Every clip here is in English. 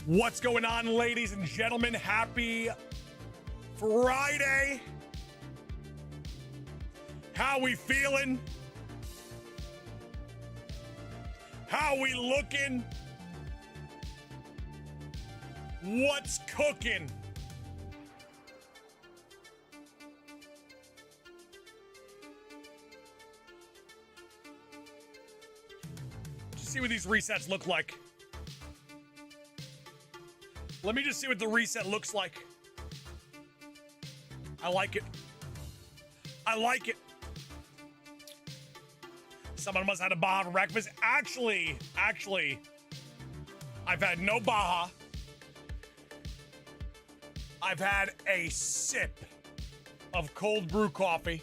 What's going on, ladies and gentlemen? Happy Friday. How we feeling? How we looking? What's cooking? Just see what these resets look like. Let me just see what the reset looks like. I like it. I like it. Someone must have had a Baja for breakfast. Actually, I've had no Baja. I've had a sip of cold brew coffee.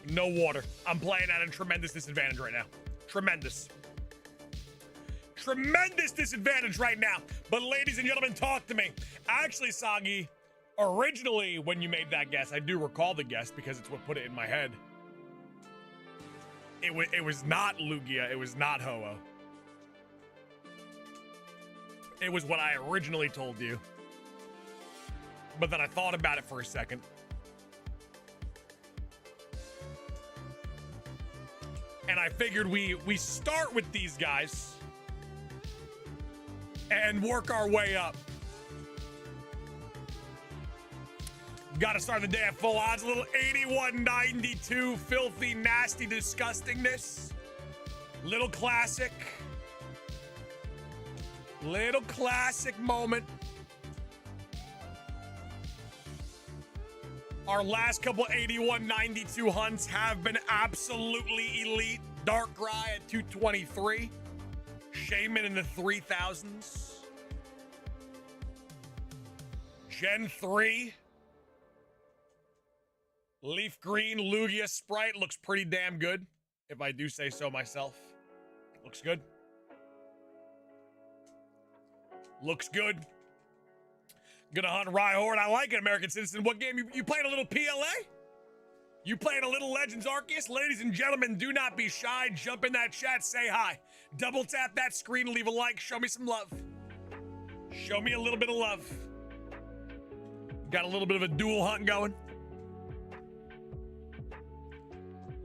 No water. I'm playing at a tremendous disadvantage right now. Tremendous disadvantage right now. But ladies and gentlemen, talk to me. Actually, Sagi, originally when you made that guess, I do recall the guess because it's what put it in my head. It was not Lugia. It was not Ho-Oh. It was what I originally told you. But then I thought about it for a second. And I figured we start with these guys and work our way up. Got to start the day at full odds. A little 81.92 filthy, nasty disgustingness. Little classic. Little classic moment. Our last couple 81.92 hunts have been absolutely elite. Darkrai at 223. Shaman in the 3000s. Gen 3. Leaf Green Lugia Sprite looks pretty damn good, if I do say so myself. Looks good. Looks good. Gonna hunt Rhyhorn. I like it, American Citizen. What game? You playing a little PLA? You playing a little Legends Arceus? Ladies and gentlemen, do not be shy. Jump in that chat, say hi. Double tap that screen, leave a like, show me some love. Show me a little bit of love. Got a little bit of a dual hunt going.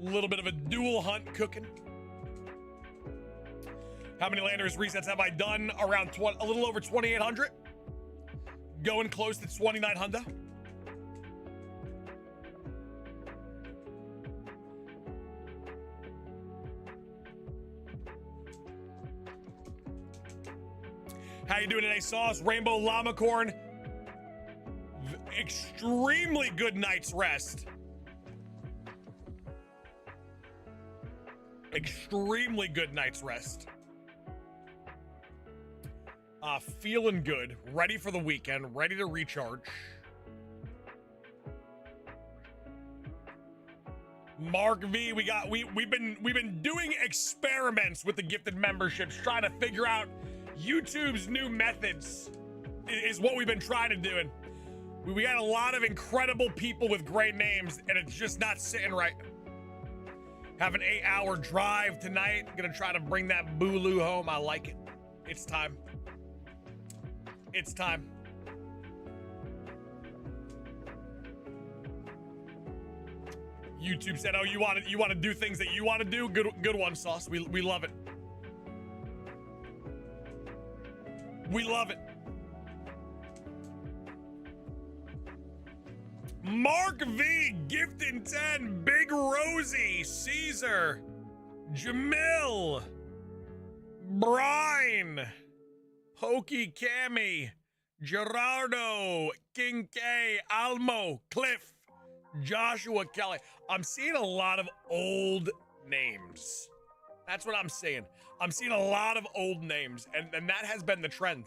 A little bit of a dual hunt cooking. How many Landers resets have I done? Around a little over 2,800. Going close to 2,900. How you doing today, Sauce? Rainbow Llamacorn. Extremely good night's rest. Extremely good night's rest. Feeling good, ready for the weekend, ready to recharge. Mark V, we've been doing experiments with the gifted memberships, trying to figure out YouTube's new methods is what we've been trying to do. And we got a lot of incredible people with great names, and it's just not sitting right. Have an 8-hour drive tonight. Gonna try to bring that Bulu home. I like it. It's time. It's time. YouTube said, "Oh, you want to do things that you want to do? Good one, Sauce. We love it. We love it." Mark V, gifting 10, Big Rosie, Caesar, Jamil, Brine, Hokey Cammy, Gerardo, King K, Almo, Cliff, Joshua Kelly. I'm seeing a lot of old names. That's what I'm seeing. I'm seeing a lot of old names, and that has been the trend.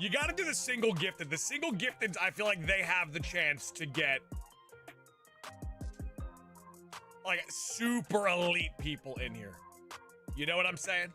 You got to do the single gifted. The single gifted, I feel like they have the chance to get like super elite people in here. You know what I'm saying?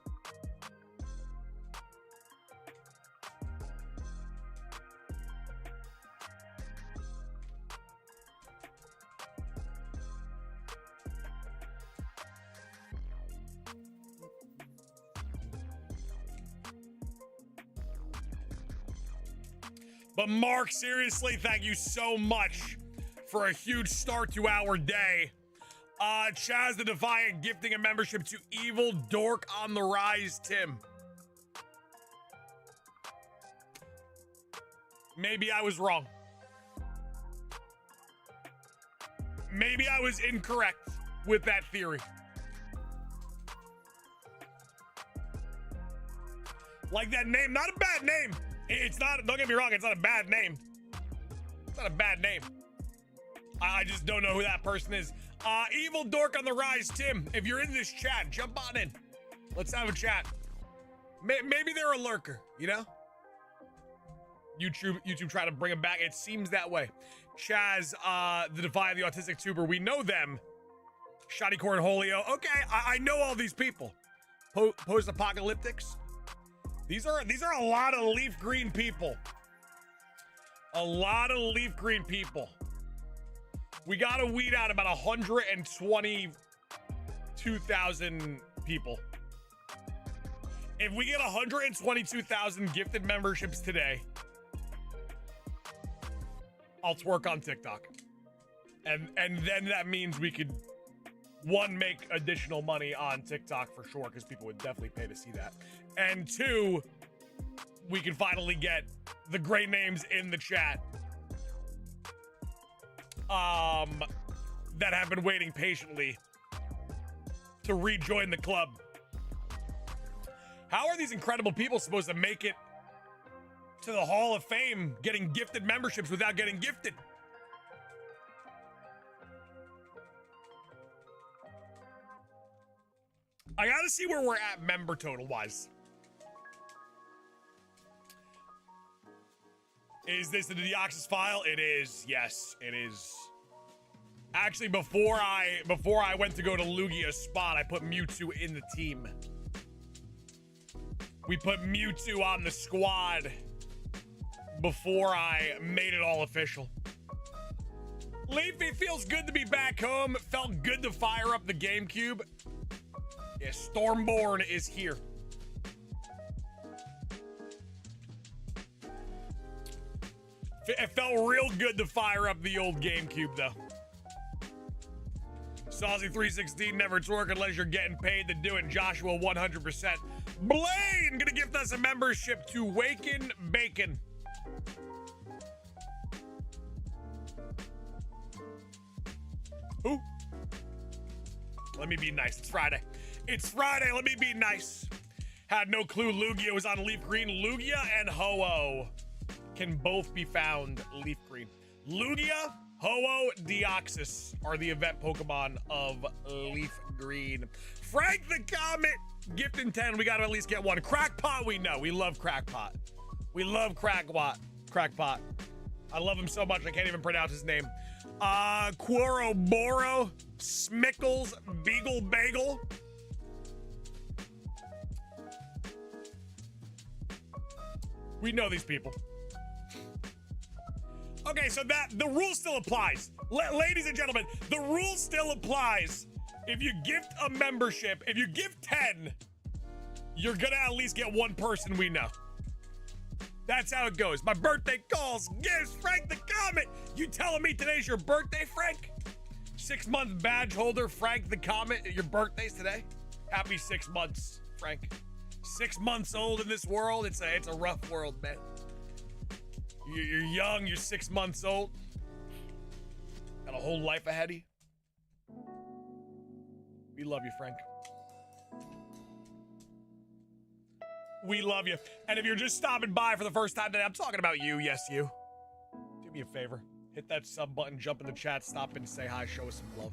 But Mark, seriously, thank you so much for a huge start to our day. Chaz the Defiant gifting a membership to Evil Dork on the Rise, Tim. Maybe I was wrong. Maybe I was incorrect with that theory. Like that name, not a bad name. It's not, don't get me wrong, it's not a bad name. It's not a bad name. I just don't know who that person is. Evil Dork on the Rise, Tim. If you're in this chat, jump on in. Let's have a chat. Maybe they're a lurker, you know? YouTube try to bring them back. It seems that way. Chaz, the Defiant, the Autistic Tuber, we know them. Shoddy Cornholio. Okay, I know all these people. Post-apocalyptics. These are a lot of leaf green people. A lot of leaf green people. We gotta weed out about 122,000 people. If we get 122,000 gifted memberships today, I'll twerk on TikTok. And then that means we could, one, make additional money on TikTok for sure, because people would definitely pay to see that. And two, we can finally get the great names in the chat that have been waiting patiently to rejoin the club. How are these incredible people supposed to make it to the Hall of Fame getting gifted memberships without getting gifted? I gotta see where we're at member total wise. Is this the Deoxys file? It is. Yes, it is. Actually, before I went to go to Lugia's spot, I put Mewtwo in the team. We put Mewtwo on the squad before I made it all official. Leafy, feels good to be back home. Felt good to fire up the GameCube. Yeah, Stormborn is here. It felt real good to fire up the old GameCube, though. Saucy316, never twerk unless you're getting paid to do it. Joshua, 100%. Blaine, gonna gift us a membership to Waken Bacon. Who? Let me be nice. It's Friday. It's Friday. Let me be nice. Had no clue Lugia was on Leaf Green. Lugia and Ho-Oh can both be found Leaf Green. Lugia, Ho-Oh, Deoxys are the event Pokemon of Leaf Green. Frank the Comet, gifting 10. We got to at least get one. Crackpot, we know. We love Crackpot. We love Crackpot. I love him so much I can't even pronounce his name. Quoroboro, Smickles, Beagle Bagel. We know these people. Okay, so the rule still applies. Ladies and gentlemen, the rule still applies. If you gift a membership, if you give 10, you're gonna at least get one person we know. That's how it goes. My birthday calls, gifts, Frank the Comet. You telling me today's your birthday, Frank? 6-month badge holder, Frank the Comet. Your birthday's today? Happy 6 months, Frank. 6 months old in this world. It's a rough world, man. You're young, you're 6 months old. Got a whole life ahead of you. We love you, Frank. We love you. And if you're just stopping by for the first time today, I'm talking about you. Yes, you. Do me a favor. Hit that sub button, jump in the chat, stop in, say hi, show us some love.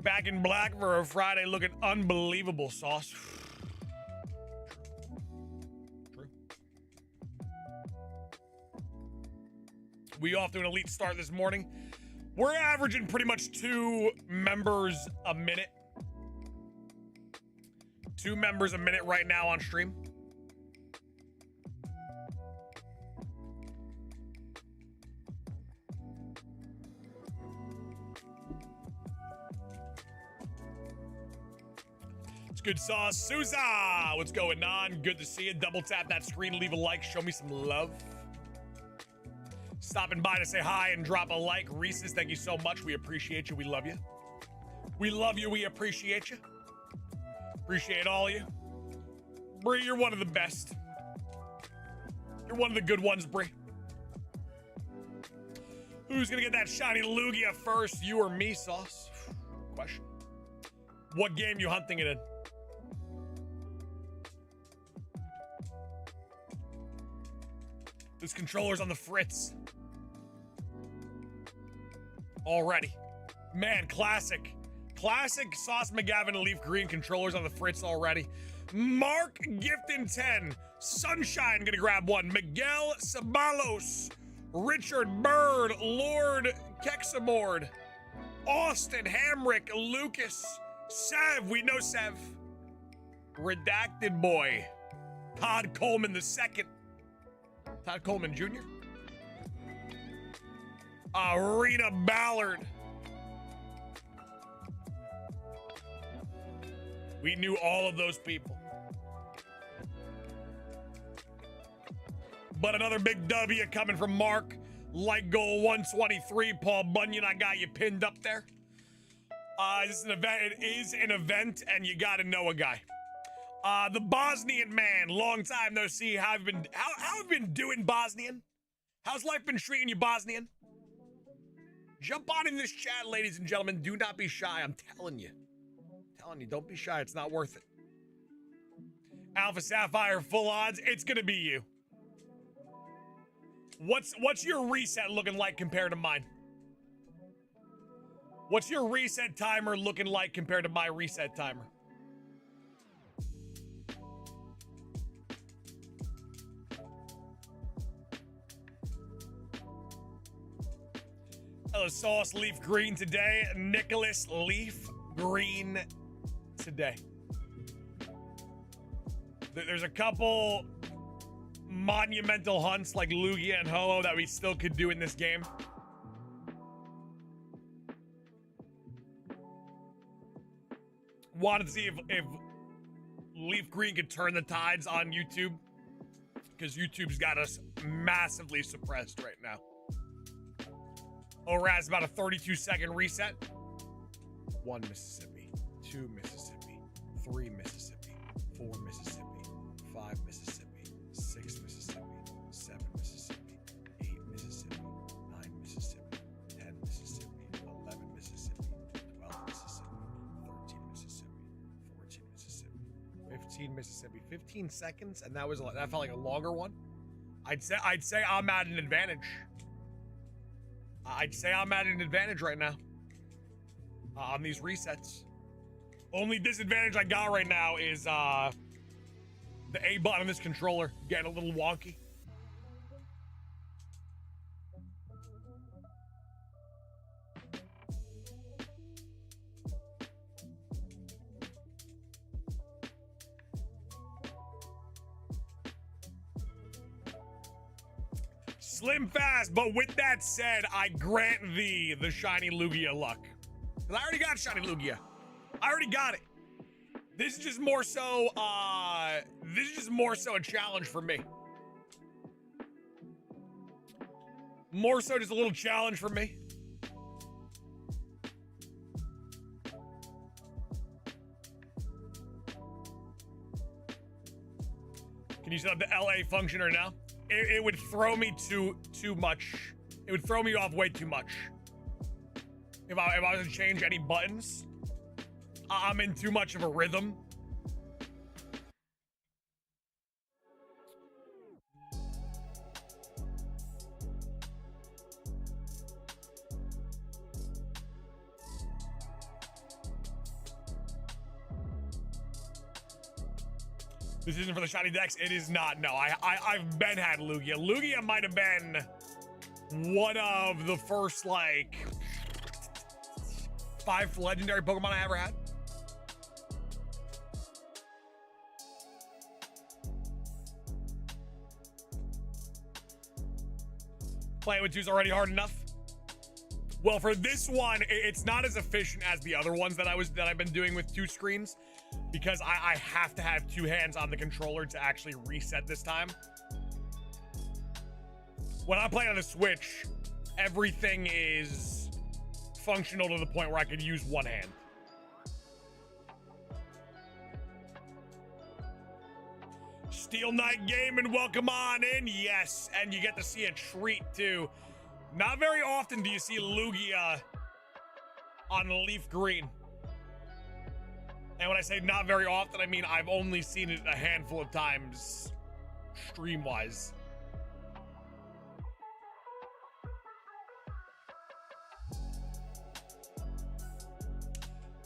Back in black for a Friday, looking unbelievable, Sauce. True. We off to an elite start this morning. We're averaging pretty much 2 members a minute. 2 members a minute right now on stream. It's good, Sauce. Souza, what's going on? Good to see you. Double tap that screen, leave a like, show me some love. stopping by to say hi and drop a like. Reese's, thank you so much. We appreciate you. We love you. We love you. We appreciate you. Appreciate all of you. Bree, you're one of the best. You're one of the good ones, Bree. Who's gonna get that shiny Lugia first, you or me, Sauce? Question. What game you hunting it in? This controller's on the fritz. Already. Man, classic. Classic Sauce McGavin Leaf Green controllers on the fritz already. Mark Gifton 10. Sunshine gonna grab one. Miguel Sabalos. Richard Bird. Lord Kexamord. Austin Hamrick. Lucas. Sev. We know Sev. Redacted Boy. Todd Coleman II. Todd Coleman Jr. Rita Ballard. We knew all of those people. But another big W coming from Mark. Light goal 123. Paul Bunyan, I got you pinned up there. This is an event. It is an event, and you got to know a guy. The Bosnian man. Long time no see. How have you been doing, Bosnian? How's life been treating you, Bosnian? Jump on in this chat, ladies and gentlemen. Do not be shy. I'm telling you. Don't be shy. It's not worth it. Alpha Sapphire, full odds. It's gonna be you. What's your reset looking like compared to mine? What's your reset timer looking like compared to my reset timer? Hello, Sauce Leaf Green today. Nicholas Leaf Green today. There's a couple monumental hunts like Lugia and Ho-Oh that we still could do in this game. Wanted to see if Leaf Green could turn the tides on YouTube, because YouTube's got us massively suppressed right now. ORAS about a 32-second reset. 1 Mississippi, 2 Mississippi, 3 Mississippi, 4 Mississippi, 5 Mississippi, 6 Mississippi, 7 Mississippi, 8 Mississippi, 9 Mississippi, 10 Mississippi, 11 Mississippi, 12 Mississippi, 13 Mississippi, 14 Mississippi, 15 Mississippi. 15 seconds, and that felt like a longer one. I'd say I'm at an advantage. I'd say I'm at an advantage right now on these resets. Only disadvantage I got right now is the A button on this controller getting a little wonky. Slim fast, but with that said, I grant thee the shiny Lugia luck. Because I already got shiny Lugia. I already got it. This is just more so, a challenge for me. More so just a little challenge for me. Can you set up the LA functioner now? It would throw me too much. It would throw me off way too much. If I was to change any buttons, I'm in too much of a rhythm. This isn't for the shiny decks. It is not. No, I've been had Lugia. Lugia might have been one of the first, like, 5 legendary Pokemon I ever had. Playing with 2's already hard enough. Well, for this one, it's not as efficient as the other ones that I've been doing with 2 screens, because I have to have 2 hands on the controller to actually reset this time. When I'm playing on the Switch, everything is functional to the point where I could use one hand. Steel Knight Gaming, welcome on in. Yes, and you get to see a treat too. Not very often do you see Lugia on leaf green. And when I say not very often, I mean I've only seen it a handful of times stream-wise.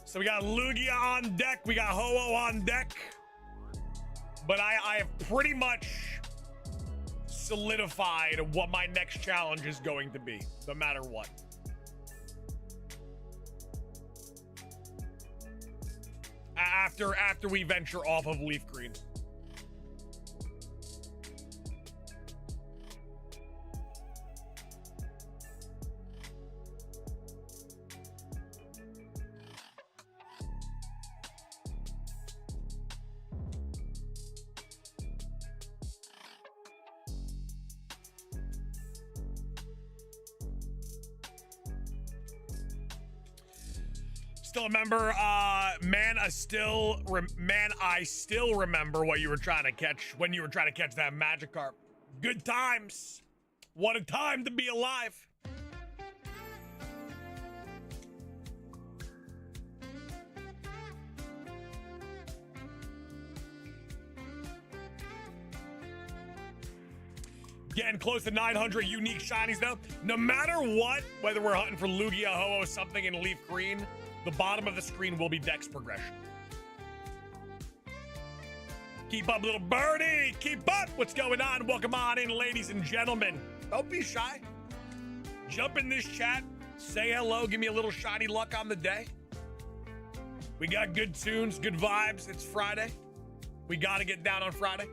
So we got Lugia on deck, we got Ho-Oh on deck. But I have pretty much solidified what my next challenge is going to be, no matter what. After we venture off of leaf green. Still remember, man, I still remember what you were trying to catch when you were trying to catch that Magikarp. Good times. What a time to be alive. Getting close to 900 unique shinies though. No matter what, whether we're hunting for Lugia, Ho-Oh, something in leaf green, the bottom of the screen will be dex progression. Keep up, little birdie. Keep up. What's going on? Welcome on in, ladies and gentlemen. Don't be shy. Jump in this chat. Say hello. Give me a little shiny luck on the day. We got good tunes, good vibes. It's Friday. We got to get down on Friday.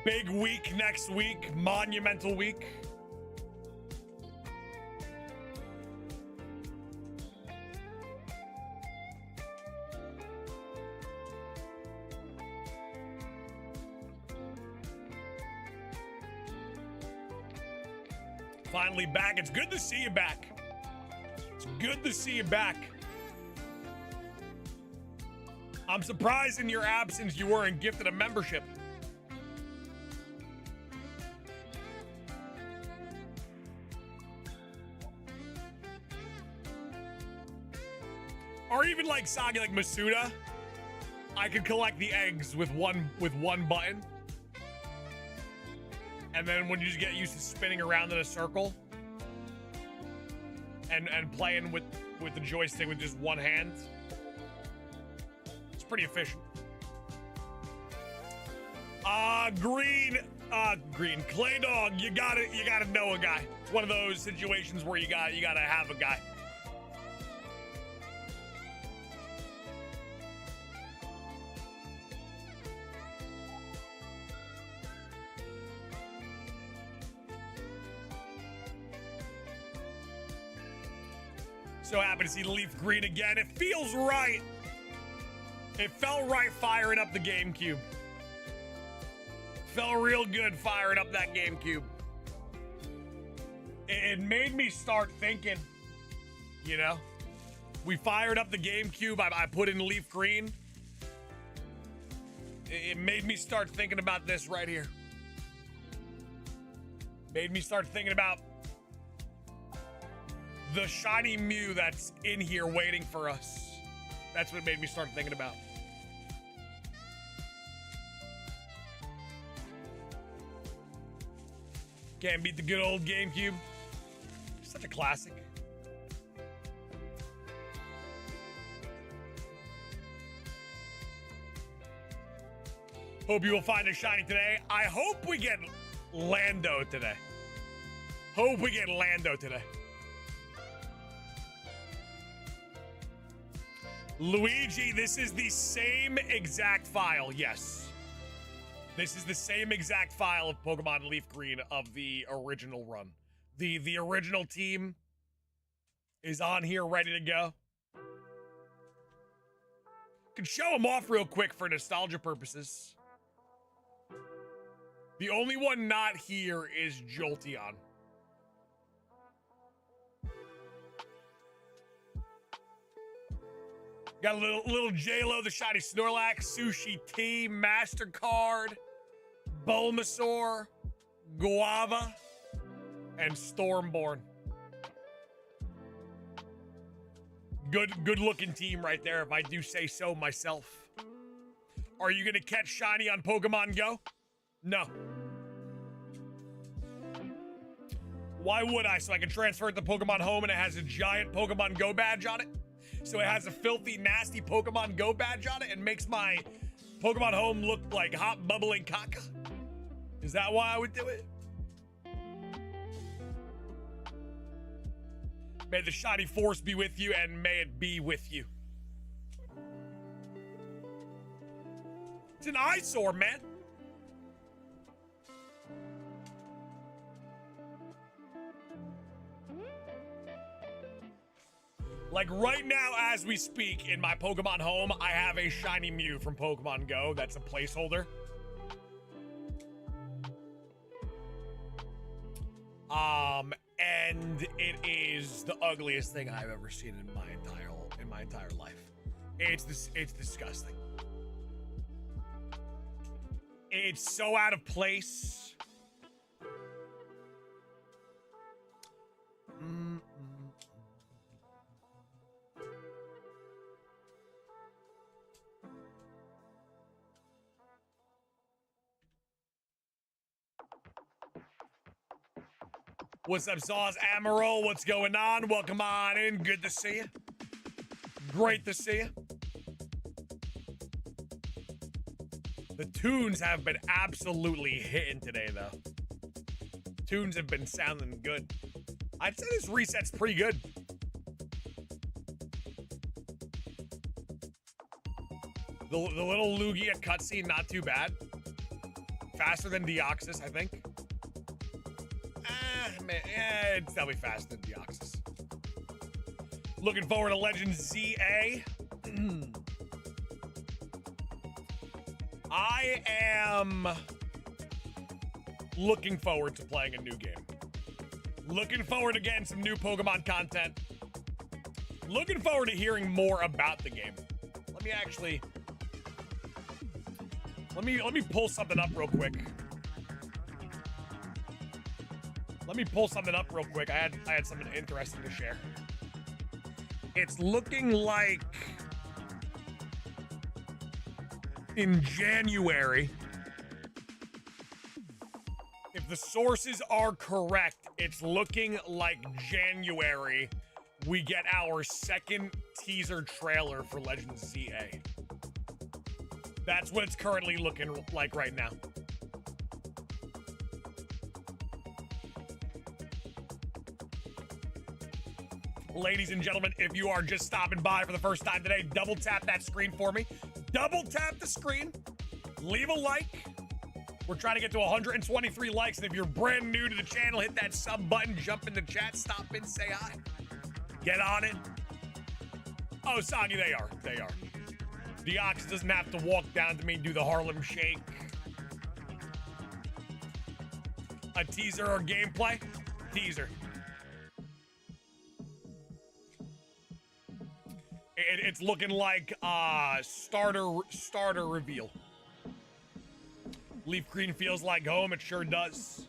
Big week next week, monumental week. Finally back. It's good to see you back. It's good to see you back. I'm surprised in your absence you weren't gifted a membership. Or even like Sagi, like Masuda, I could collect the eggs with one button. And then when you just get used to spinning around in a circle and playing with the joystick with just one hand, it's pretty efficient. Green Clay Dog, you gotta know a guy. It's one of those situations where you gotta have a guy. So happy to see leaf green again. It feels right. It felt right firing up the GameCube. Felt real good firing up that GameCube. It made me start thinking, you know, we fired up the GameCube. I put in leaf green. It made me start thinking about this right here. Made me start thinking about the shiny Mew that's in here waiting for us. That's what made me start thinking about. Can't beat the good old GameCube. Such a classic. Hope you will find a shiny today. I hope we get Lando today. Hope we get Lando today. Luigi, this is the same exact file, yes. This is the same exact file of Pokemon Leaf Green of the original run. The original team is on here ready to go. Could show them off real quick for nostalgia purposes. The only one not here is Jolteon. Got a little J-Lo, the shiny Snorlax, Sushi T, MasterCard, Bulbasaur, Guava, and Stormborn. Good looking team right there, if I do say so myself. Are you gonna catch shiny on Pokemon Go? No. Why would I? So I can transfer it to Pokemon Home and it has a giant Pokemon Go badge on it? So it has a filthy, nasty Pokemon Go badge on it and makes my Pokemon Home look like hot, bubbling caca? Is that why I would do it? May the shiny force be with you and may it be with you. It's an eyesore, man. Like right now, as we speak, in my Pokemon Home, I have a shiny Mew from Pokemon Go. That's a placeholder. And it is the ugliest thing I've ever seen in my entire life. It's disgusting. It's so out of place. What's up, Sauce Amaral? What's going on? Welcome on in. Good to see you. Great to see you. The tunes have been absolutely hitting today, though. Tunes have been sounding good. I'd say this reset's pretty good. The little Lugia cutscene, not too bad. Faster than Deoxys, I think. Man, it's definitely faster than Deoxys. Looking forward to Legend ZA. I am looking forward to playing a new game. Looking forward to getting some new Pokemon content. Looking forward to hearing more about the game. Let me pull something up real quick. I had something interesting to share. It's looking like in January, if the sources are correct, it's looking like January we get our second teaser trailer for Legend ZA. That's what it's currently looking like right now. Ladies and gentlemen, if you are just stopping by for the first time today, double tap that screen for me. Double tap the screen. Leave a like. We're trying to get to 123 likes. And if you're brand new to the channel, hit that sub button, jump in the chat, stop in, say hi. Get on it. Oh, Sonny, they are. Deoxys doesn't have to walk down to me and do the Harlem Shake. A teaser or gameplay? Teaser. It's looking like starter reveal. Leaf Green feels like home. It sure does.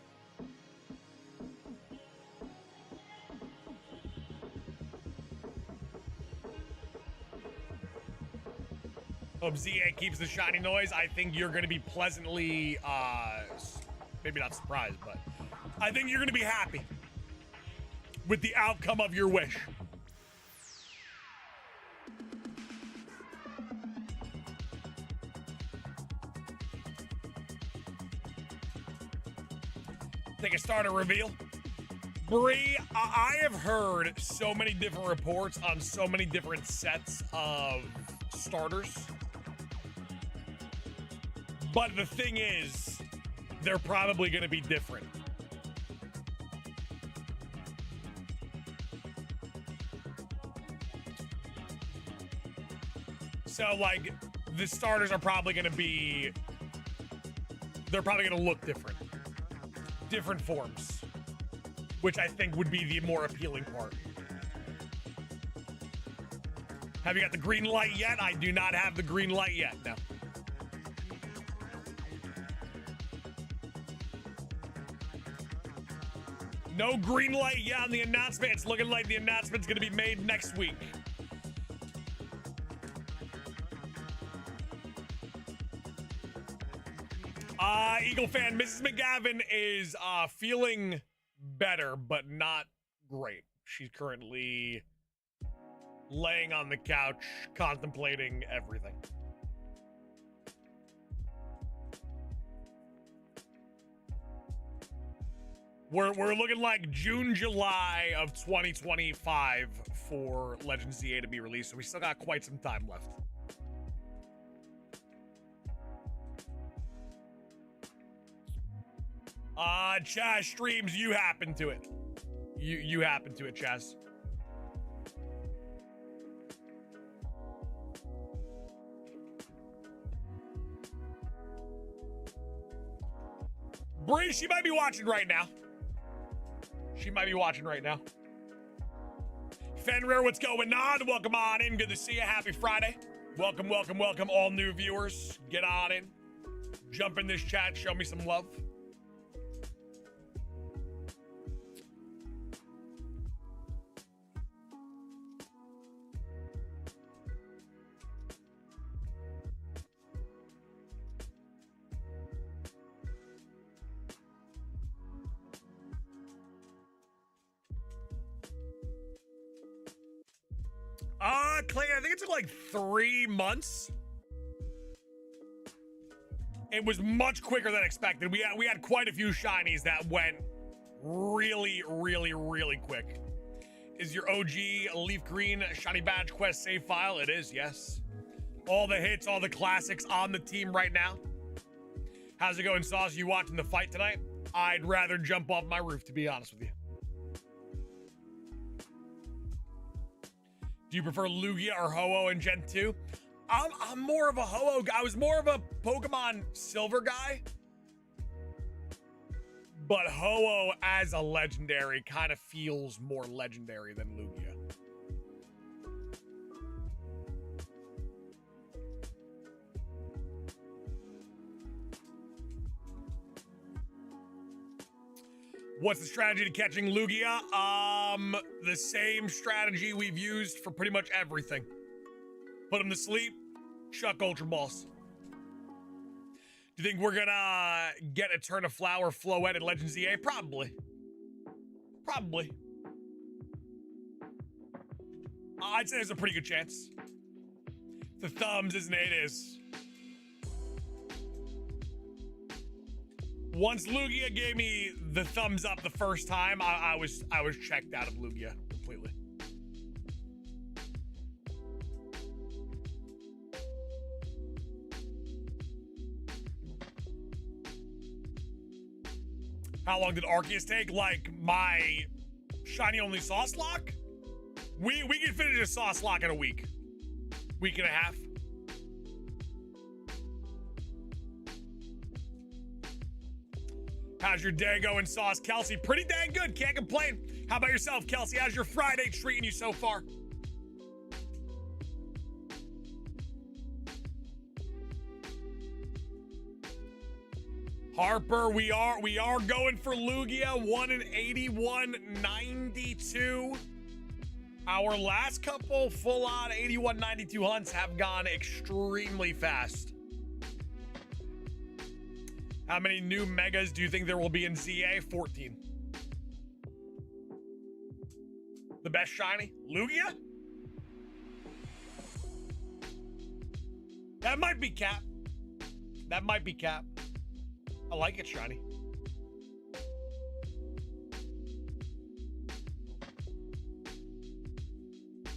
Hope ZA keeps the shiny noise. I think you're going to be pleasantly, maybe not surprised, but I think you're going to be happy with the outcome of your wish. Take a starter reveal. Bree, I have heard so many different reports on so many different sets of starters. But the thing is, they're probably going to be different. So, like, the starters are probably going to be... They're probably going to look different. Different forms. Which I think would be the more appealing part. Have you got the green light yet? I do not have the green light yet, no. No green light yet on the announcement. It's looking like the announcement's going to be made next week. Eagle fan, Mrs. McGavin is feeling better, but not great. She's currently laying on the couch, contemplating everything. We're looking like June, July of 2025 for Legends ZA to be released, so we still got quite some time left. Chaz streams, you happen to it. You happen to it, Chaz. Bree, she might be watching right now. She might be watching right now. Fenrir, what's going on? Welcome on in. Good to see you. Happy Friday. Welcome, welcome, welcome, all new viewers. Get on in. Jump in this chat. Show me some love. Clay, I think it took like 3 months. It was much quicker than expected. We had quite a few shinies that went really, really, really quick. Is your OG Leaf Green Shiny Badge Quest save file? It is, yes. All the hits, all the classics on the team right now. How's it going, Sauce? You watching the fight tonight? I'd rather jump off my roof, to be honest with you. Do you prefer Lugia or Ho-Oh in Gen 2? I'm more of a Ho-Oh guy. I was more of a Pokemon Silver guy. But Ho-Oh as a legendary kind of feels more legendary than Lugia. What's the strategy to catching Lugia? The same strategy we've used for pretty much everything. Put him to sleep, chuck Ultra Balls. Do you think we're gonna get a turn of flower Floette in Legends EA? Probably. Probably. I'd say there's a pretty good chance. The thumbs, isn't it? It is. Once Lugia gave me the thumbs up the first time, I was checked out of Lugia completely. How long did Arceus take? Like my shiny only sauce lock? We can finish a sauce lock in a week. Week and a half. How's your day going, Sauce? Kelsey, pretty dang good. Can't complain. How about yourself, Kelsey? How's your Friday treating you so far? Harper, we are going for Lugia. 1 in 81.92. Our last couple full-on 81.92 hunts have gone extremely fast. How many new megas do you think there will be in ZA? 14. The best shiny? Lugia? That might be cap. That might be cap. I like it shiny.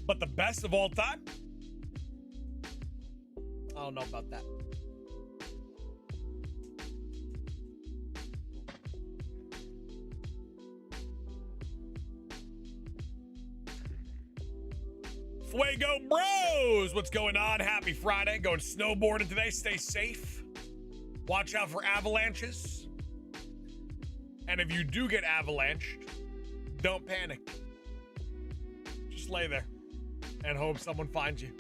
But the best of all time? I don't know about that. Fuego Bros, what's going on? Happy Friday. Going snowboarding today. Stay safe. Watch out for avalanches. And if you do get avalanched, don't panic. Just lay there and hope someone finds you.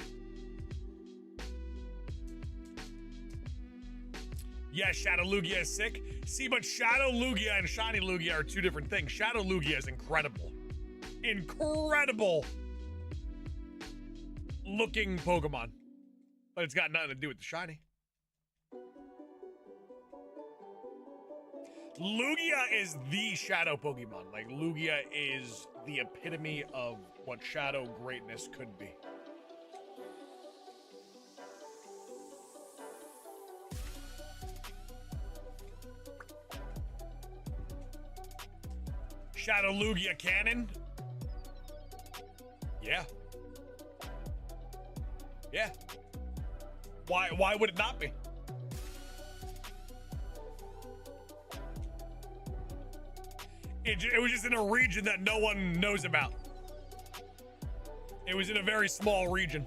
Yes, Shadow Lugia is sick. See, but Shadow Lugia and Shiny Lugia are two different things. Shadow Lugia is incredible. Incredible looking Pokemon. But it's got nothing to do with the shiny. Lugia is the Shadow Pokemon. Like, Lugia is the epitome of what Shadow greatness could be. Shadow Lugia cannon? Yeah. Yeah. Why would it not be? It was just in a region that no one knows about. It was in a very small region.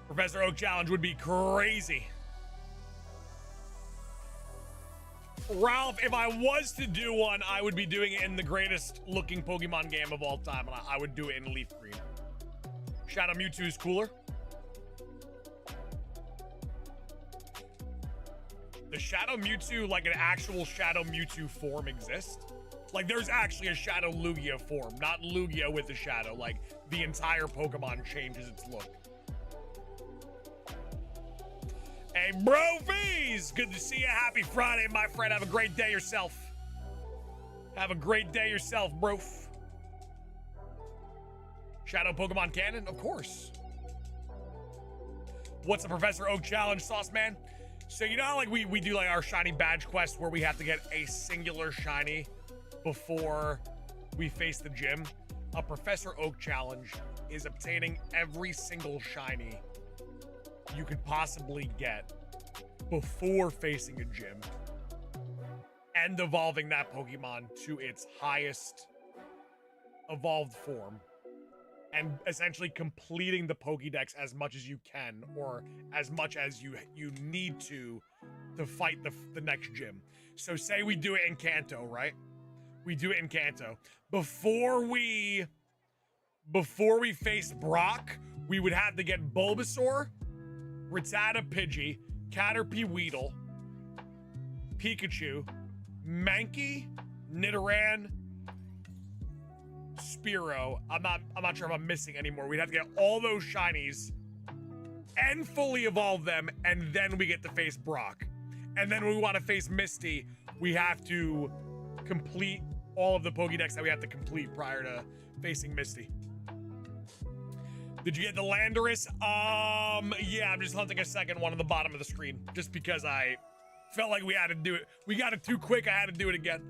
Professor Oak Challenge would be crazy. Ralph, if I was to do one, I would be doing it in the greatest looking Pokemon game of all time, and I would do it in Leaf Green. Shadow Mewtwo is cooler. The Shadow Mewtwo, like an actual Shadow Mewtwo form exists? Like, there's actually a Shadow Lugia form, not Lugia with a shadow. Like, the entire Pokemon changes its look. Hey, bro Fees, good to see you. Happy Friday, my friend. Have a great day yourself. Have a great day yourself, bro. Shadow Pokemon Cannon? Of course. What's the Professor Oak Challenge, Sauce Man? So you know how like we do like our shiny badge quest where we have to get a singular shiny before we face the gym? A Professor Oak Challenge is obtaining every single shiny you could possibly get before facing a gym and evolving that Pokemon to its highest evolved form and essentially completing the Pokédex as much as you can or as much as you need to fight the next gym. So say we do it in Kanto, right? We do it in Kanto. Before we face Brock, we would have to get Bulbasaur, Rattata Pidgey, Caterpie Weedle, Pikachu, Mankey, Nidoran, Spearow. I'm not sure if I'm missing anymore. We'd have to get all those shinies and fully evolve them, and then we get to face Brock. And then when we want to face Misty, we have to complete all of the Pokédex that we have to complete prior to facing Misty. Did you get the Landorus? Yeah, I'm just hunting a second one on the bottom of the screen. Just because I felt like we had to do it. We got it too quick, I had to do it again.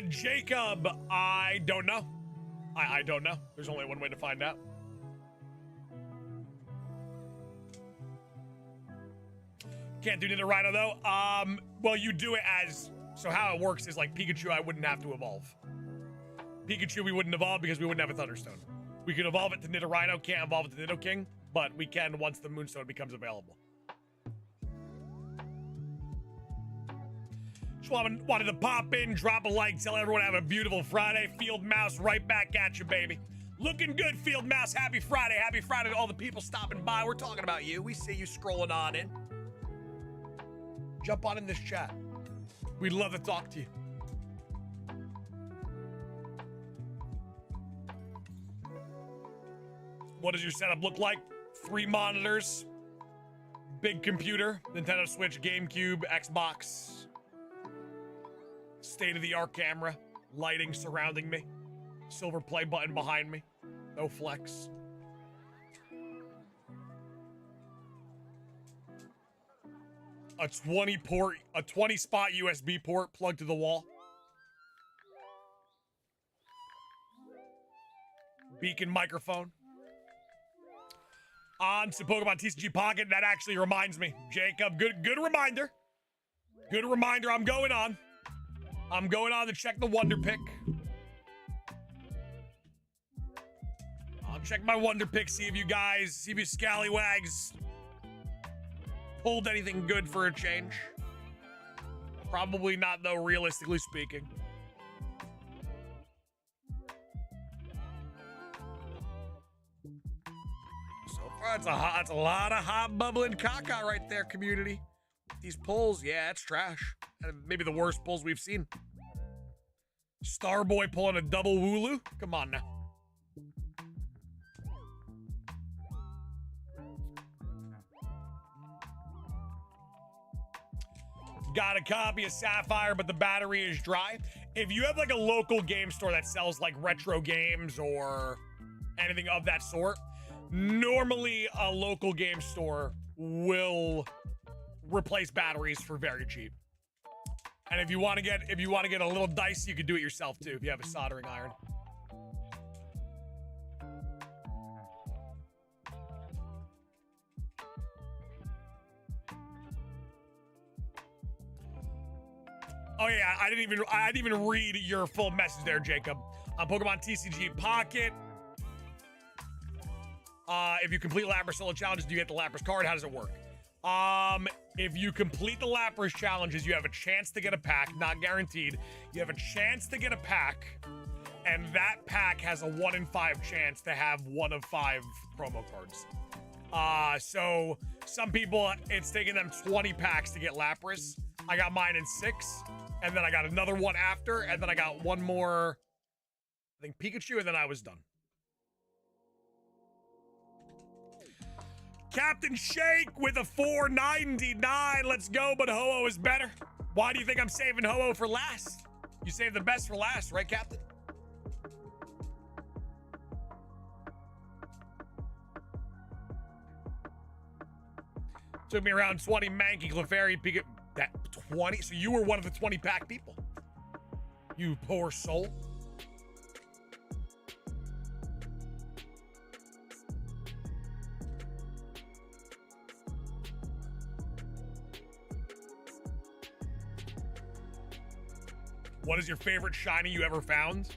Jacob, I don't know. I don't know. There's only one way to find out. Can't do Nidorino though. Well, you do it as... So how it works is like Pikachu, I wouldn't have to evolve. Pikachu, we wouldn't evolve because we wouldn't have a Thunderstone. We could evolve it to Nidorino, can't evolve it to Nidoking, but we can once the Moonstone becomes available. Just wanted to pop in, drop a like, tell everyone to have a beautiful Friday. Field Mouse right back at you, baby. Looking good, Field Mouse. Happy Friday. Happy Friday to all the people stopping by. We're talking about you. We see you scrolling on in. Jump on in this chat. We'd love to talk to you. What does your setup look like? 3 monitors, big computer, Nintendo Switch, GameCube, Xbox, state-of-the-art camera, lighting surrounding me, silver play button behind me, no flex. A 20 spot USB port plugged to the wall. beacon microphone. On to Pokemon TCG Pocket. That actually reminds me, Jacob. Good reminder. Good reminder. I'm going on to check the Wonder Pick. I'll check my Wonder Pick. See if you scallywags pulled anything good for a change. Probably not, though, realistically speaking. So far, that's a lot of hot bubbling caca right there, community. These pulls, yeah, it's trash. Maybe the worst pulls we've seen. Starboy pulling a double Wooloo? Come on now. Got a copy of Sapphire, but the battery is dry. If you have like a local game store that sells like retro games or anything of that sort, normally a local game store will replace batteries for very cheap. And if you want to get a little dicey, you can do it yourself too if you have a soldering iron. Oh yeah, I didn't even read your full message there, Jacob. On Pokemon TCG Pocket, if you complete Lapras solo challenges, do you get the Lapras card? How does it work? If you complete the Lapras challenges, you have a chance to get a pack, not guaranteed. You have a chance to get a pack, and that pack has a 1 in 5 chance to have 1 of 5 promo cards. So some people, it's taking them 20 packs to get Lapras. I got mine in 6, and then I got another one after, and then I got one more, I think Pikachu, and then I was done. Captain Shake with a 499. Let's go, but Ho-Oh is better. Why do you think I'm saving Ho-Oh for last? You save the best for last, right, Captain? Took me around 20 Mankey, Clefairy, Pikachu. That 20? So you were one of the 20 pack people. You poor soul. What is your favorite shiny you ever found?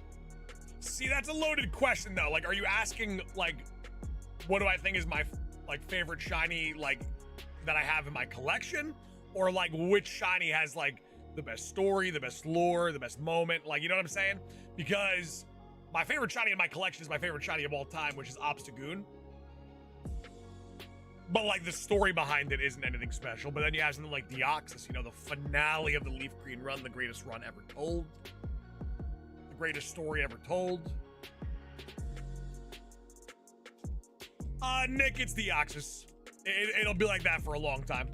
See, that's a loaded question though. Like, are you asking like, what do I think is my like favorite shiny like that I have in my collection? Or like which shiny has like the best story, the best lore, the best moment? Like, you know what I'm saying? Because my favorite shiny in my collection is my favorite shiny of all time, which is Obstagoon. But like the story behind it isn't anything special. But then you have something like Deoxys, you know, the finale of the Leaf Green run, the greatest run ever told. The greatest story ever told. Nick, it's Deoxys. It'll be like that for a long time.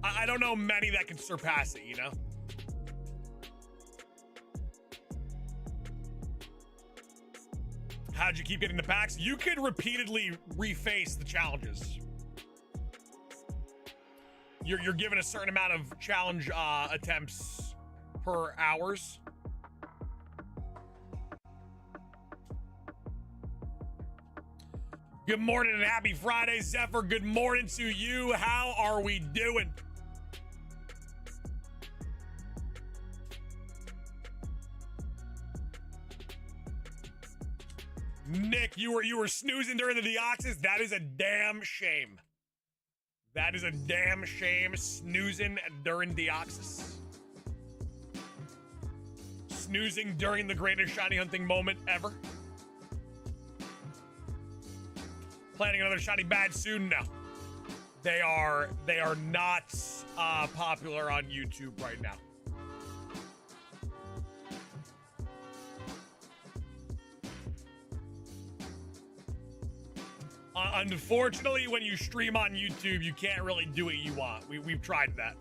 I don't know many that can surpass it, you know? How'd you keep getting the packs? You could repeatedly reface the challenges. You're given a certain amount of challenge attempts per hours. Good morning and happy Friday, Zephyr. Good morning to you. How are we doing? Nick, you were snoozing during the Deoxys. That is a damn shame. That is a damn shame, snoozing during Deoxys. Snoozing during the greatest shiny hunting moment ever. Planning another shiny badge soon? No. They are not popular on YouTube right now. Unfortunately, when you stream on YouTube, you can't really do what you want. We've tried that.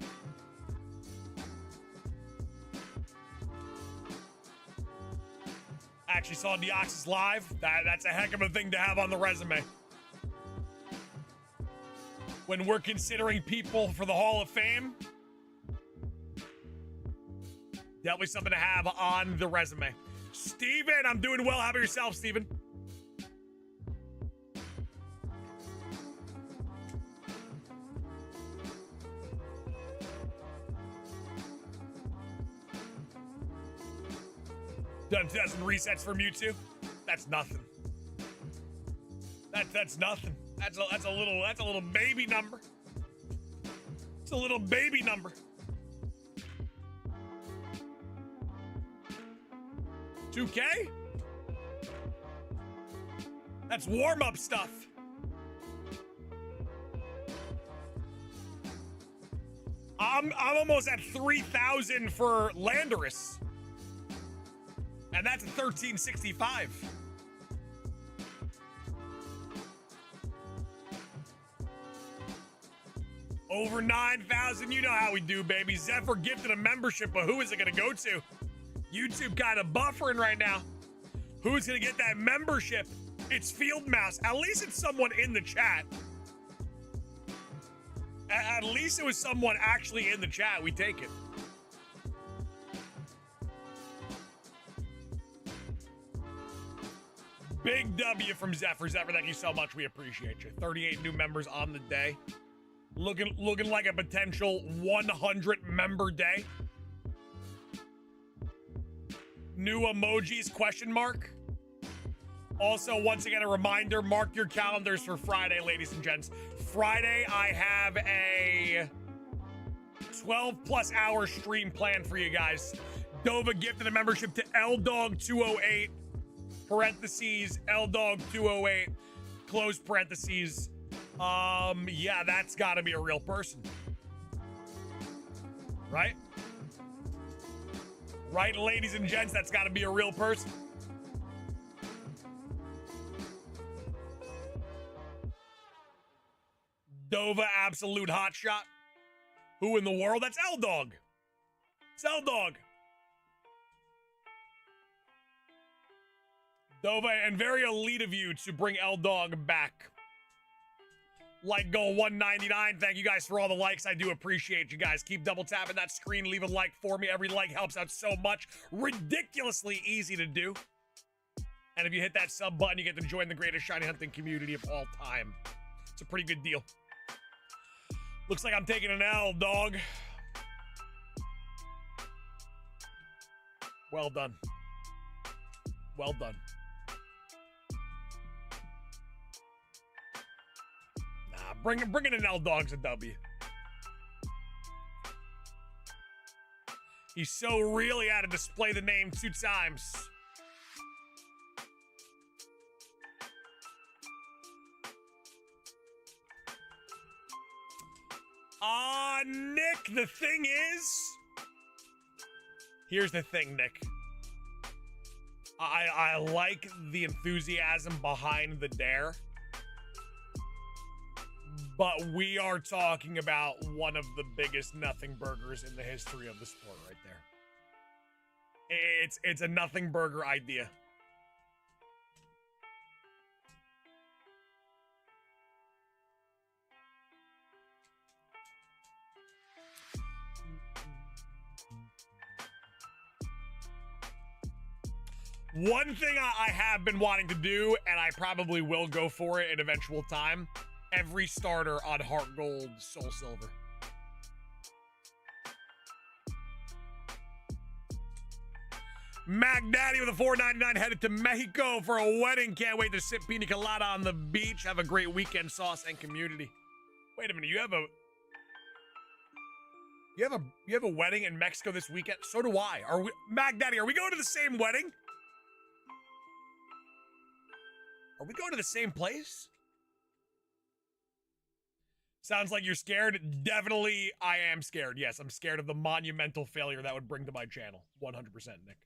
Actually saw Deoxys live. That's a heck of a thing to have on the resume. When we're considering people for the Hall of Fame, definitely something to have on the resume. Steven, I'm doing well. How about yourself, Steven? Done 2,000 resets for Mewtwo. That's nothing. That's nothing. That's a little baby number. It's a little baby number. $2K? That's warm-up stuff. I'm almost at 3,000 for Landorus. And that's a 1365. Over 9,000, you know how we do, baby. Zephyr gifted a membership, but who is it gonna go to? YouTube kind of buffering right now. Who's gonna get that membership? It's Field Mouse. At least it's someone in the chat. At least it was someone actually in the chat. We take it. Big W from Zephyr. Zephyr, thank you so much. We appreciate you. 38 new members on the day. Looking like a potential 100 member day. New emojis, question mark. Also, once again, a reminder, mark your calendars for Friday, ladies and gents. Friday, I have a 12+ hour stream planned for you guys. Dova gifted a membership to LDog208. Parentheses, LDog208, close parentheses. Yeah, that's gotta be a real person. Right? Right, ladies and gents, that's gotta be a real person. Dova, absolute hotshot. Who in the world? That's LDog. It's LDog. Dova, and very elite of you to bring LDog back. Like goal 199. Thank you guys for all the likes. I do appreciate you guys. Keep double tapping that screen. Leave a like for me. Every like helps out so much. Ridiculously easy to do. And if you hit that sub button, you get to join the greatest shiny hunting community of all time. It's a pretty good deal. Looks like I'm taking an L, dog. Well done. Well done. Bringing an L-Dog's a W. He's so real, he had to display the name 2 times. Nick, the thing is... Here's the thing, Nick. I like the enthusiasm behind the dare. But we are talking about one of the biggest nothing burgers in the history of the sport right there. It's a nothing burger idea. One thing I have been wanting to do, and I probably will go for it in eventual time, every starter on Heart Gold, Soul Silver. Mac Daddy with a $4.99 headed to Mexico for a wedding. Can't wait to sip pina colada on the beach. Have a great weekend, Sauce and community. Wait a minute, you have a wedding in Mexico this weekend? So do I. Are we, Mac Daddy, are we going to the same wedding? Are we going to the same place? Sounds like you're scared. Definitely, I am scared. Yes, I'm scared of the monumental failure that would bring to my channel. 100%, Nick.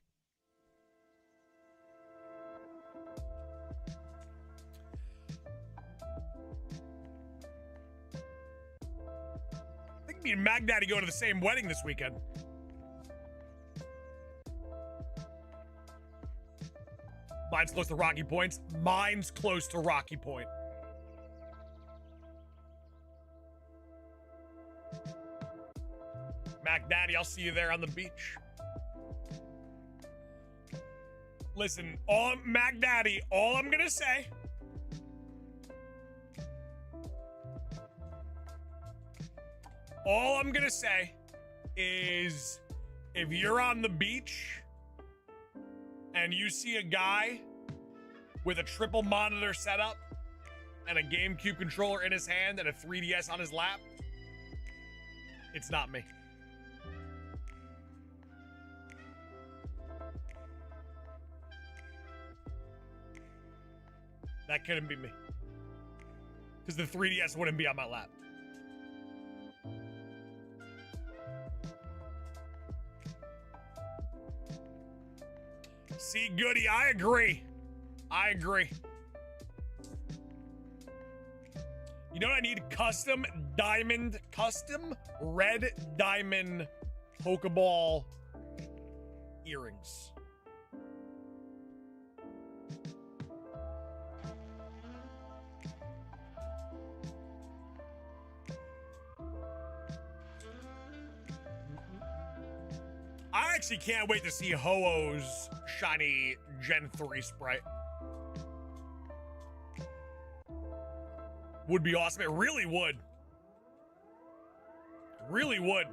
I think me and Mag Daddy go to the same wedding this weekend. Mine's close to Rocky Points. Mine's close to Rocky Point. Mac Daddy, I'll see you there on the beach. Listen, all Mac Daddy, all I'm gonna say. All I'm gonna say is if you're on the beach and you see a guy with a triple monitor setup and a GameCube controller in his hand and a 3DS on his lap, it's not me. That couldn't be me. Because the 3DS wouldn't be on my lap. See, Goody, I agree. I agree. You know what I need? Custom red diamond Pokeball earrings. I actually can't wait to see Ho-Oh's shiny Gen 3 Sprite. Would be awesome. It really would. Really would.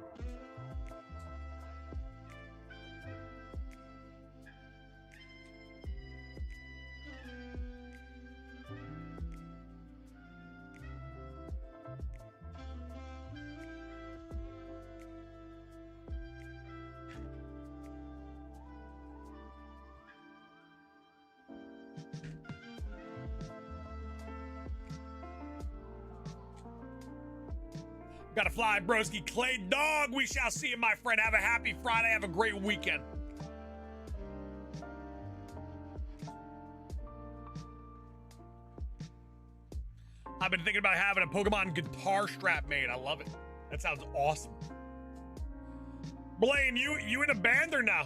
Gotta fly, broski. Clay Dog, we shall see you, my friend. Have a happy Friday. Have a great weekend. I've been thinking about having a Pokemon guitar strap made. I love it. That sounds awesome. Blaine, you in a band or no?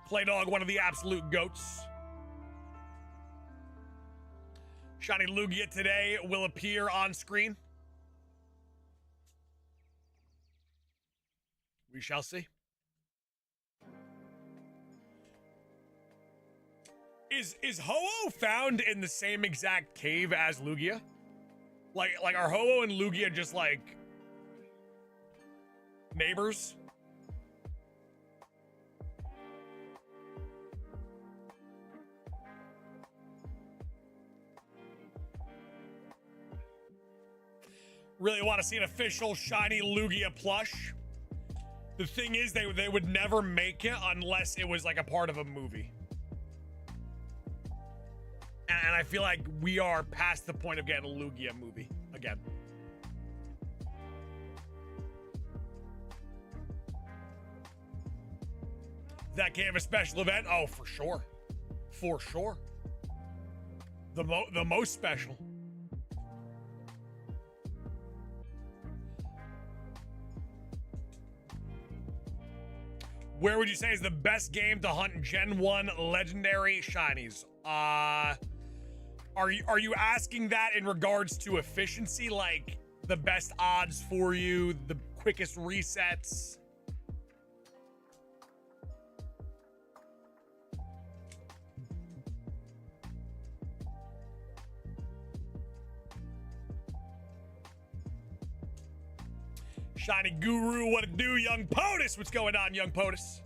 Clay Dog, one of the absolute goats. Shiny Lugia today will appear on screen. We shall see. Is Ho-Oh found in the same exact cave as Lugia? Like are Ho-Oh and Lugia just like neighbors? Really want to see an official shiny Lugia plush. The thing is, they would never make it unless it was like a part of a movie. And I feel like we are past the point of getting a Lugia movie again. That can't have a special event? Oh, for sure. For sure. The most special. Where would you say is the best game to hunt Gen 1 legendary shinies? Are you asking that in regards to efficiency, like the best odds for you, the quickest resets? Shiny Guru, what it do? Young POTUS, what's going on, Young POTUS?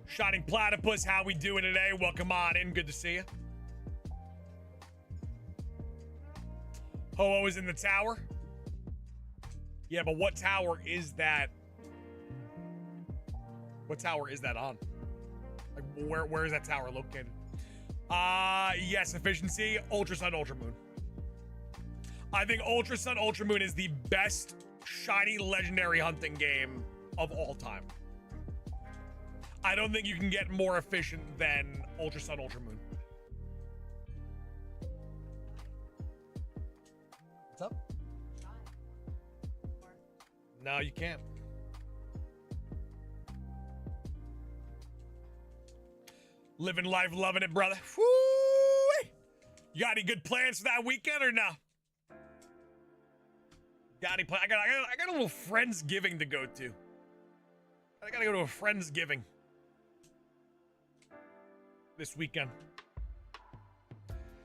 Shining Platypus, how we doing today? Welcome on in, good to see you. Ho-Oh is in the tower. Yeah, but what tower is that? What tower is that on? Like, where is that tower located? Yes, efficiency, Ultra Sun, Ultra Moon. I think Ultra Sun, Ultra Moon is the best shiny legendary hunting game of all time. I don't think you can get more efficient than Ultra Sun, Ultra Moon. What's up? No, you can't. Living life, loving it, brother. Woo! You got any good plans for that weekend or no? Got any plan? I got a little Friendsgiving to go to. I gotta go to a Friendsgiving this weekend.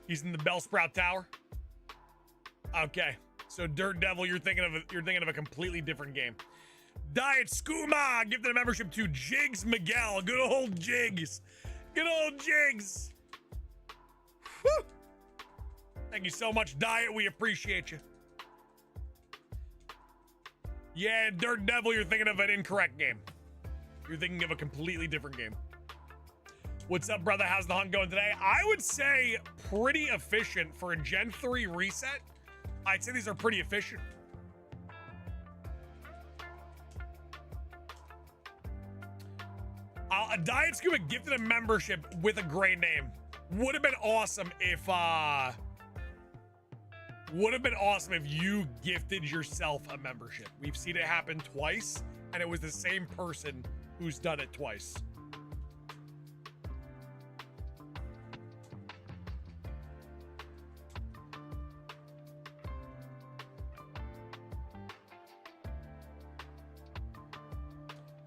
He's in the Bellsprout Tower. Okay, so Dirt Devil, you're thinking of a completely different game. Diet Skooma gifted a membership to Jigs Miguel. Good old Jigs. Good old Jigs. Whew. Thank you so much, Diet. We appreciate you. Yeah, Dirt Devil, you're thinking of an incorrect game. You're thinking of a completely different game. What's up, brother? How's the hunt going today? I would say pretty efficient for a Gen 3 reset. I'd say these are pretty efficient. Diet Scuba gifted a membership with a great name. Would have been awesome if you gifted yourself a membership. We've seen it happen twice, and it was the same person who's done it twice.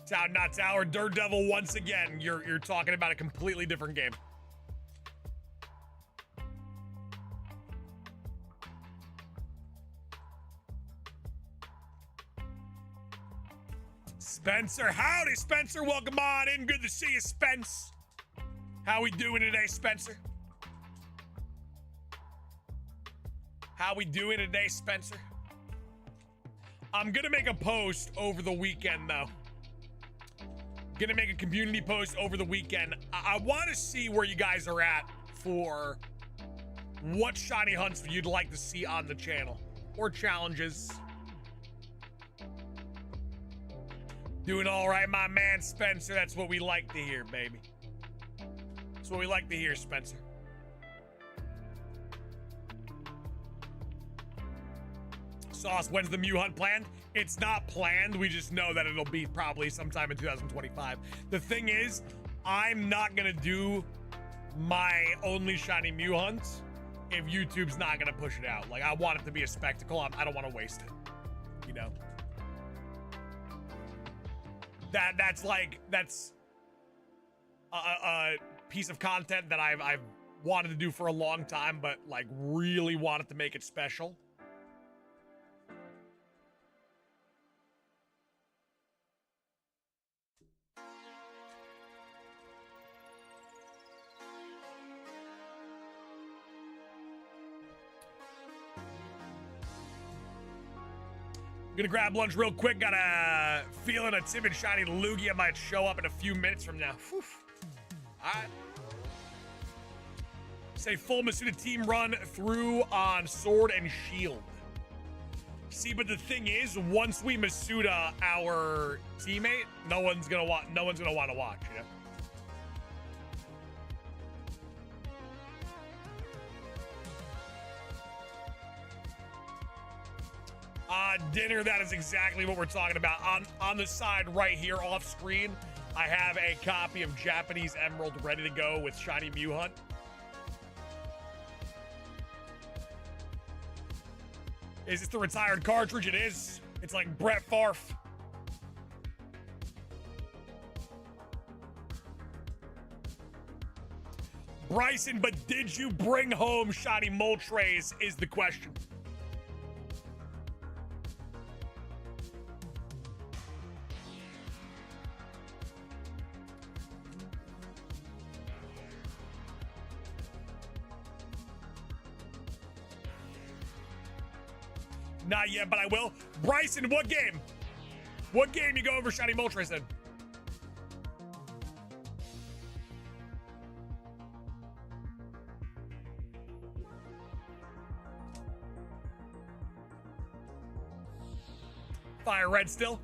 Town Not Tower, Dirt Devil, once again, you're talking about a completely different game. Spencer, howdy, Spencer. Welcome on in. Good to see you, Spence. How we doing today, Spencer? How we doing today, Spencer? I'm gonna make a post over the weekend, though. Gonna make a community post over the weekend. I want to see where you guys are at for what shiny hunts you'd like to see on the channel or challenges. Doing all right, my man, Spencer. That's what we like to hear, baby. That's what we like to hear, Spencer. Sauce, when's the Mew hunt planned? It's not planned. We just know that it'll be probably sometime in 2025. The thing is, I'm not going to do my only shiny Mew hunt if YouTube's not going to push it out. Like, I want it to be a spectacle. I don't want to waste it, you know? That's a piece of content that I've wanted to do for a long time, but like really wanted to make it special. Gonna grab lunch real quick. Got a feeling a timid shiny Lugia might show up in a few minutes from now. Whew. All right. Say full Masuda team run through on Sword and Shield. See, but the thing is, once we Masuda our teammate, no one's gonna want to watch, you know? Dinner, that is exactly what we're talking about. On the side right here off screen, I have a copy of Japanese Emerald ready to go with Shiny Mew Hunt. Is this the retired cartridge? It is. It's like Brett Favre. Bryson, but did you bring home Shiny Moltres is the question. Not yet, but I will. Bryson, what game? What game you going for Shiny Moltres in? Fire Red still?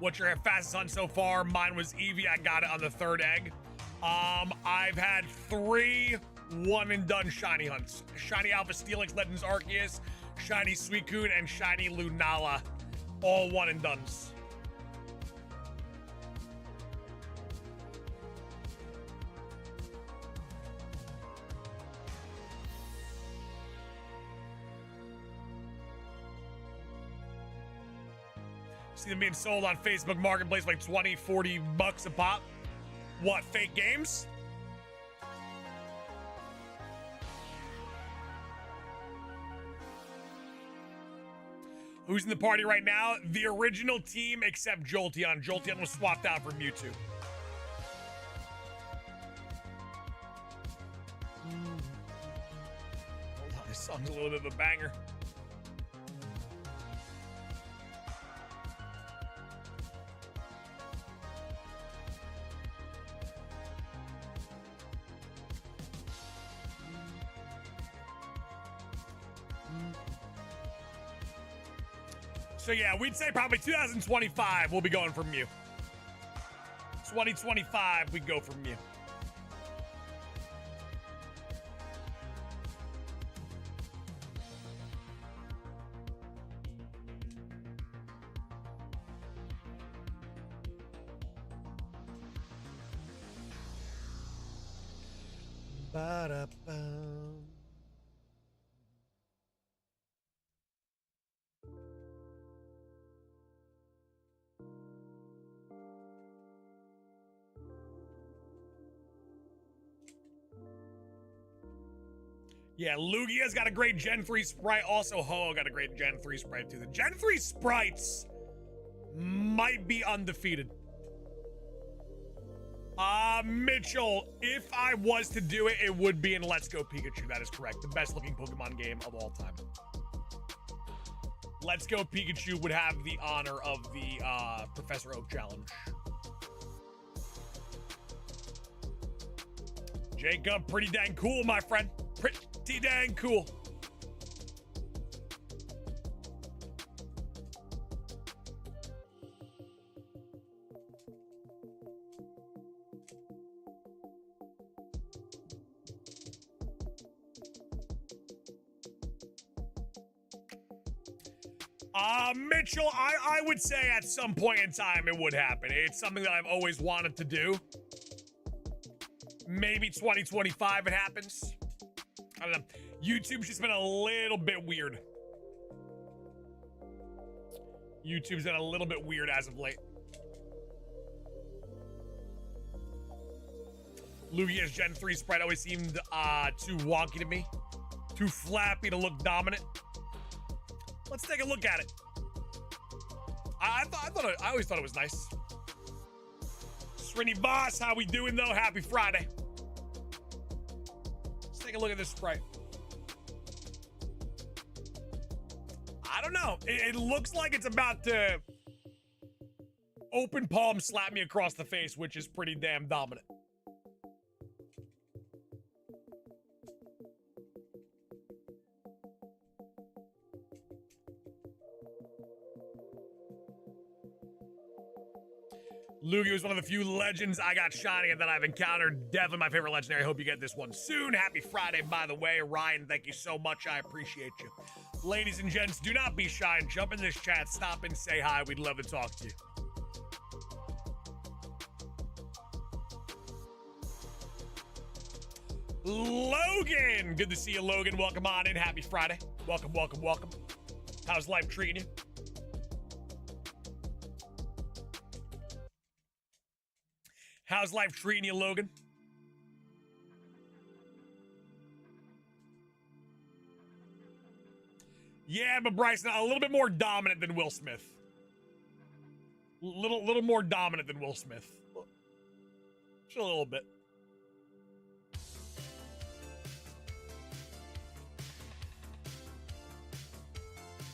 What's your fastest hunt so far? Mine was Eevee. I got it on the 3rd egg. I've had 3 one-and-done shiny hunts. Shiny Alpha Steelix, Legends Arceus, Shiny Suicune, and Shiny Lunala. All one-and-dones. See them being sold on Facebook Marketplace like 20, 40 bucks a pop. What, fake games? Who's in the party right now? The original team except Jolteon. Jolteon was swapped out for Mewtwo. Hold on, this song's a little bit of a banger. So yeah, we'd say probably 2025 we'll be going for Mew. 2025 we go for Mew. Ba-da-bum. Yeah, Lugia's got a great Gen 3 sprite. Also, Ho got a great Gen 3 sprite, too. The Gen 3 sprites might be undefeated. Mitchell, if I was to do it, it would be in Let's Go Pikachu. That is correct. The best looking Pokemon game of all time. Let's Go Pikachu would have the honor of the Professor Oak Challenge. Jacob, pretty dang cool, my friend. Pretty dang cool. Mitchell, I would say at some point in time it would happen. It's something that I've always wanted to do. Maybe 2025 it happens. I don't know. YouTube's just been a little bit weird. YouTube's been a little bit weird as of late. Lugia's Gen 3 sprite always seemed too wonky to me. Too flappy to look dominant. Let's take a look at it. I always thought it was nice. Srini Boss, how we doing though? Happy Friday. Let's take a look at this sprite. I don't know. It looks like it's about to open palm slap me across the face, which is pretty damn dominant. Lugia was one of the few legends I got shiny and that I've encountered. Definitely my favorite legendary. Hope you get this one soon. Happy Friday, by the way. Ryan, thank you so much. I appreciate you. Ladies and gents, do not be shy and jump in this chat. Stop and say hi. We'd love to talk to you. Logan! Good to see you, Logan. Welcome on in. Happy Friday. Welcome, welcome, welcome. How's life treating you? How's life treating you, Logan? Yeah, but Bryson, a little bit more dominant than Will Smith. Little more dominant than Will Smith. Just a little bit.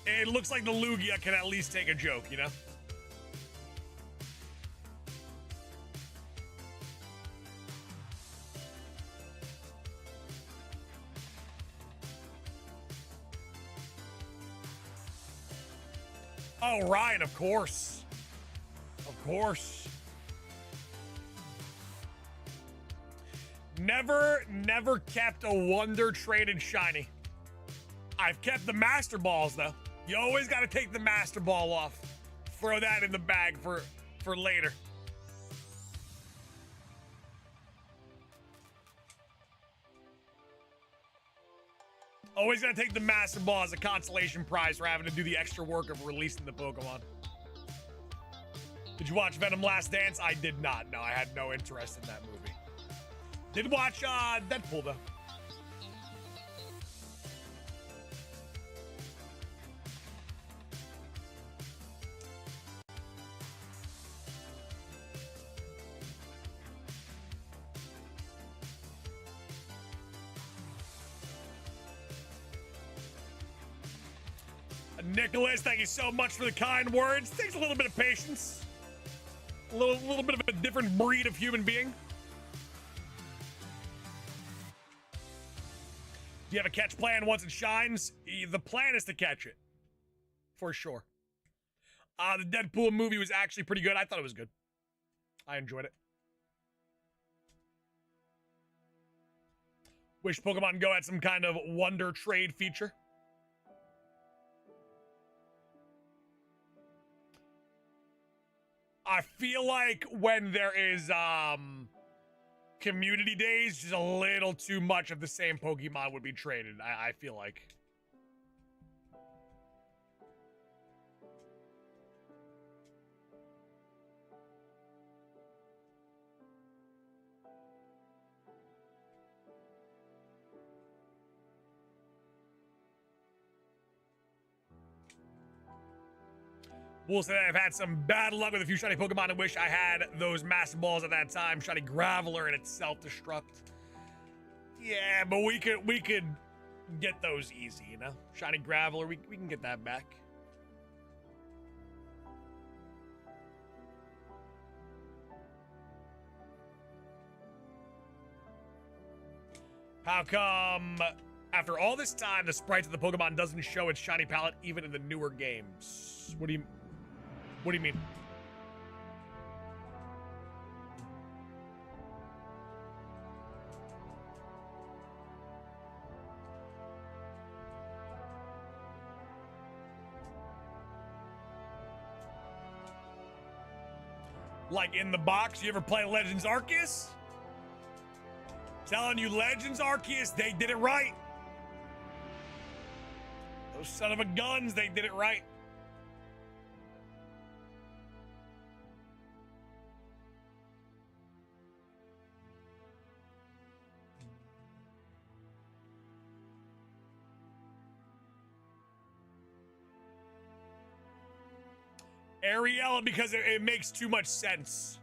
It looks like the Lugia can at least take a joke, you know? Oh, Ryan, of course. course. Never kept a Wonder traded shiny. I've kept the Master Balls, though. You always got to take the Master Ball off. Throw that in the bag for later. Always got to take the Master Ball as a consolation prize for having to do the extra work of releasing the Pokemon. Did you watch Venom Last Dance? I did not. No, I had no interest in that movie. Did watch Deadpool, though. Nicholas, thank you so much for the kind words. Takes a little bit of patience. A little bit of a different breed of human being. Do you have a catch plan once it shines? The plan is to catch it. For sure. The Deadpool movie was actually pretty good. I thought it was good. I enjoyed it. Wish Pokemon Go had some kind of Wonder trade feature. I feel like when there is community days, just a little too much of the same Pokemon would be traded. I feel like. We'll say I've had some bad luck with a few shiny Pokemon. I wish I had those Master Balls at that time. Shiny Graveler and its self-destruct. Yeah, but we could get those easy, you know? Shiny Graveler, we can get that back. How come after all this time the sprites of the Pokemon doesn't show its shiny palette even in the newer games? What do you mean? Like in the box? You ever play Legends Arceus? Telling you, Legends Arceus, they did it right. Those son of a guns, they did it right. Ariel, because it makes too much sense.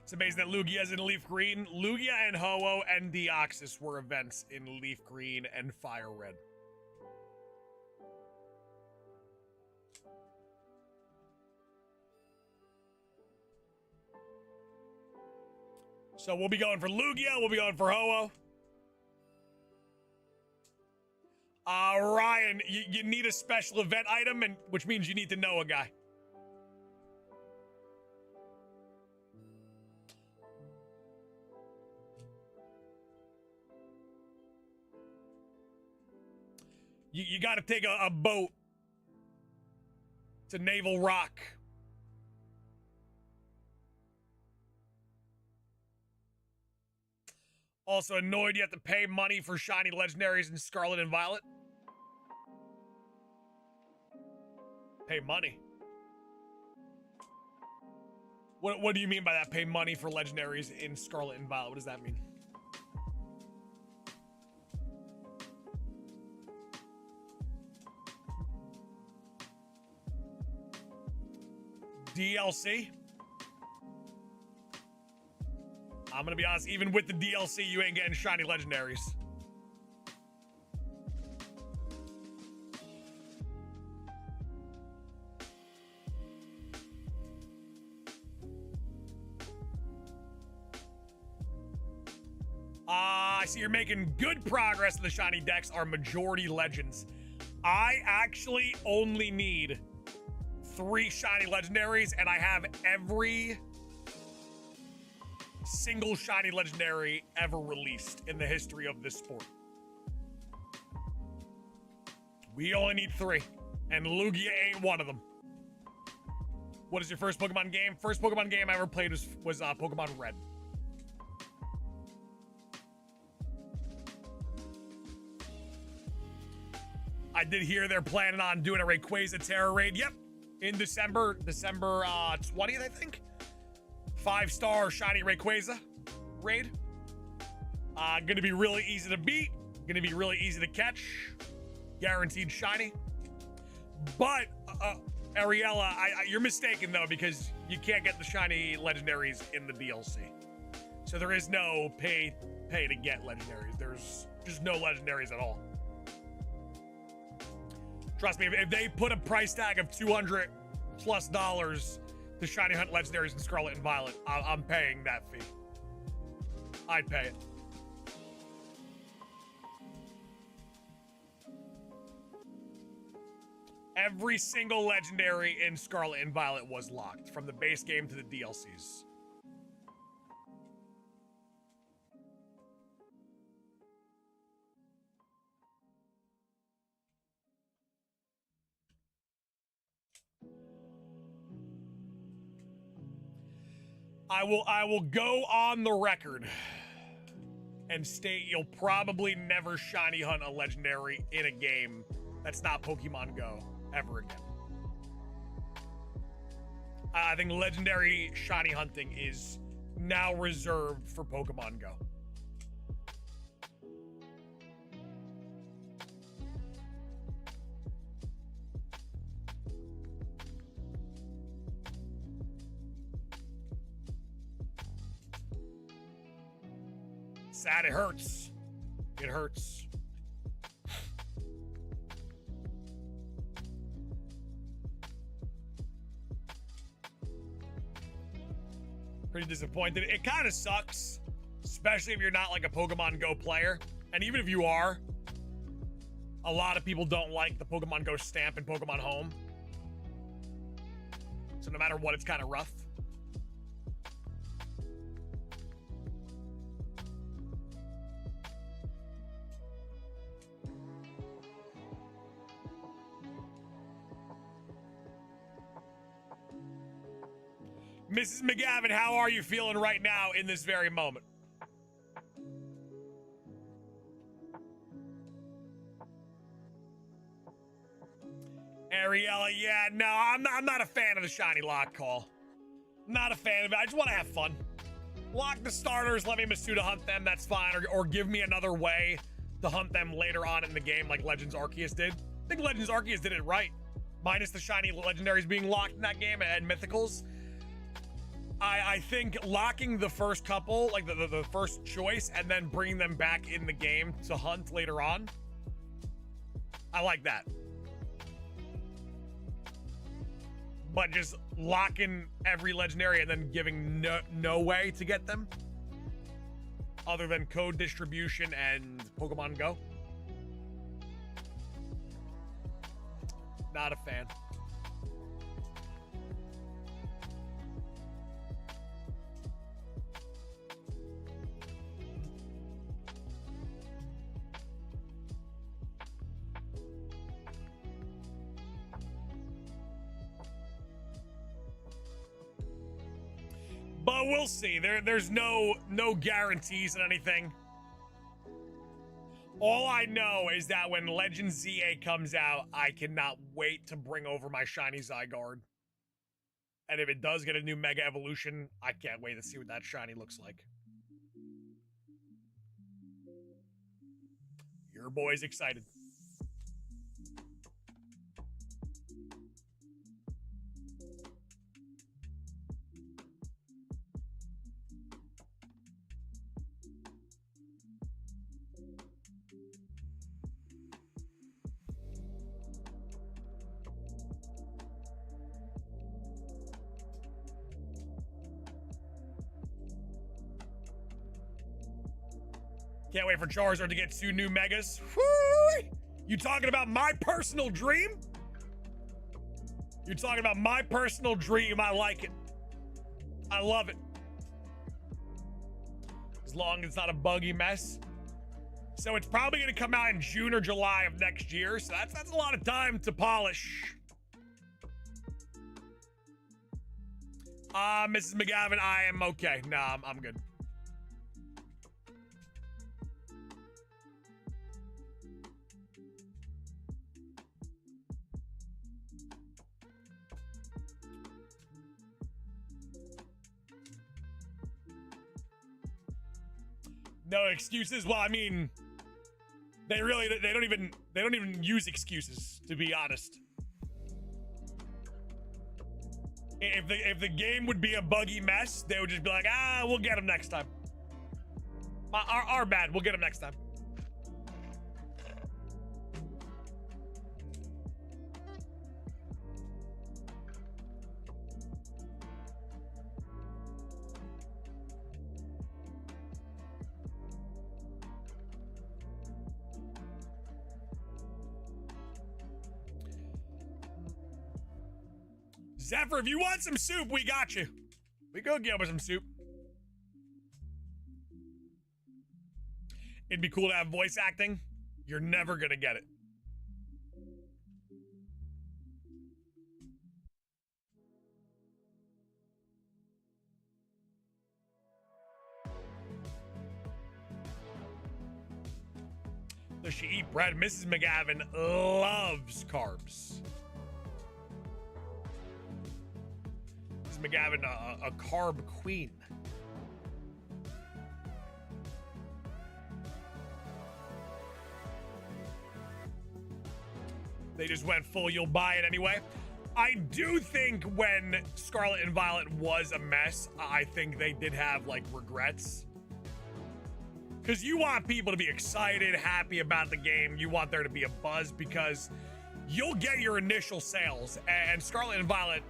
It's amazing that Lugia is in Leaf Green. Lugia and Ho-Oh and Deoxys were events in Leaf Green and Fire Red. So we'll be going for Lugia, we'll be going for Ho-Oh. Ryan, you need a special event item, which means you need to know a guy. You got to take a boat to Naval Rock. Also annoyed you have to pay money for shiny legendaries in Scarlet and Violet. Pay money? What do you mean by that? Pay money for legendaries in Scarlet and Violet? What does that mean? DLC? I'm gonna be honest, even with the DLC, you ain't getting shiny legendaries. I see you're making good progress in the shiny decks. Are majority legends. I actually only need 3 shiny legendaries, and I have every single shiny legendary ever released in the history of this sport. We only need 3, and Lugia ain't one of them. What is your first Pokemon game? First Pokemon game I ever played was Pokemon Red. I did hear they're planning on doing a Rayquaza Terra raid. Yep, in December 20th, I think. 5-star shiny Rayquaza raid. Gonna be really easy to beat. Gonna be really easy to catch. Guaranteed shiny. But Ariella, you're mistaken though, because you can't get the shiny legendaries in the DLC. So there is no pay to get legendaries. There's just no legendaries at all. Trust me, if they put a price tag of $200+ to shiny hunt legendaries in Scarlet and Violet, I'm paying that fee. I'd pay it. Every single legendary in Scarlet and Violet was locked, from the base game to the DLCs. I will go on the record and state you'll probably never shiny hunt a legendary in a game that's not Pokemon Go ever again. I think legendary shiny hunting is now reserved for Pokemon Go. Sad, it hurts. It hurts. Pretty disappointed. It kind of sucks, especially if you're not like a Pokemon Go player. And even if you are, a lot of people don't like the Pokemon Go stamp in Pokemon Home. So no matter what, it's kind of rough. Mrs. McGavin, how are you feeling right now in this very moment? Ariella, yeah, no, I'm not a fan of the shiny lock call. Not a fan of it. I just want to have fun. Lock the starters, let me Masuda hunt them, that's fine. Or give me another way to hunt them later on in the game like Legends Arceus did. I think Legends Arceus did it right. Minus the shiny legendaries being locked in that game and mythicals. I think locking the first couple, like the first choice, and then bringing them back in the game to hunt later on, I like that. But just locking every legendary and then giving no way to get them other than code distribution and Pokemon Go. Not a fan. But we'll see. There's no guarantees on anything. All I know is that when Legend ZA comes out, I cannot wait to bring over my shiny Zygarde. And if it does get a new Mega Evolution, I can't wait to see what that shiny looks like. Your boy's excited. Can't wait for Charizard to get 2 new Megas. Whoo! You talking about my personal dream? You're talking about my personal dream. I like it. I love it. As long as it's not a buggy mess. So it's probably going to come out in June or July of next year. So that's a lot of time to polish. Mrs. McGavin, I am okay. Nah, I'm good. No excuses. Well, I mean, they don't even use excuses, to be honest. If the game would be a buggy mess, they would just be like, we'll get him next time. Our bad, we'll get him next time. Zephyr, if you want some soup, we got you. We go get with some soup. It'd be cool to have voice acting. You're never gonna get it. Does she eat bread? Mrs. McGavin loves carbs. McGavin, a carb queen. They just went full, you'll buy it anyway. I do think when Scarlet and Violet was a mess, I think they did have like regrets. Because you want people to be excited, happy about the game. You want there to be a buzz because you'll get your initial sales. And Scarlet and Violet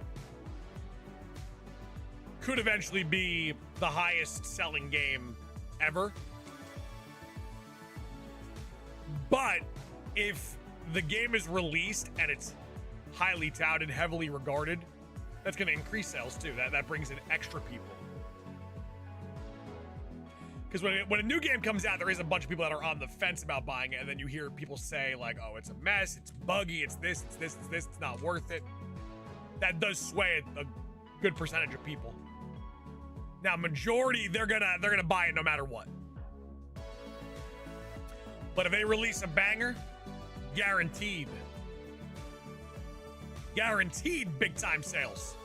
could eventually be the highest selling game ever. But if the game is released and it's highly touted, heavily regarded, that's going to increase sales too. That brings in extra people. Because when a new game comes out, there is a bunch of people that are on the fence about buying it, and then you hear people say like, oh, it's a mess, it's buggy, it's this, it's not worth it. That does sway a good percentage of people. Now, majority, they're gonna buy it no matter what. But if they release a banger, guaranteed big time sales.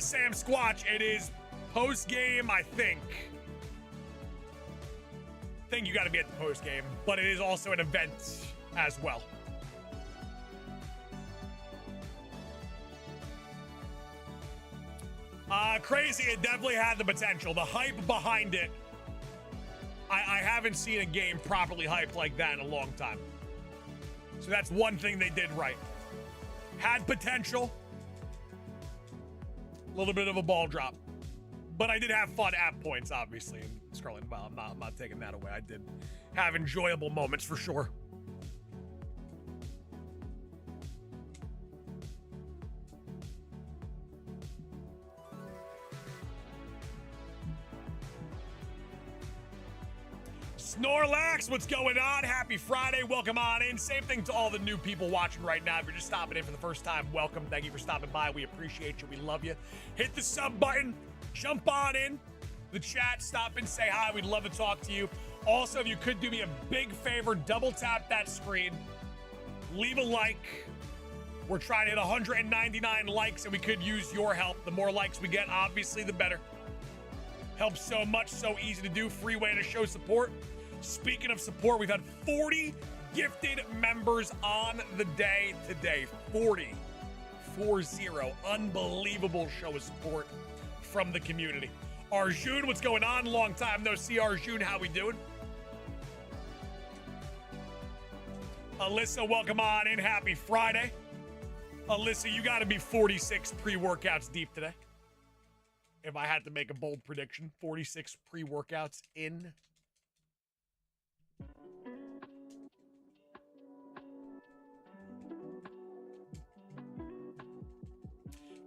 Sam Squatch, it is post game, I think you got to be at the post game, but it is also an event as well. Crazy, it definitely had the potential. The hype behind it. I haven't seen a game properly hyped like that in a long time. So that's one thing they did right. Had potential. A little bit of a ball drop. But I did have fun at points, obviously. And Scarlet, well, I'm not taking that away. I did have enjoyable moments for sure. Snorlax, what's going on? Happy Friday. Welcome on in. Same thing to all the new people watching right now. If you're just stopping in for the first time, welcome. Thank you for stopping by. We appreciate you. We love you. Hit the sub button. Jump on in the chat. Stop and say hi. We'd love to talk to you. Also, if you could do me a big favor, double tap that screen. Leave a like. We're trying to hit 199 likes, and we could use your help. The more likes we get, obviously, the better. Helps so much, so easy to do. Free way to show support. Speaking of support, we've had 40 gifted members on the day today. 40. 4-0. Unbelievable show of support from the community. Arjun, what's going on? Long time no see, Arjun. How we doing? Alyssa, welcome on in. Happy Friday. Alyssa, you got to be 46 pre-workouts deep today. If I had to make a bold prediction, 46 pre-workouts in.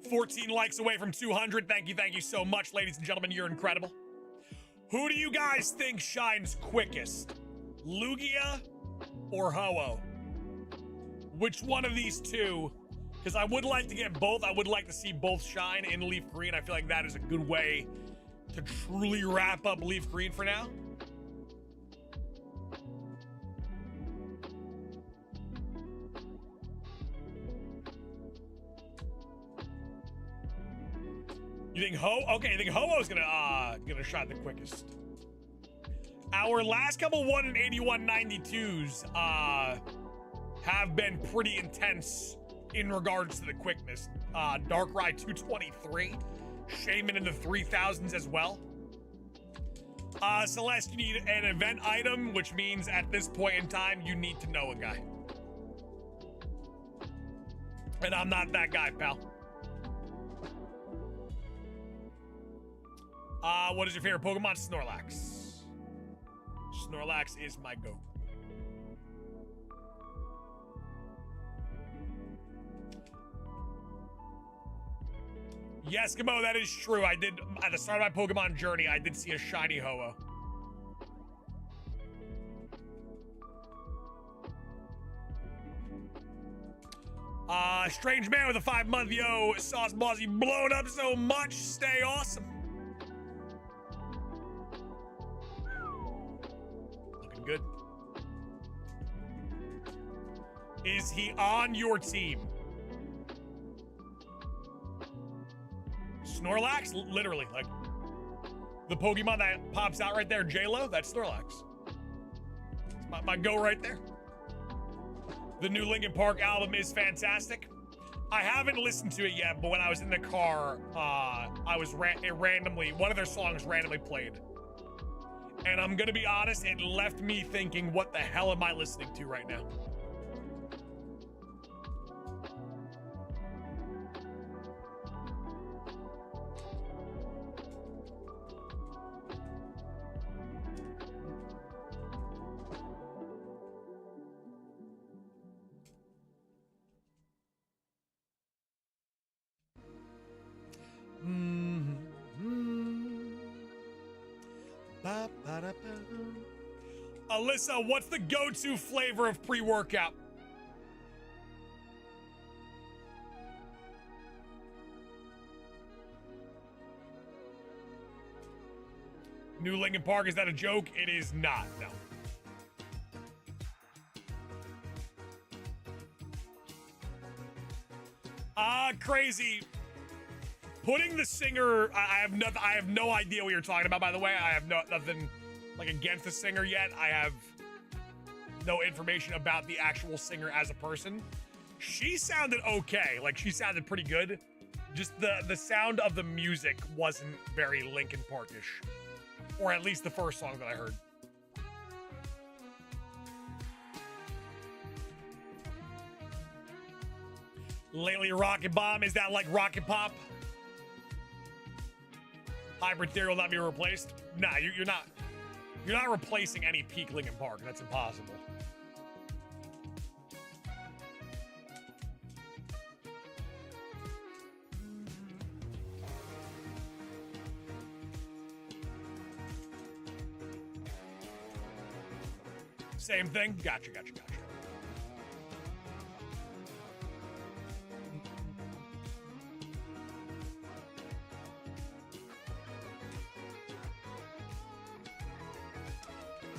14 likes away from 200. Thank you so much, ladies and gentlemen. You're incredible. Who do you guys think shines quickest? Lugia or Ho-Oh? Which one of these two? Because I would like to get both. I would like to see both shine in Leaf Green. I feel like that is a good way to truly wrap up Leaf Green for now. You think Okay, you think Ho-Oh's gonna shot the quickest. Our last couple 1 and 81 92s have been pretty intense in regards to the quickness. Darkrai 223, Shaman in the 3000s as well. Celeste, you need an event item, which means at this point in time, you need to know a guy. And I'm not that guy, pal. What is your favorite Pokemon? Snorlax. Snorlax is my goat. Yes, Gamo, that is true. I did, at the start of my Pokemon journey, I did see a shiny Ho-Oh. Strange man with a 5-month, yo, Sauce Boss, you blowing up so much, stay awesome. Looking good. Is he on your team? Snorlax? Literally, like, the Pokemon that pops out right there, J-Lo, that's Snorlax. It's my go right there. The new Linkin Park album is fantastic. I haven't listened to it yet, but when I was in the car, one of their songs randomly played. And I'm gonna be honest, it left me thinking, what the hell am I listening to right now? Alyssa, what's the go-to flavor of pre-workout? New Linkin Park, is that a joke? It is not, no. Crazy. Putting the singer, I have no idea what you're talking about, by the way. I have nothing like against the singer yet. I have no information about the actual singer as a person. She sounded okay, like she sounded pretty good. Just the sound of the music wasn't very Linkin Park-ish. Or at least the first song that I heard. Lately Rocket Bomb, is that like Rocket Pop? Hybrid Theory will not be replaced? Nah, you're not replacing any peak Linkin Park. That's impossible. Same thing? Gotcha.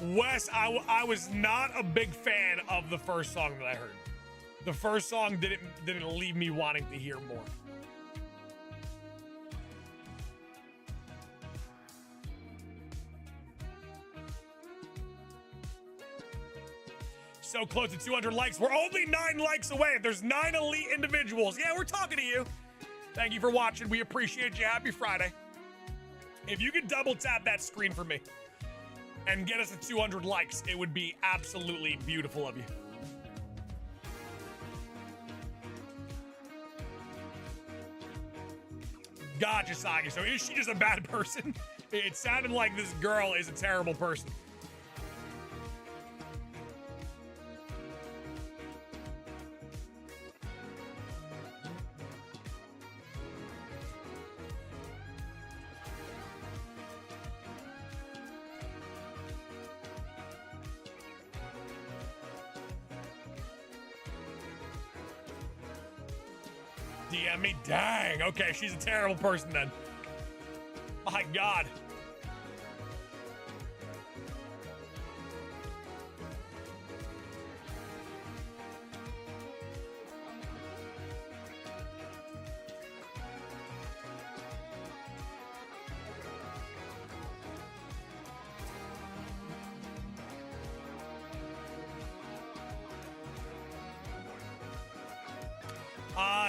Wes, I was not a big fan of the first song that I heard. The first song didn't leave me wanting to hear more. So close to 200 likes. We're only 9 likes away. If there's 9 elite individuals, yeah, we're talking to you. Thank you for watching. We appreciate you. Happy Friday. If you could double tap that screen for me and get us to 200 likes, it would be absolutely beautiful of you. Gotcha, Sagi. So is she just a bad person? It sounded like this girl is a terrible person. DM me? Dang. Okay, she's a terrible person then. My God.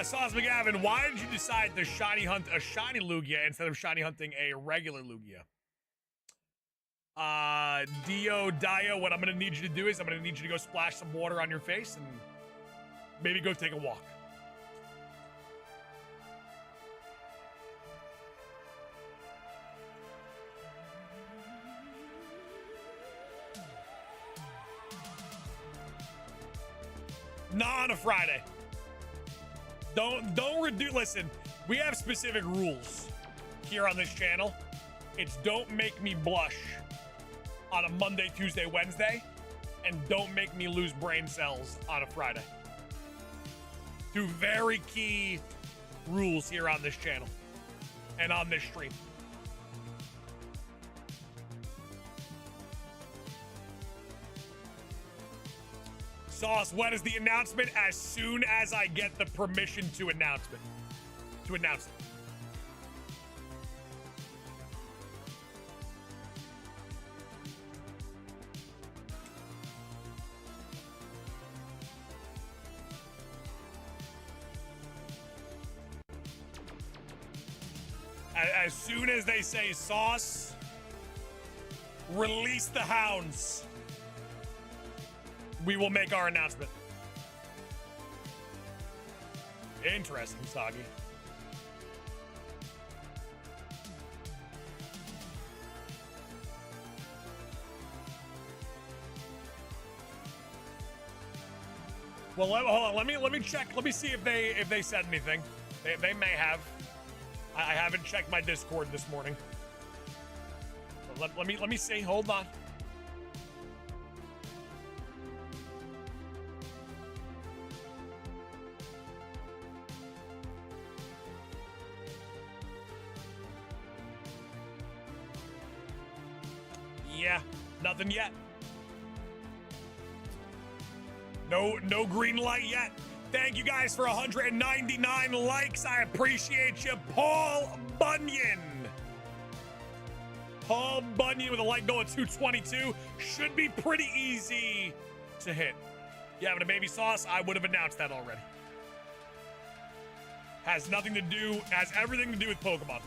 Sauce McGavin, why did you decide to shiny hunt a shiny Lugia instead of shiny hunting a regular Lugia? Dio, what I'm gonna need you to do is I'm gonna need you to go splash some water on your face and maybe go take a walk. Not on a Friday. Don't reduce. Listen, we have specific rules here on this channel. It's don't make me blush on a Monday, Tuesday, Wednesday, and don't make me lose brain cells on a Friday. Two very key rules here on this channel and on this stream. Sauce, when is the announcement? As soon as I get the permission to announce it. As soon as they say, Sauce, release the hounds, we will make our announcement. Interesting, Soggy. Well, hold on. Let me check. Let me see if they said anything. They may have. I haven't checked my Discord this morning. Let me see. Hold on. Yeah, nothing yet. No green light yet. Thank you guys for 199 likes. I appreciate you. Paul Bunyan. Paul Bunyan with a like goal at 222. Should be pretty easy to hit. You having a baby Sauce? I would have announced that already. Has nothing to do, has everything to do with Pokemon.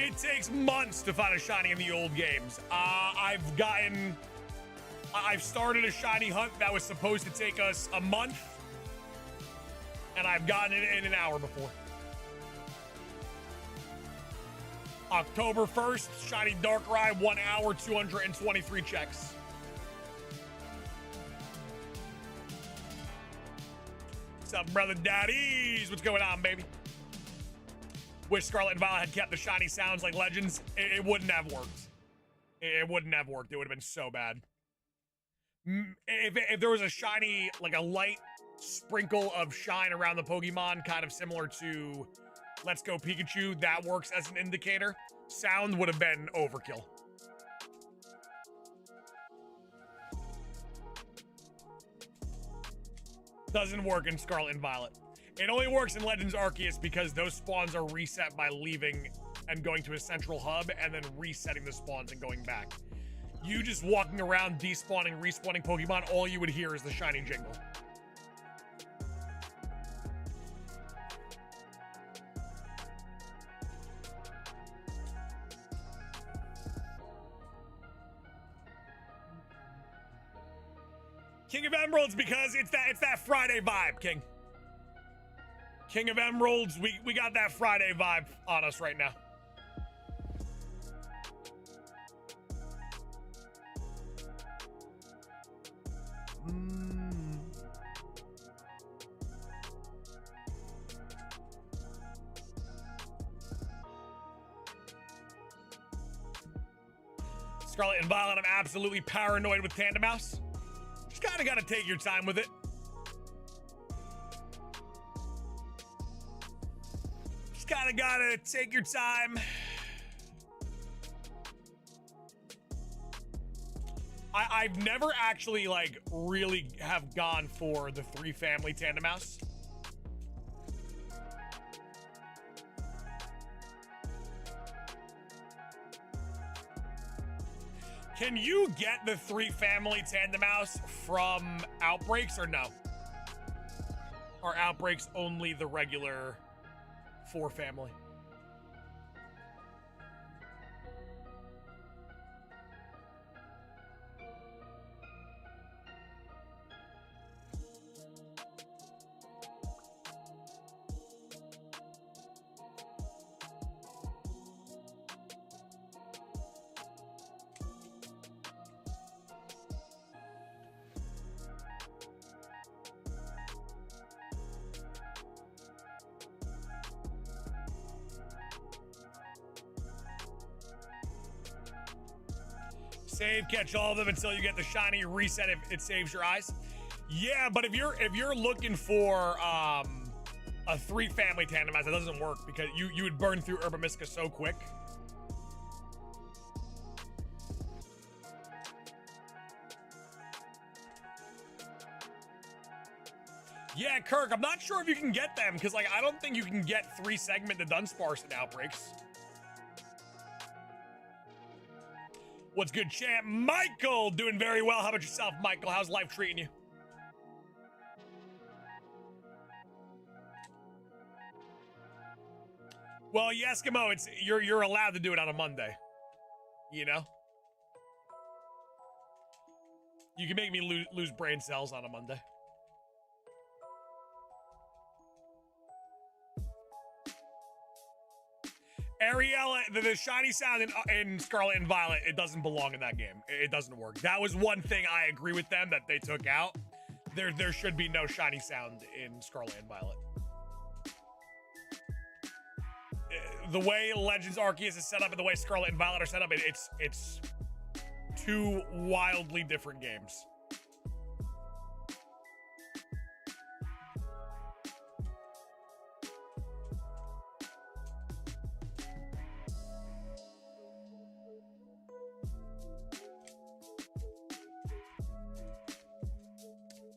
It takes months to find a shiny in the old games. I've started a shiny hunt that was supposed to take us a month, and I've gotten it in an hour before. October 1st, shiny Darkrai, 1 hour, 223 checks. What's up, brother daddies? What's going on, baby? Wish Scarlet and Violet had kept the shiny sounds like Legends. It wouldn't have worked. It wouldn't have worked. It would have been so bad. If there was a shiny, like a light sprinkle of shine around the Pokemon, kind of similar to Let's Go Pikachu, that works as an indicator. Sound would have been overkill. Doesn't work in Scarlet and Violet. It only works in Legends Arceus because those spawns are reset by leaving and going to a central hub and then resetting the spawns and going back. You just walking around despawning, respawning Pokemon, all you would hear is the shiny jingle. King of Emeralds, because it's that Friday vibe, King. King of Emeralds, we got that Friday vibe on us right now. Scarlet and Violet, I'm absolutely paranoid with Tandem Mouse. Just kind of got to take your time with it. Just kind of got to take your time. I've never actually, like, really have gone for the 3-family Tandem Mouse. Can you get the 3-family Tandem Mouse from Outbreaks or no? Or Outbreaks only the regular 4-family? Save, catch all of them until you get the shiny, reset if it saves your eyes. Yeah, but if you're looking for a 3-family Tandem Mouse, that doesn't work because you would burn through Herba Mystica so quick. Yeah, Kirk, I'm not sure if you can get them because, like, I don't think you can get 3-segmented Dunsparce in Outbreaks. What's good, champ? Michael, doing very well. How about yourself, Michael? How's life treating you? Well, Eskimo, you're allowed to do it on a Monday. You know? You can make me lose brain cells on a Monday. Ariel, the shiny sound in Scarlet and Violet, it doesn't belong in that game. It doesn't work. That was one thing I agree with them that they took out. There should be no shiny sound in Scarlet and Violet. The way Legends Arceus is set up and the way Scarlet and Violet are set up, it's two wildly different games.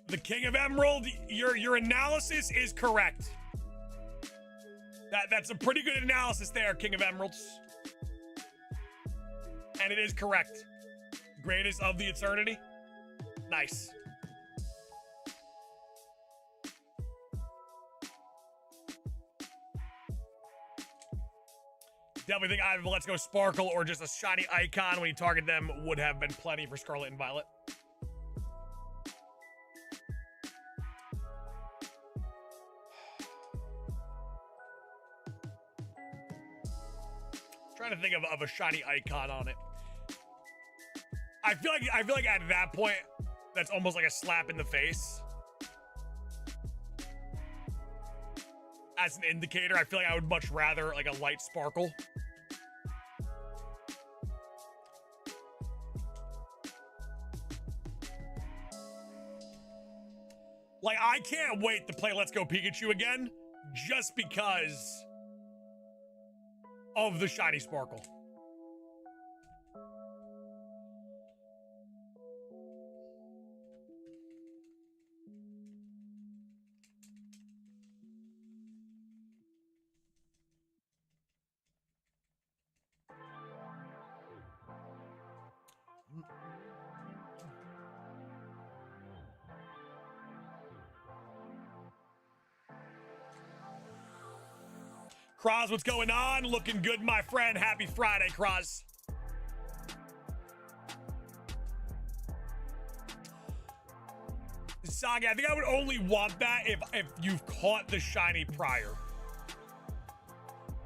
The King of Emerald, your analysis is correct. That's a pretty good analysis there, King of Emeralds. And it is correct. Greatest of the Eternity. Nice. Definitely think either Let's Go Sparkle or just a shiny icon when you target them would have been plenty for Scarlet and Violet. Trying to think of a shiny icon on it. I feel like at that point, that's almost like a slap in the face. As an indicator, I feel like I would much rather like a light sparkle. Like, I can't wait to play Let's Go Pikachu again, just because of the shiny sparkle. Kraz, what's going on? Looking good, my friend. Happy Friday, Kraz. Saga, I think I would only want that if you've caught the shiny prior.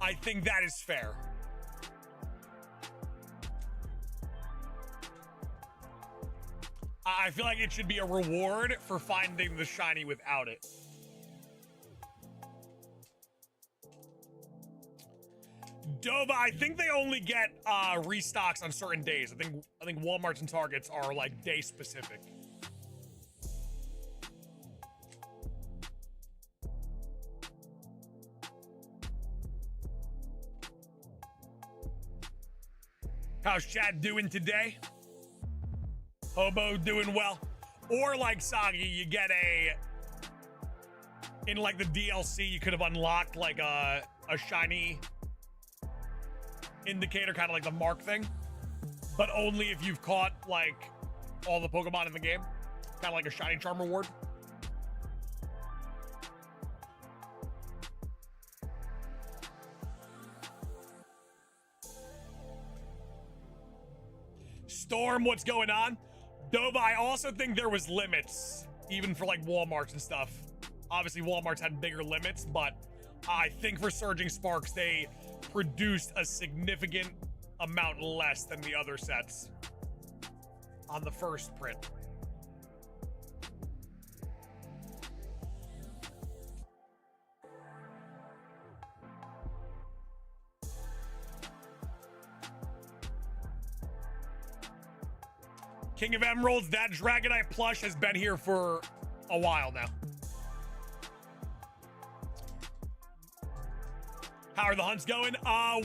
I think that is fair. I feel like it should be a reward for finding the shiny without it. Dova, I think they only get restocks on certain days. I think Walmarts and Targets are like day specific. How's Chad doing today? Hobo doing well. Or like Sagi, you get in like the DLC, you could have unlocked like a shiny indicator, kind of like the mark thing, but only if you've caught like all the Pokemon in the game, kind of like a shiny charm reward. Storm, what's going on? Dova, I also think there was limits, even for like Walmarts and stuff. Obviously, Walmarts had bigger limits, but I think for Surging Sparks, they produced a significant amount less than the other sets on the first print. King of Emeralds, that Dragonite plush has been here for a while now. How are the hunts going?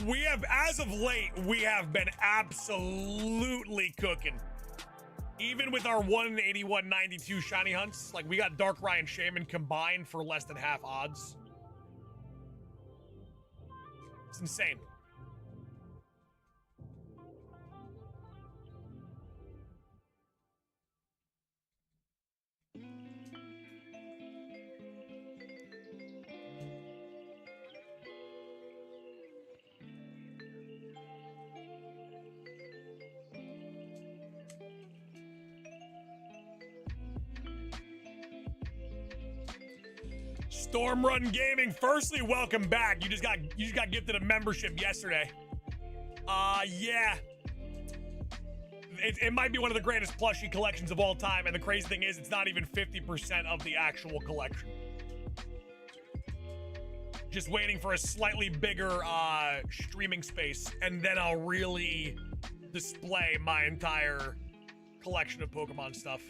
We have, as of late, we have been absolutely cooking. Even with our 181.92 shiny hunts, like we got Darkrai and Shaman combined for less than half odds. It's insane. Storm Run Gaming, firstly, welcome back. You just got gifted a membership yesterday. Yeah. It might be one of the greatest plushie collections of all time, and the crazy thing is, it's not even 50% of the actual collection. Just waiting for a slightly bigger streaming space, and then I'll really display my entire collection of Pokemon stuff.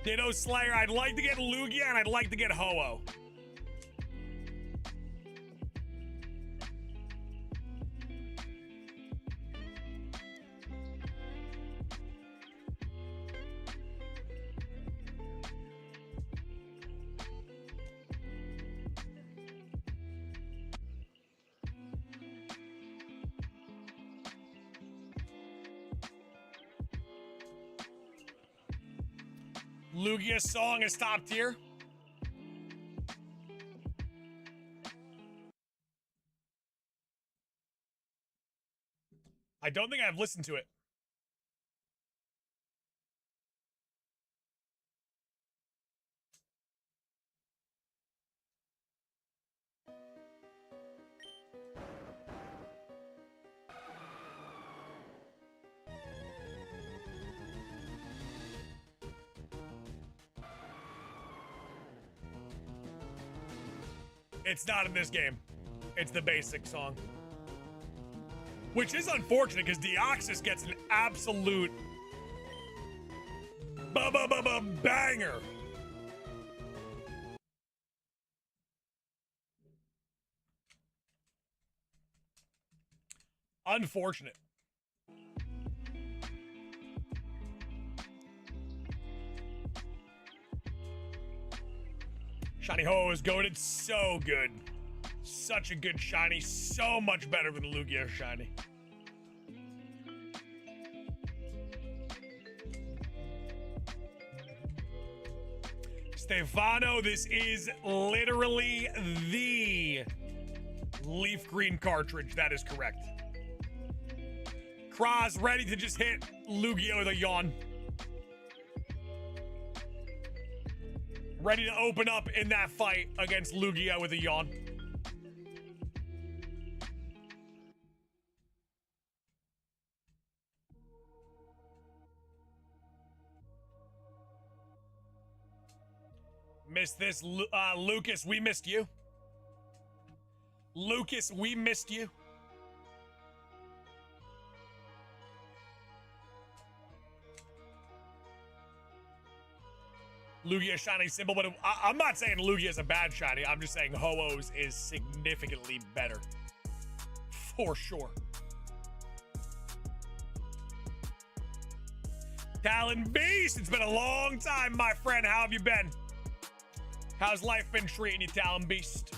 Ditto Slayer, I'd like to get Lugia and I'd like to get Ho-Oh. Lugia's song is top tier. I don't think I've listened to it. It's not in this game. It's the basic song. Which is unfortunate because Deoxys gets an absolute banger. Unfortunate. Shiny Ho is goated, so good. Such a good shiny, so much better than Lugia shiny. Stefano, this is literally the leaf green cartridge. That is correct. Kraz ready to just hit Lugia with a yawn. Ready to open up in that fight against Lugia with a yawn. Missed this, Lucas. We missed you. Lucas, we missed you. Lugia shiny symbol, but I'm not saying Lugia is a bad shiny. I'm just saying Ho-Oh's is significantly better. For sure. Talon Beast, it's been a long time, my friend. How have you been? How's life been treating you, Talon Beast?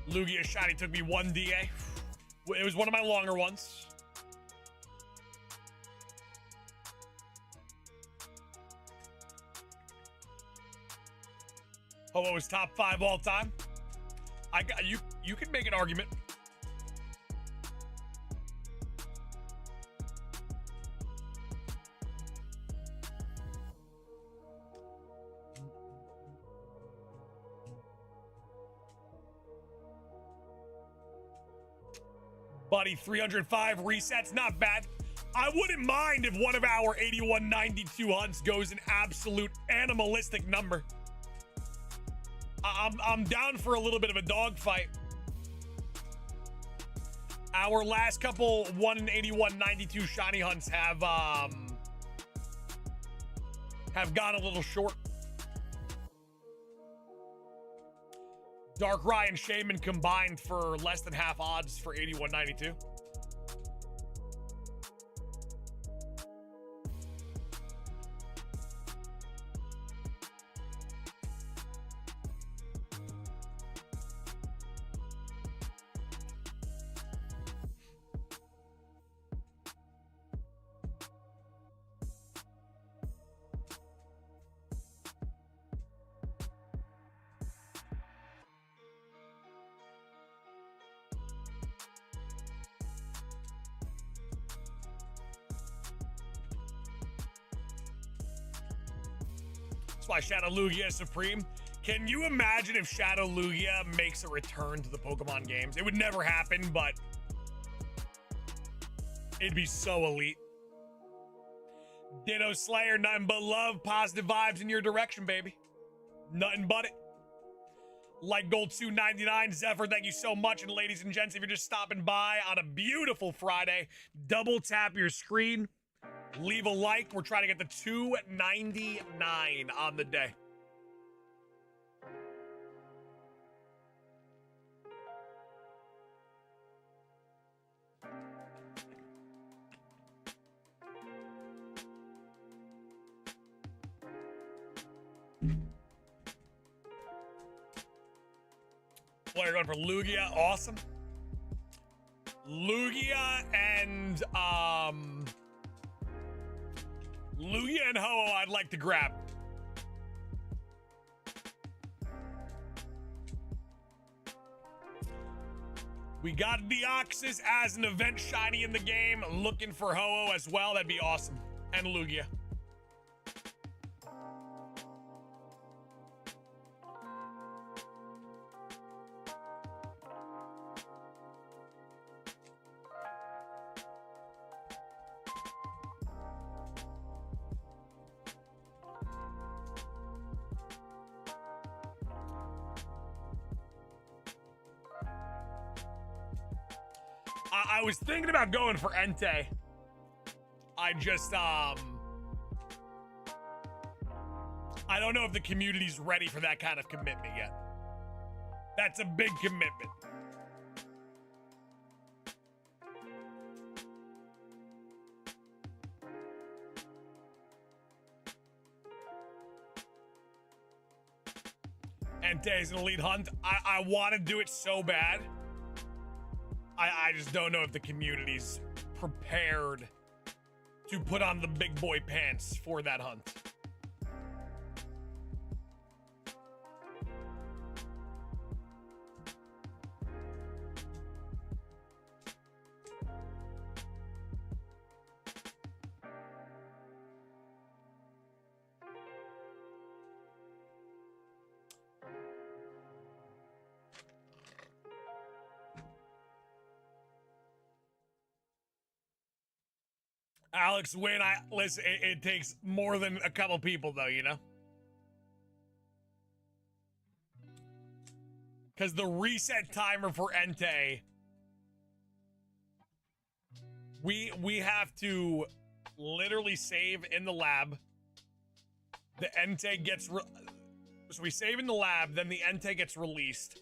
Lugia shiny took me 1 DA. It was one of my longer ones. Ho-Oh is top 5 all time. I got you. You can make an argument. Buddy, 305 resets, not bad. I wouldn't mind if one of our 8192 hunts goes an absolute animalistic number. I'm down for a little bit of a dogfight. Our last couple 1 in 8192 shiny hunts have gone a little short. Darkrai and Shaman combined for less than half odds for 8192. That's why Shadow Lugia is supreme. Can you imagine if Shadow Lugia makes a return to the Pokemon games? It would never happen, but it'd be so elite. Ditto Slayer, nothing but love, positive vibes in your direction, baby. Nothing but it. Like Gold 299, Zephyr, thank you so much. And ladies and gents, if you're just stopping by on a beautiful Friday, double tap your screen. Leave a like. We're trying to get the 299 on the day. Well, you're going for Lugia. Awesome. Lugia and Lugia and Ho-Oh I'd like to grab. We got Deoxys as an event shiny in the game. Looking for Ho-Oh as well. That'd be awesome. And Lugia. I was thinking about going for Entei. I just, I don't know if the community's ready for that kind of commitment yet. That's a big commitment. Entei is an elite hunt. I want to do it so bad. I just don't know if the community's prepared to put on the big boy pants for that hunt. Alex Wynn, listen, it takes more than a couple people though, you know? Because the reset timer for Entei, we have to literally save in the lab. The Entei gets so we save in the lab, then the Entei gets released.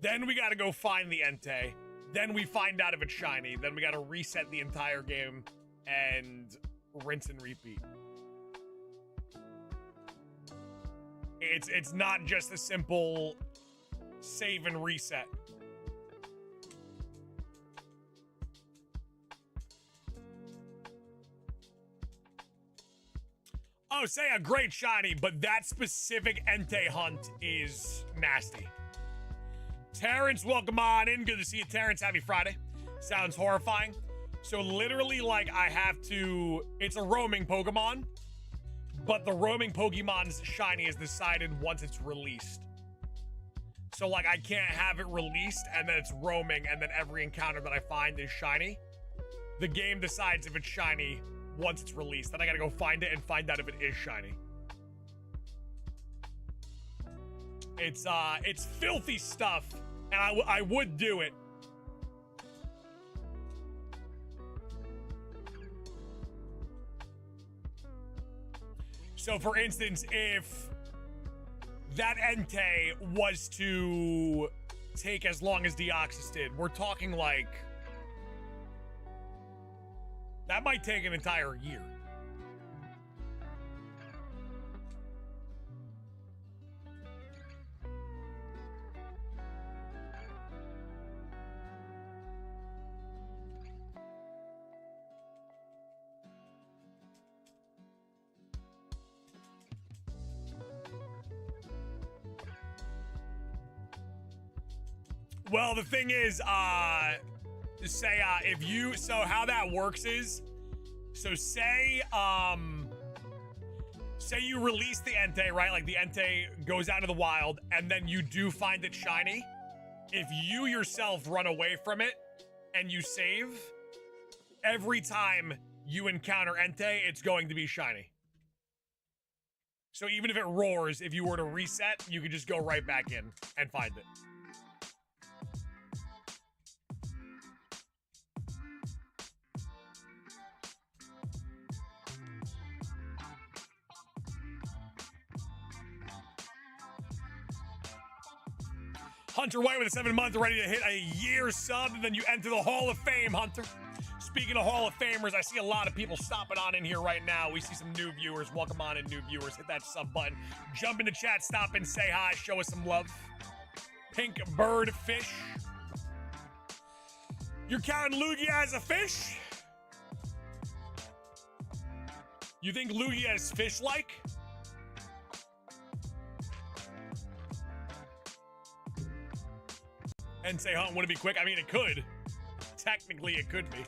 Then we gotta go find the Entei. Then we find out if it's shiny. Then we gotta reset the entire game and rinse and repeat. It's not just a simple save and reset. Oh, say a great shiny, but that specific Entei hunt is nasty. Terrence, welcome on in. Good to see you, Terrence. Happy Friday. Sounds horrifying. So literally, like, I have to... It's a roaming Pokemon, but the roaming Pokemon's shiny is decided once it's released. So, like, I can't have it released, and then it's roaming, and then every encounter that I find is shiny. The game decides if it's shiny once it's released. Then I gotta go find it and find out if it is shiny. It's filthy stuff, and I would do it. So, for instance, if that Entei was to take as long as Deoxys did, we're talking like... That might take an entire year. Well, the thing is, say, if you, so how that works is, so say you release the Entei, right? Like the Entei goes out of the wild, and then you do find it shiny. If you yourself run away from it and you save, every time you encounter Entei, it's going to be shiny. So even if it roars, if you were to reset, you could just go right back in and find it. Hunter White with a 7-month, ready to hit a year sub, and then you enter the Hall of Fame, Hunter. Speaking of Hall of Famers, I see a lot of people stopping on in here right now. We see some new viewers. Welcome on in, new viewers. Hit that sub button. Jump in the chat, stop in, say hi, show us some love. Pink Bird Fish. You're counting Lugia as a fish? You think Lugia is fish-like? And say, hunt, would it be quick? I mean, it could. Technically, it could be.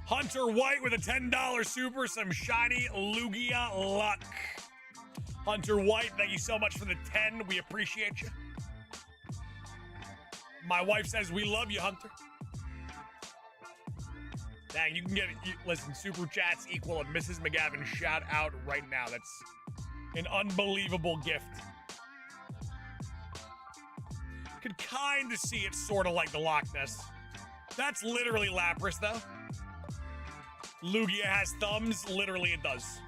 Hunter White with a $10 super, some shiny Lugia luck. Hunter White, thank you so much for the 10. We appreciate you. My wife says we love you, Hunter. Dang, you can get it. Listen, super chats equal a Mrs. McGavin shout out right now. That's an unbelievable gift. Could kind of see it sort of like the Loch Ness. That's literally Lapras, though. Lugia has thumbs. Literally, it does.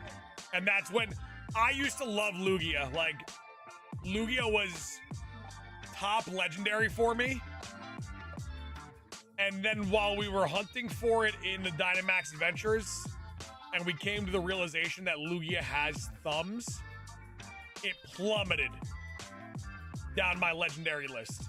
And that's when I used to love Lugia. Like, Lugia was top legendary for me. And then while we were hunting for it in the Dynamax Adventures, and we came to the realization that Lugia has thumbs, it plummeted down my legendary list.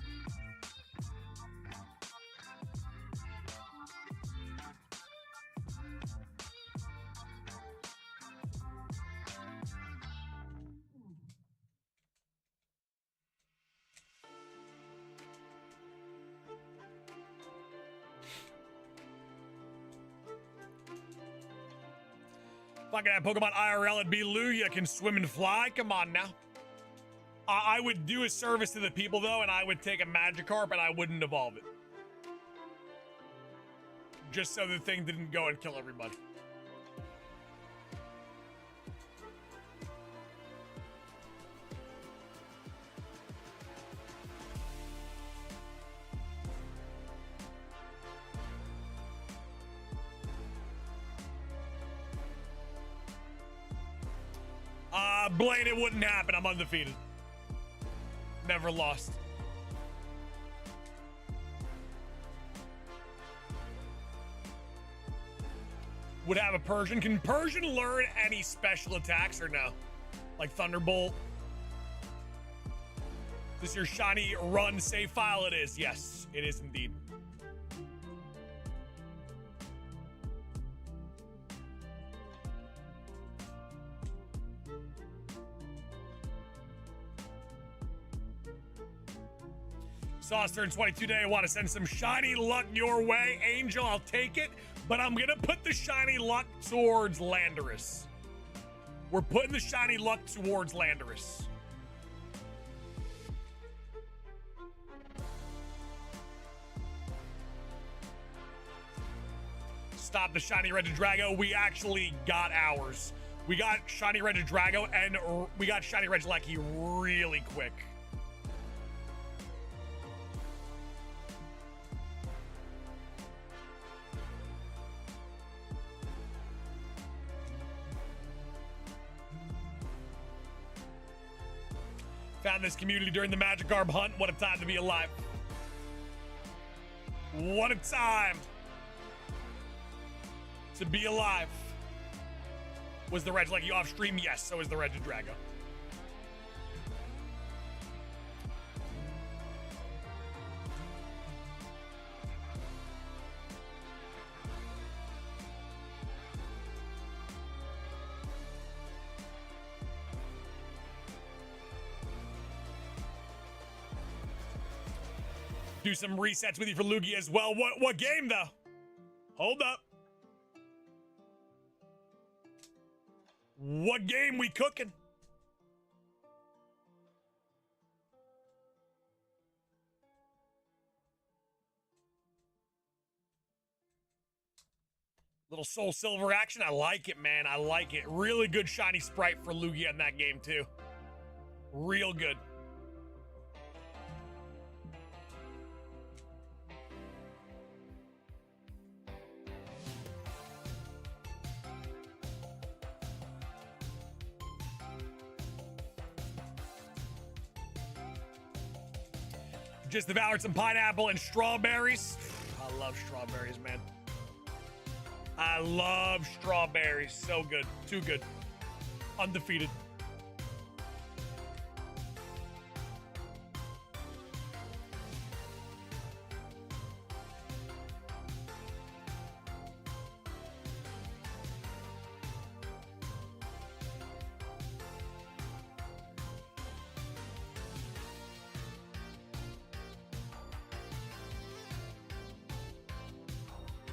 Fucking that Pokemon IRL, it'd be Lugia can swim and fly. Come on now. I would do a service to the people, though, and I would take a Magikarp and I wouldn't evolve it. just so the thing didn't go and kill everybody. Blaine, it wouldn't happen. I'm undefeated. Never lost. Would have a Persian. Can Persian learn any special attacks or no? Like Thunderbolt? Is this your shiny run save file? It is. Yes, it is indeed. Sauce turned 22 today. I want to send some shiny luck your way. Angel, I'll take it. But I'm going to put the shiny luck towards Landorus. We're putting the shiny luck towards Landorus. Stop the shiny Regidrago. We actually got ours. We got shiny Regidrago and we got shiny Regilucky really quick. Found this community during the Magikarp hunt. What a time to be alive. What a time to be alive. Was the Regilucky off stream? Yes, so is the Regidrago. Do some resets with you for Lugia as well. What game though? Hold up. What game we cooking? Little Soul Silver action. I like it, man. I like it. Really good shiny sprite for Lugia in that game too. Real good. Just devoured some pineapple and strawberries. I love strawberries, man. I love strawberries. So good. Too good. Undefeated.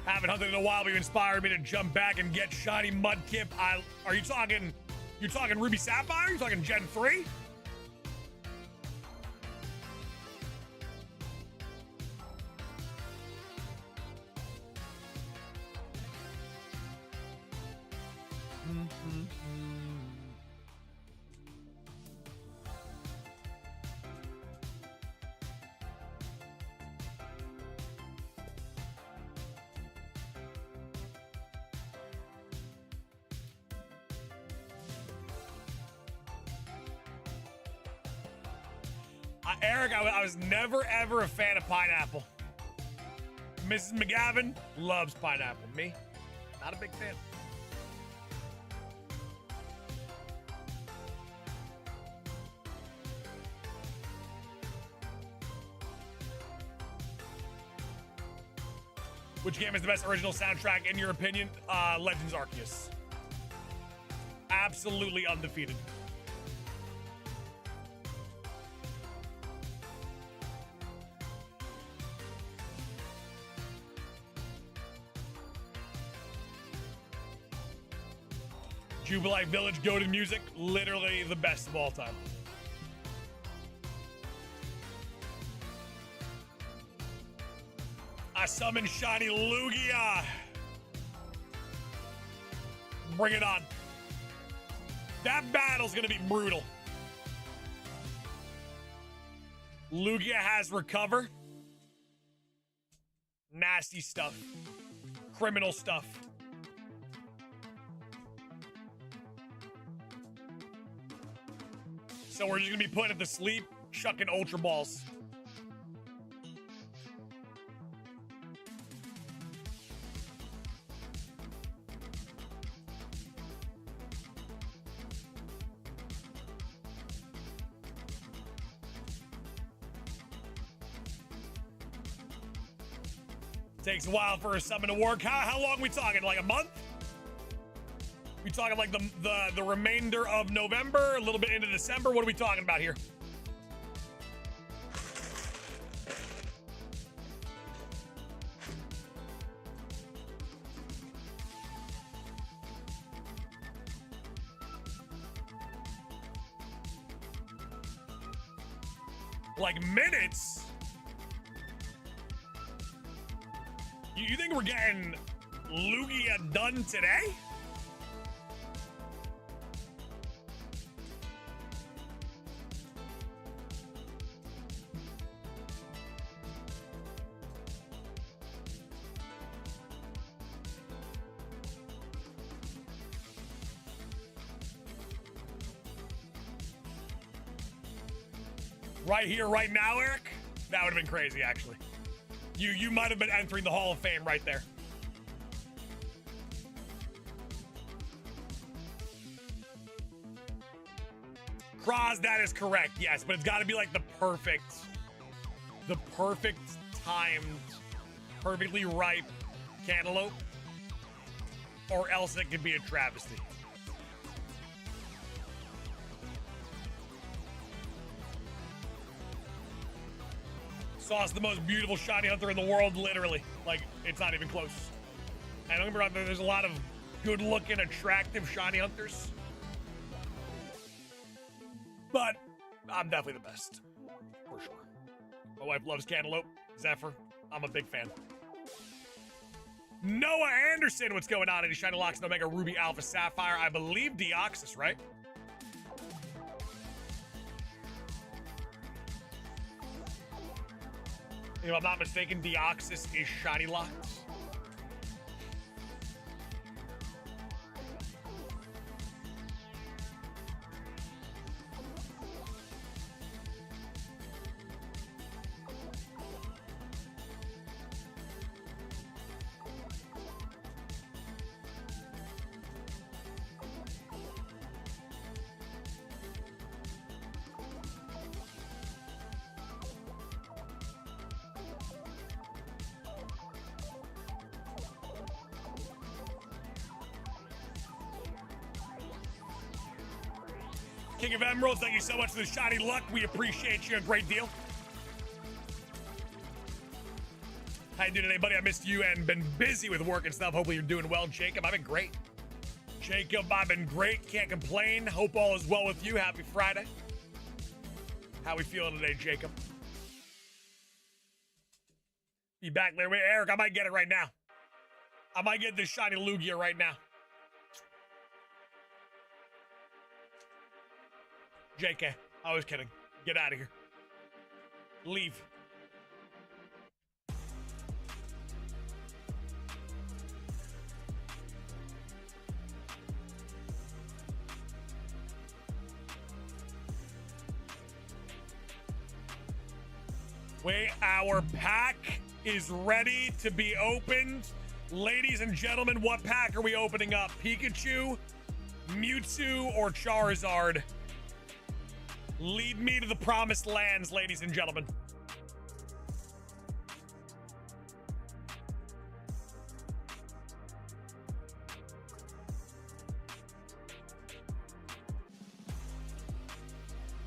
Haven't hunted in a while, but you inspired me to jump back and get shiny Mudkip. Are you talking? You're talking Ruby Sapphire? You talking Gen 3? Eric, I was never, ever a fan of pineapple. Mrs. McGavin loves pineapple. Me, not a big fan. Which game is the best original soundtrack in your opinion? Legends Arceus. Absolutely undefeated. Jubilite Village, go-to music, literally the best of all time. Summon shiny Lugia. Bring it on. That battle's gonna be brutal. Lugia has recover. Nasty stuff. Criminal stuff. So we're just gonna be putting it to sleep, chucking Ultra Balls. Takes a while for a summon to work. How long we talking? Like a month? We talking like the remainder of November, a little bit into December? What are we talking about here? Like minutes? You think we're getting Lugia done today? Right here, right now, Eric? That would have been crazy, actually. You might have been entering the Hall of Fame right there. Kraz, that is correct, yes, but it's got to be like the perfect timed, perfectly ripe cantaloupe, or else it could be a travesty. Sauce, the most beautiful shiny hunter in the world, literally. Like, it's not even close. And don't get me wrong, there's a lot of good-looking, attractive shiny hunters. But I'm definitely the best, for sure. My wife loves cantaloupe. Zephyr, I'm a big fan. Noah Anderson, what's going on? Any shiny locks in Omega Ruby Alpha Sapphire? I believe Deoxys, right? If I'm not mistaken, Deoxys is shiny locks. King of Emeralds, thank you so much for the shiny luck. We appreciate you a great deal. How you doing today, buddy? I missed you and been busy with work and stuff. Hopefully you're doing well. Jacob, I've been great. Jacob, I've been great. Can't complain. Hope all is well with you. Happy Friday. How we feeling today, Jacob? You back there? Wait, Eric, I might get it right now. I might get this shiny Lugia right now. JK, I was kidding. Get out of here. Leave. Wait, our pack is ready to be opened. Ladies and gentlemen, what pack are we opening up? Pikachu, Mewtwo, or Charizard? Lead me to the promised lands, ladies and gentlemen.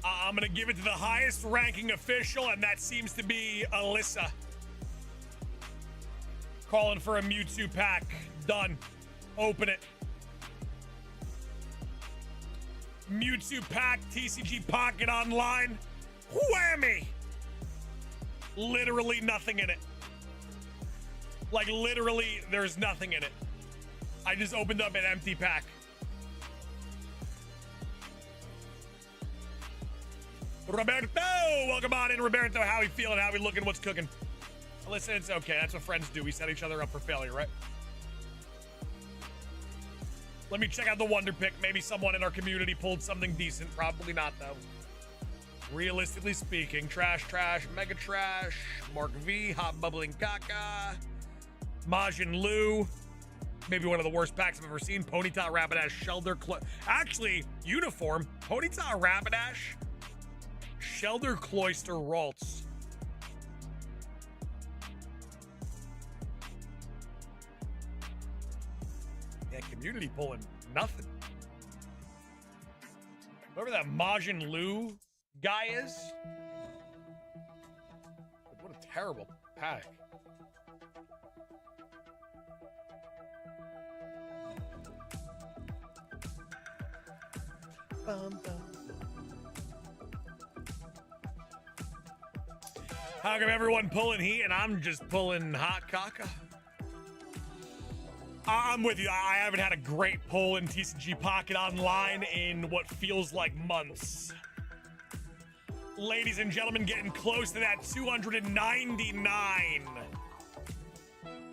I'm going to give it to the highest ranking official, and that seems to be Alyssa. Calling for a Mewtwo pack. Done. Open it. Mewtwo pack, TCG Pocket online. Whammy! Literally nothing in it. Like, literally, there's nothing in it. I just opened up an empty pack. Roberto! Welcome on in, Roberto. How we feeling? How we looking? What's cooking? Listen, it's okay. That's what friends do. We set each other up for failure, right? Let me check out the Wonder Pick. Maybe someone in our community pulled something decent. Probably not, though. Realistically speaking, trash, mega trash, Mark V, hot bubbling caca, Majin Lu, maybe one of the worst packs I've ever seen. Ponyta Rapidash, actually, uniform, Ponyta Rapidash, Shelter Cloister Ralts. Yeah, community pulling nothing. Whoever that Majin Lu guy is. What a terrible pack. How come everyone pulling heat and I'm just pulling hot caca? I'm with you. I haven't had a great pull in TCG Pocket online in what feels like months. Ladies and gentlemen, getting close to that 299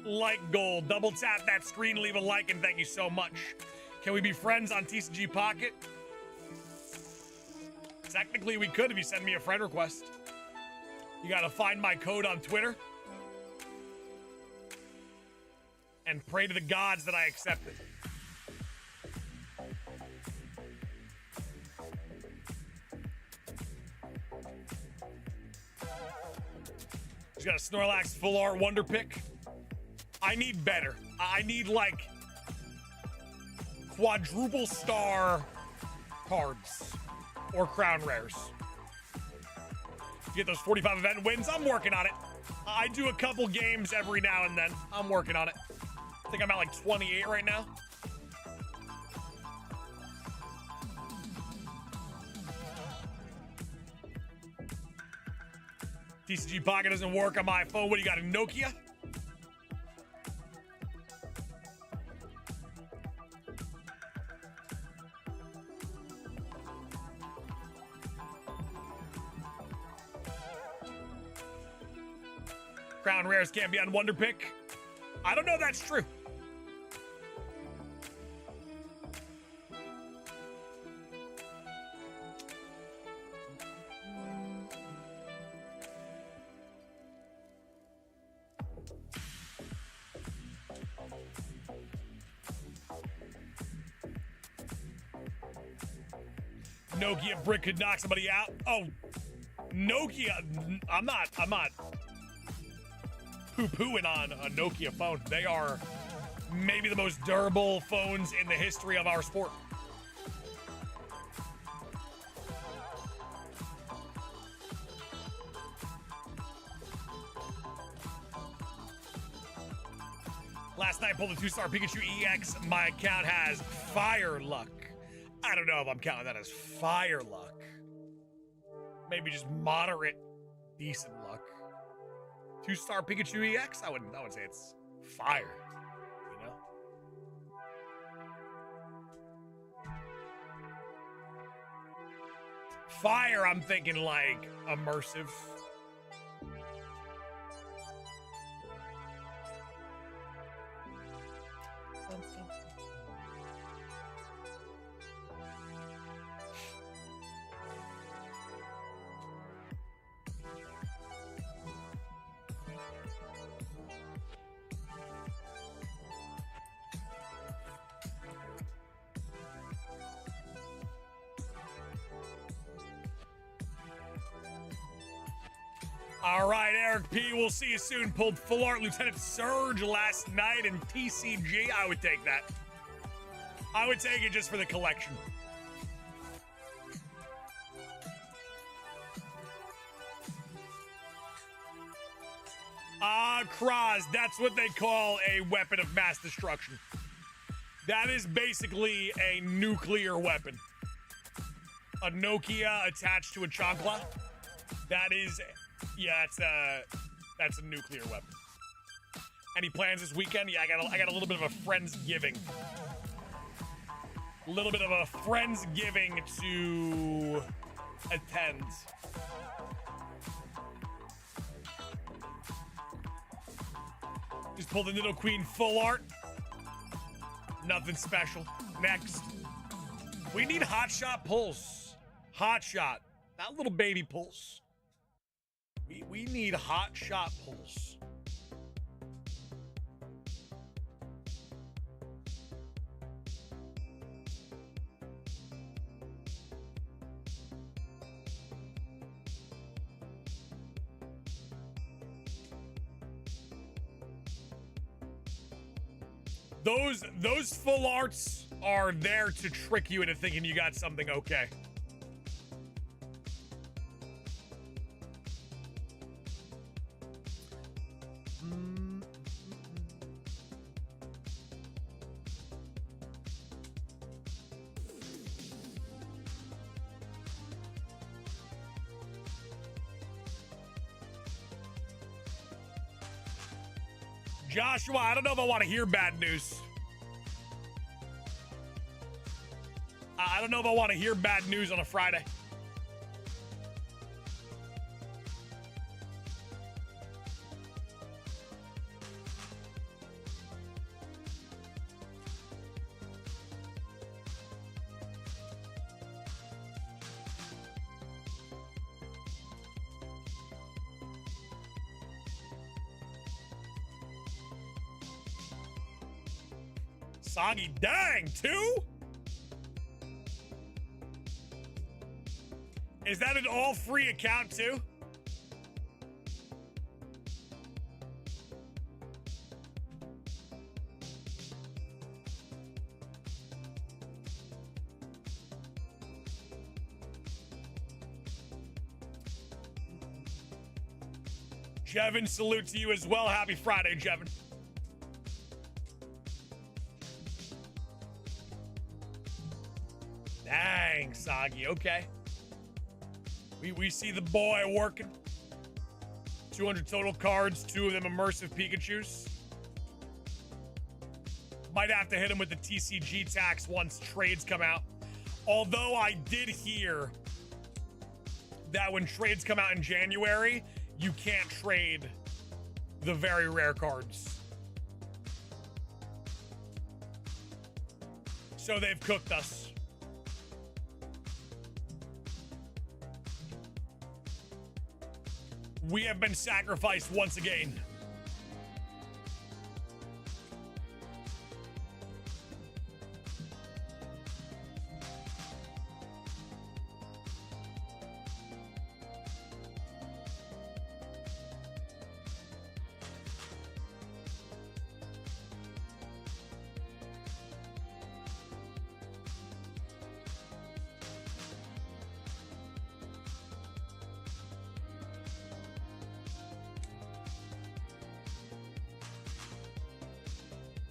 like goal. Double tap that screen, leave a like, and thank you so much. Can we be friends on TCG Pocket? Technically, we could if you send me a friend request. You gotta find my code on Twitter and pray to the gods that I accept it. He's got a Snorlax Full Art Wonder Pick. I need better. I need, like, quadruple star cards or crown rares. Get those 45 event wins. I'm working on it. I do a couple games every now and then. I'm working on it. I think I'm at like 28 right now. TCG Pocket doesn't work on my phone. What do you got, a Nokia? Crown rares can't be on Wonder Pick. I don't know if that's true. Nokia brick could knock somebody out. Oh, Nokia. I'm not poo-pooing on a Nokia phone. They are maybe the most durable phones in the history of our sport. Last night, pulled a 2-star Pikachu EX. My account has fire luck. I don't know if I'm counting that as fire luck. Maybe just moderate, decent luck. 2-star Pikachu EX? I would say it's fire, you know? Fire, I'm thinking like immersive. All right, Eric P, we'll see you soon. Pulled Full Art Lieutenant Surge last night in TCG. I would take that. I would take it just for the collection. Kraz, that's what they call a weapon of mass destruction. That is basically a nuclear weapon. A Nokia attached to a chancla. That is... yeah, that's a nuclear weapon. Any plans this weekend? Yeah, I got a little bit of a Friendsgiving. A little bit of a Friendsgiving to attend. Just pulled the Nido Queen full art. Nothing special. Next. We need Hot Shot Pulse. Hot Shot. Not little baby Pulse. We need Hot Shot Pulse. Those full arts are there to trick you into thinking you got something okay. Joshua, I don't know if I want to hear bad news. I don't know if I want to hear bad news on a Friday. Soggy, dang, 2? Is that an all-free account, too? Jevin, salute to you as well. Happy Friday, Jevin. Dang, Soggy, okay. We see the boy working. 200 total cards, 2 of them immersive Pikachus. Might have to hit him with the TCG tax once trades come out. Although I did hear that when trades come out in January, you can't trade the very rare cards. So they've cooked us. We have been sacrificed once again.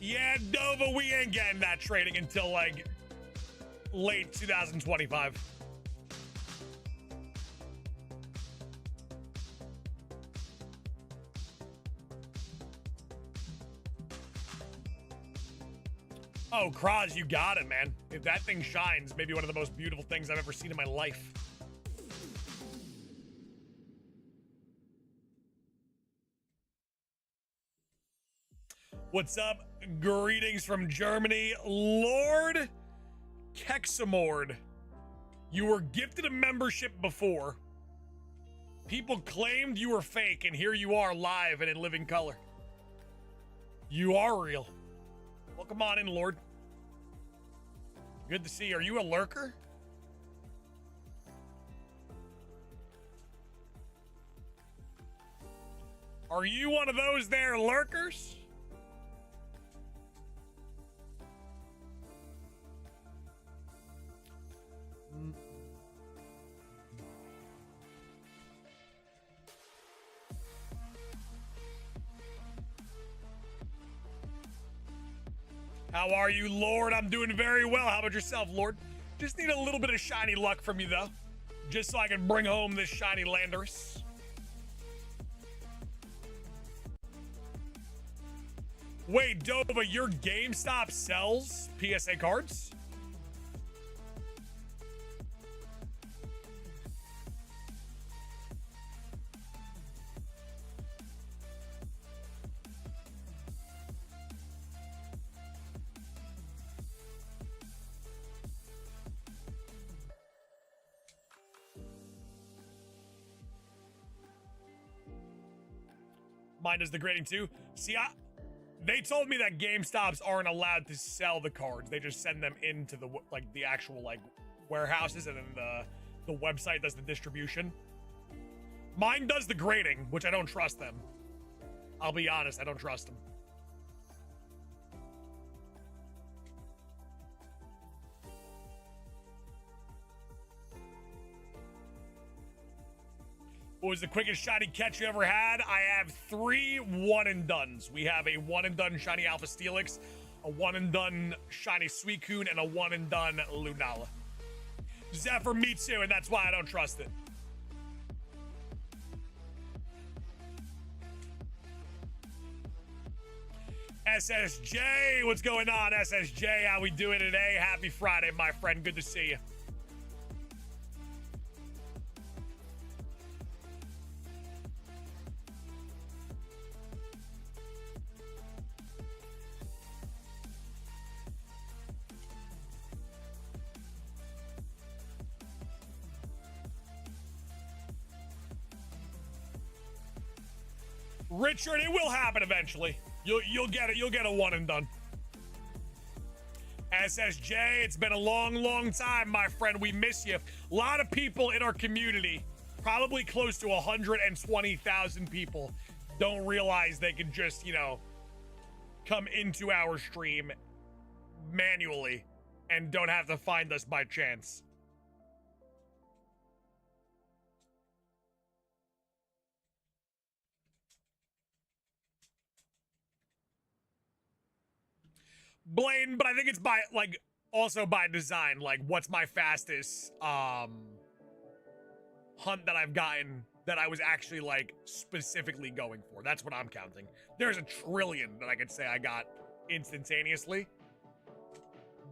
Yeah, Nova, we ain't getting that trading until like late 2025. Oh, Kraz, you got it, man. If that thing shines, maybe one of the most beautiful things I've ever seen in my life. What's up? Greetings from Germany. Lord Kexamord. You were gifted a membership before. People claimed you were fake, and here you are live and in living color. You are real. Welcome on in, Lord. Good to see you. Are you a lurker? Are you one of those there lurkers? How are you, Lord? I'm doing very well. How about yourself, Lord? Just need a little bit of shiny luck from you, though. Just so I can bring home this shiny Landorus. Wait, Dova, your GameStop sells PSA cards? Mine does the grading too. See, they told me that GameStops aren't allowed to sell the cards. They just send them into the the actual warehouses, and then the website does the distribution. Mine does the grading, which I don't trust them. I'll be honest, I don't trust them. What was the quickest shiny catch you ever had? I have 3 one-and-dones. We have a one-and-done shiny Alpha Steelix, a one-and-done shiny Suicune, and a one-and-done Lunala. Zephyr, me too, and that's why I don't trust it. SSJ, what's going on, SSJ? How we doing today? Happy Friday, my friend. Good to see you. Richard, it will happen eventually. You'll get it. You'll get a one and done. SSJ, it's been a long time, my friend. We miss you. A lot of people in our community, probably close to 120,000 people, don't realize they can just, come into our stream manually and don't have to find us by chance. Blaine, but I think it's by also by design. What's my fastest hunt that I've gotten that I was actually specifically going for? That's what I'm counting. There's a trillion that I could say I got instantaneously,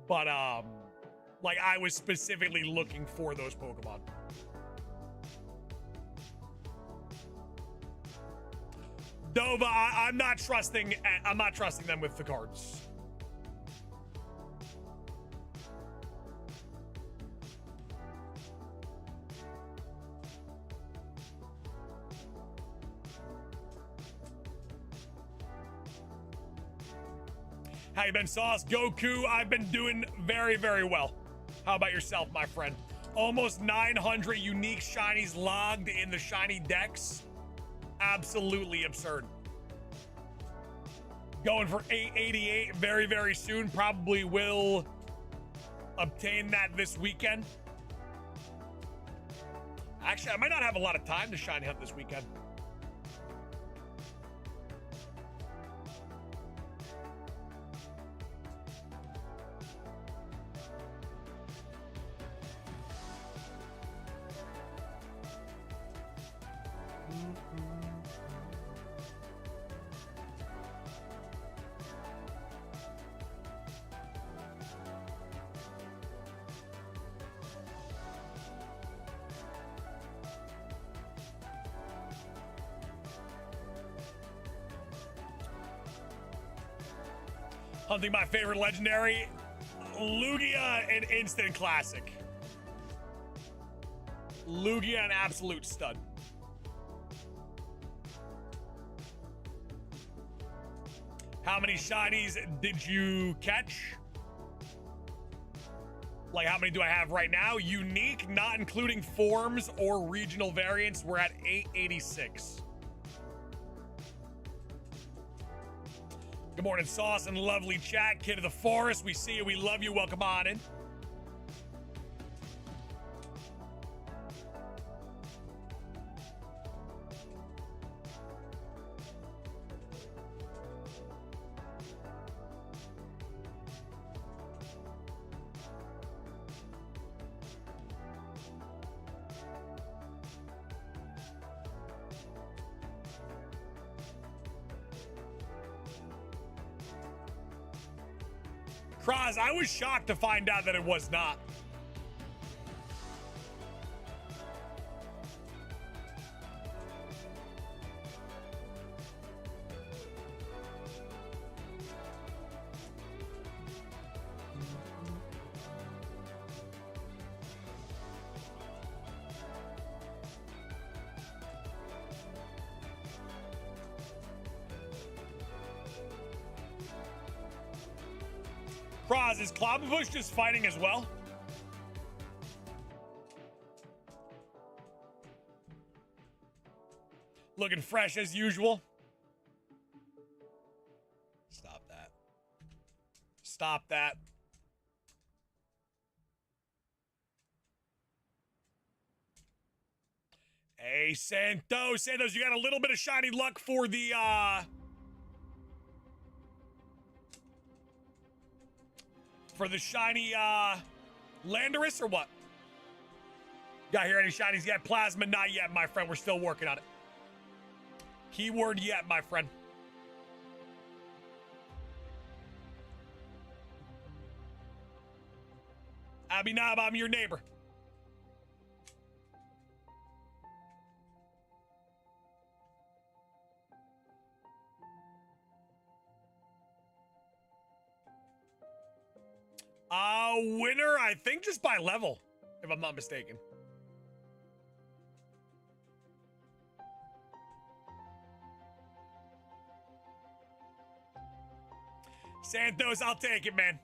but I was specifically looking for those Pokemon. Dova, I'm not trusting them with the cards. How you been, Sauce? Goku, I've been doing very well. How about yourself, my friend? Almost 900 unique shinies logged in the shiny decks. Absolutely absurd. Going for 888 very soon. Probably will obtain that this weekend. Actually, I might not have a lot of time to shiny hunt this weekend. Hunting my favorite legendary, Lugia, an instant classic. Lugia, an absolute stud. How many shinies did you catch? How many do I have right now? Unique, not including forms or regional variants, we're at 886. Good morning, Sauce and lovely chat. Kid of the Forest, we see you, we love you, welcome on in. Kraz, I was shocked to find out that it was not. Kraz, is Cloudbush just fighting as well? Looking fresh as usual. Stop that. Stop that. Hey, Santos. Santos, you got a little bit of shiny luck for the, for the shiny Landorus or what? Got here any shinies yet? Plasma, not yet, my friend. We're still working on it. Keyword yet, my friend. Abinab, I'm your neighbor. Winner, I think just by level, if I'm not mistaken. Santos, I'll take it, man.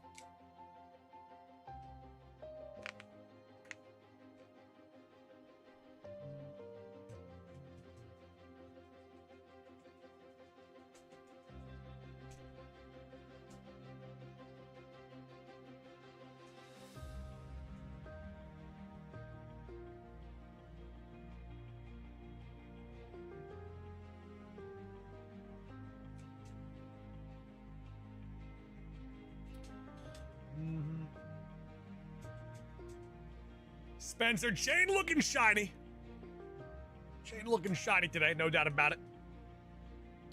Spencer, chain looking shiny. Chain looking shiny today, no doubt about it.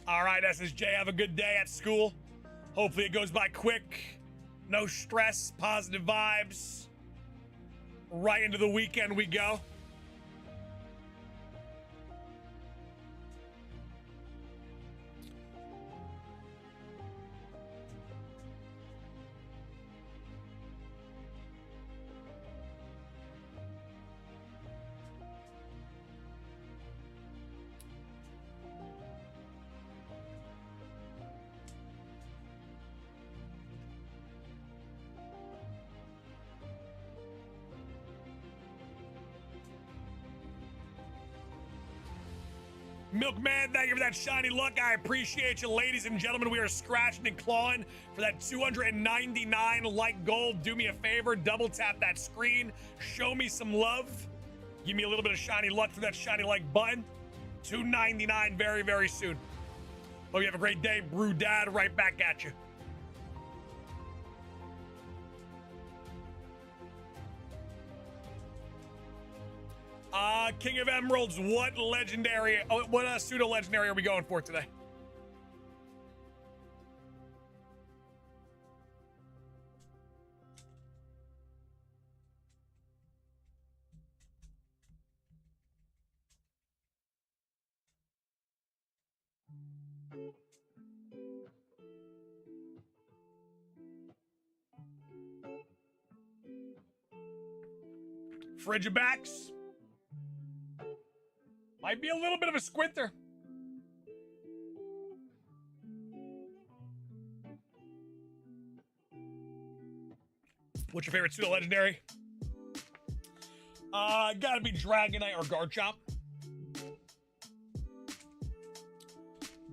All right, SSJ, have a good day at school. Hopefully it goes by quick. No stress, positive vibes. Right into the weekend we go. Milkman, thank you for that shiny luck. I appreciate you, ladies and gentlemen. We are scratching and clawing for that 299 like gold. Do me a favor, double tap that screen. Show me some love. Give me a little bit of shiny luck for that shiny like button. 299 very, very soon. Hope you have a great day, Brew Dad. Right back at you. King of Emeralds, what legendary, what pseudo legendary are we going for today? Frigibacks. Might be a little bit of a squinter. What's your favorite pseudo legendary? Gotta be Dragonite or Garchomp.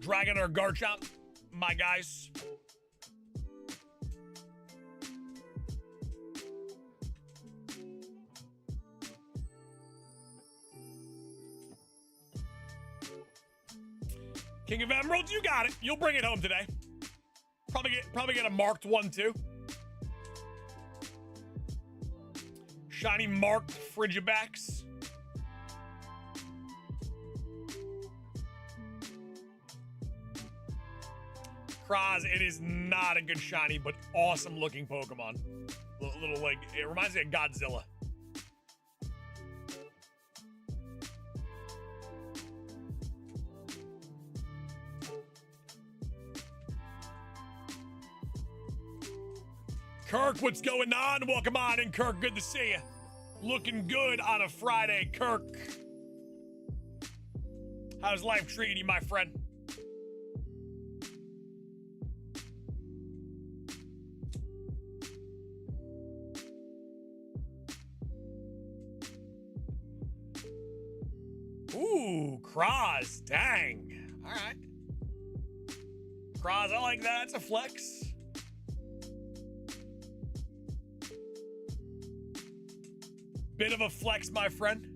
Dragon or Garchomp, my guys. King of Emeralds, you got it. You'll bring it home today. Probably get a marked one too. Shiny marked Frigibacks. Kraz, it is not a good shiny, but awesome looking Pokemon. Little like, it reminds me of Godzilla. Kirk, what's going on? Welcome on in, Kirk. Good to see you. Looking good on a Friday, Kirk. How's life treating you, my friend? Ooh, Kraz, dang. All right. Kraz, I like that. It's a flex. Bit of a flex, my friend.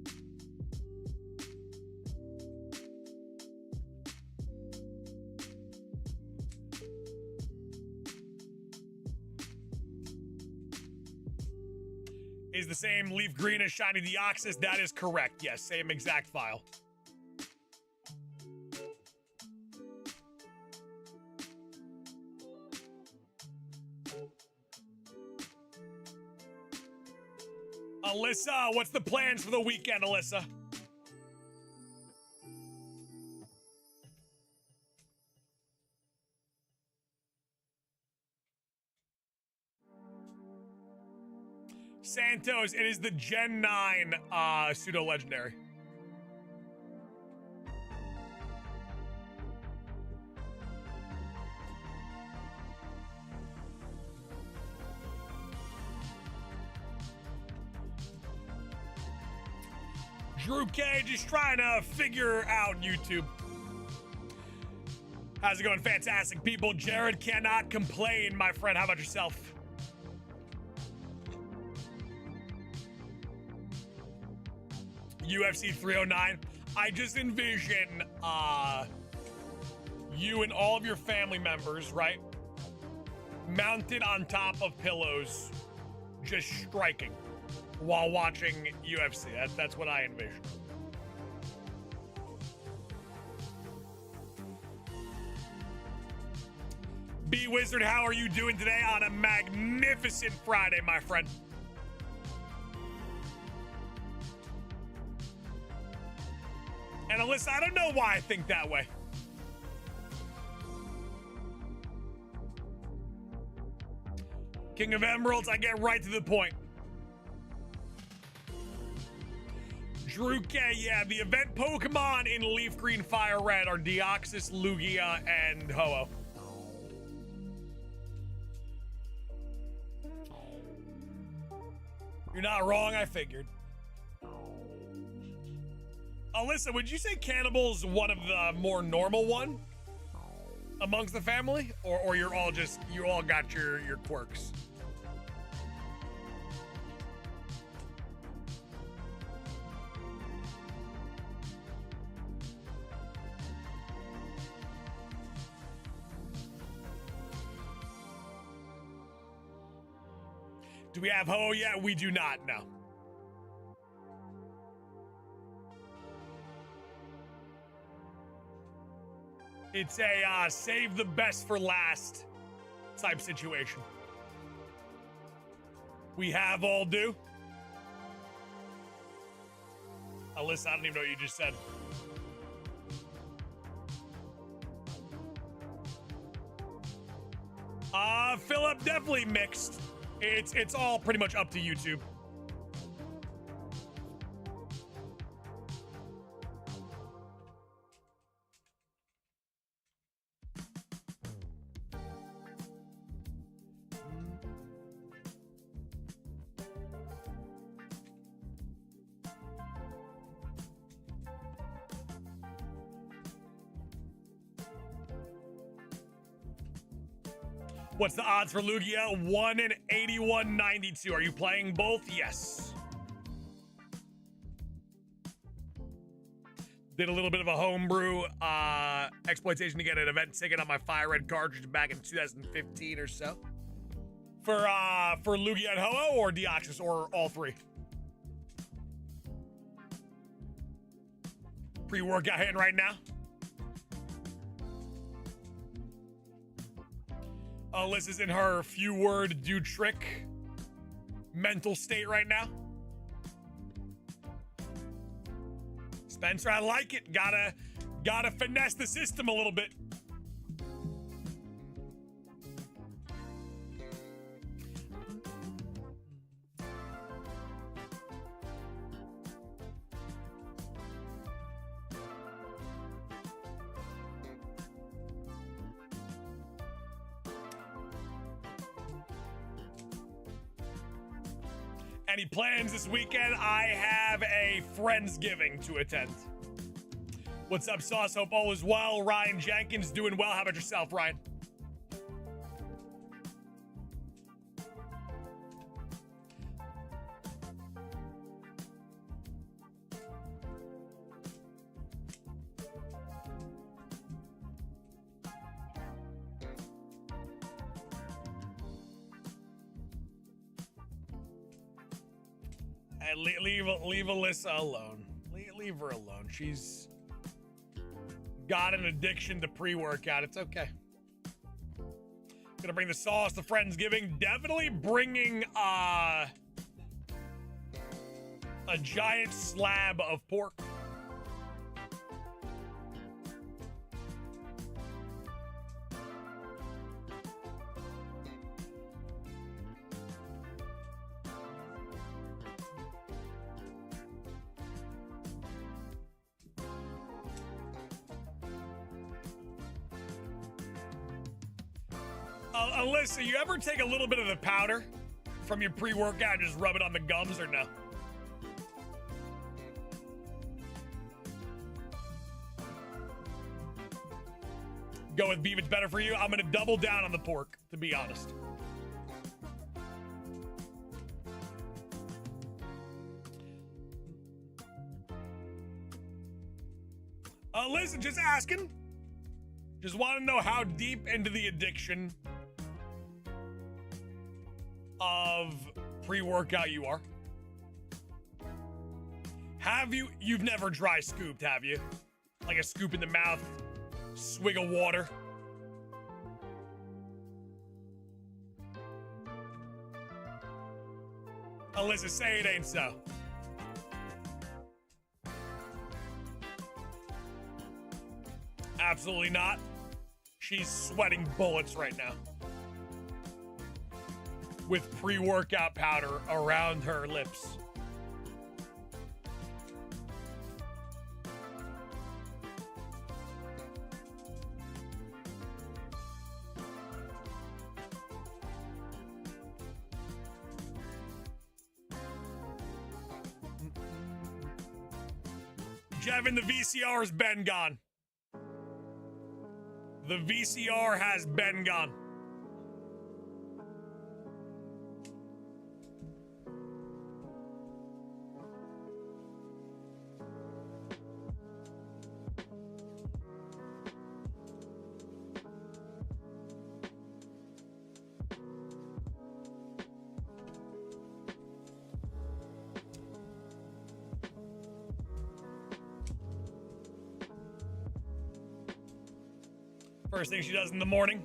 Is the same leaf green as shiny Deoxys? That is correct. Yes, same exact file. Alyssa, what's the plans for the weekend, Alyssa? Santos, it is the Gen 9 pseudo-legendary. Drew K, just trying to figure out YouTube. How's it going? Fantastic, people. Jared cannot complain, my friend. How about yourself? UFC 309. I just envision you and all of your family members, right? Mounted on top of pillows, just striking while watching UFC. That's what I envision. B Wizard, how are you doing today on a magnificent Friday, my friend? And Alyssa, I don't know why I think that way. King of Emeralds, I get right to the point. Drew K, yeah, the event Pokemon in Leaf Green Fire Red are Deoxys, Lugia, and Ho-Oh. You're not wrong, I figured. Alyssa, would you say Cannibal's one of the more normal one amongst the family? Or you're all just, you all got your quirks? Do we have Ho yet? We do not, no. It's a save the best for last type situation. We have all do. Alyssa, I don't even know what you just said. Philip, definitely mixed. It's all pretty much up to YouTube. What's the odds for Lugia? 1 in 81.92. Are you playing both? Yes. Did a little bit of a homebrew exploitation to get an event ticket on my Fire Red cartridge back in 2015 or so. For Lugia and Ho-Oh or Deoxys or all three? Pre-workout hitting right now. Alyssa's in her few word do trick mental state right now. Spencer, I like it. Gotta finesse the system a little bit. Any plans this weekend? I have a Friendsgiving to attend. What's up, Sauce? Hope all is well. Ryan Jenkins doing well. How about yourself, Ryan? Leave Alyssa alone. Leave her alone. She's got an addiction to pre-workout. It's okay. Gonna bring the sauce to Friendsgiving. Definitely bringing a giant slab of pork. Alyssa, you ever take a little bit of the powder from your pre-workout and just rub it on the gums, or no? Go with beef, it's better for you. I'm gonna double down on the pork, to be honest. Listen, just asking. Just want to know how deep into the addiction of pre-workout you are. You've never dry scooped, have you? Like a scoop in the mouth, swig of water. Alyssa, say it ain't so. Absolutely not. She's sweating bullets right now, with pre-workout powder around her lips. Jevin, the VCR's been gone. The VCR has been gone. First thing she does in the morning.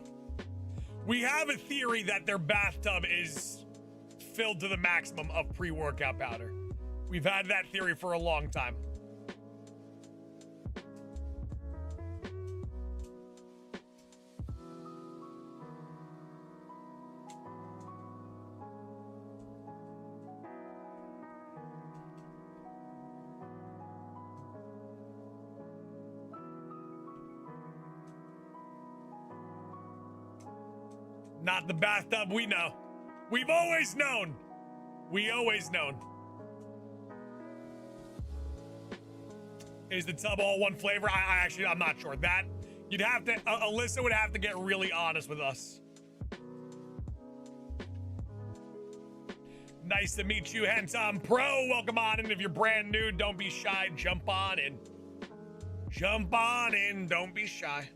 We have a theory that their bathtub is filled to the maximum of pre-workout powder. We've had that theory for a long time. Not the bathtub we know. We've always known. We always known. Is the tub all one flavor? I'm not sure. That, you'd have to, Alyssa would have to get really honest with us. Nice to meet you, Hentom Pro. Welcome on in. If you're brand new, don't be shy. Jump on in. Jump on in. Don't be shy.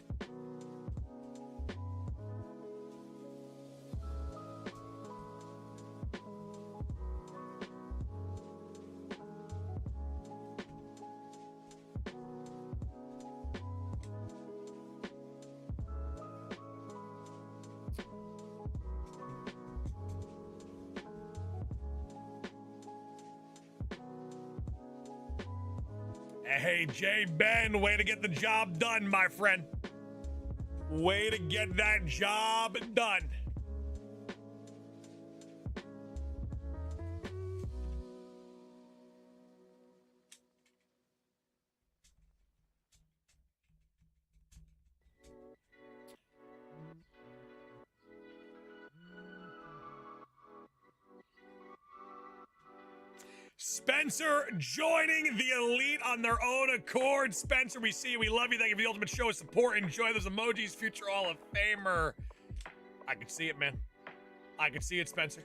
Hey, J Ben, way to get the job done, my friend. Way to get that job done. Spencer joining the elite on their own accord. Spencer, we see you. We love you. Thank you for the ultimate show of support. Enjoy those emojis. Future Hall of Famer. I can see it, man. I can see it, Spencer.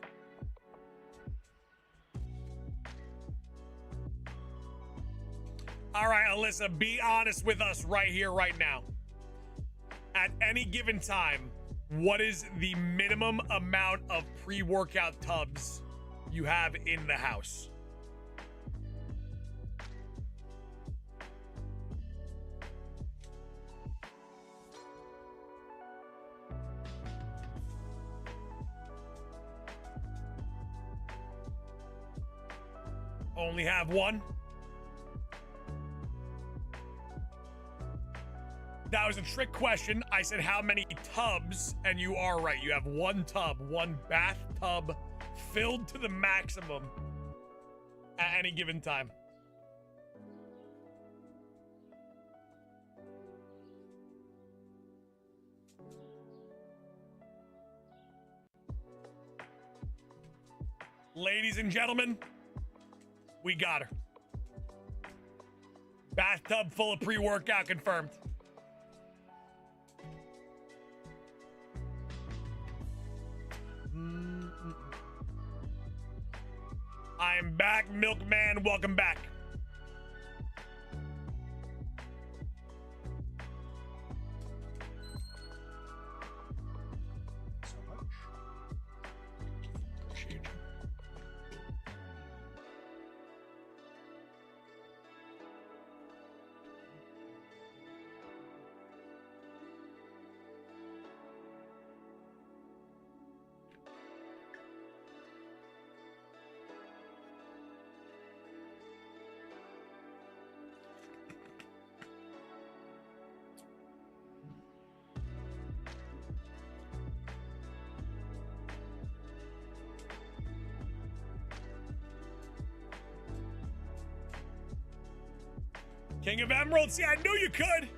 All right, Alyssa, be honest with us right here, right now. At any given time, what is the minimum amount of pre-workout tubs you have in the house? Only have one? That was a trick question. I said how many tubs, and you are right. You have one tub, one bathtub filled to the maximum at any given time. Ladies and gentlemen, we got her. Bathtub full of pre-workout confirmed. I am back, Milkman. Welcome back. So much. Appreciate you. King of Emeralds, see, I knew you could.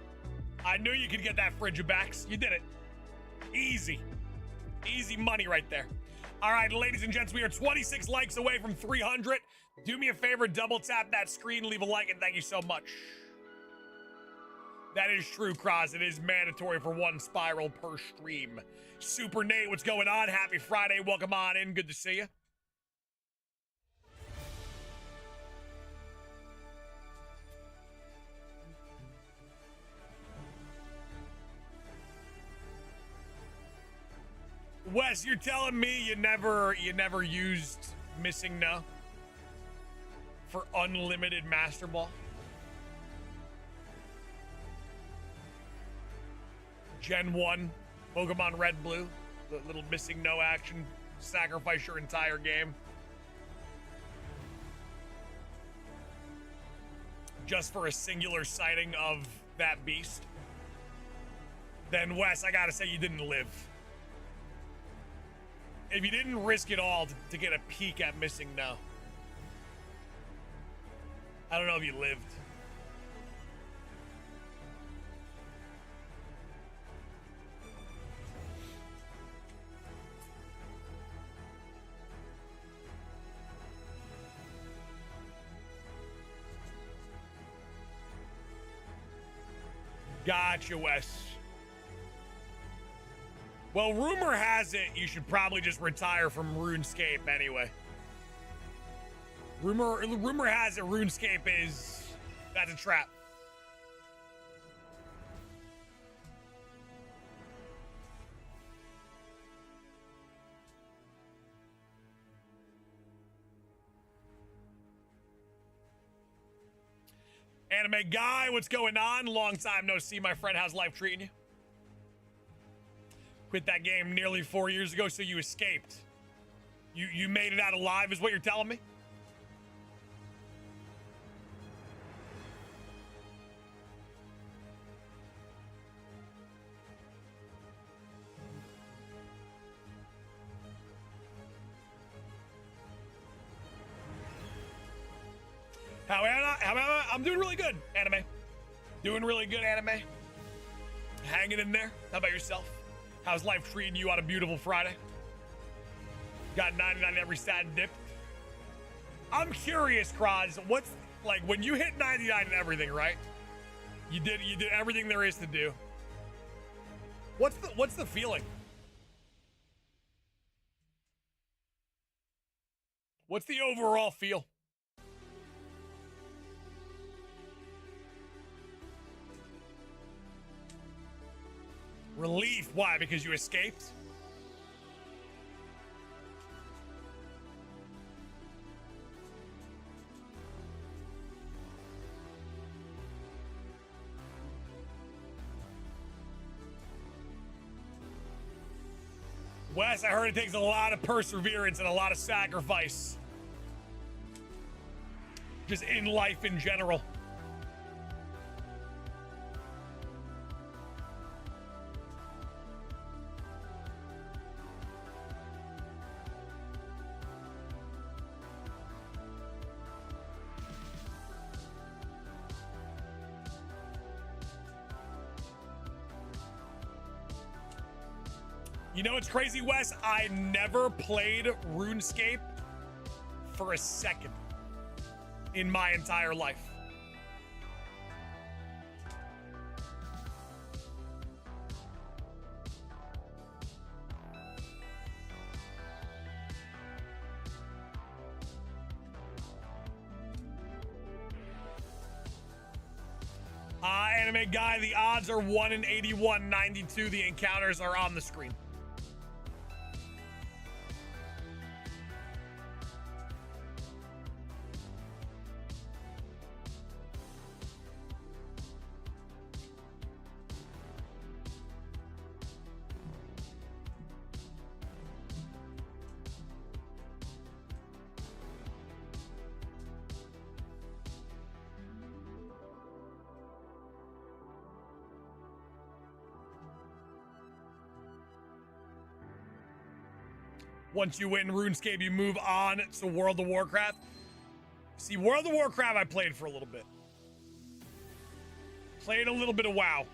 I knew you could get that Frigibacks. You did it. Easy. Easy money right there. All right, ladies and gents, we are 26 likes away from 300. Do me a favor, double tap that screen, leave a like, and thank you so much. That is true, Cross. It is mandatory for one spiral per stream. Super Nate, what's going on? Happy Friday. Welcome on in. Good to see you. Wes, you're telling me you never used Missing No for unlimited Master Ball? Gen 1, Pokemon Red Blue, the little Missing No action, sacrifice your entire game. Just for a singular sighting of that beast? Then Wes, I gotta say you didn't live. If you didn't risk it all to get a peek at Missing No, I don't know if you lived. Gotcha, Wes. Well, rumor has it you should probably just retire from RuneScape anyway. Rumor has it RuneScape that's a trap. Anime Guy, what's going on? Long time no see, my friend. How's life treating you? Quit that game nearly 4 years ago, so you escaped. You made it out alive is what you're telling me? How am I? I'm doing really good, anime. Doing really good, anime. Hanging in there. How about yourself? How's life treating you on a beautiful Friday? Got 99 every stat and dip. I'm curious, Kraz. What's like when you hit 99 and everything, right? You did everything there is to do. What's the feeling? What's the overall feel? Relief. Why? Because you escaped? Wes, I heard it takes a lot of perseverance and a lot of sacrifice. Just in life in general. You know what's crazy, Wes? I never played RuneScape for a second in my entire life. Anime guy, the odds are 1 in 81.92. The encounters are on the screen. Once you win RuneScape, you move on to World of Warcraft. See, World of Warcraft I played for a little bit. Played a little bit of WoW.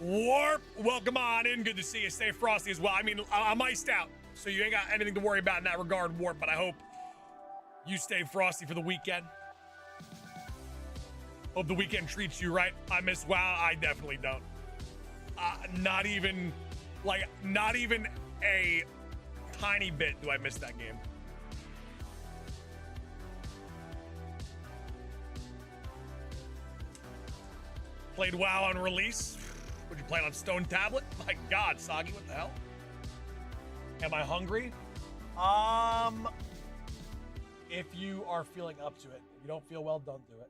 Warp, welcome on in. Good to see you. Stay frosty as well. I mean, I'm iced out, so you ain't got anything to worry about in that regard, Warp, but I hope you stay frosty for the weekend. Hope the weekend treats you right. I miss WoW. I definitely don't. Not even a tiny bit do I miss that game. Played WoW on release. Would you play it on Stone Tablet? My God, Soggy, what the hell? Am I hungry? If you are feeling up to it. If you don't feel well, don't do it.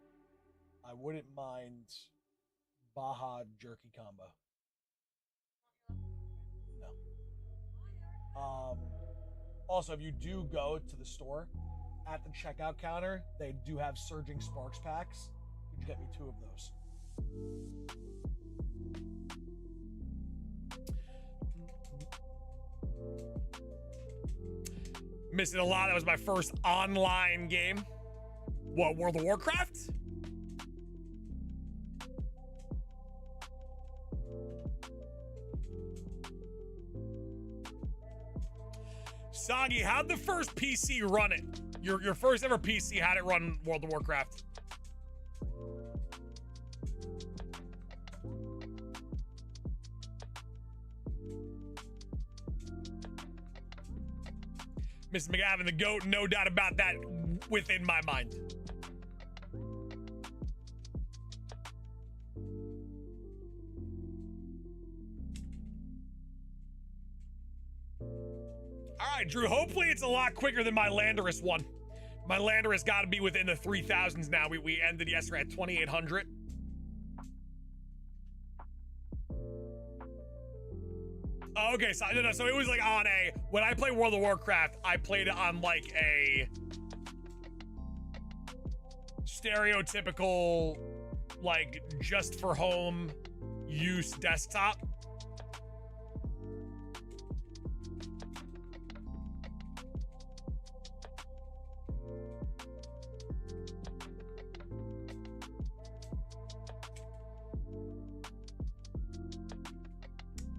I wouldn't mind Baja jerky combo. No. Also, if you do go to the store, at the checkout counter, they do have Surging Sparks packs. Could you get me 2 of those? Missing a lot. That was my first online game. What, World of Warcraft? Soggy, how'd the first PC run it? Your first ever PC, how'd it run World of Warcraft? Mr. McGavin, the GOAT, no doubt about that within my mind. All right, Drew, hopefully it's a lot quicker than my Landorus one. My Landorus got to be within the 3,000s now. We ended yesterday at 2,800. Oh, okay, so no, so it was like on a, when I play World of Warcraft, I played it on like a stereotypical, like just for home use desktop.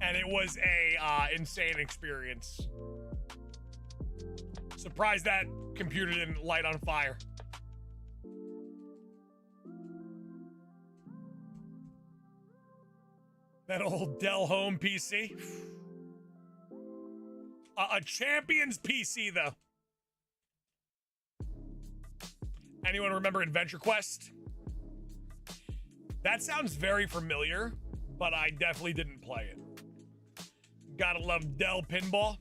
and it was a insane experience. Surprised that computer didn't light on fire. That old Dell home PC. A champion's PC, though. Anyone remember Adventure Quest? That sounds very familiar, but I definitely didn't play it. Gotta love Dell Pinball.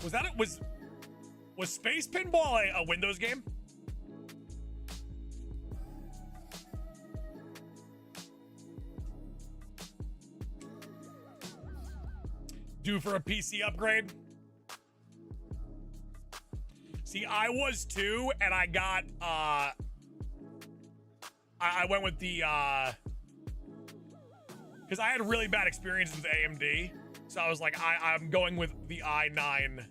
Was Space Pinball a Windows game? Due for a PC upgrade? See, I was too, and I got, I went with the, because I had really bad experiences with AMD, so I was like, I'm going with the i9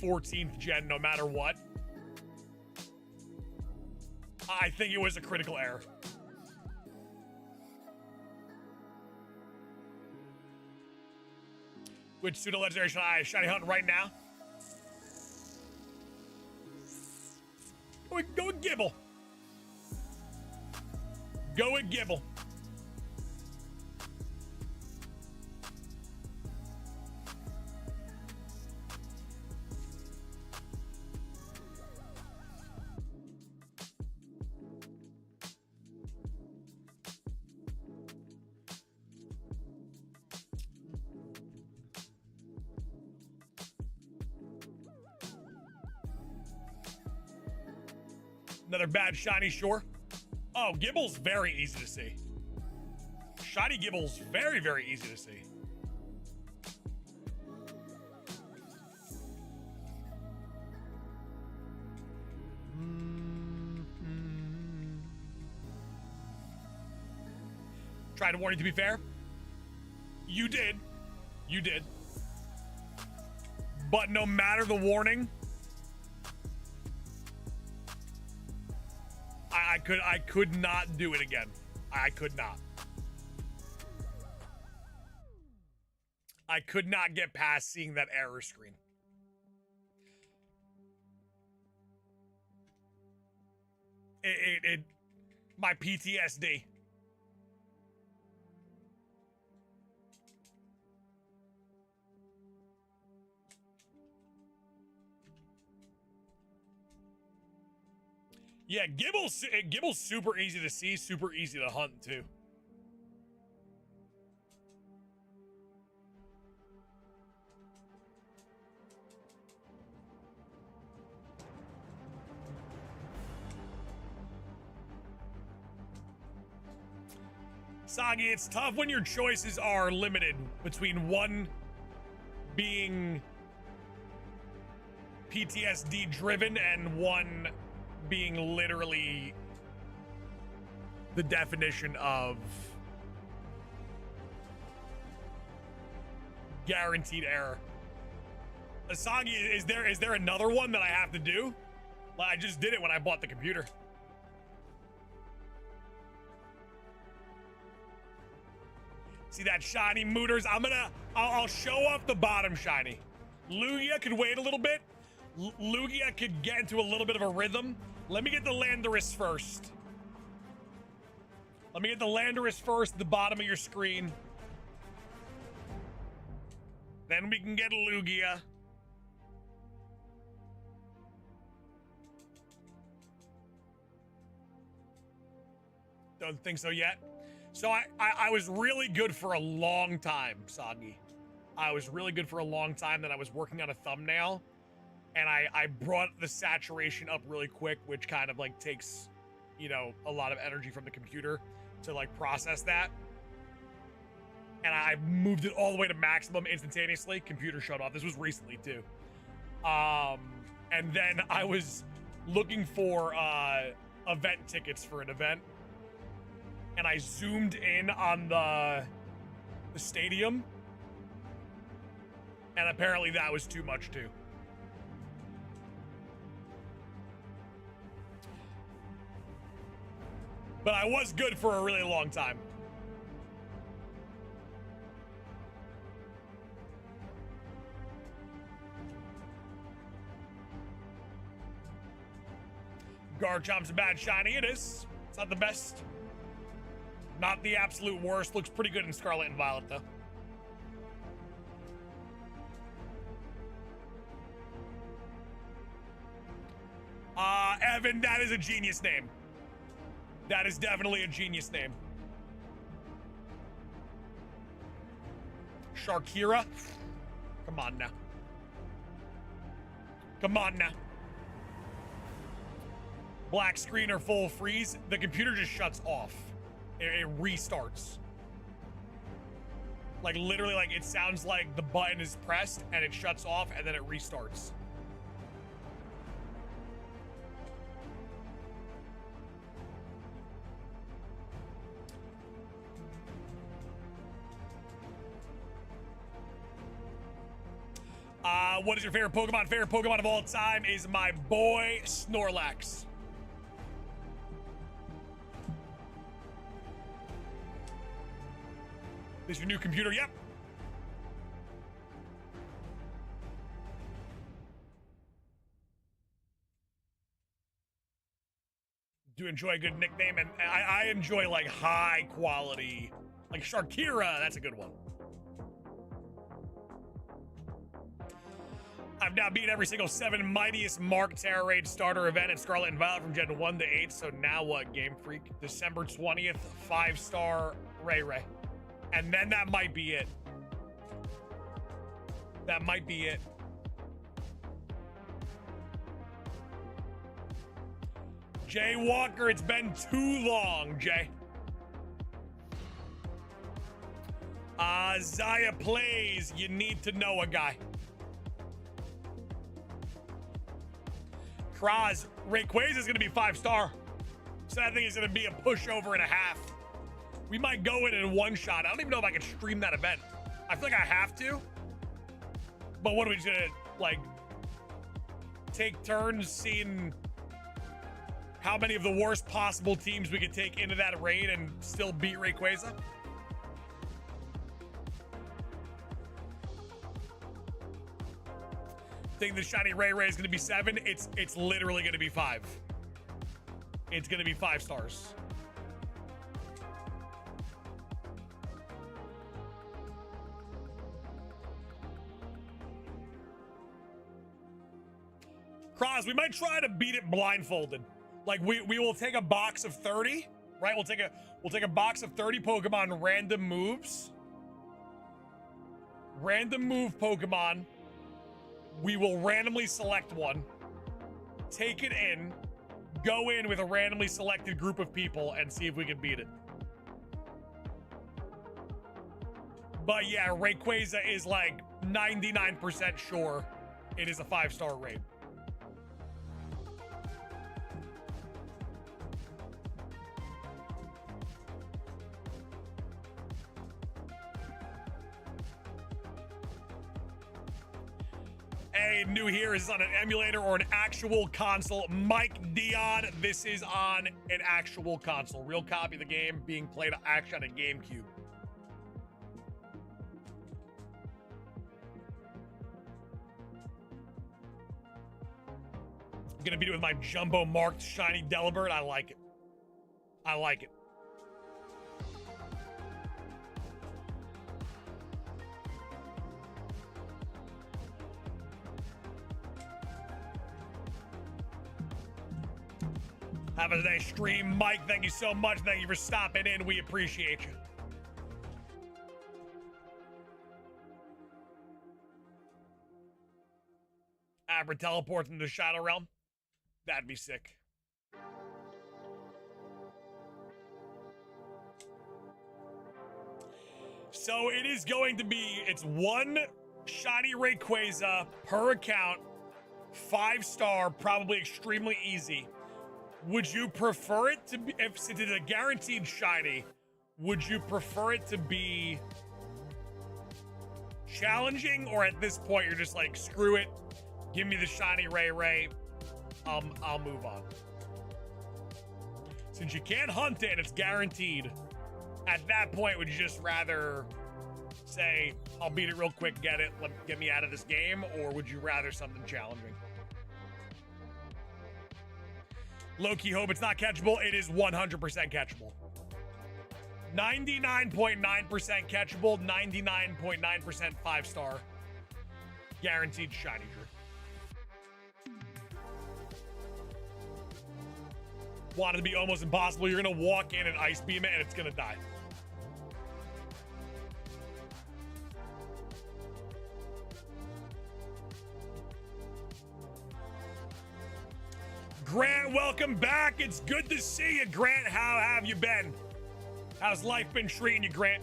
14th gen no matter what. I think it was a critical error. Which pseudo legendary should I shiny hunt right now? Go with Gibble. Go with Gibble. Another bad shiny, sure. Oh, Gibble's very easy to see. Shiny Gibble's very, very easy to see. Tried to warn you, to be fair. You did. You did. But no matter the warning, I could not do it again. I could not. I could not get past seeing that error screen. My PTSD. Yeah, Gibble's super easy to see, super easy to hunt too. Soggy, it's tough when your choices are limited between one being PTSD driven and one being literally the definition of guaranteed error. Asagi, is there another one that I have to do? Well, I just did it when I bought the computer. See that shiny Mooters? I'll show off the bottom shiny. Lugia could wait a little bit. Lugia could get into a little bit of a rhythm. Let me get the Landorus first. Let me get the Landorus first at the bottom of your screen. Then we can get Lugia. Don't think so yet. So I was really good for a long time, Soggy. I was really good for a long time. Then I was working on a thumbnail. And I brought the saturation up really quick, which kind of like takes, you know, a lot of energy from the computer to like process that. And I moved it all the way to maximum instantaneously. Computer shut off. This was recently too. And then I was looking for event tickets for an event. And I zoomed in on the stadium. And apparently that was too much too. But I was good for a really long time. Garchomp's a bad shiny. It is. It's not the best. Not the absolute worst. Looks pretty good in Scarlet and Violet, though. Evan, that is a genius name. That is definitely a genius name. Sharkira? Come on now. Come on now. Black screen or full freeze. The computer just shuts off. It restarts. Like literally, like it sounds like the button is pressed and it shuts off and then it restarts. What is your favorite Pokemon? Favorite Pokemon of all time is my boy Snorlax. This your new computer? Yep. Do enjoy a good nickname, and I enjoy like high quality, like Sharkira. That's a good one. I've now beat every single 7 mightiest Mark Terra Raid starter event in Scarlet and Violet from Gen 1 to 8. So now what, Game Freak? December 20th, 5-star Ray Ray. And then that might be it. That might be it. Jay Walker, it's been too long, Jay. Zaya plays, you need to know a guy. Kraz, Rayquaza is going to be 5-star. So I think it's going to be a pushover and a half. We might go in one shot. I don't even know if I can stream that event. I feel like I have to. But what are we just going to, like, take turns seeing how many of the worst possible teams we could take into that raid and still beat Rayquaza? Think the shiny Ray Ray is going to be 7? It's literally going to be 5. It's going to be 5 stars. Cross, we might try to beat it blindfolded. Like we will take a box of 30, right? We'll take a box of 30 Pokemon random moves. Random move Pokemon. We will randomly select one, take it in, go in with a randomly selected group of people and see if we can beat it. But yeah, Rayquaza is like 99% sure it is a 5-star raid. Hey, new here. Is this on an emulator or an actual console? Mike Dion, this is on an actual console. Real copy of the game being played actually on a GameCube. I'm gonna beat it with my jumbo marked shiny Delibird. I like it. I like it. Have a nice stream. Mike, thank you so much. Thank you for stopping in. We appreciate you. Abra teleports into the Shadow Realm. That'd be sick. So it is going to be, it's 1 shiny Rayquaza per account, 5-star, probably extremely easy. Would you prefer it to be, if since it's a guaranteed shiny, would you prefer it to be challenging, or at this point you're just like, screw it, give me the shiny Ray Ray, I'll move on? Since you can't hunt it and it's guaranteed, at that point would you just rather say, I'll beat it real quick, get me out of this game, or would you rather something challenging? Low-key hope it's not catchable. It is 100% catchable. 99.9% catchable, 99.9% 5-star. Guaranteed shiny, Drew. Wanted to be almost impossible. You're going to walk in and ice beam it, and it's going to die. Grant, welcome back. It's good to see you, Grant. How have you been? How's life been treating you, Grant?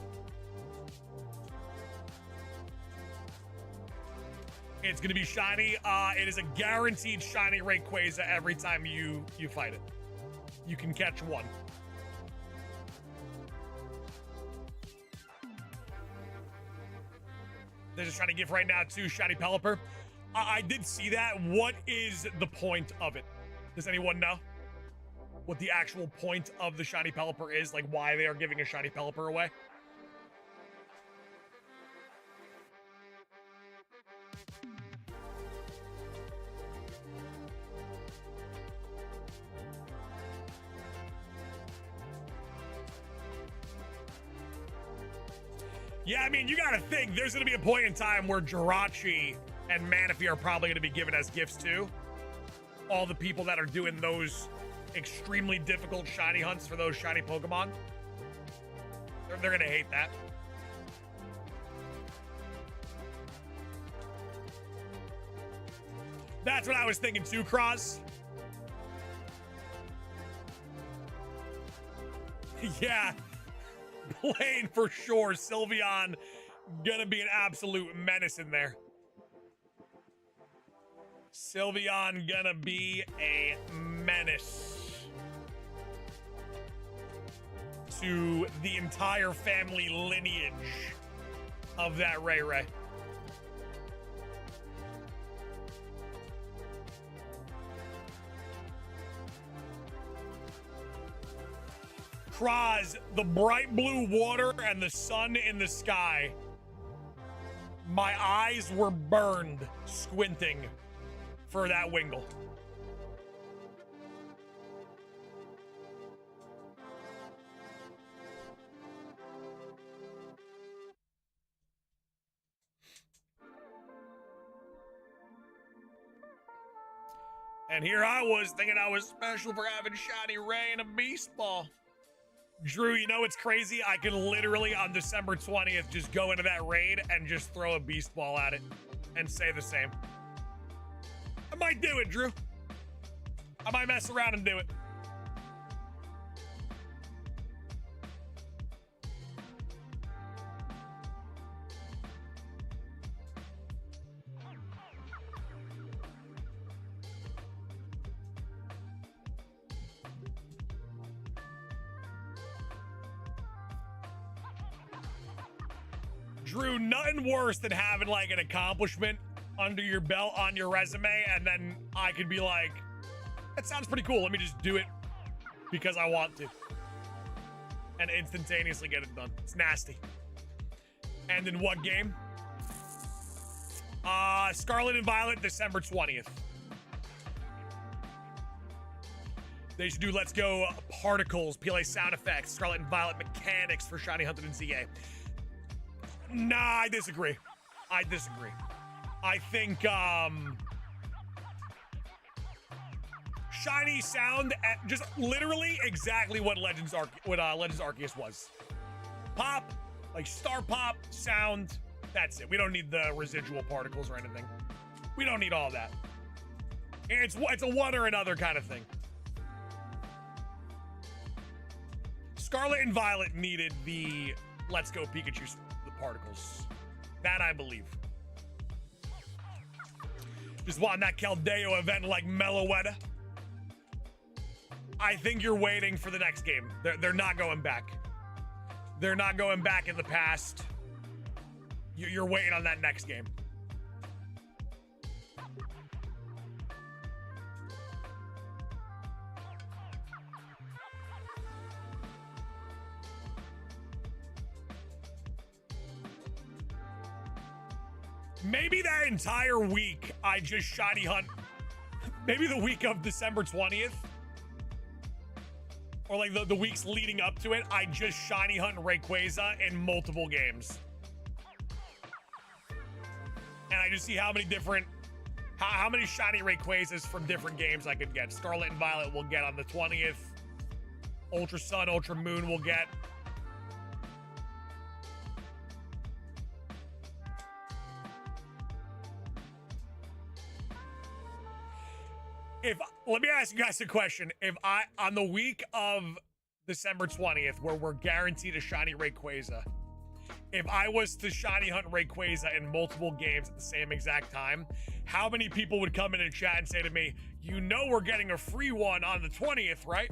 It's gonna be shiny. It is a guaranteed shiny Rayquaza every time you fight it. You can catch one. They're just trying to give right now too, shiny Pelipper. I did see that. What is the point of it? Does anyone know what the actual point of the shiny Pelipper is? Like why they are giving a shiny Pelipper away? Yeah, I mean, you gotta think there's gonna be a point in time where Jirachi and Manaphy are probably gonna be given as gifts too. All the people that are doing those extremely difficult shiny hunts for those shiny Pokemon. They're gonna hate that. That's what I was thinking too, Cross. Yeah, Blaine for sure. Sylveon gonna be an absolute menace in there. Sylveon gonna be a menace to the entire family lineage of that Ray Ray. Kraz, the bright blue water and the sun in the sky. My eyes were burned squinting for that Wingull. And here I was thinking I was special for having shiny Ray and a Beast Ball. Drew, you know what's crazy? I could literally on December 20th just go into that raid and just throw a Beast Ball at it and say the same. I might do it, Drew. I might mess around and do it. Drew, nothing worse than having like an accomplishment under your belt on your resume, and then I could be like, that sounds pretty cool. Let me just do it because I want to. And instantaneously get it done. It's nasty. And in what game? Scarlet and Violet, December 20th. They should do Let's Go Particles, PLA sound effects, Scarlet and Violet mechanics for Shiny Hunted and ZA. Nah, I disagree. I think, shiny sound, just literally exactly what Legends Arceus was. Pop, like star pop, sound, that's it. We don't need the residual particles or anything. We don't need all that. It's a one or another kind of thing. Scarlet and Violet needed the Let's Go Pikachu particles. That I believe. Just wanting that Keldeo event like Meloetta. I think you're waiting for the next game. They're not going back. They're not going back in the past. You're waiting on that next game. Maybe that entire week I just shiny hunt. Maybe the week of December 20th, or like the weeks leading up to it, I just shiny hunt Rayquaza in multiple games. And I just see how many different, how many shiny Rayquazas from different games I could get. Scarlet and Violet will get on the 20th. Ultra Sun, Ultra Moon will get. Let me ask you guys a question. If on the week of December 20th, where we're guaranteed a shiny Rayquaza, if I was to shiny hunt Rayquaza in multiple games at the same exact time, how many people would come in and chat and say to me, you know we're getting a free one on the 20th, right?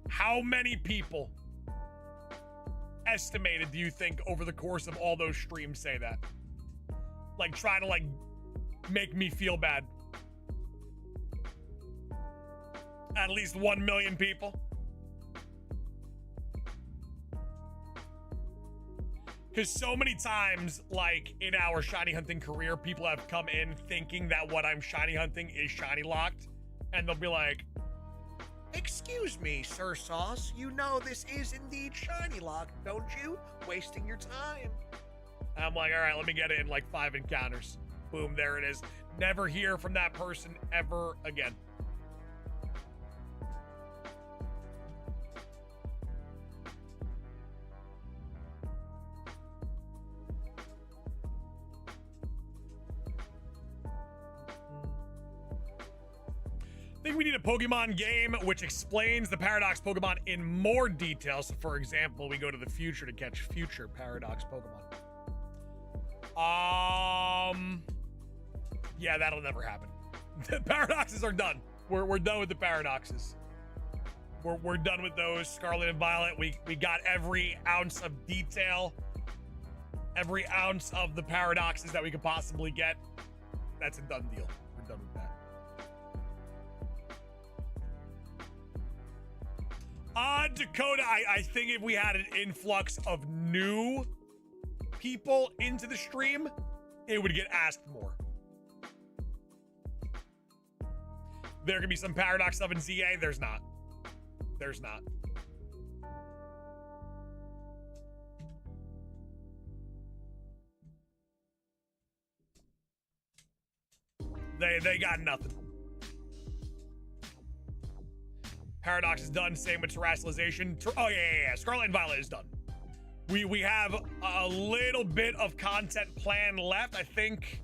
How many people estimated do you think over the course of all those streams say that? Like, try to like make me feel bad. At least 1 million people. Because so many times, like in our shiny hunting career, people have come in thinking that what I'm shiny hunting is shiny locked. And they'll be like, excuse me, Sir Sauce, you know this is indeed shiny locked, don't you? Wasting your time. And I'm like, all right, let me get it in like 5 encounters. Boom, there it is. Never hear from that person ever again. I think we need a Pokemon game which explains the Paradox Pokemon in more detail. So, for example, we go to the future to catch future Paradox Pokemon. Yeah, that'll never happen. The Paradoxes are done. We're done with the Paradoxes. We're done with those. Scarlet and Violet. We got every ounce of detail, every ounce of the Paradoxes that we could possibly get. That's a done deal. We're done with that. Dakota, I think if we had an influx of new people into the stream, it would get asked more. There could be some Paradox stuff in ZA. There's not. There's not. They got nothing. Paradox is done. Same with Terrestrialization. Oh yeah. Scarlet and Violet is done. We have a little bit of content planned left. I think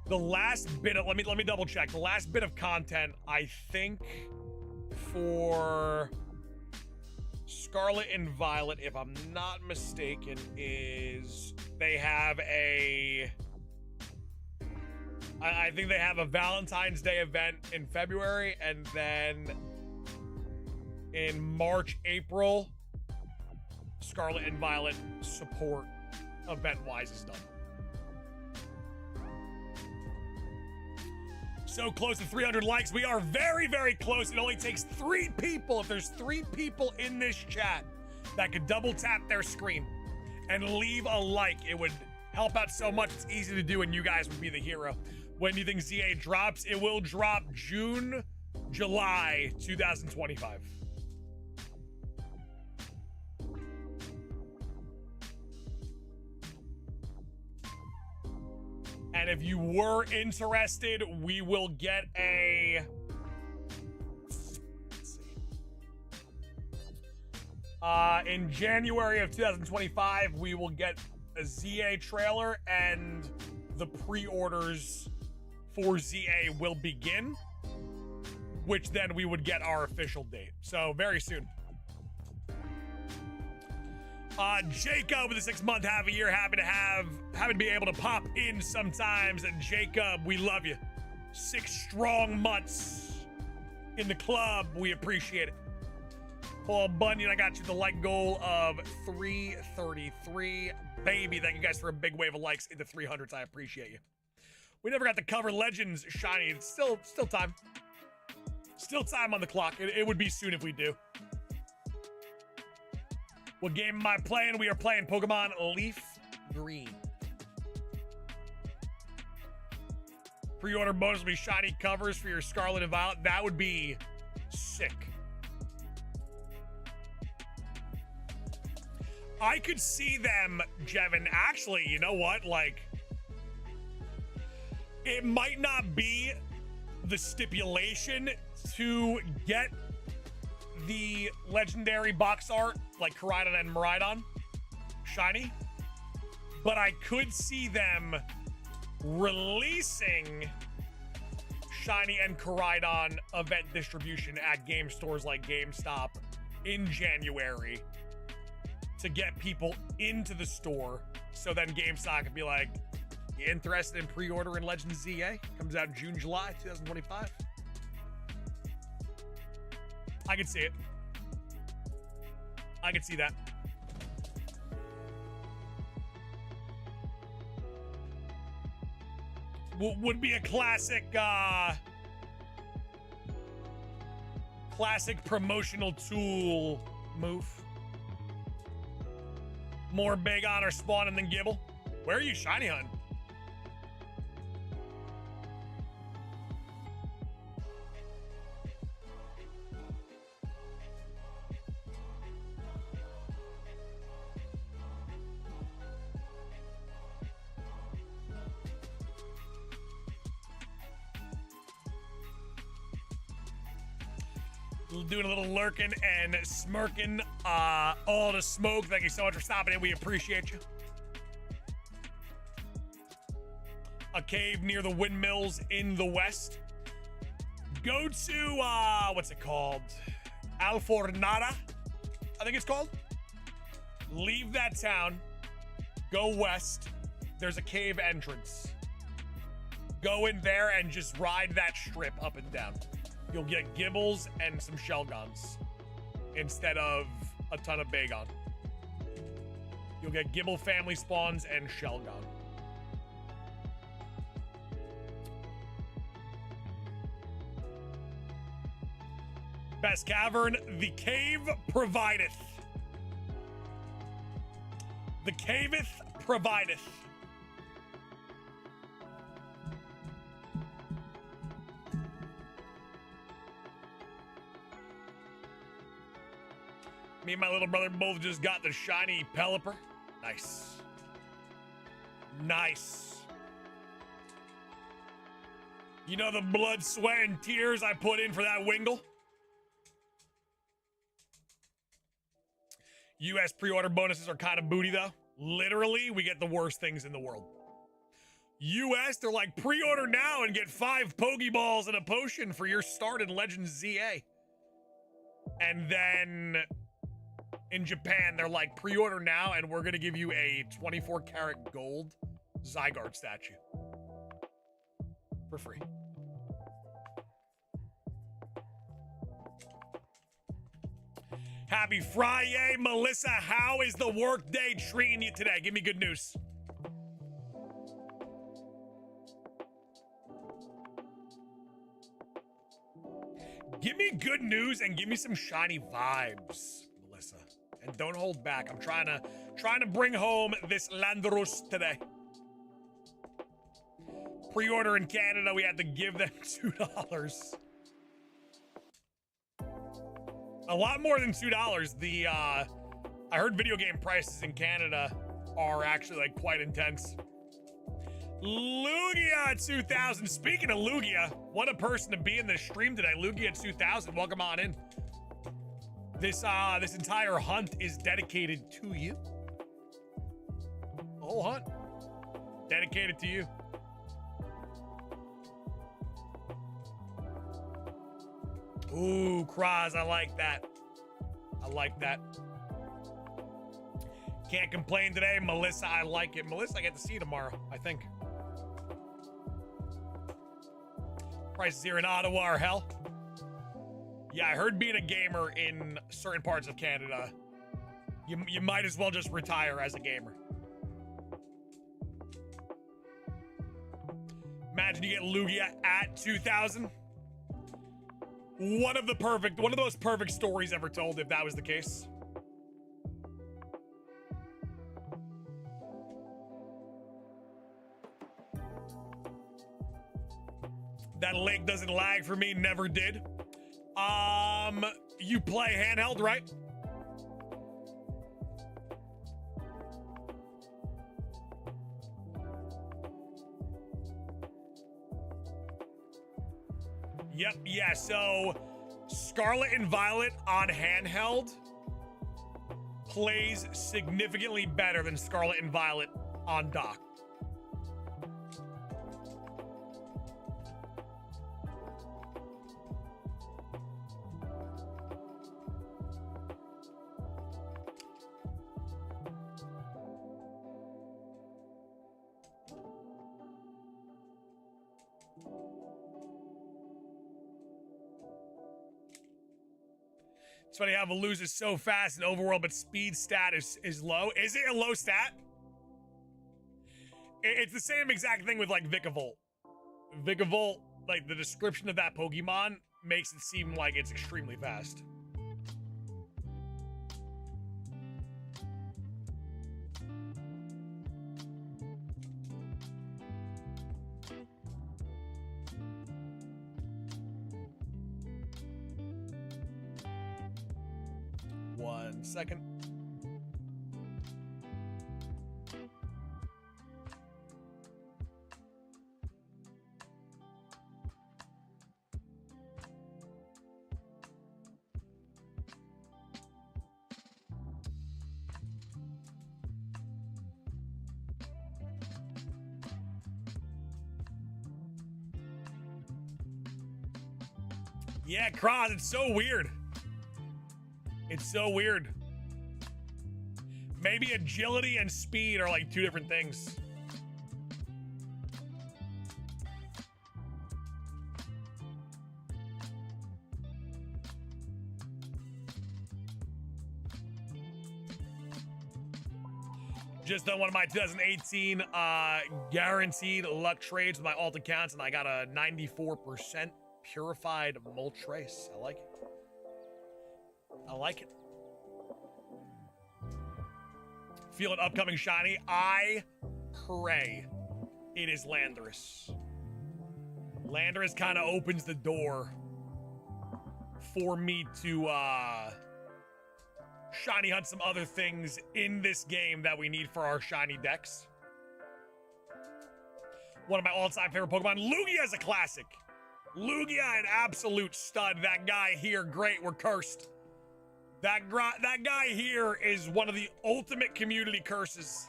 the last bit of let me double check. The last bit of content I think for Scarlet and Violet, if I'm not mistaken, is they have a. I think they have a Valentine's Day event in February, and then in March, April, Scarlet and Violet support event-wise is done. So close to 300 likes. We are very, very close. It only takes 3 people. If there's 3 people in this chat that could double tap their screen and leave a like, it would help out so much. It's easy to do, and you guys would be the hero. When do you think ZA drops? It will drop June, July 2025. And if you were interested, we will get a... Let's see. In January of 2025, we will get a ZA trailer, and the pre-orders for ZA will begin, which then we would get our official date. So very soon. Jacob with the 6-month, half a year, happy to be able to pop in sometimes. And Jacob, we love you. 6 strong months in the club. We appreciate it. Paul Bunyan, I got you the like goal of 333. Baby, thank you guys for a big wave of likes into 300s. I appreciate you. We never got to cover Legends shiny. It's still time. Still time on the clock. It would be soon if we do. What game am I playing? We are playing Pokemon Leaf Green. Pre-order bonus will be shiny covers for your Scarlet and Violet. That would be sick. I could see them, Jevin, actually, you know what? Like, it might not be the stipulation to get the legendary box art, like Koraidon and Miraidon, shiny, but I could see them releasing shiny and Koraidon event distribution at game stores like GameStop in January to get people into the store, so then GameStop could be like, you interested in pre-ordering Legends ZA? Comes out June, July 2025. I could see it. I could see that. Would be a classic classic promotional tool move. More big honor spawning than Gibble. Where are you shiny hunting? Doing a little lurking and smirking. All the smoke. Thank you so much for stopping in. We appreciate you. A cave near the windmills in the west. Go to what's it called? Alfornada, I think it's called. Leave that town. Go west. There's a cave entrance. Go in there and just ride that strip up and down. You'll get Gibbles and some Shelgons instead of a ton of Bagon. You'll get Gibble family spawns and Shelgon. Best cavern, the cave provideth. The caveth provideth. Me and my little brother both just got the shiny Pelipper. Nice. Nice. You know the blood, sweat, and tears I put in for that Wingle? US pre-order bonuses are kind of booty though. Literally, we get the worst things in the world. US, they're like, pre-order now and get 5 Pokeballs and a potion for your start in Legends ZA. And then in Japan, they're like, pre-order now and we're gonna give you a 24 karat gold Zygarde statue for free. Happy Friday, Melissa. How is the work day treating you today? Give me good news. Give me good news and give me some shiny vibes, Melissa. And don't hold back. I'm trying to bring home this Landorus today. Pre-order in Canada, we had to give them $2. A lot more than $2. The I heard video game prices in Canada are actually like quite intense. Lugia 2000. Speaking of Lugia, what a person to be in this stream today. Lugia 2000, welcome on in. This entire hunt is dedicated to you. The whole hunt dedicated to you. Ooh, Kraz, I like that. I like that. Can't complain today, Melissa. I like it. Melissa, I get to see you tomorrow, I think. Prices here in Ottawa are hell. Yeah, I heard being a gamer in certain parts of Canada, you might as well just retire as a gamer. Imagine you get Lugia at 2,000. One of the most perfect stories ever told, if that was the case. That link doesn't lag for me, never did. You play handheld, right? Yep, yeah, so Scarlet and Violet on handheld plays significantly better than Scarlet and Violet on dock. It's funny how Velouz is so fast in overworld, but speed stat is low. Is it a low stat? It's the same exact thing with like Vikavolt. Vikavolt, like the description of that Pokemon makes it seem like it's extremely fast. One second. Yeah, Cross, it's so weird. It's so weird. Maybe agility and speed are like two different things. Just done one of my 2018 guaranteed luck trades with my alt accounts, and I got a 94% purified Moltres. I like it. I like it. Feel an upcoming shiny. I pray it is Landorus. Landorus kind of opens the door for me to shiny hunt some other things in this game that we need for our shiny decks. One of my all-time favorite Pokemon. Lugia is a classic. Lugia, an absolute stud. That guy here, great. We're cursed. That guy here is one of the ultimate community curses.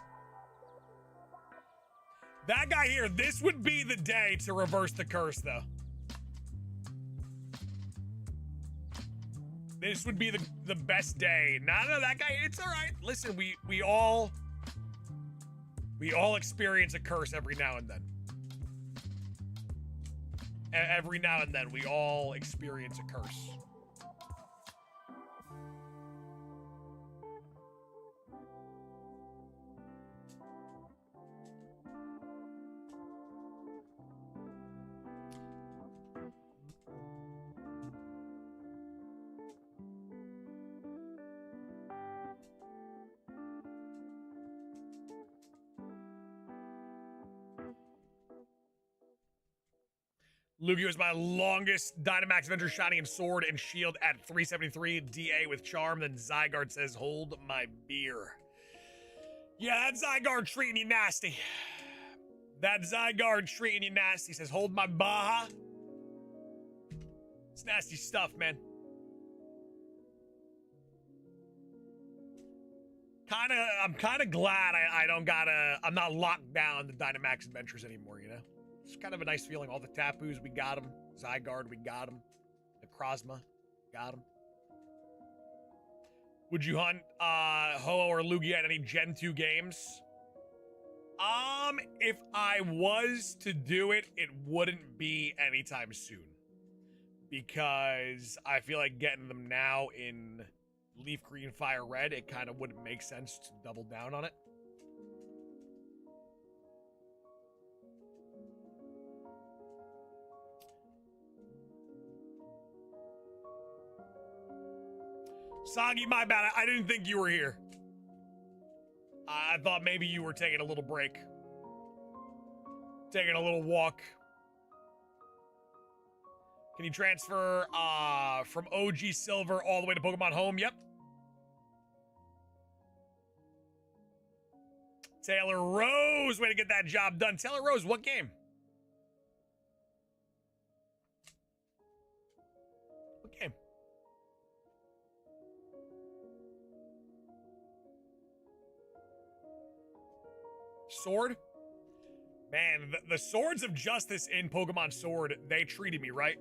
That guy here, this would be the day to reverse the curse, though. This would be the best day. No, that guy, it's all right. Listen, we all experience a curse every now and then. Every now and then, we all experience a curse. Lugia was my longest Dynamax Adventure Shiny and Sword and Shield at 373 DA with Charm. Then Zygarde says, hold my beer. Yeah, that Zygarde treating you nasty. That Zygarde treating you nasty. Says, hold my Baja. It's nasty stuff, man. I'm kind of glad I don't I'm not locked down to Dynamax Adventures anymore, you know? It's kind of a nice feeling. All the Tapus, we got them. Zygarde, we got them. The Krosma, got them. Would you hunt Ho-Oh or Lugia at any Gen 2 games? If I was to do it, it wouldn't be anytime soon. Because I feel like getting them now in Leaf Green, Fire Red, it kind of wouldn't make sense to double down on it. Soggy, my bad. I didn't think you were here. I thought maybe you were taking a little break. Taking a little walk. Can you transfer from OG Silver all the way to Pokemon Home? Yep. Taylor Rose, way to get that job done. Taylor Rose, what game? Sword? Man, the Swords of Justice in Pokemon Sword, they treated me right.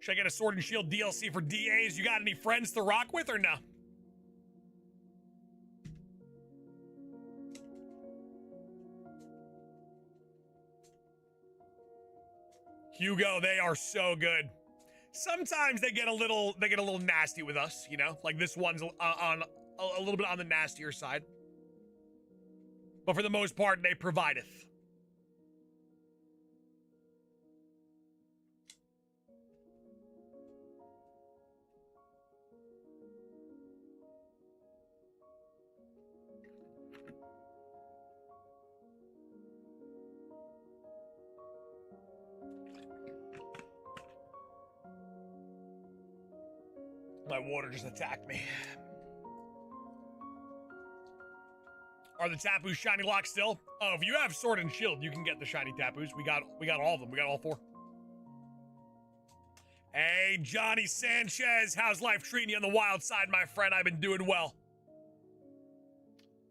Should I get a Sword and Shield DLC for DAs? You got any friends to rock with or no? Hugo, they are so good. Sometimes they get a little nasty with us, you know? Like this one's on a little bit on the nastier side. But for the most part, they provideth. My water just attacked me. Are the Tapus shiny locks still? Oh, if you have Sword and Shield, you can get the shiny Tapus. We got all of them. We got all 4. Hey, Johnny Sanchez, how's life treating you on the wild side, my friend? I've been doing well.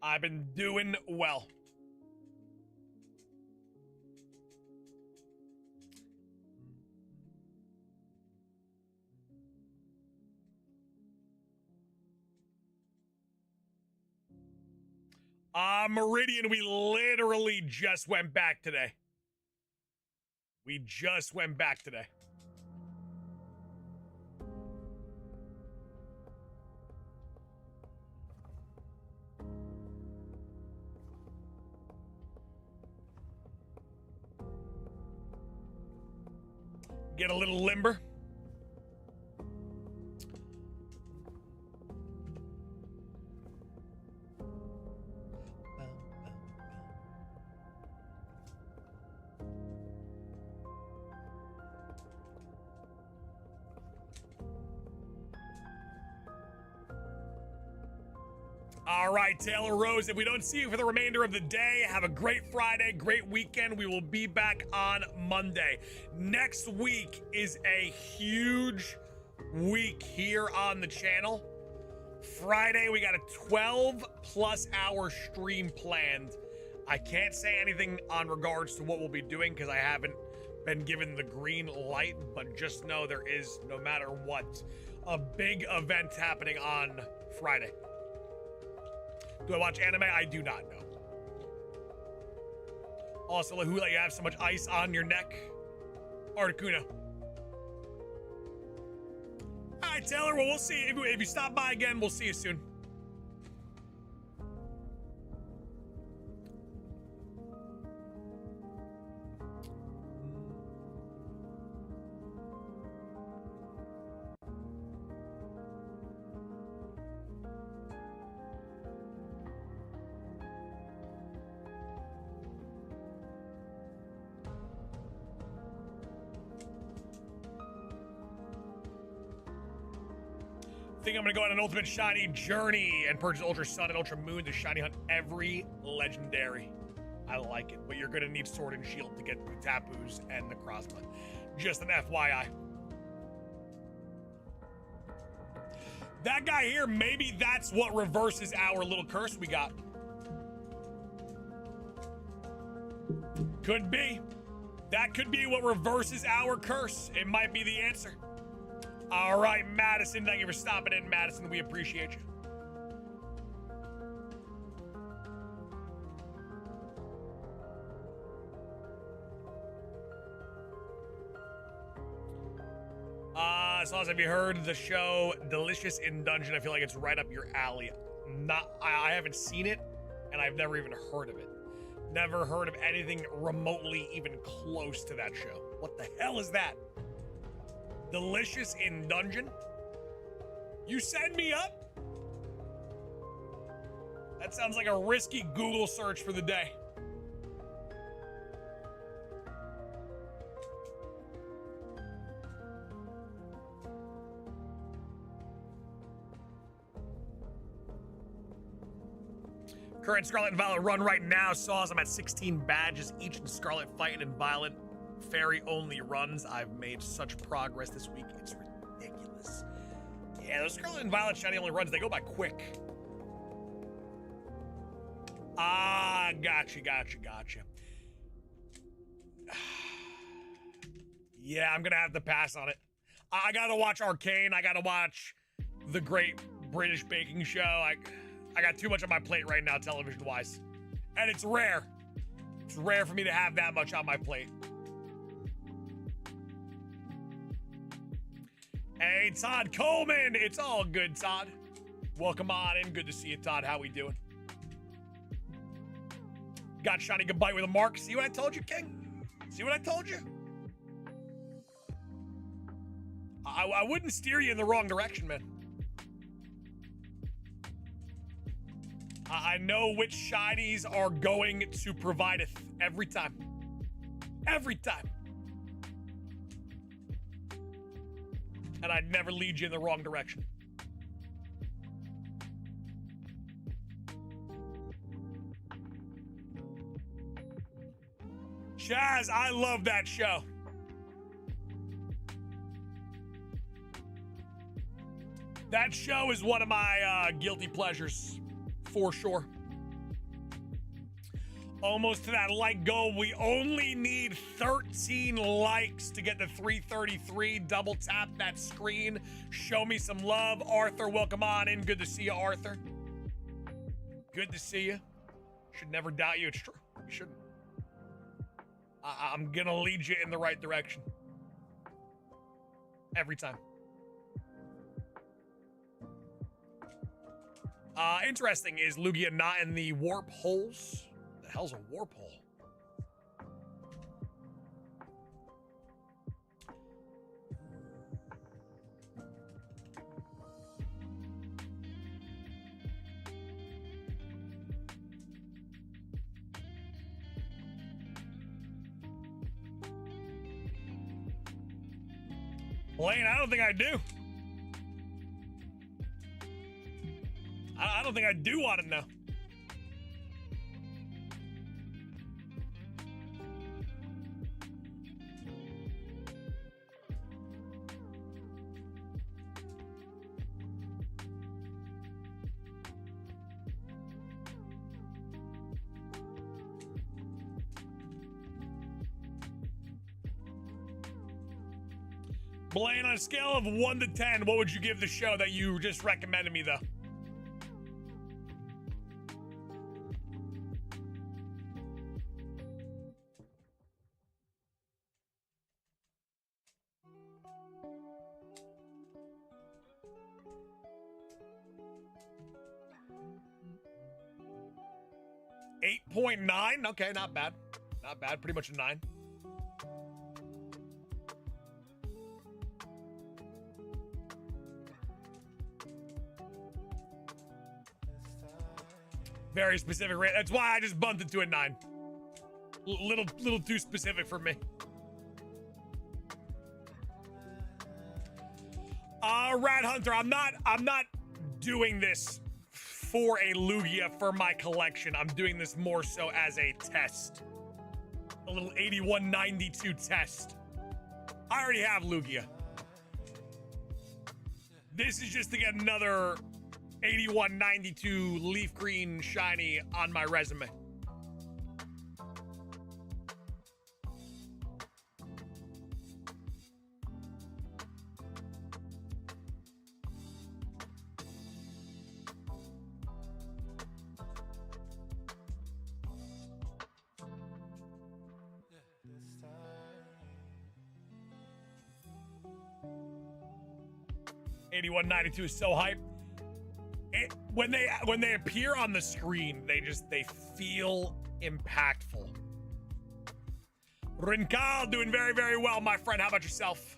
I've been doing well. Meridian, we literally just went back today. We just went back today. Get a little limber. All right, Taylor Rose, if we don't see you for the remainder of the day, have a great Friday, great weekend. We will be back on Monday. Next week is a huge week here on the channel. Friday, we got a 12+ hour stream planned. I can't say anything on regards to what we'll be doing because I haven't been given the green light, but just know there is, no matter what, a big event happening on Friday. Do I watch anime? I do not know. Also, Lahula, you have so much ice on your neck. Articuno. All right, Taylor, well, we'll see. If you stop by again, we'll see you soon. I think I'm gonna go on an ultimate shiny journey and purchase Ultra Sun and Ultra Moon to shiny hunt every legendary. I like it, but you're gonna need Sword and Shield to get the Tapus and the Crossbud. Just an FYI. That guy here, maybe that's what reverses our little curse we got. Could be. That could be what reverses our curse. It might be the answer. All right, Madison, thank you for stopping in, Madison. We appreciate you. Sauce, have you heard the show Delicious in Dungeon? I feel like it's right up your alley. I haven't seen it, and I've never even heard of it. Never heard of anything remotely even close to that show. What the hell is that? Delicious in Dungeon? You send me up? That sounds like a risky Google search for the day. Current Scarlet and Violet run right now. Sauce, I'm at 16 badges each in Scarlet Fighting and Violet. Fairy only runs. I've made such progress this week. It's ridiculous. Yeah, those Scarlet and Violet shiny only runs, they go by quick. Ah, gotcha. Yeah, I'm gonna have to pass on it. I gotta watch Arcane. I gotta watch The Great British Baking Show. I got too much on my plate right now, television-wise. And it's rare. It's rare for me to have that much on my plate. Hey, Todd Coleman. It's all good, Todd. Welcome on in. Good to see you, Todd. How we doing? Got shiny goodbye with a mark. See what I told you, King? See what I told you? I wouldn't steer you in the wrong direction, man. I know which shinies are going to provideth every time. Every time. And I'd never lead you in the wrong direction. Chaz, I love that show. That show is one of my guilty pleasures, for sure. Almost to that like goal. We only need 13 likes to get the 333. Double tap that screen. Show me some love. Arthur, welcome on in. Good to see you, Arthur. Good to see you. Should never doubt you. It's true. You shouldn't. I'm gonna lead you in the right direction. Every time. Interesting. Is Lugia not in the warp holes? The hell's a warp hole? Lane, I don't think I do. I don't think I do want to know. Blaine, on a scale of 1 to 10, what would you give the show that you just recommended me, though? .9. Okay, not bad. Not bad. Pretty much a 9. Very specific rate. That's why I just bumped it to a 9. Little too specific for me. Rat Hunter, I'm not doing this for a Lugia for my collection. I'm doing this more so as a test. A little 8192 test. I already have Lugia. This is just to get another 8192 leaf green shiny on my resume. .9192 is so hype. When they appear on the screen, they feel impactful. Rinkal doing very, very well, my friend. How about yourself?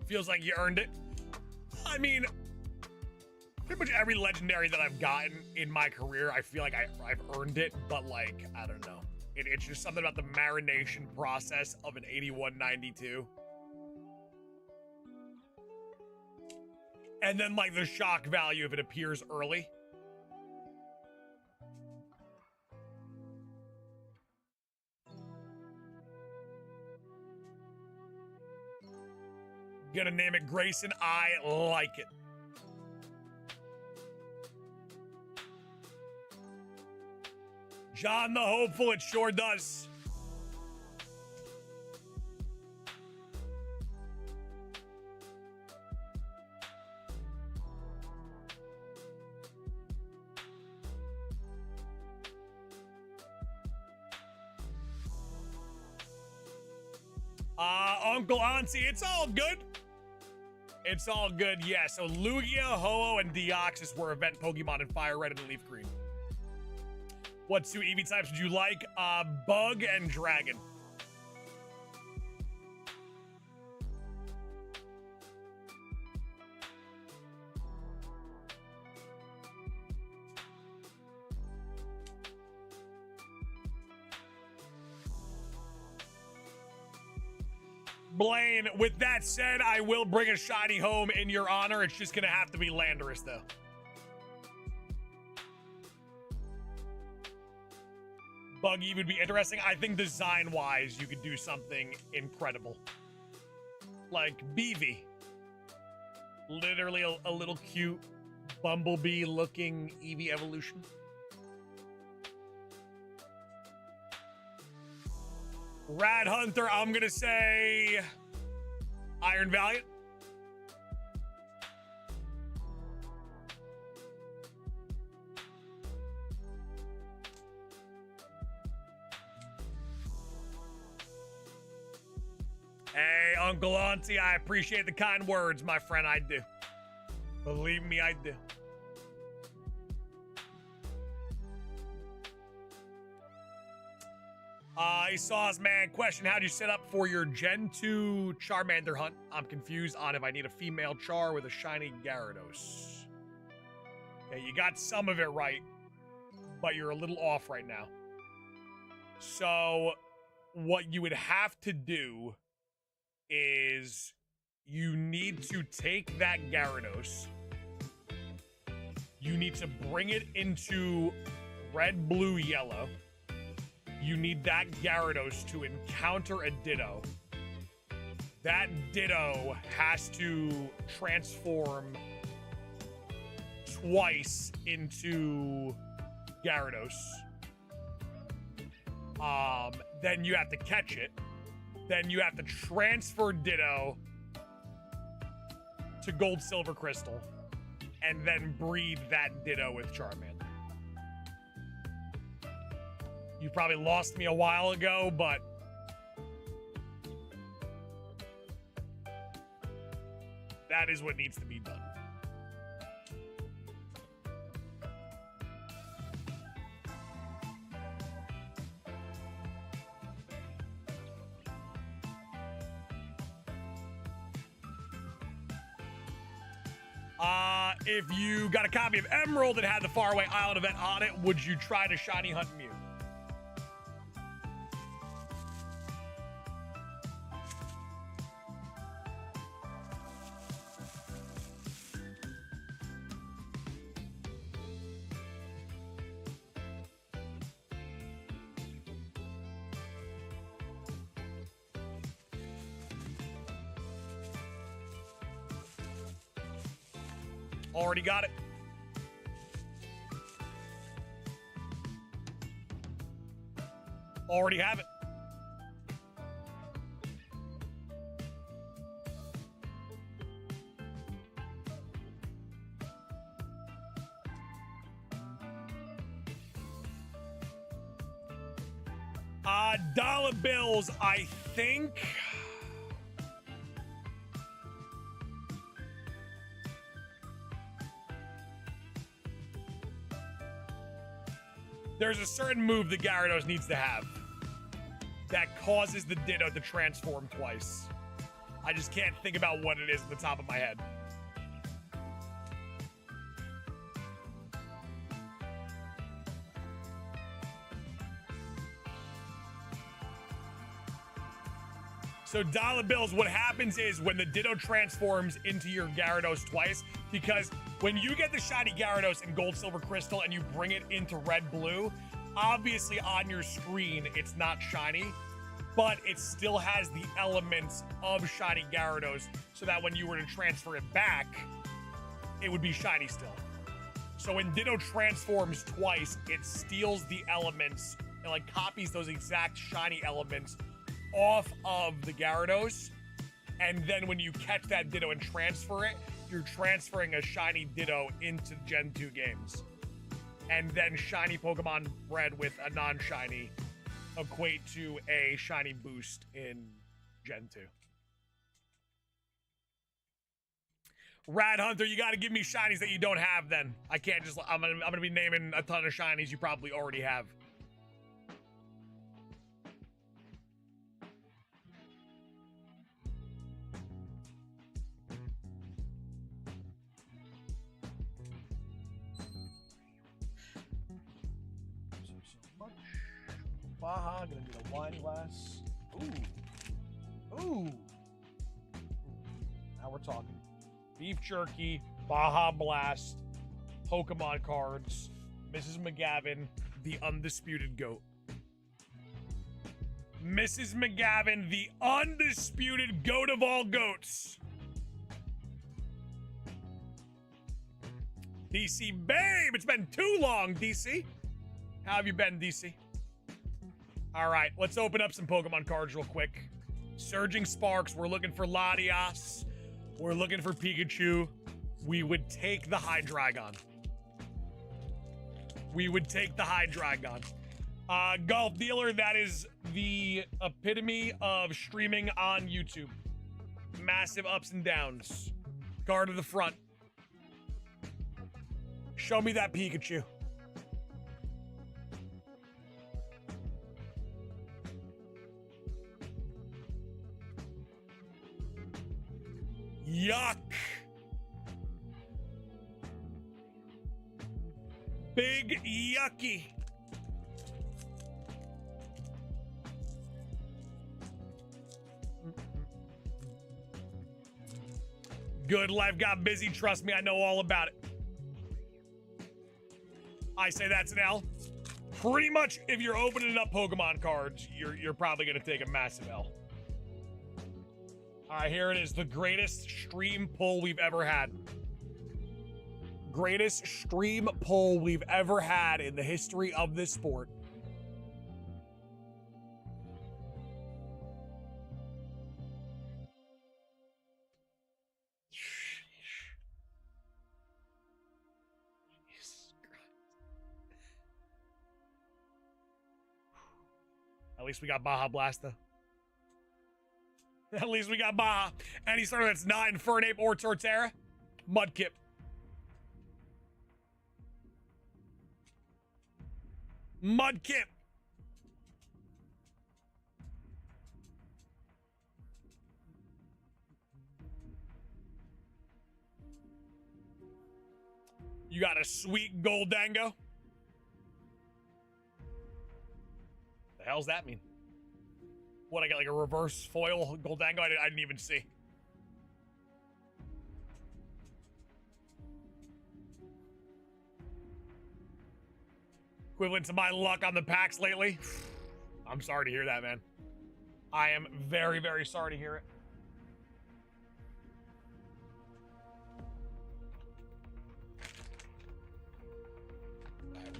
Feels like you earned it. I mean, pretty much every legendary that I've gotten in my career, I feel like I've earned it, but like, I don't know. It's just something about the marination process of an 8192. And then like the shock value if it appears early. Gonna name it Grayson. I like it. John the Hopeful, it sure does. Uncle Auntie, it's all good. It's all good, yeah. So Lugia, Ho-Oh, and Deoxys were event Pokemon in Fire Red and Leaf Green. What two EV types would you like? Bug and Dragon. Blaine, with that said, I will bring a shiny home in your honor. It's just gonna have to be Landorus, though. Buggy would be interesting. I think design-wise, you could do something incredible. Like Beavy. Literally a little cute bumblebee-looking Eevee evolution. Rad Hunter, I'm gonna say Iron Valiant. Hey, Uncle Auntie, I appreciate the kind words, my friend. I do. Believe me, I do. Hey, Sauce Man, question, how'd you set up for your Gen 2 Charmander hunt? I'm confused on if I need a female Char with a shiny Gyarados. Okay, you got some of it right, but you're a little off right now. So, what you would have to do is you need to take that Gyarados. You need to bring it into red, blue, yellow. You need that Gyarados to encounter a Ditto. That Ditto has to transform twice into Gyarados. Then you have to catch it. Then you have to transfer Ditto to Gold Silver Crystal. And then breed that Ditto with Charmander. You probably lost me a while ago, but that is what needs to be done. If you got a copy of Emerald that had the Faraway Island event on it, would you try to shiny hunt Mew? Already got it. Already have it. Dollar bills, I think. There's a certain move that Gyarados needs to have that causes the Ditto to transform twice. I just can't think about what it is at the top of my head. So dollar bills, what happens is when the Ditto transforms into your Gyarados twice, because when you get the shiny Gyarados in Gold, Silver, Crystal, and you bring it into Red, Blue, obviously on your screen, it's not shiny, but it still has the elements of shiny Gyarados, so that when you were to transfer it back, it would be shiny still. So when Ditto transforms twice, it steals the elements and like copies those exact shiny elements off of the Gyarados, and then when you catch that Ditto and transfer it, you're transferring a shiny Ditto into Gen 2 games. And then shiny Pokemon bred with a non-shiny equate to a shiny boost in Gen 2. Rad Hunter, you gotta give me shinies that you don't have then. I can't just, I'm gonna be naming a ton of shinies you probably already have. Baja, gonna need a wine glass. Ooh. Now we're talking. Beef jerky, Baja Blast, Pokemon cards, Mrs. McGavin, the undisputed GOAT. Mrs. McGavin, the undisputed GOAT of all goats. DC, babe, it's been too long, DC. How have you been, DC? All right, let's open up some Pokemon cards real quick. Surging Sparks, we're looking for Latias. We're looking for Pikachu. We would take the Hydreigon. We would take the Hydreigon. Golf Dealer, that is the epitome of streaming on YouTube. Massive ups and downs. Card to the front. Show me that Pikachu. Yuck. Big yucky. Good, life got busy. Trust me, I know all about it. I say that's an L. Pretty much, if you're opening up Pokemon cards, you're probably going to take a massive L. All right, here it is. The greatest stream pull we've ever had. Greatest stream pull we've ever had in the history of this sport. Jesus Christ. At least we got Baja Blast, though. At least we got Baja. Any starter that's not Infernape or Torterra. Mudkip. Mudkip. You got a sweet Goldango. The hell's that mean? What, I got like a reverse foil Goldango? I didn't even see. Equivalent to my luck on the packs lately. I'm sorry to hear that, man. I am very, very sorry to hear it.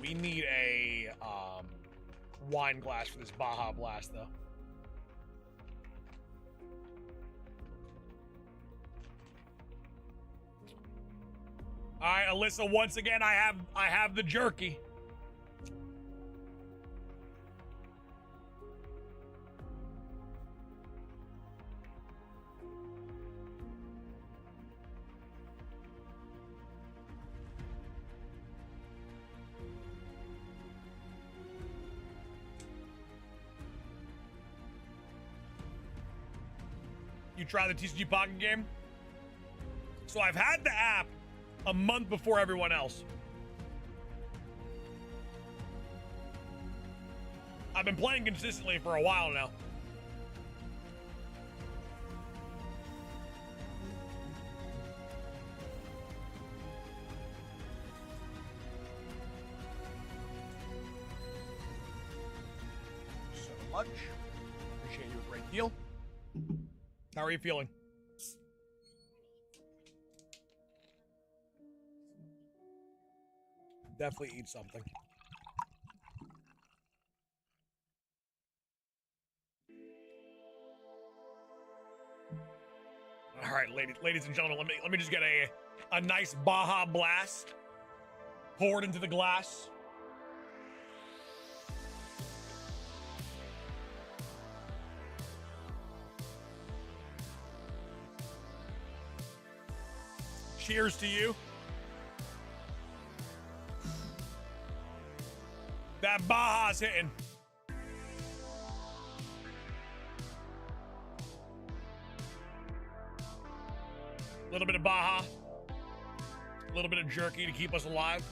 We need a wine glass for this Baja Blast, though. All right, Alyssa, once again, I have the jerky. You try the TCG Pocket game? So I've had the app a month before everyone else. I've been playing consistently for a while now. much. Appreciate you a great deal. How are you feeling? Definitely eat something. All right, ladies and gentlemen, let me just get a nice Baja Blast poured into the glass. Cheers to you. That Baja's hitting. A little bit of Baja. A little bit of jerky to keep us alive.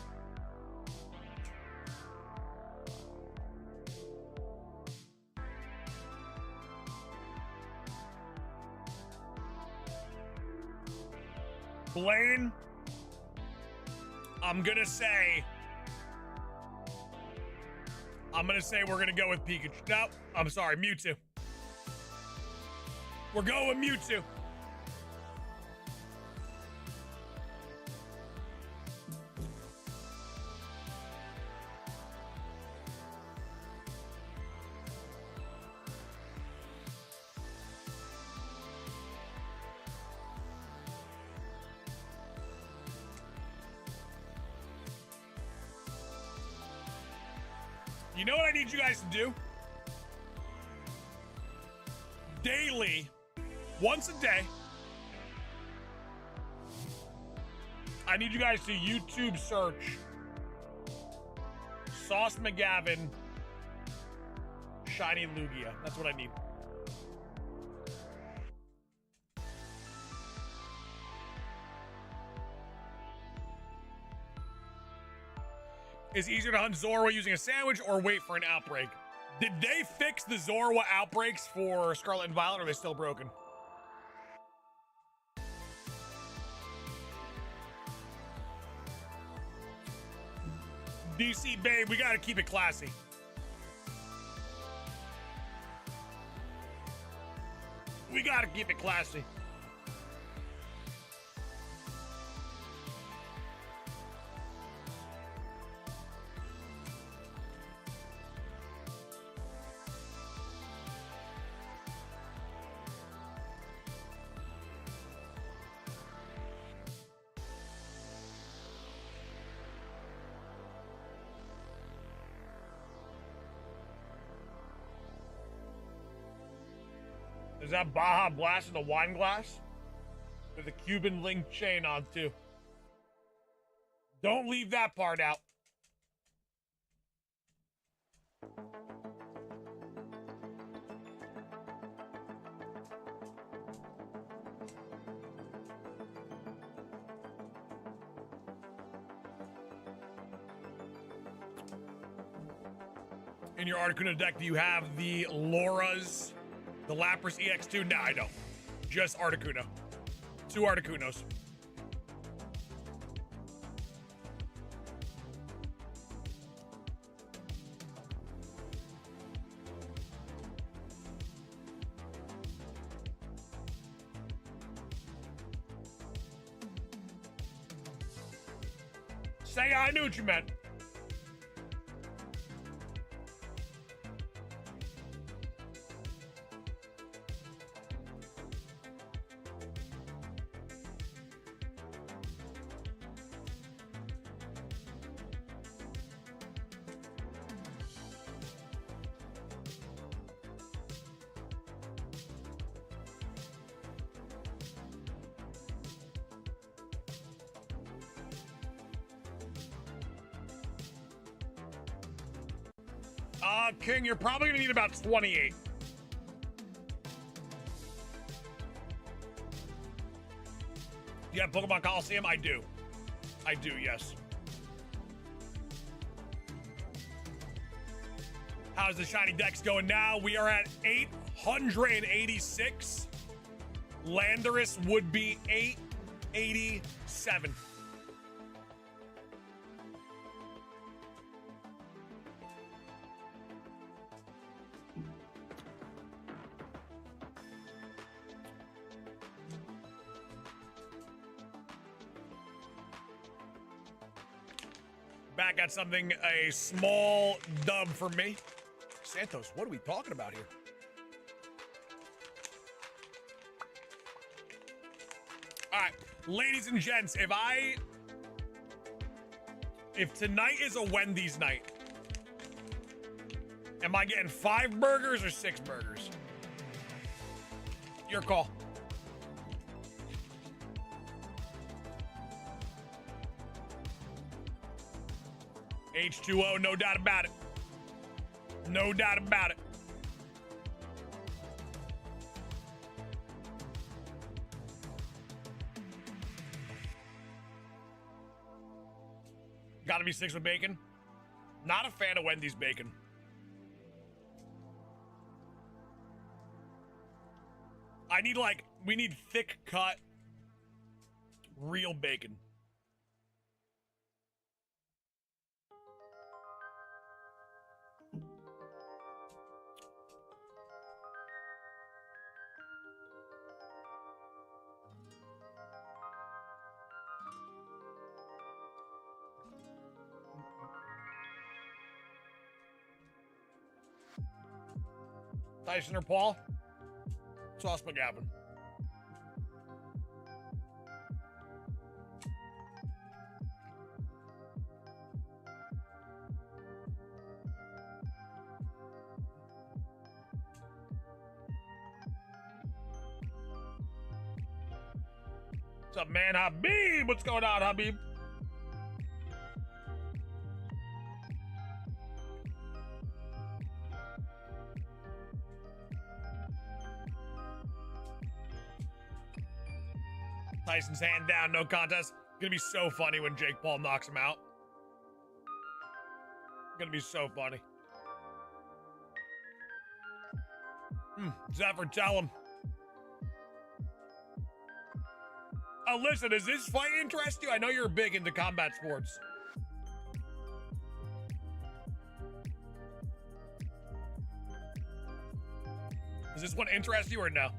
Blaine, I'm gonna say we're gonna go with Pikachu. No, I'm sorry, Mewtwo. We're going with Mewtwo. You know what I need you guys to do? Daily, once a day, I need you guys to YouTube search Sauce McGavin Shiny Lugia. That's what I need. Is it easier to hunt Zorua using a sandwich or wait for an outbreak? Did they fix the Zorua outbreaks for Scarlet and Violet, or are they still broken? DC, babe, we gotta keep it classy. We gotta keep it classy. Is that Baja Blast in the wine glass? With a Cuban link chain on too. Don't leave that part out. In your Articuno deck, do you have the Laura's, the Lapras EX2? No, I don't. Just Articuno. 2 Articunos. Say I knew what you meant. King, you're probably gonna need about 28. You have Pokemon Coliseum? I do. I do, yes. How's the shiny decks going now? We are at 886. Landorus would be 887. Back at something, a small dub for me. Santos, what are we talking about here? All right, ladies and gents, if tonight is a Wendy's night, am I getting 5 burgers or 6 burgers? Your call. H2O, no doubt about it. No doubt about it. Gotta be 6 with bacon. Not a fan of Wendy's bacon. We need thick cut, real bacon. Tyson or Paul? Sauce McGavin. What's up, man? Habib? What's going on, Habib? Tyson's hand down, no contest. Gonna be so funny when Jake Paul knocks him out. Gonna be so funny. Zephyr, tell him. Oh, listen, does this fight interest you? I know you're big into combat sports. Does this one interest you or no?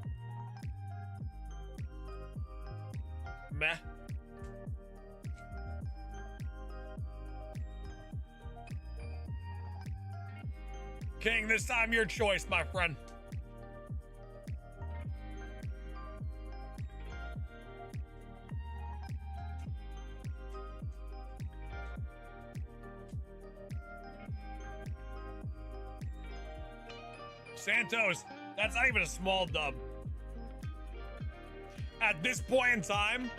Meh. King, this time your choice, my friend. Santos, that's not even a small dub. At this point in time,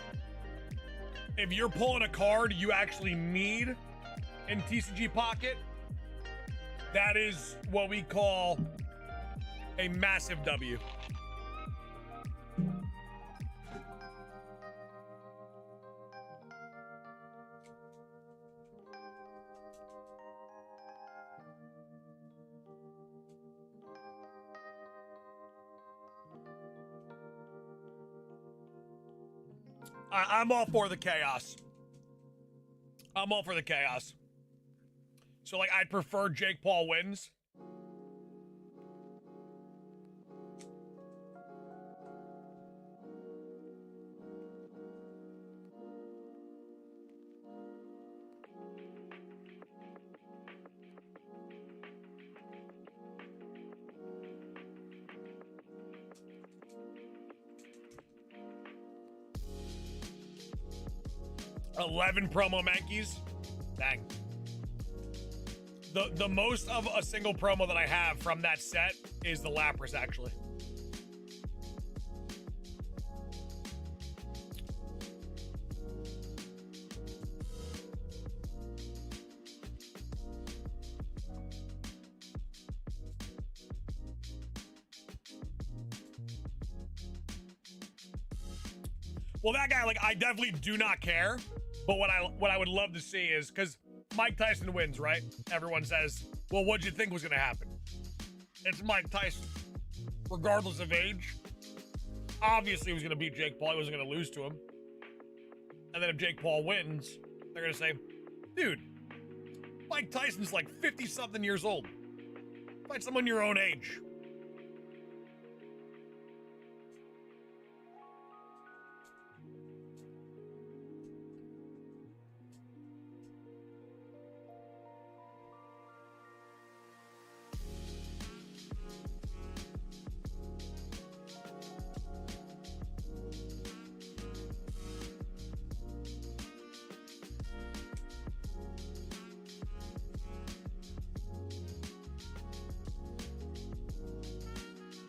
if you're pulling a card you actually need in TCG Pocket, that is what we call a massive W. I'm all for the chaos. I'm all for the chaos. So, like, I'd prefer Jake Paul wins. $11 promo Mankeys. Dang. The most of a single promo that I have from that set is the Lapras, actually. Well, that guy, like, I definitely do not care. But what I would love to see is, because Mike Tyson wins, right? Everyone says, well, what'd you think was going to happen? It's Mike Tyson. Regardless of age. Obviously, he was going to beat Jake Paul. He wasn't going to lose to him. And then if Jake Paul wins, they're going to say, dude, Mike Tyson's like 50-something years old. Fight someone your own age.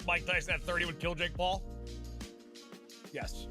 Mike Tyson at 30 would kill Jake Paul? Yes.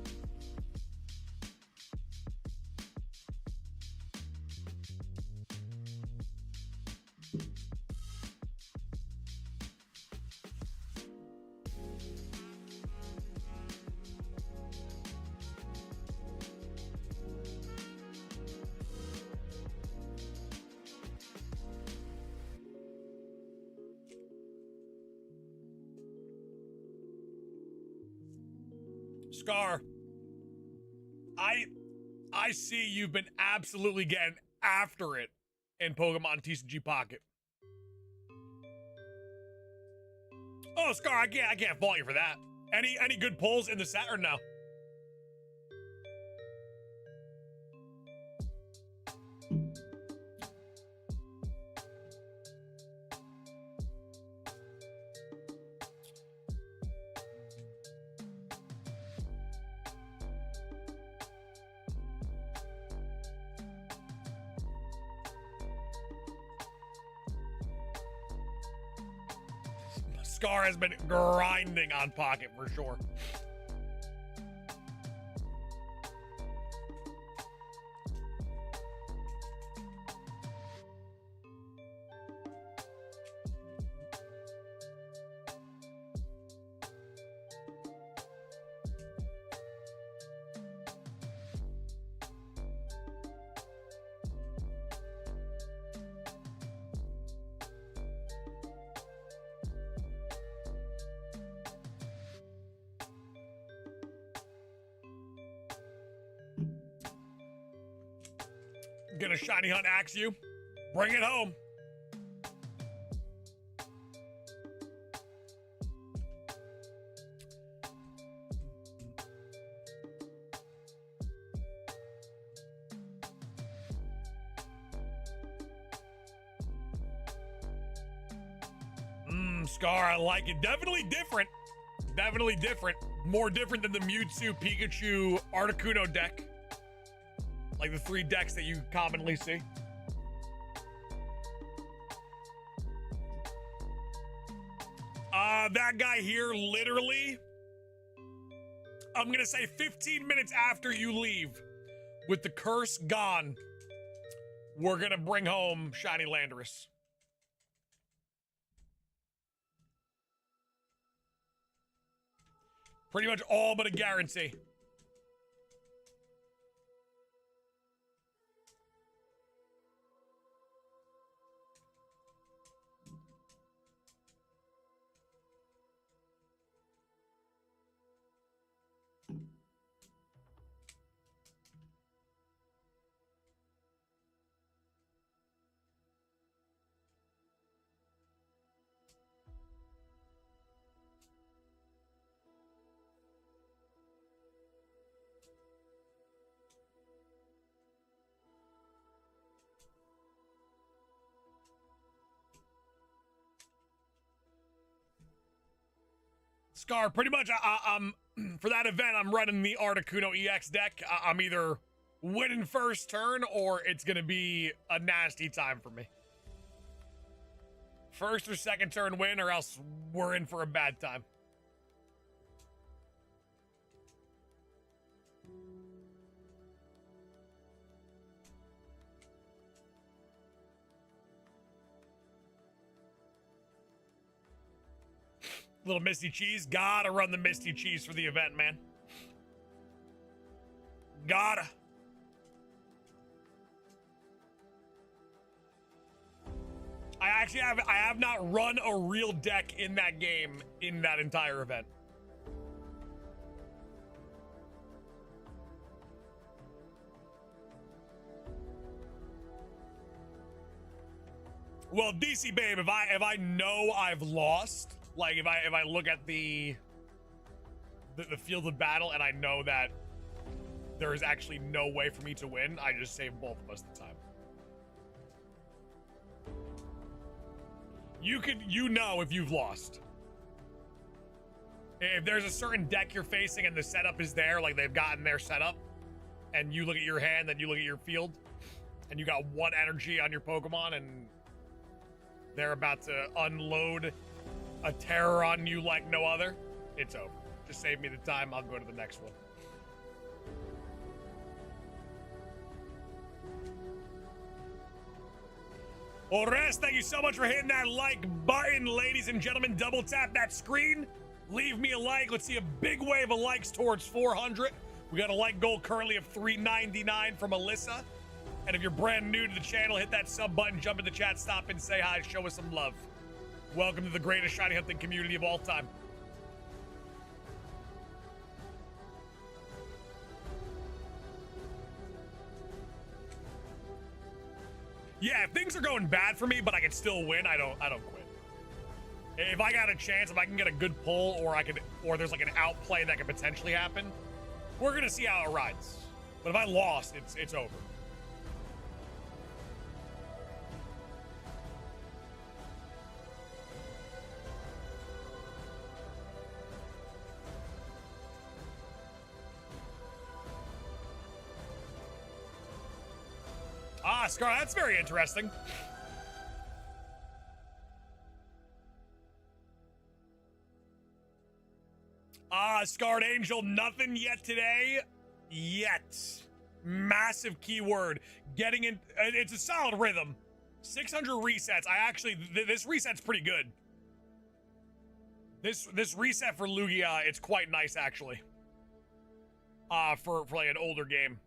Scar, I see you've been absolutely getting after it in Pokemon TCG Pocket. Oh, Scar, I can't fault you for that. Any good pulls in the set or no? Scar has been grinding on Pocket for sure. Gonna shiny hunt axe you. Bring it home. Scar, I like it. Definitely different. Definitely different. More different than the Mewtwo, Pikachu, Articuno deck. Like the 3 decks that you commonly see. That guy here, literally, I'm gonna say 15 minutes after you leave, with the curse gone, we're gonna bring home Shiny Landorus. Pretty much all but a guarantee. Scar, pretty much, I'm for that event, I'm running the Articuno EX deck. I'm either winning first turn or it's gonna be a nasty time for me. First or second turn win, or else we're in for a bad time. Little Misty Cheese. Gotta run the Misty Cheese for the event, man. Gotta. I have not run a real deck in that game in that entire event. Well, DC Babe, if I know I've lost, like if I look at the field of battle and I know that there is actually no way for me to win, I just save both of us the time. You know if you've lost. If there's a certain deck you're facing and the setup is there, like they've gotten their setup, and you look at your hand, then you look at your field, and you got 1 energy on your Pokemon, and they're about to unload a terror on you like no other, it's over. Just save me the time. I'll go to the next one. Ores, thank you so much for hitting that like button, ladies and gentlemen. Double tap that screen. Leave me a like. Let's see a big wave of likes towards 400. We got a like goal currently of 399 from Alyssa. And if you're brand new to the channel, hit that sub button, jump in the chat, stop and say hi, show us some love. Welcome to the greatest shiny hunting community of all time. Yeah, if things are going bad for me, but I can still win, I don't quit. If I got a chance, if I can get a good pull, or there's like an outplay that could potentially happen, we're gonna see how it rides. But if I lost, it's over. Ah, Scar, that's very interesting. Ah, Scarred Angel, nothing yet today. Yet. Massive keyword. Getting in, it's a solid rhythm. 600 resets. This reset's pretty good. This reset for Lugia, it's quite nice actually. For like an older game.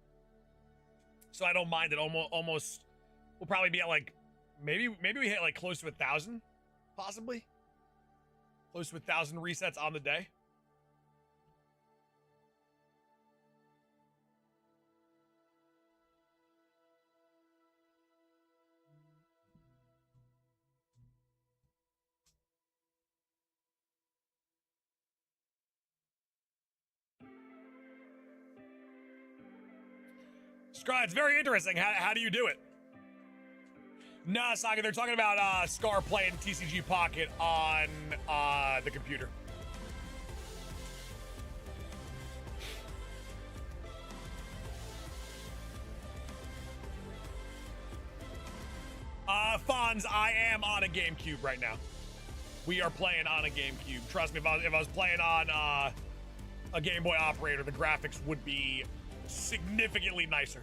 So I don't mind it. Almost, we'll probably be at like, maybe we hit like close to 1,000, possibly. Close to 1,000 resets on the day. Scry, it's very interesting. How do you do it? Nah, Saga, they're talking about Scar playing TCG Pocket on the computer. Fonz, I am on a GameCube right now. We are playing on a GameCube. Trust me, if I was playing on a Game Boy operator, the graphics would be significantly nicer.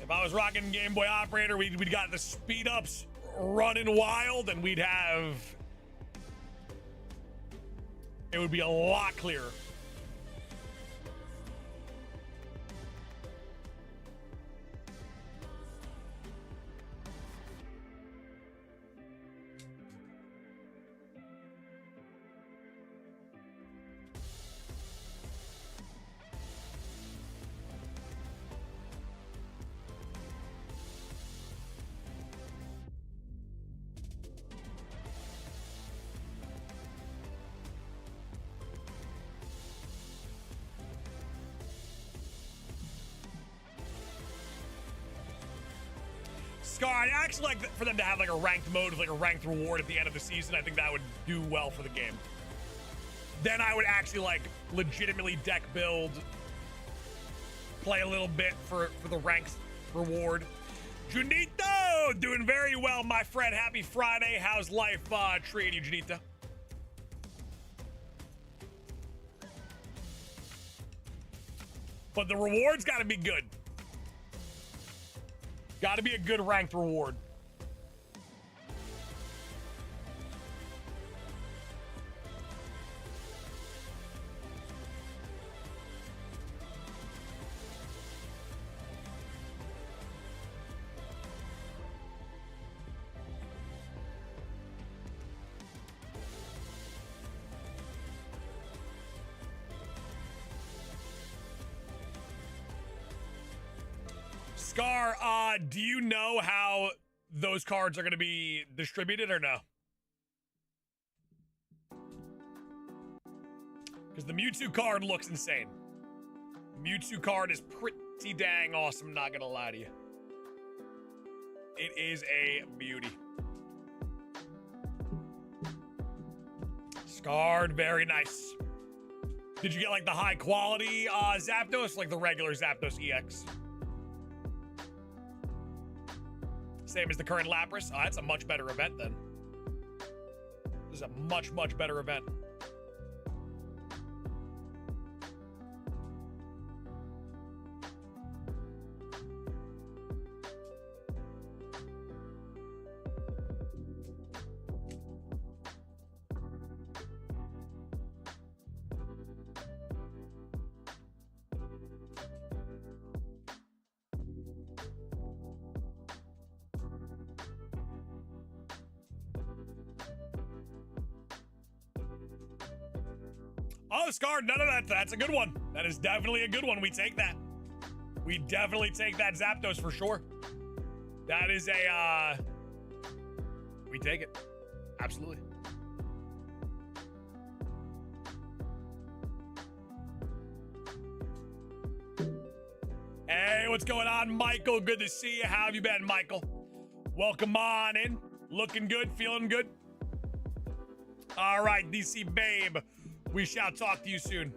If I was rocking Game Boy operator, we'd got the speed ups running wild, and we'd have, it would be a lot clearer. Scar, I'd actually like for them to have like a ranked mode with like a ranked reward at the end of the season. I think that would do well for the game. Then I would actually like legitimately deck build, play a little bit for the ranked reward. Junito, doing very well, my friend. Happy Friday. How's life treating you, Junito? But the reward's got to be good. Got to be a good ranked reward. Scar, do you know how those cards are going to be distributed or no? Because the Mewtwo card looks insane. The Mewtwo card is pretty dang awesome, not gonna lie to you. It is a beauty. Scarred, very nice. Did you get like the high quality Zapdos, like the regular Zapdos EX? Same as the current Lapras? Oh, that's a much better event then. This is a much, much better event. Oh, Scarred, none of that. That's a good one. That is definitely a good one. We take that. We definitely take that Zapdos for sure. That is a, we take it. Absolutely. Hey, what's going on, Michael? Good to see you. How have you been, Michael? Welcome on in. Looking good, feeling good. All right, DC Babe. We shall talk to you soon.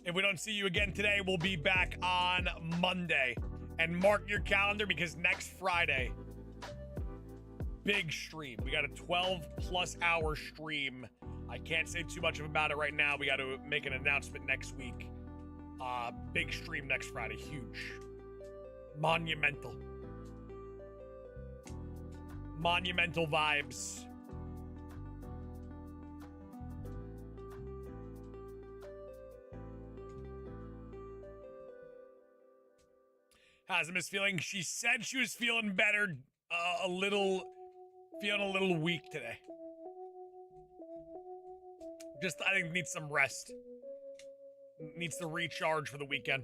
If we don't see you again today, we'll be back on Monday. And mark your calendar because next Friday, big stream. We got a 12+ hour stream. I can't say too much about it right now. We got to make an announcement next week. Big stream next Friday. Huge. Monumental. Monumental vibes. How's Miss feeling? She said she was feeling better, feeling a little weak today. Just, I think, needs some rest. Needs to recharge for the weekend.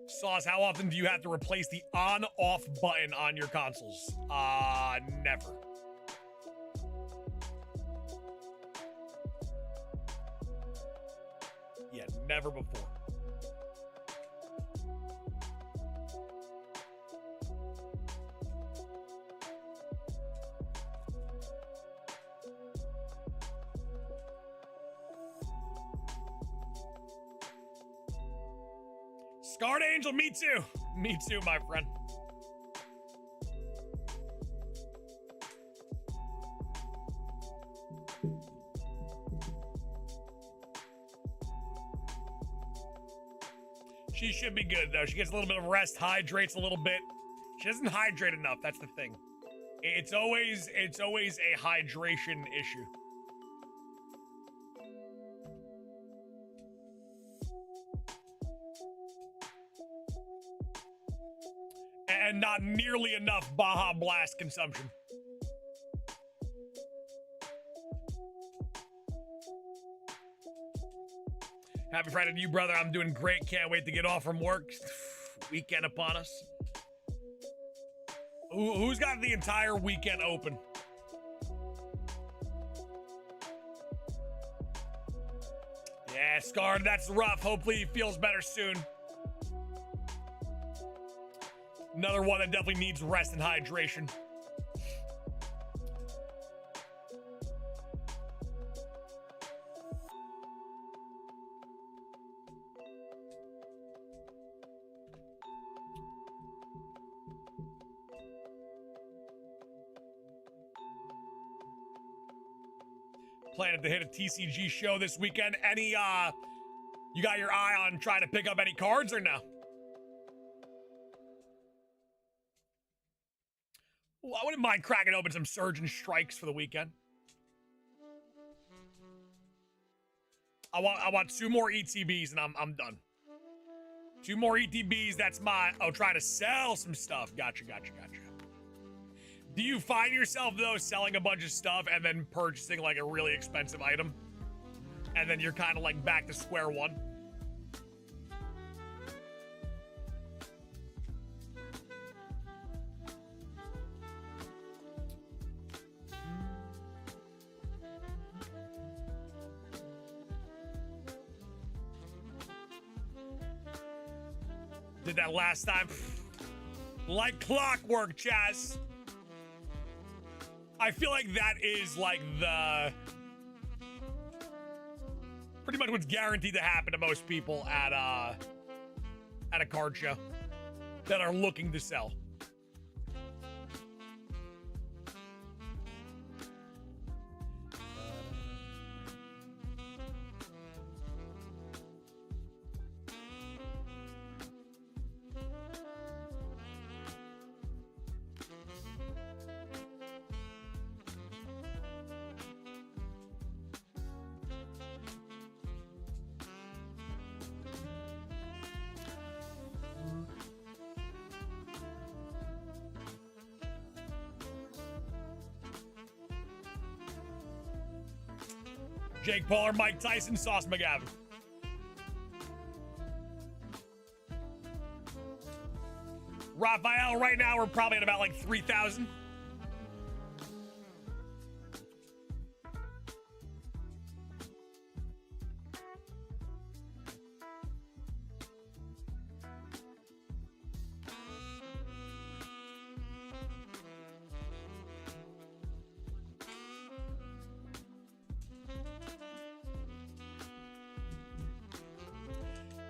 Sauce, how often do you have to replace the on-off button on your consoles? Never. Yeah, never before. Scarred Angel, me too. Me too, my friend. She should be good, though. She gets a little bit of rest, hydrates a little bit. She doesn't hydrate enough. That's the thing. It's always a hydration issue. And not nearly enough Baja Blast consumption. Happy Friday to you, brother. I'm doing great. Can't wait to get off from work. Weekend upon us. Who's got the entire weekend open? Yeah, Scarred, that's rough. Hopefully he feels better soon. Another one that definitely needs rest and hydration. Planning to hit a TCG show this weekend. Any, you got your eye on trying to pick up any cards or no? Well, I wouldn't mind cracking open some Surgeon Strikes for the weekend. I want 2 more ETBs and I'm done. 2 more ETBs, that's my, trying to sell some stuff. Gotcha. Do you find yourself, though, selling a bunch of stuff and then purchasing, like, a really expensive item? And then you're kind of, like, back to square one? Did that last time. Like clockwork, Chaz. I feel like that is like the... pretty much what's guaranteed to happen to most people at a card show that are looking to sell. Jake Paul or Mike Tyson, Sauce McGavin. Raphael, right now we're probably at about like 3,000.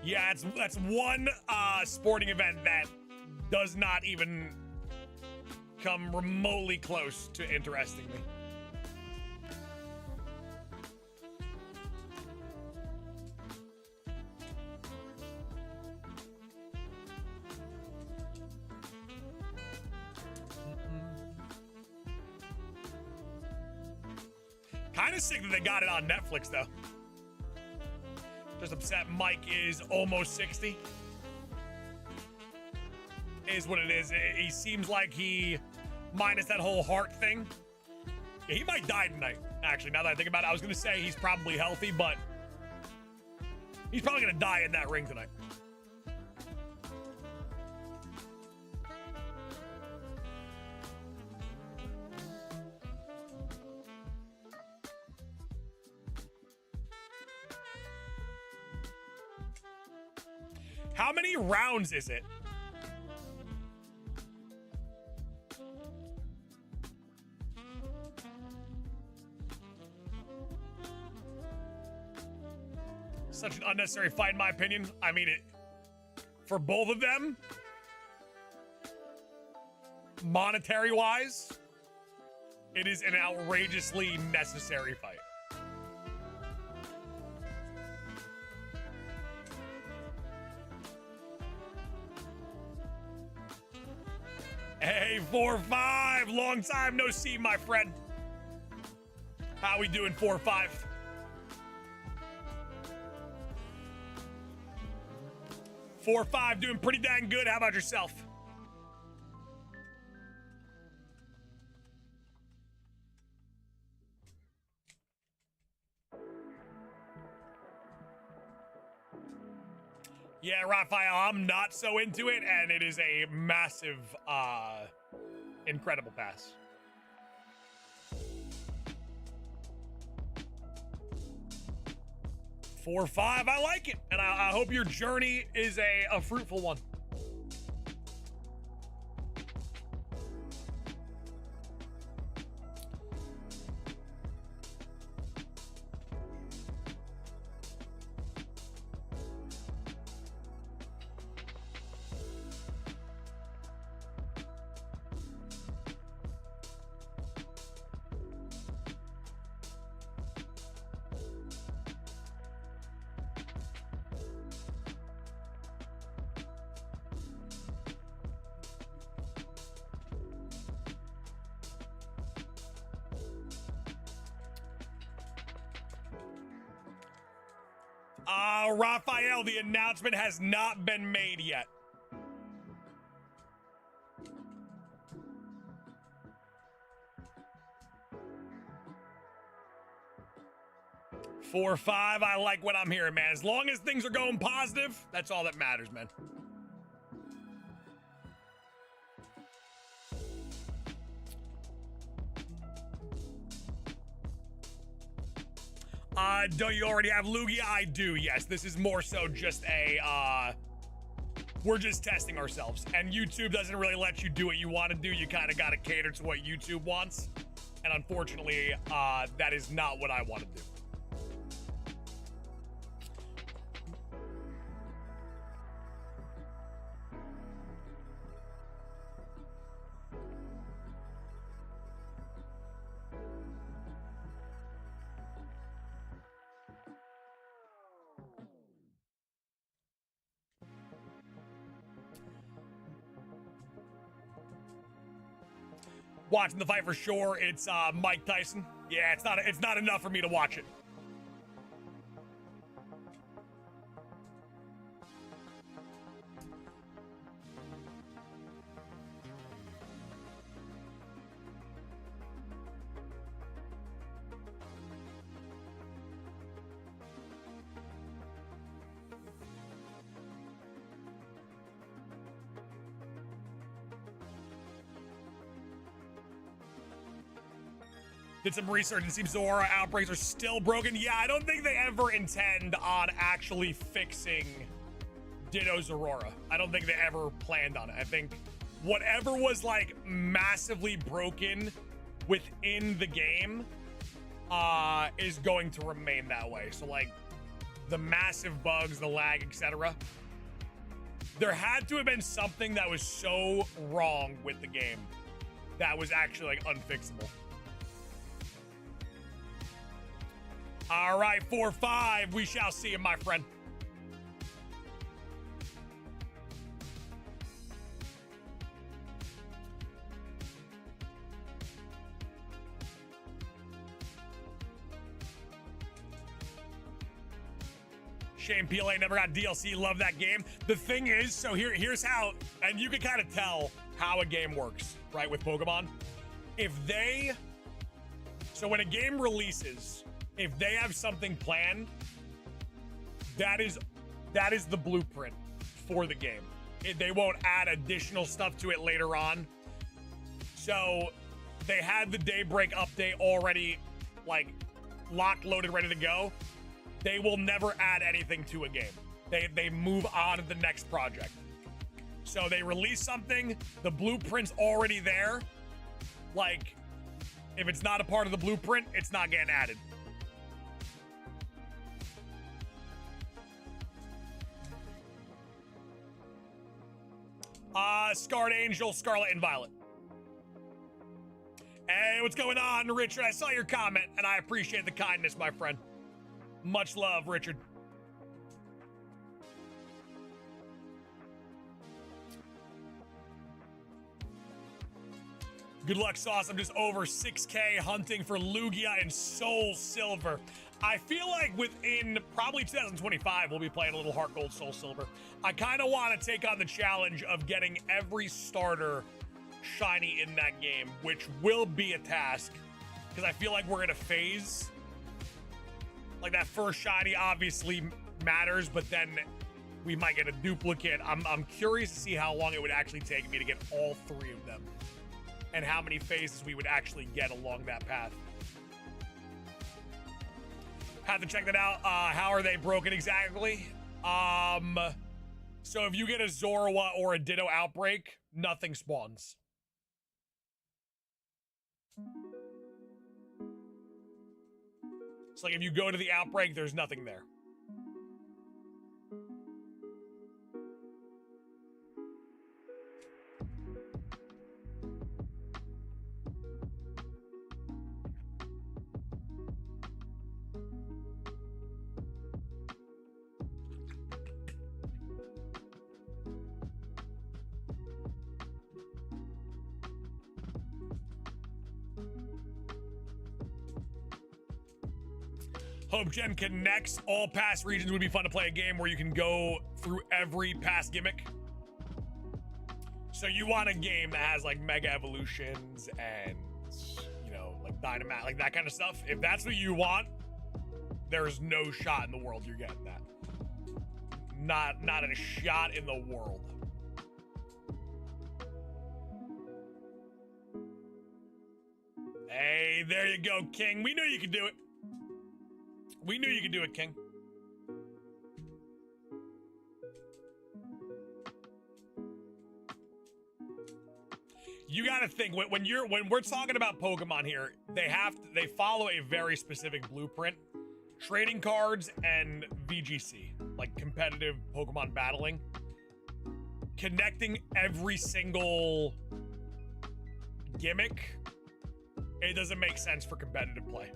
Yeah, that's one sporting event that does not even come remotely close to interesting me. Kind of sick that they got it on Netflix, though. Just upset Mike is almost 60. Is what it is. He seems like he, minus that whole heart thing, yeah, he might die tonight, actually, now that I think about it. I was going to say he's probably healthy, but he's probably going to die in that ring tonight. How many rounds is it? Such an unnecessary fight, in my opinion. I mean, for both of them, monetary-wise, it is an outrageously necessary fight. Hey, 4-5, long time no see, my friend. How we doing, 4-5? 4-5, doing pretty dang good. How about yourself? Yeah, Raphael, I'm not so into it, and it is a massive, incredible pass. Four, 5, I like it, and I hope your journey is a fruitful one. Raphael, the announcement has not been made yet. Four, 5, I like what I'm hearing, man. As long as things are going positive, that's all that matters, man. Don't you already have Lugia? I do, yes. This is more so just a, we're just testing ourselves. And YouTube doesn't really let you do what you want to do. You kind of got to cater to what YouTube wants. And unfortunately, that is not what I want to do. Watching the fight for sure. It's Mike Tyson. Yeah, it's not enough for me to watch it. Did some research and seems Zora outbreaks are still broken. Yeah, I don't think they ever intend on actually fixing Ditto's Aurora. I don't think they ever planned on it. I think whatever was like massively broken within the game is going to remain that way. So like the massive bugs, the lag, etc. There had to have been something that was so wrong with the game that was actually like unfixable. All right, 4-5. We shall see him, my friend. Shane PLA never got DLC. Love that game. The thing is, so here's how, and you can kind of tell how a game works, right, with Pokemon. So when a game releases, if they have something planned, that is the blueprint for the game. They won't add additional stuff to it later on. So they had the Daybreak update already like locked, loaded, ready to go. They will never add anything to a game. They move on to the next project. So they release something, the blueprint's already there. Like, if it's not a part of the blueprint, it's not getting added. Scarred Angel, Scarlet and Violet. Hey, what's going on, Richard? I saw your comment, and I appreciate the kindness, my friend. Much love, Richard. Good luck, Sauce. I'm just over 6K hunting for Lugia and Soul Silver. I feel like within probably 2025, we'll be playing a little Heart Gold Soul Silver. I kind of want to take on the challenge of getting every starter shiny in that game, which will be a task because I feel like we're in a phase. Like that first shiny obviously matters, but then we might get a duplicate. I'm curious to see how long it would actually take me to get all three of them and how many phases we would actually get along that path. Have to check that out. How are they broken exactly? So if you get a Zorua or a Ditto outbreak, nothing spawns. It's like if you go to the outbreak, there's nothing there. Hope Gen connects. All past regions would be fun to play a game where you can go through every past gimmick. So you want a game that has like Mega Evolutions and, you know, like Dynamax, like that kind of stuff. If that's what you want, there's no shot in the world you're getting that. Not a shot in the world. Hey, there you go, King. We knew you could do it. We knew you could do it, King. You gotta think when we're talking about Pokemon here, they follow a very specific blueprint. Trading cards and VGC, like competitive Pokemon battling. Connecting every single gimmick, it doesn't make sense for competitive play.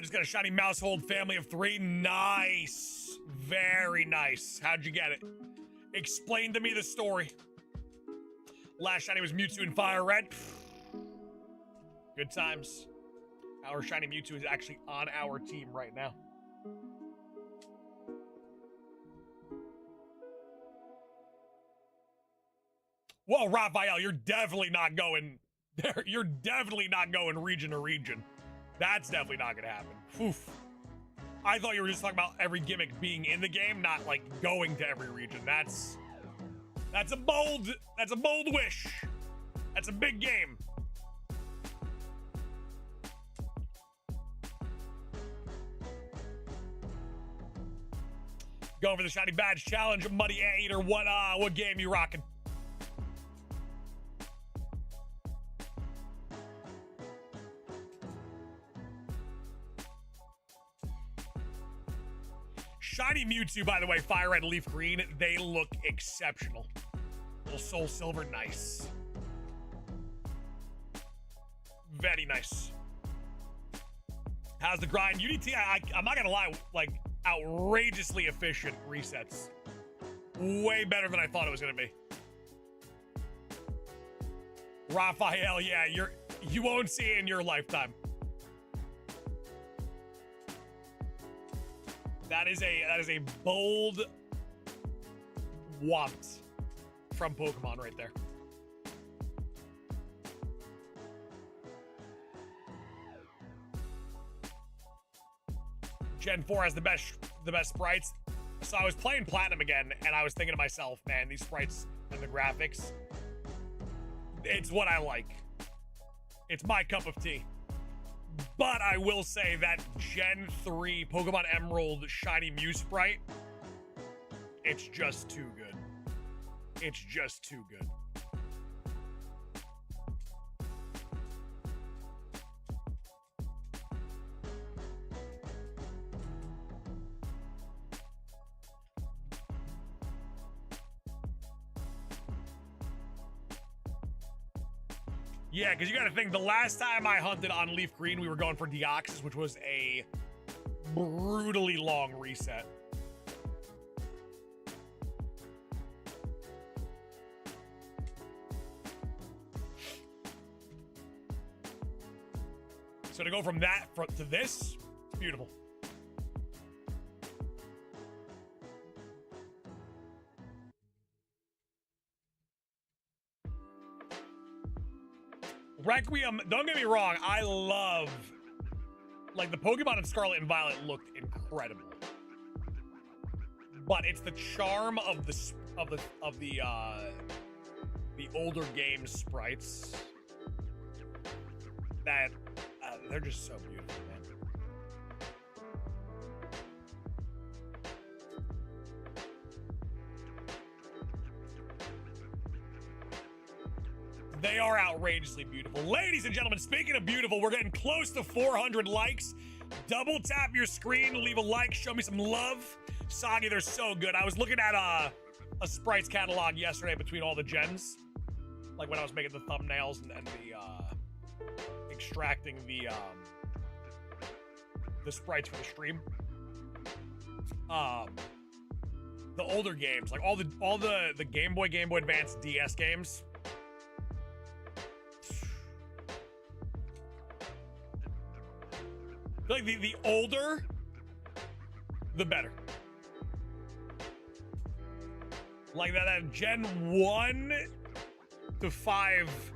Just got a shiny Mousehold family of 3. Nice. Very nice. How'd you get it? Explain to me the story. Last shiny was Mewtwo in Fire Red. Good times. Our shiny Mewtwo is actually on our team right now. Whoa, Raphael, you're definitely not going there. You're definitely not going region to region. That's definitely not gonna happen. Oof. I thought you were just talking about every gimmick being in the game, not like going to every region. That's a bold wish. That's a big game. Going for the shiny badge challenge, Muddy Eater. What game you rocking? Shiny Mewtwo, by the way, Fire Red, Leaf Green, they look exceptional. Little Soul Silver, nice. Very nice. How's the grind? UDT, I'm not gonna lie, like, outrageously efficient resets. Way better than I thought it was gonna be. Raphael, yeah, you won't see it in your lifetime. That is a bold want from Pokemon right there. Gen 4 has the best sprites. So I was playing Platinum again, and I was thinking to myself, man, these sprites and the graphics, it's what I like. It's my cup of tea. But I will say that Gen 3 Pokemon Emerald Shiny Mew sprite, it's just too good. It's just too good. Yeah, because you got to think, the last time I hunted on Leaf Green, we were going for Deoxys, which was a brutally long reset. So to go from that to this, it's beautiful. Requiem, don't get me wrong, I love, like, the Pokemon in Scarlet and Violet looked incredible, but it's the charm of the older game sprites that they're just so beautiful, man. They are outrageously beautiful. Ladies and gentlemen, speaking of beautiful, we're getting close to 400 likes. Double tap your screen, leave a like, show me some love. Soggy, they're so good. I was looking at a sprites catalog yesterday between all the gens. Like when I was making the thumbnails and the extracting the sprites for the stream. The older games, like all the Game Boy Advance, DS games. Like the older, the better. Like that Gen 1 to 5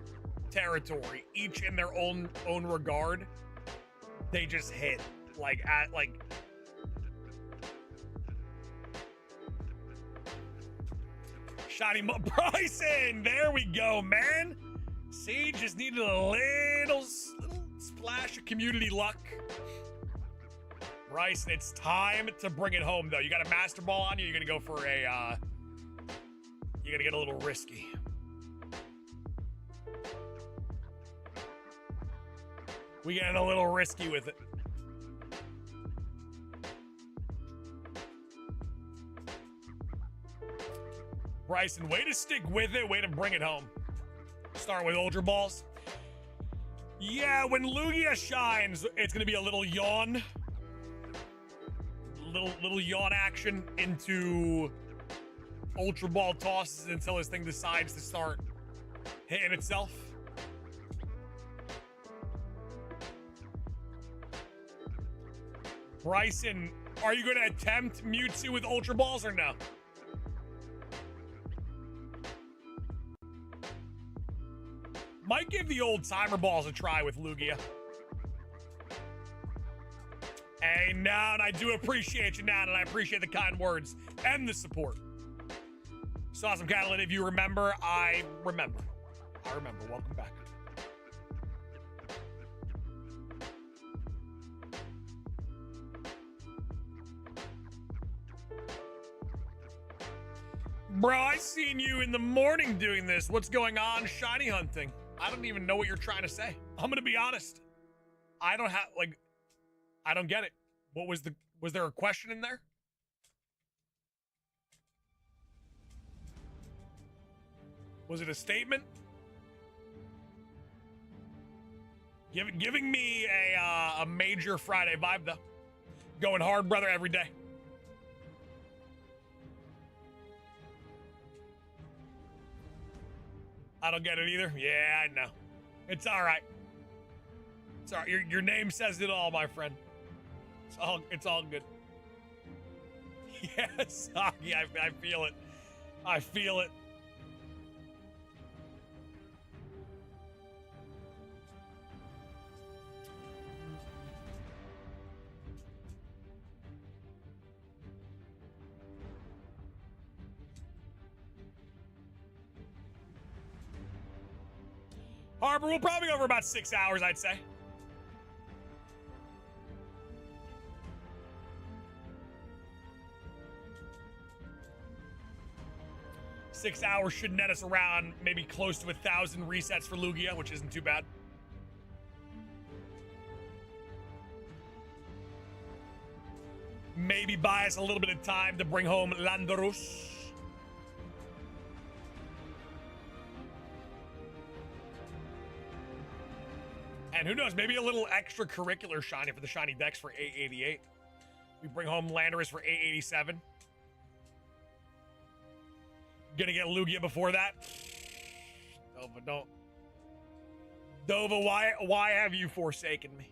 territory, each in their own regard, they just hit like at like. Shiny Bryson, there we go, man. See, just needed a little flash of community luck. Bryson, it's time to bring it home, though. You got a Master Ball on you. You're going to go for a, you're going to get a little risky. We getting a little risky with it. Bryson, way to stick with it. Way to bring it home. Start with Ultra Balls. Yeah, when Lugia shines, it's going to be a little yawn. Little yawn action into Ultra Ball tosses until this thing decides to start hitting itself. Bryson, are you going to attempt Mewtwo with Ultra Balls or no? Might give the old timer balls a try with Lugia. Hey, Noun, I do appreciate you, Noun, and I appreciate the kind words and the support. Sauce McGavin, if you remember, I remember. Welcome back. Bro, I seen you in the morning doing this. What's going on? Shiny hunting. I don't even know what you're trying to say. I'm gonna be honest. I don't have, like, I don't get it. What was there a question in there? Was it a statement? Giving me a major Friday vibe, though. Going hard, brother, every day. I don't get it either. Yeah, I know. It's all right. It's all right. Your name says it all, my friend. It's all good. Yes, Saki, I feel it. I feel it. Harbor, we'll probably go for about 6 hours, I'd say. Six hours should net us around maybe close to 1,000 resets for Lugia, which isn't too bad. Maybe buy us a little bit of time to bring home Landorus. And who knows, maybe a little extracurricular shiny for the shiny decks for 888. We bring home Landorus for 887. Gonna get Lugia before that. Dova, don't. Dova, why have you forsaken me?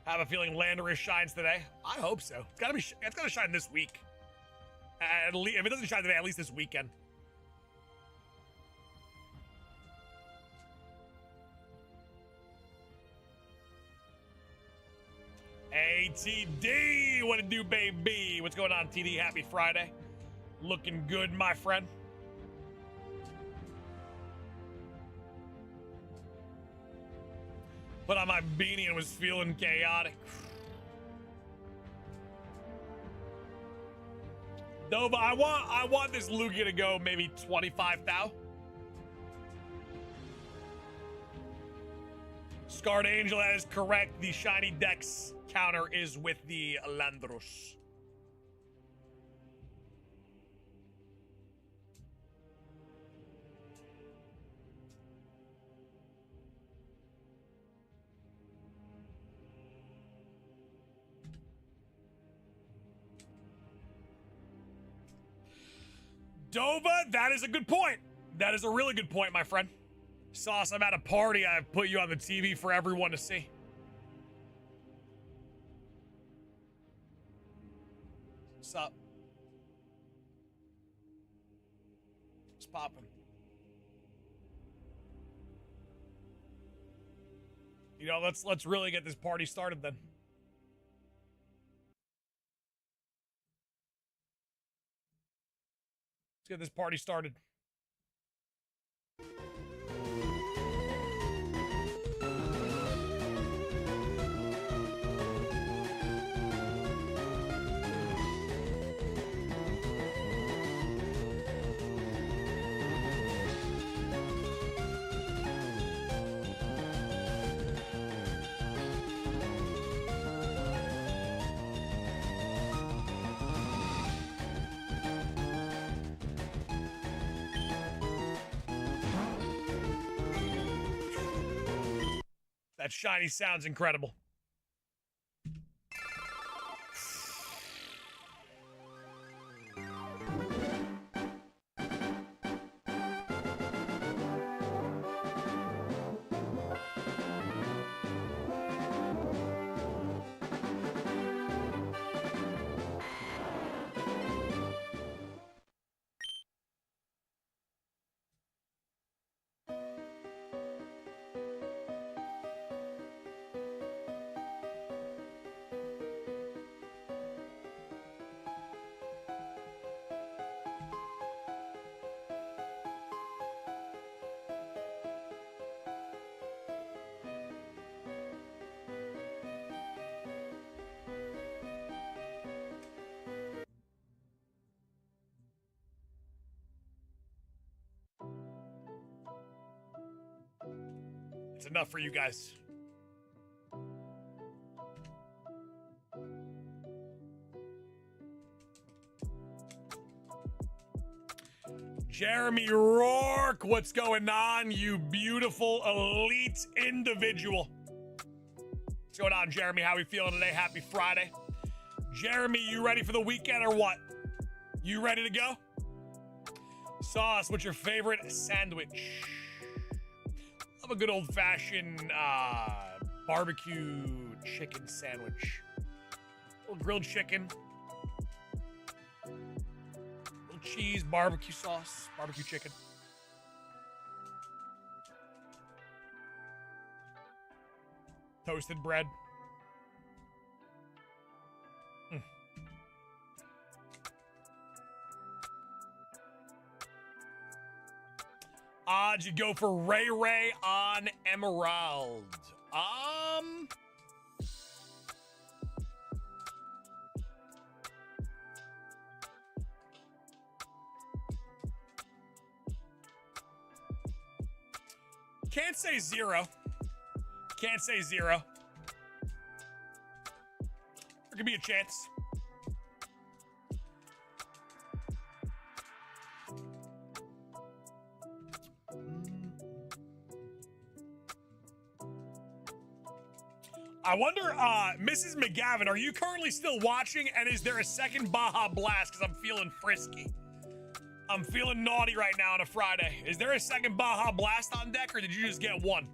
Have a feeling Landorus shines today. I hope so. It's gotta shine this week. At least, if it doesn't shine today, at least this weekend. ATD, what it do, baby? What's going on, TD? Happy Friday. Looking good, my friend. Put on my beanie and was feeling chaotic. Dova, I want this Lugia to go maybe 25,000. Scarred Angel, that is correct. The shiny dex counter is with the Landorus. Dova, that is a good point. That is a really good point, my friend. Sauce, I'm at a party. I've put you on the TV for everyone to see. What's up? What's poppin'? You know, let's really get this party started then. Let's get this party started. That shiny sounds incredible. It's enough for you guys. Jeremy Rourke, what's going on, you beautiful elite individual? What's going on, Jeremy? How we feeling today? Happy Friday. Jeremy, you ready for the weekend or what? You ready to go? Sauce, what's your favorite sandwich? Love a good old-fashioned barbecue chicken sandwich. A little grilled chicken. Little cheese, barbecue sauce, barbecue chicken. Toasted bread. Odds, you go for Ray Ray on Emerald. Can't say zero. Can't say zero. There could be a chance. I wonder, Mrs. McGavin, are you currently still watching? And is there a second Baja Blast? Because I'm feeling frisky. I'm feeling naughty right now on a Friday. Is there a second Baja Blast on deck, or did you just get one?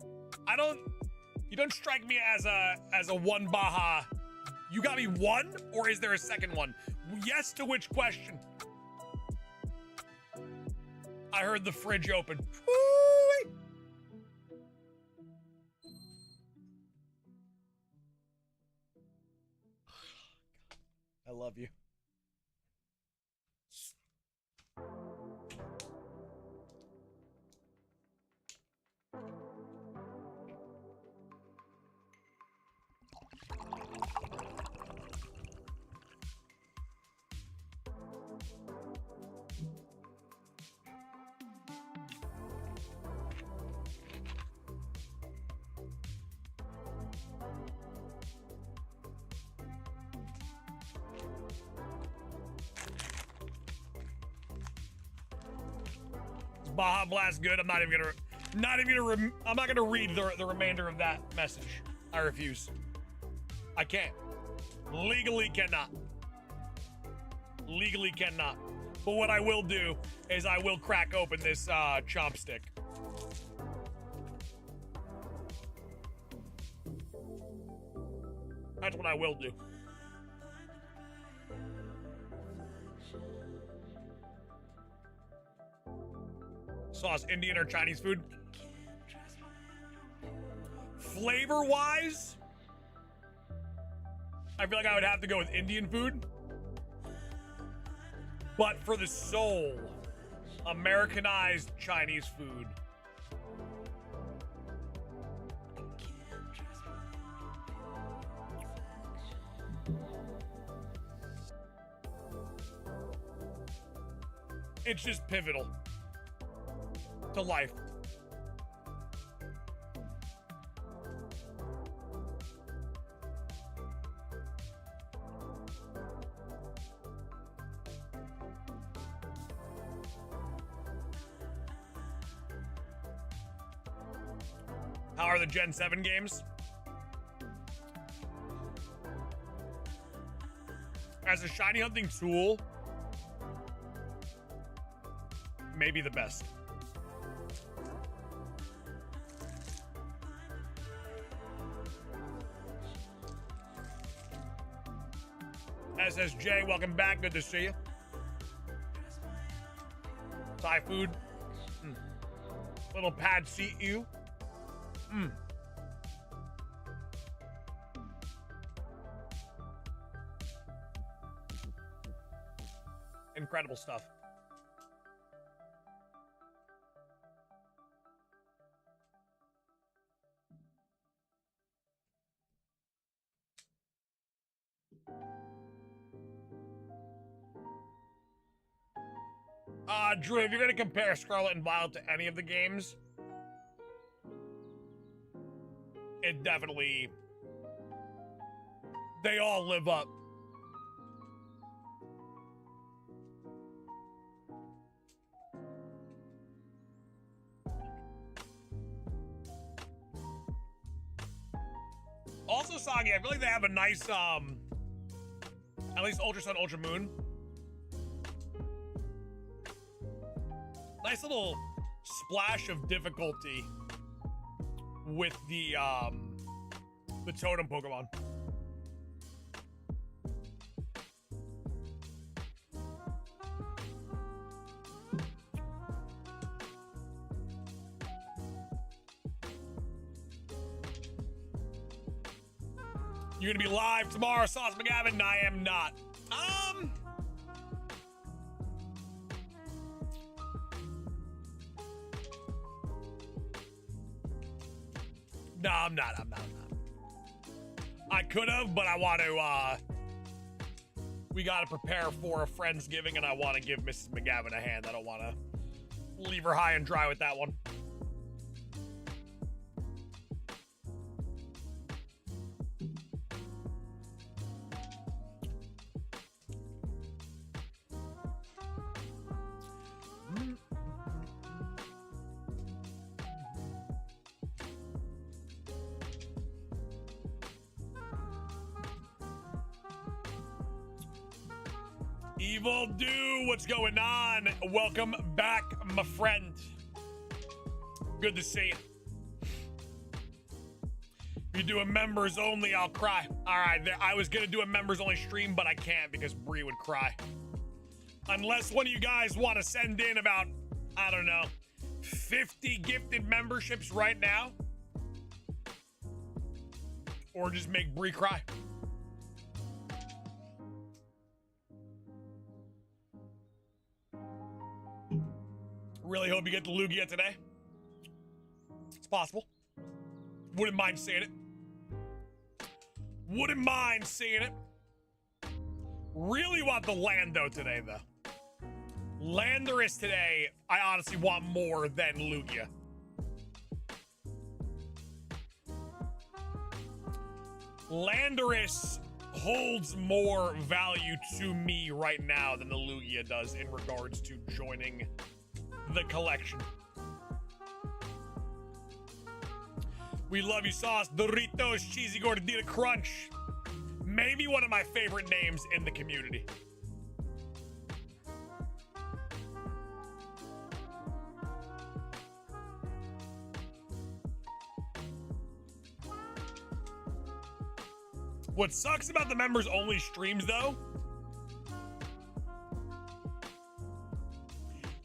You don't strike me as a one Baja. You got me one, or is there a second one? Yes to which question? I heard the fridge open. Woo-wee. I love you. Baja Blast good. I'm not even gonna read the remainder of that message. I refuse. I can't. Legally cannot. Legally cannot. But what I will do is I will crack open this chomp stick. That's what I will do. Sauce, Indian or Chinese food? Flavor-wise, I feel like I would have to go with Indian food. But for the soul, Americanized Chinese food. It's just pivotal to life. How are the Gen 7 games? as a shiny hunting tool, maybe the best. SSJ, welcome back. Good to see you. Thai food. Little pad CU. Incredible stuff. Drew, if you're going to compare Scarlet and Violet to any of the games, it definitely, they all live up. Also, Soggy, I feel like they have a nice, at least Ultra Sun, Ultra Moon. Nice little splash of difficulty with the totem Pokemon. You're gonna be live tomorrow, Sauce McGavin? I am not. No, I'm not. I could have, but I want to, we got to prepare for a Friendsgiving, and I want to give Mrs. McGavin a hand. I don't want to leave her high and dry with that one. Evil Do, what's going on? Welcome back, my friend. Good to see you. If you do a members only, I'll cry. All right, I was gonna do a members only stream, but I can't because Bree would cry. Unless one of you guys want to send in about, I don't know, 50 gifted memberships right now. Or just make Bree cry. Really hope you get the Lugia today. It's possible. Wouldn't mind seeing it. Wouldn't mind seeing it. Really want the Lando today, though. Landorus today, I honestly want more than Lugia. Landorus holds more value to me right now than the Lugia does in regards to joining the collection. We love you, Sauce. Doritos, Cheesy Gordita Crunch. Maybe one of my favorite names in the community. What sucks about the members only streams, though,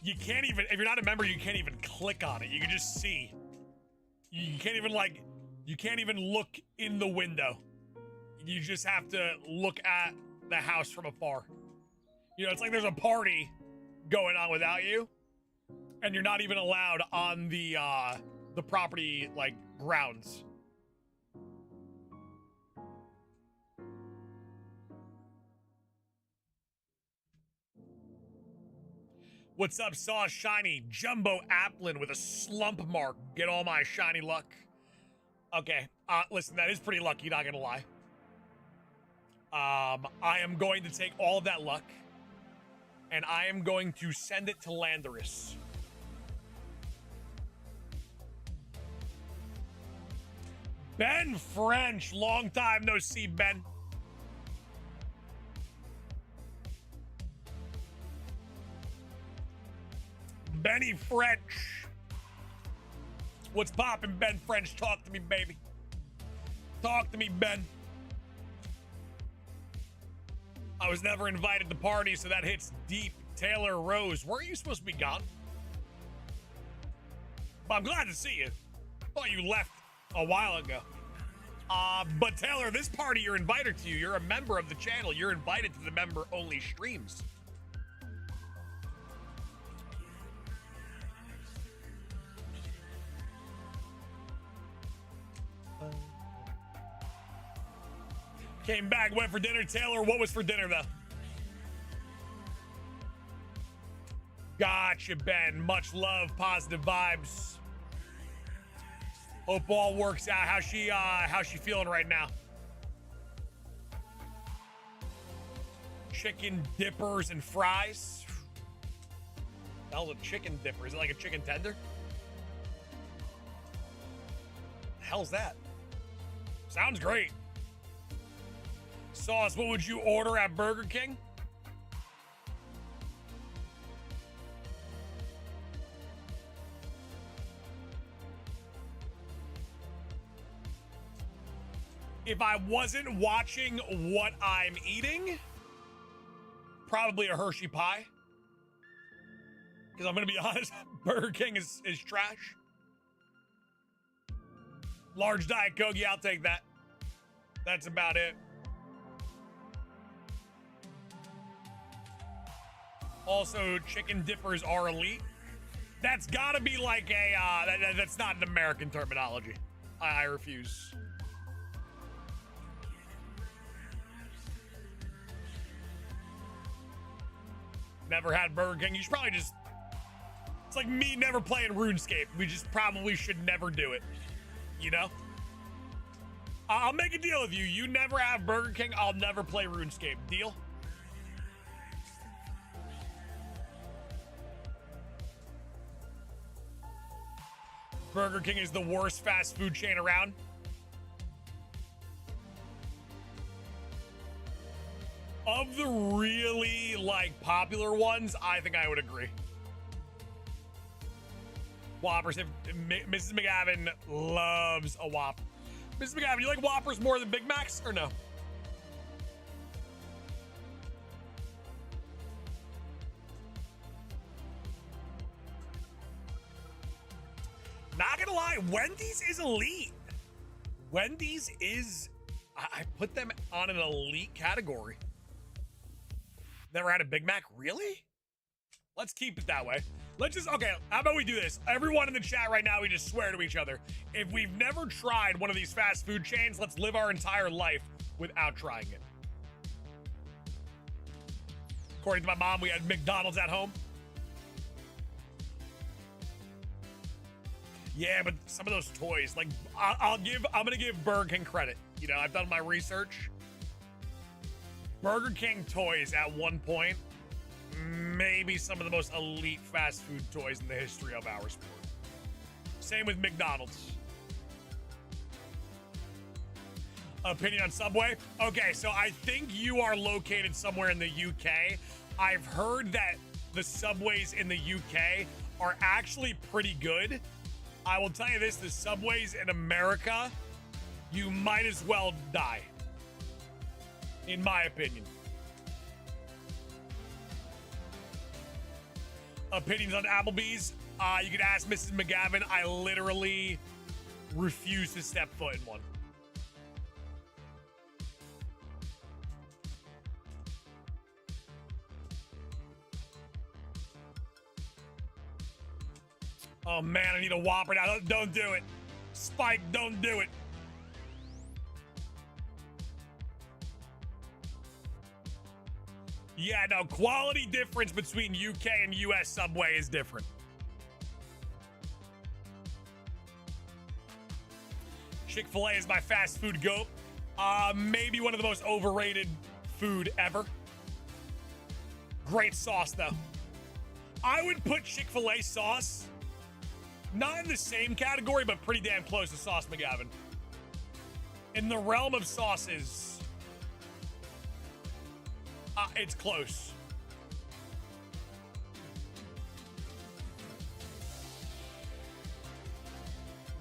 you can't even, if you're not a member, you can't even click on it. You can just see. You can't even, like, you can't even look in the window. You just have to look at the house from afar. You know, it's like there's a party going on without you, and you're not even allowed on the property, like, grounds. What's up, Sauce Shiny? Jumbo Applin with a slump mark. Get all my shiny luck. Okay, listen, that is pretty lucky, not gonna lie. I am going to take all of that luck, and I am going to send it to Landorus. Ben French, long time no see, Ben. Benny French. What's poppin', Ben French? Talk to me, baby. Talk to me, Ben. I was never invited to parties, so that hits deep. Taylor Rose, where are you supposed to be gone? But I'm glad to see you. Thought you left a while ago. But Taylor, this party you're invited to, you're a member of the channel. You're invited to the member-only streams. Came back, went for dinner. Taylor, what was for dinner, though? Gotcha, Ben. Much love, positive vibes. Hope all works out. How's she feeling right now? Chicken dippers and fries. The hell's a chicken dipper? Is it like a chicken tender? The hell's that? Sounds great. Sauce, what would you order at Burger King? If I wasn't watching what I'm eating, probably a Hershey pie. Because I'm going to be honest, Burger King is trash. Large Diet Coke, yeah, I'll take that. That's about it. Also, chicken dippers are elite. That's got to be like a, that's not an American terminology. I refuse. Never had Burger King. You should probably just, it's like me never playing RuneScape. We just probably should never do it. You know? I'll make a deal with you. You never have Burger King, I'll never play RuneScape. Deal? Burger King is the worst fast food chain around. Of the really, like, popular ones, I think I would agree. Whoppers. Mrs. McGavin loves a Whopper. Mrs. McGavin, you like Whoppers more than Big Macs, or no? Not gonna lie, Wendy's is elite. Wendy's is, I put them on an elite category. Never had a Big Mac? Really? Let's keep it that way. Let's just, okay, how about we do this? Everyone in the chat right now, we just swear to each other. If we've never tried one of these fast food chains, let's live our entire life without trying it. According to my mom, we had McDonald's at home. Yeah, but some of those toys, like, I'm gonna give Burger King credit. You know, I've done my research. Burger King toys at one point, maybe some of the most elite fast food toys in the history of our sport. Same with McDonald's. Opinion on Subway? Okay, so I think you are located somewhere in the UK. I've heard that the Subways in the UK are actually pretty good. I will tell you this, the Subways in America, you might as well die. In my opinion. Opinions on Applebee's? You could ask Mrs. McGavin. I literally refuse to step foot in one. Oh man, I need a Whopper now. Don't do it. Spike, don't do it. Yeah, no, quality difference between UK and US Subway is different. Chick-fil-A is my fast food goat. Maybe one of the most overrated food ever. Great sauce, though. I would put Chick-fil-A sauce not in the same category, but pretty damn close to Sauce McGavin. In the realm of sauces, it's close.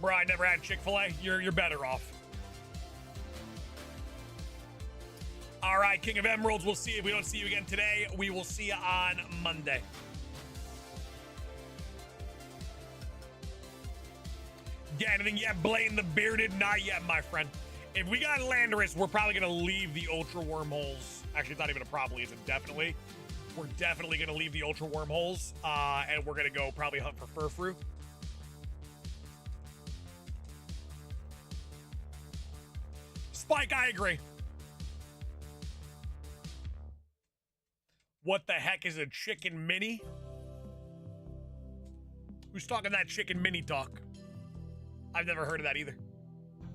Bro, I never had Chick-fil-A. You're better off. All right, King of Emeralds, we'll see. If we don't see you again today, we will see you on Monday. Yeah, anything yet? Blaine the Bearded? Not yet, my friend. If we got Landorus, we're probably going to leave the Ultra Wormholes. Actually, it's not even a probably, it's a definitely. We're definitely going to leave the Ultra Wormholes, and we're going to go probably hunt for Furfru. Spike, I agree. What the heck is a chicken mini? Who's talking that chicken mini talk? I've never heard of that either.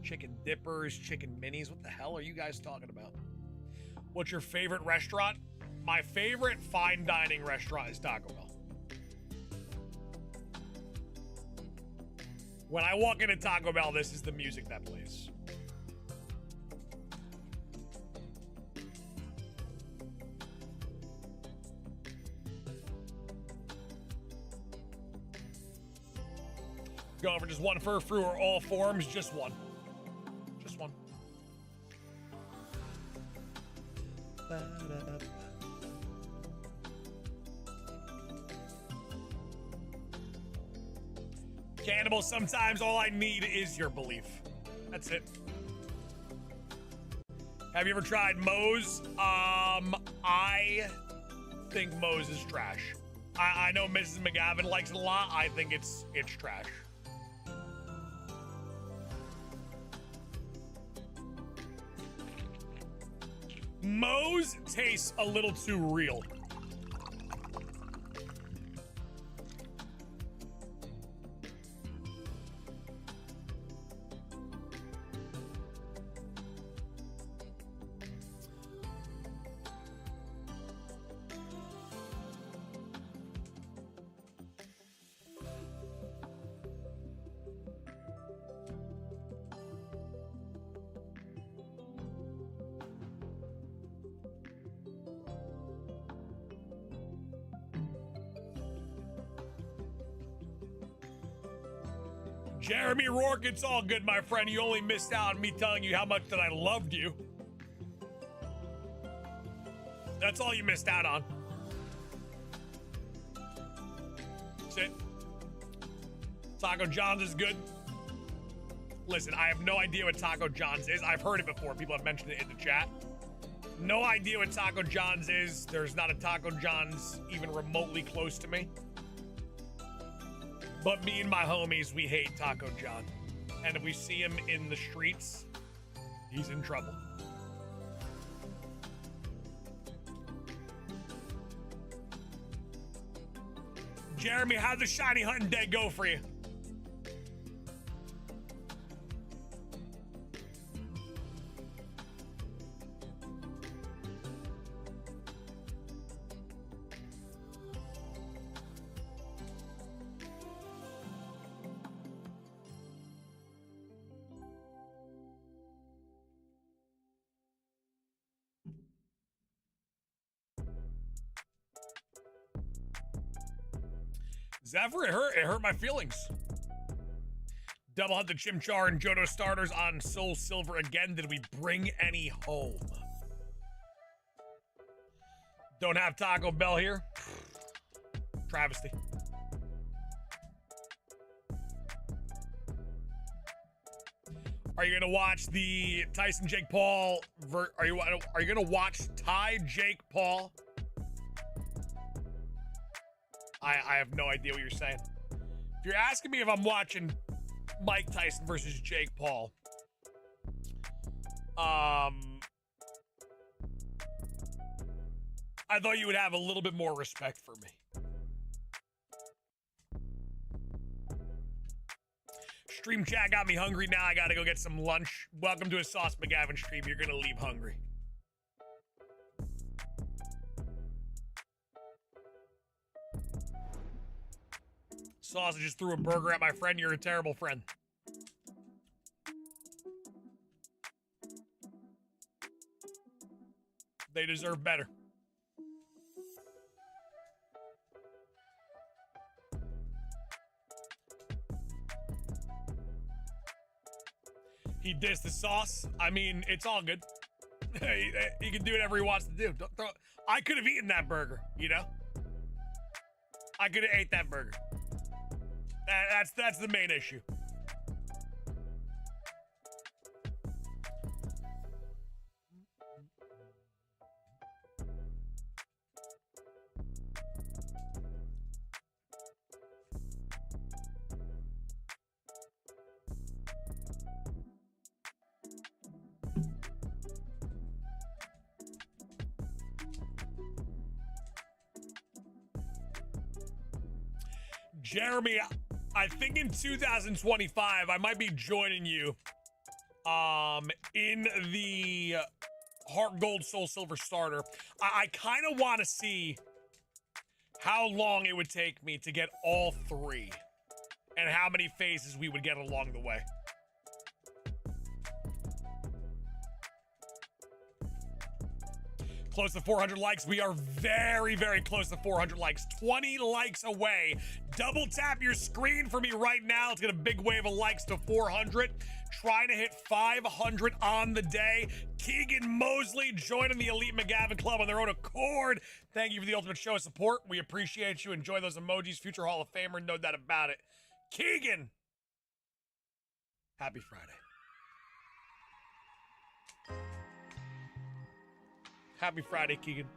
Chicken dippers, chicken minis. What the hell are you guys talking about? What's your favorite restaurant? My favorite fine dining restaurant is Taco Bell. When I walk into Taco Bell, this is the music that plays. Going for just one Furfru or all forms? Just one. Just one. Cannibal, sometimes all I need is your belief. That's it. Have you ever tried Moe's? I think Moe's is trash. I know Mrs. McGavin likes it a lot. I think it's trash. Moe's tastes a little too real. Jeremy Rourke, it's all good, my friend. You only missed out on me telling you how much that I loved you. That's all you missed out on. That's it. Taco John's is good. Listen, I have no idea what Taco John's is. I've heard it before. People have mentioned it in the chat. No idea what Taco John's is. There's not a Taco John's even remotely close to me. But me and my homies, we hate Taco John. And if we see him in the streets, he's in trouble. Jeremy, how'd the shiny hunting day go for you? Zephyr, it hurt my feelings. Double hunt the Chimchar and Johto starters on Soul Silver again. Did we bring any home? Don't have Taco Bell here. Travesty. Are you gonna watch the Tyson Jake Paul? Are you gonna watch Ty Jake Paul? I have no idea what you're saying. If you're asking me if I'm watching Mike Tyson versus Jake Paul, I thought you would have a little bit more respect for me. Stream chat got me hungry now. I gotta go get some lunch. Welcome to a Sauce McGavin stream. You're gonna leave hungry. Sausage just threw a burger at my friend. You're a terrible friend. They deserve better. He dissed the sauce. I mean, it's all good. He can do whatever he wants to do. I could have eaten that burger, you know? I could have ate that burger. That's the main issue. Jeremy, I think in 2025, I might be joining you in the Heart Gold Soul Silver starter. I kind of want to see how long it would take me to get all three and how many phases we would get along the way. Close to 400 likes. We are very, very close to 400 likes. 20 likes away. Double tap your screen for me right now. Let's get a big wave of likes to 400. Trying to hit 500 on the day. Keegan Mosley joining the Elite McGavin Club on their own accord. Thank you for the ultimate show of support. We appreciate you. Enjoy those emojis. Future Hall of Famer, no doubt about it. Keegan, happy Friday. Happy Friday, Keegan.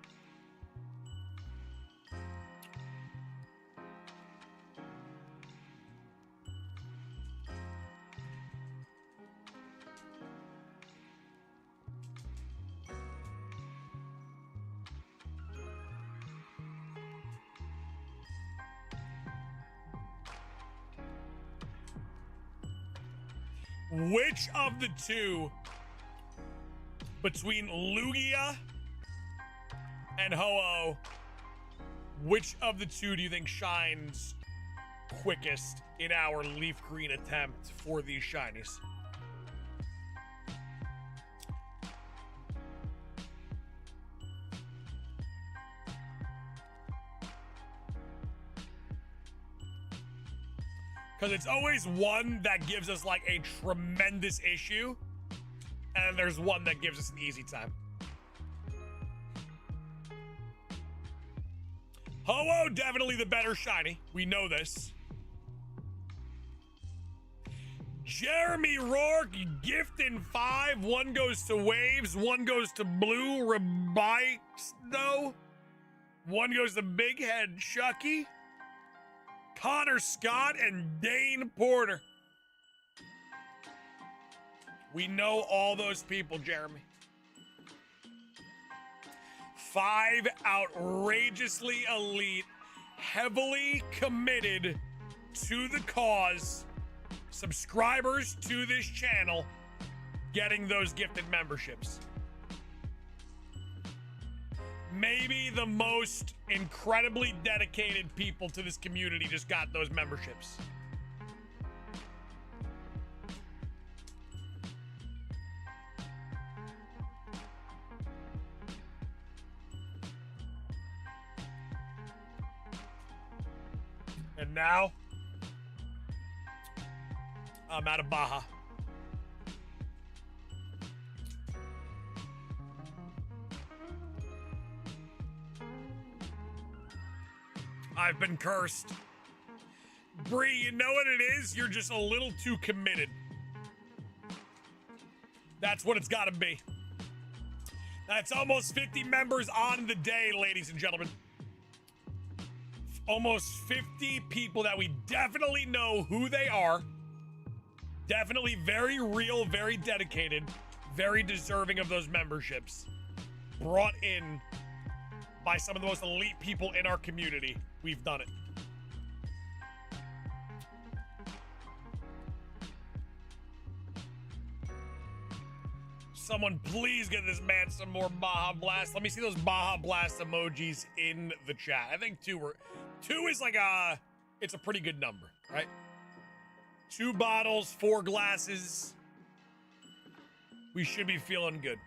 Which of the two between Lugia and Ho-Oh, which of the two do you think shines quickest in our leaf green attempt for these shinies? Because it's always one that gives us like a tremendous issue, and there's one that gives us an easy time. Ho-Oh, definitely the better shiny. We know this. Jeremy Rourke, gifting 5. One goes to Waves. One goes to Blue Robisto. One goes to Big Head Chucky. Connor Scott and Dane Porter. We know all those people, Jeremy. 5 outrageously elite, heavily committed to the cause subscribers to this channel getting those gifted memberships. Maybe the most incredibly dedicated people to this community just got those memberships. And now, I'm out of Baja. I've been cursed. Bree, you know what it is? You're just a little too committed. That's what it's got to be. That's almost 50 members on the day, ladies and gentlemen. Almost 50 people that we definitely know who they are. Definitely very real, very dedicated, very deserving of those memberships. Brought in by some of the most elite people in our community. We've done it. Someone please get this man some more Baja Blast. Let me see those Baja Blast emojis in the chat. I think two is like it's a pretty good number, right? 2 bottles, 4 glasses. We should be feeling good.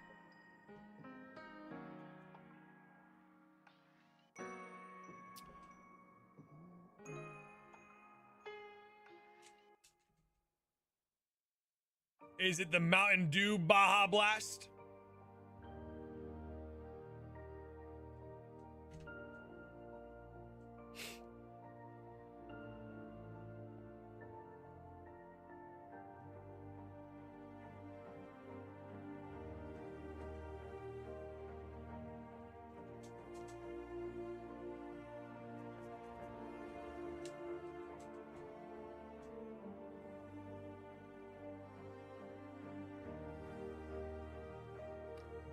Is it the Mountain Dew Baja Blast?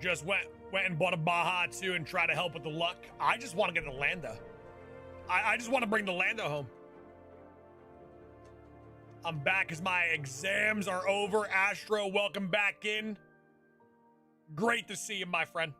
Just went and bought a Baja too and try to help with the luck. I just want to get the Lando. I just want to bring the Lando home. I'm back as my exams are over. Astro, welcome back in. Great to see you, my friend.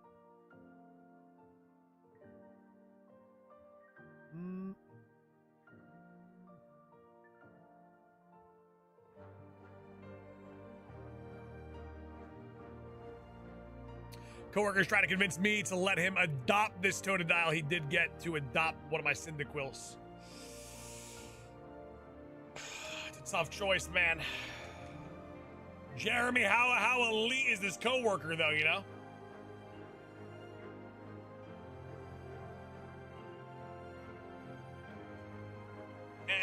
Coworkers trying to convince me to let him adopt this Totodile. He did get to adopt one of my Cyndaquils. It's a tough choice, man. Jeremy, how elite is this coworker, though, you know?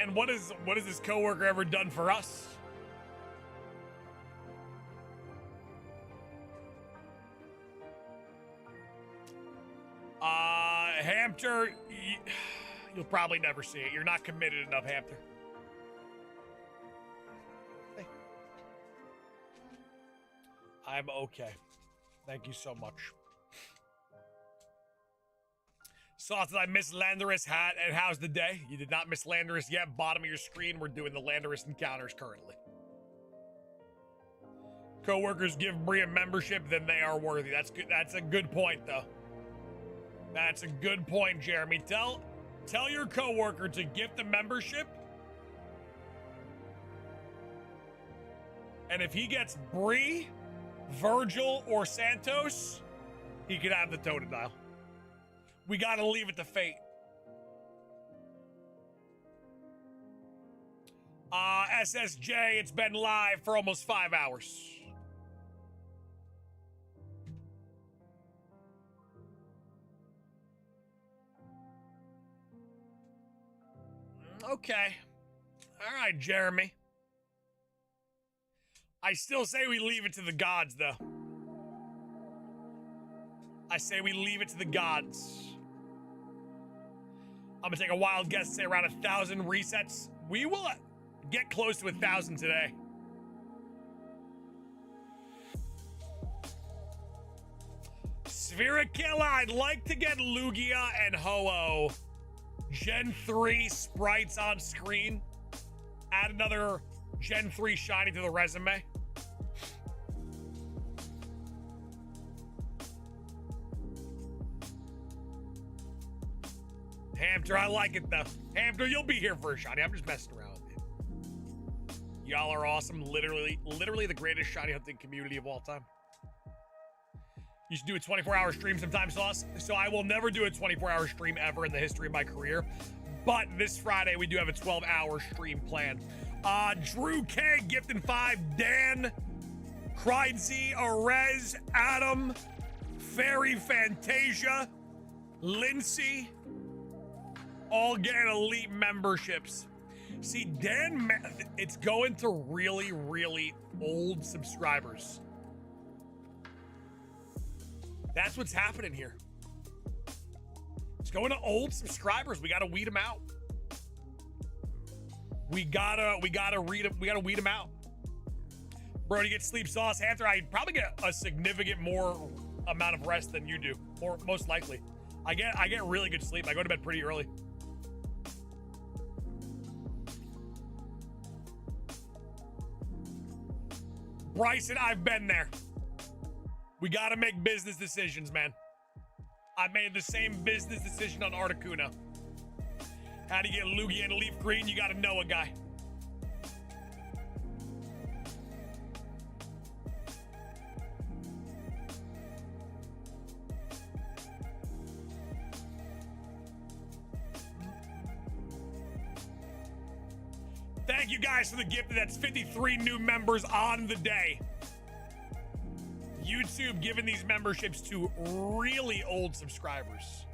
And what has this coworker ever done for us? Hampter, you'll probably never see it. You're not committed enough, Hampter. Hey. I'm okay. Thank you so much. Sauce, did I miss Landorus hat? And how's the day? You did not miss Landorus yet. Bottom of your screen, we're doing the Landorus encounters currently. Coworkers give Brie a membership, then they are worthy. That's good. That's a good point, though. That's a good point, Jeremy. Tell your coworker to gift the membership. And if he gets Bree, Virgil, or Santos, he could have the Totodile. We gotta leave it to fate. SSJ, it's been live for almost 5 hours. Okay. All right, Jeremy. I still say we leave it to the gods, though. I say we leave it to the gods. I'm gonna take a wild guess, say around 1,000 resets. We will get close to 1,000 today. Spherical, I'd like to get Lugia and Ho-Oh Gen 3 sprites on screen. Add another Gen 3 shiny to the resume. Hampter, I like it though. Hampter, you'll be here for a shiny. I'm just messing around with you. Y'all are awesome. Literally the greatest shiny hunting community of all time. You should do a 24-hour stream sometime, Sauce. So I will never do a 24-hour stream ever in the history of my career. But this Friday, we do have a 12-hour stream planned. Drew K, gifting 5. Dan, Cridesy, Arez, Adam, Fairy Fantasia, Lindsay, all getting elite memberships. See, Dan, it's going to really, really old subscribers. That's what's happening here. It's going to old subscribers. We gotta weed them out. We gotta weed them out. Bro, you get sleep, Sauce. After I probably get a significant more amount of rest than you do, or most likely. I get really good sleep. I go to bed pretty early. Bryson, I've been there. We gotta make business decisions, man. I made the same business decision on Articuno. How to get Lugia and Leaf Green? You gotta know a guy. Thank you guys for the gift. That's 53 new members on the day. YouTube giving these memberships to really old subscribers.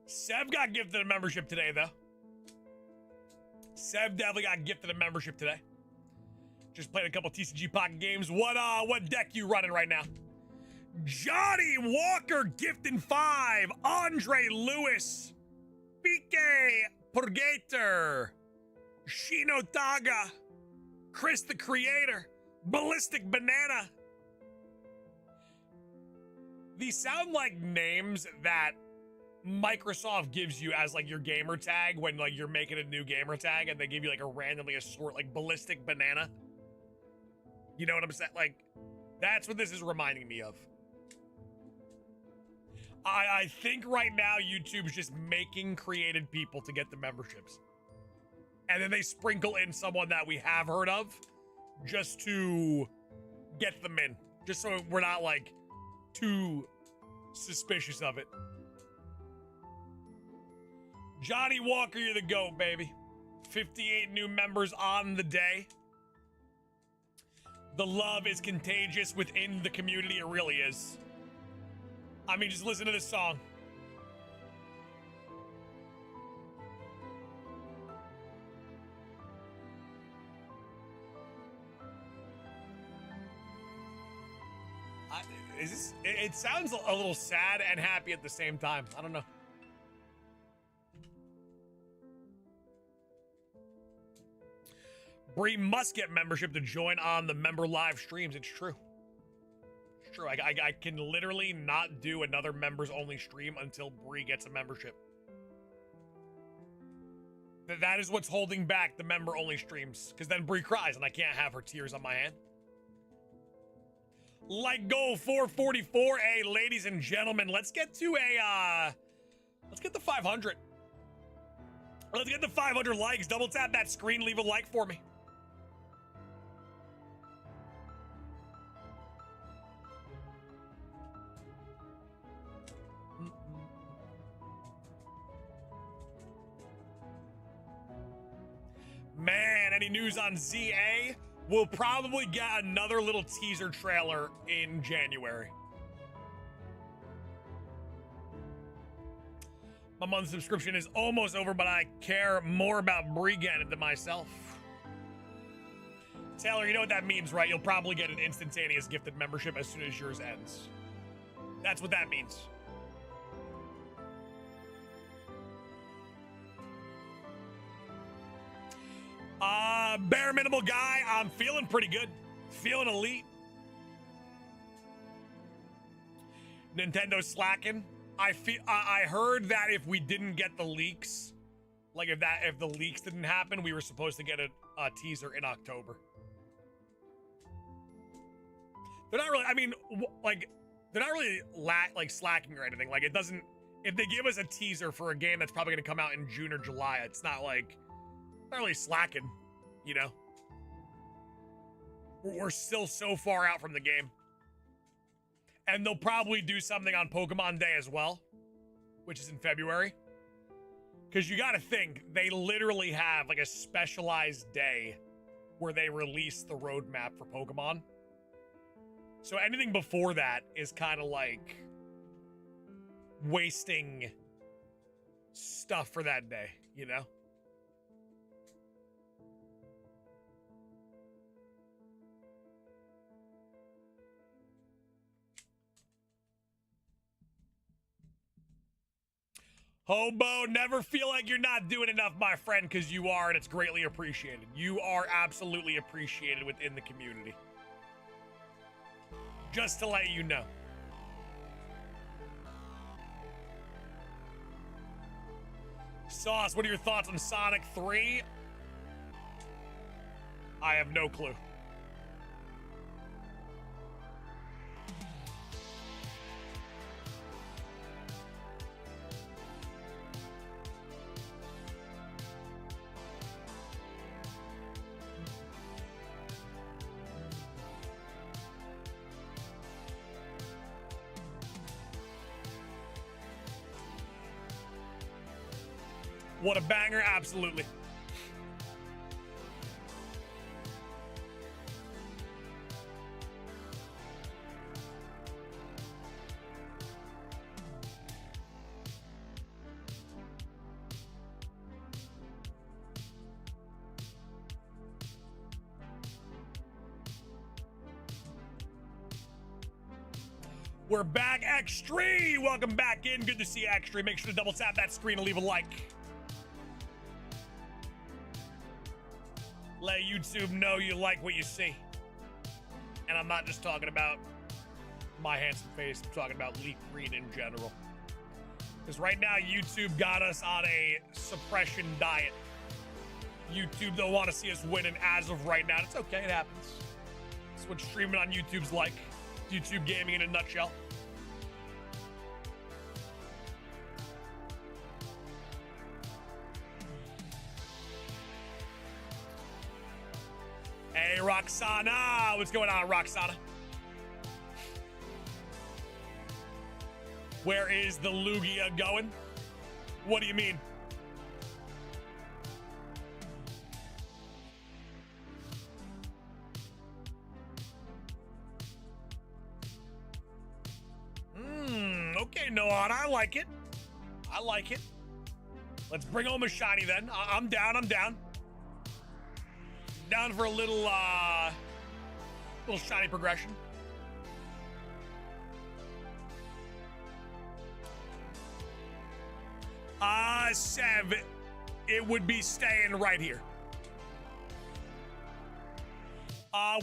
Sev got gifted a membership today, though. Sev definitely got gifted a membership today. Just played a couple TCG Pocket games. What deck you running right now? Johnny Walker gifting 5. Andre Lewis. Pique Purgator. Shino Taga. Chris the Creator. Ballistic Banana. These sound like names that Microsoft gives you as like your gamer tag when like you're making a new gamer tag and they give you like a randomly assort like Ballistic Banana. You know what I'm saying? Like, that's what this is reminding me of. I think right now YouTube's just making created people to get the memberships. And then they sprinkle in someone that we have heard of just to get them in. Just so we're not like too suspicious of it. Johnny Walker, you're the GOAT, baby. 58 new members on the day. The love is contagious within the community. It really is. I mean, just listen to this song. It sounds a little sad and happy at the same time. I don't know. Bree must get membership to join on the member live streams. It's true. It's true. I can literally not do another members only stream until Bree gets a membership. That is what's holding back the member only streams. Because then Bree cries and I can't have her tears on my hand. Like goal 444. Hey, ladies and gentlemen, let's get to let's get the 500. Let's get the 500 likes. Double tap that screen. Leave a like for me. Man, any news on ZA? We'll probably get another little teaser trailer in January. My month subscription is almost over, but I care more about Bree getting it than myself. Taylor, you know what that means, right? You'll probably get an instantaneous gifted membership as soon as yours ends. That's what that means. Bare minimal guy, I'm feeling pretty good. Feeling elite. Nintendo's slacking. I heard that if we didn't get the leaks, like if the leaks didn't happen, we were supposed to get a teaser in October. They're not really, I mean, like, they're not really slacking or anything. Like, it doesn't, if they give us a teaser for a game that's probably going to come out in June or July, it's not like, not really slacking, you know? We're still so far out from the game. And they'll probably do something on Pokemon Day as well, which is in February. Because you got to think, they literally have like a specialized day where they release the roadmap for Pokemon. So anything before that is kind of like wasting stuff for that day, you know? Hobo, never feel like you're not doing enough, my friend, because you are, and it's greatly appreciated. You are absolutely appreciated within the community. Just to let you know. Sauce, what are your thoughts on Sonic 3? I have no clue. What a banger, absolutely. We're back, X3. Welcome back in. Good to see you, X3. Make sure to double tap that screen and leave a like. Let YouTube know you like what you see. And I'm not just talking about my handsome face. I'm talking about Leaf Green in general. Because right now, YouTube got us on a suppression diet. YouTube don't want to see us winning as of right now. It's okay, it happens. It's what streaming on YouTube's like. YouTube gaming in a nutshell. Hey, Roxana. What's going on, Roxana? Where is the Lugia going? What do you mean? Okay, Noan, I like it. I like it. Let's bring home a shiny then. I'm down, I'm down. Down for a little shiny progression. Sev, it would be staying right here.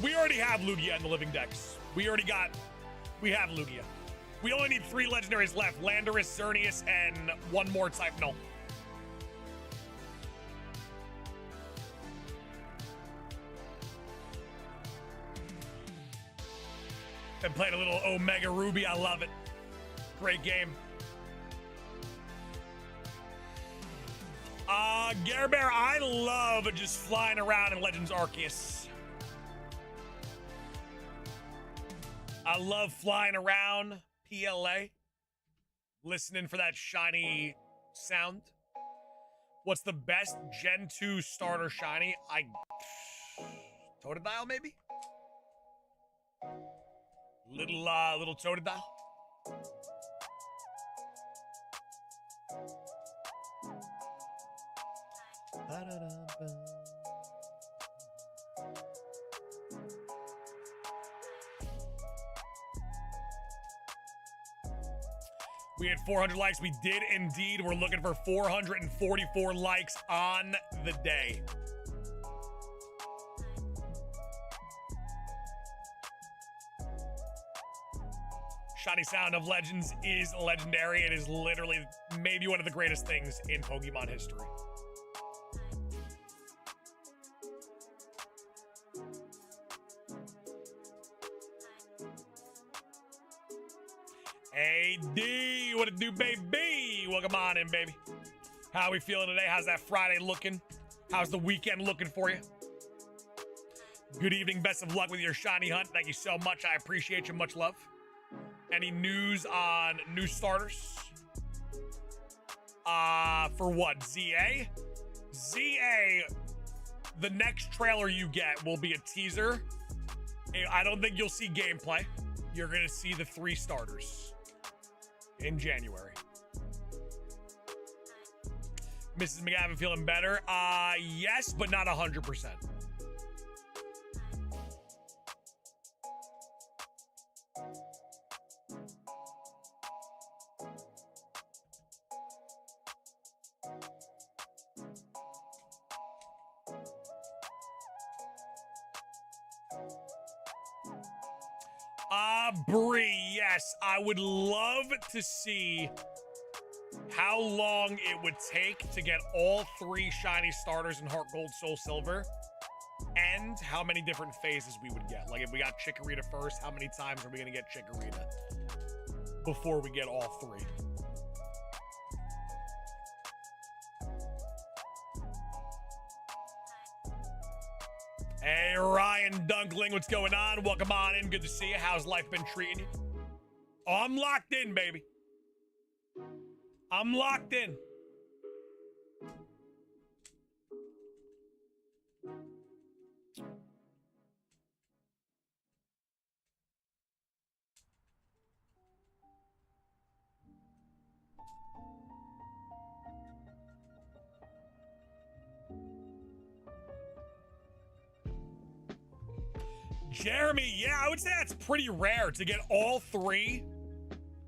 We already have Lugia in the living decks. We have Lugia. We only need 3 legendaries left. Landorus, Xerneas, and one more type null. Been playing a little Omega Ruby. I love it. Great game. Gare Bear, I love just flying around in Legends Arceus. I love flying around PLA, listening for that shiny sound. What's the best Gen 2 starter shiny? Totodile, maybe? Little Totodile. We had 400 likes. We did indeed. We're looking for 444 likes on the day. Shiny Sound of Legends is legendary. It is literally maybe one of the greatest things in Pokemon history. Hey, D, what it do, baby? Welcome on in, baby. How are we feeling today? How's that Friday looking? How's the weekend looking for you? Good evening. Best of luck with your shiny hunt. Thank you so much. I appreciate you. Much love. Any news on new starters? For what? ZA? ZA, the next trailer you get will be a teaser. I don't think you'll see gameplay. You're going to see the 3 starters in January. Mrs. McGavin feeling better? Yes, but not 100%. Bree, yes, I would love to see how long it would take to get all 3 shiny starters in Heart Gold, Soul Silver, and how many different phases we would get. Like, if we got Chikorita first, how many times are we going to get Chikorita before we get all 3? Hey, Ryan Dunkling, what's going on? Welcome on in. Good to see you. How's life been treating you? Oh, I'm locked in, baby. I'm locked in. Jeremy, yeah, I would say that's pretty rare to get all 3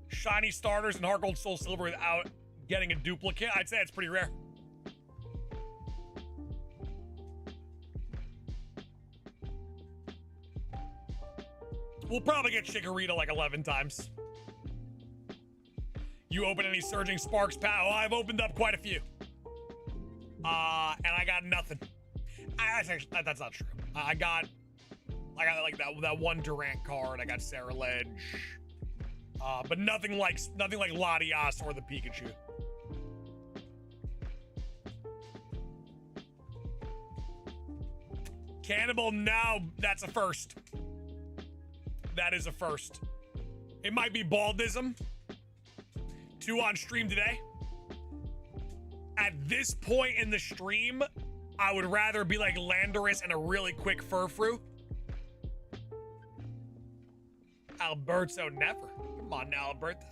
shiny starters in Heart Gold Soul Silver without getting a duplicate. I'd say it's pretty rare. We'll probably get Chikorita like 11 times. You open any Surging Sparks, pal? Oh, I've opened up quite a few. And I got nothing. That's not true. I got like that one Durant card. I got Sarah Ledge. But nothing like Latias or the Pikachu. Cannibal, no, that's a first. That is a first. It might be Baldism. 2 on stream today. At this point in the stream, I would rather be like Landorus and a really quick Furfrou. Alberto, never. Come on now, Alberto.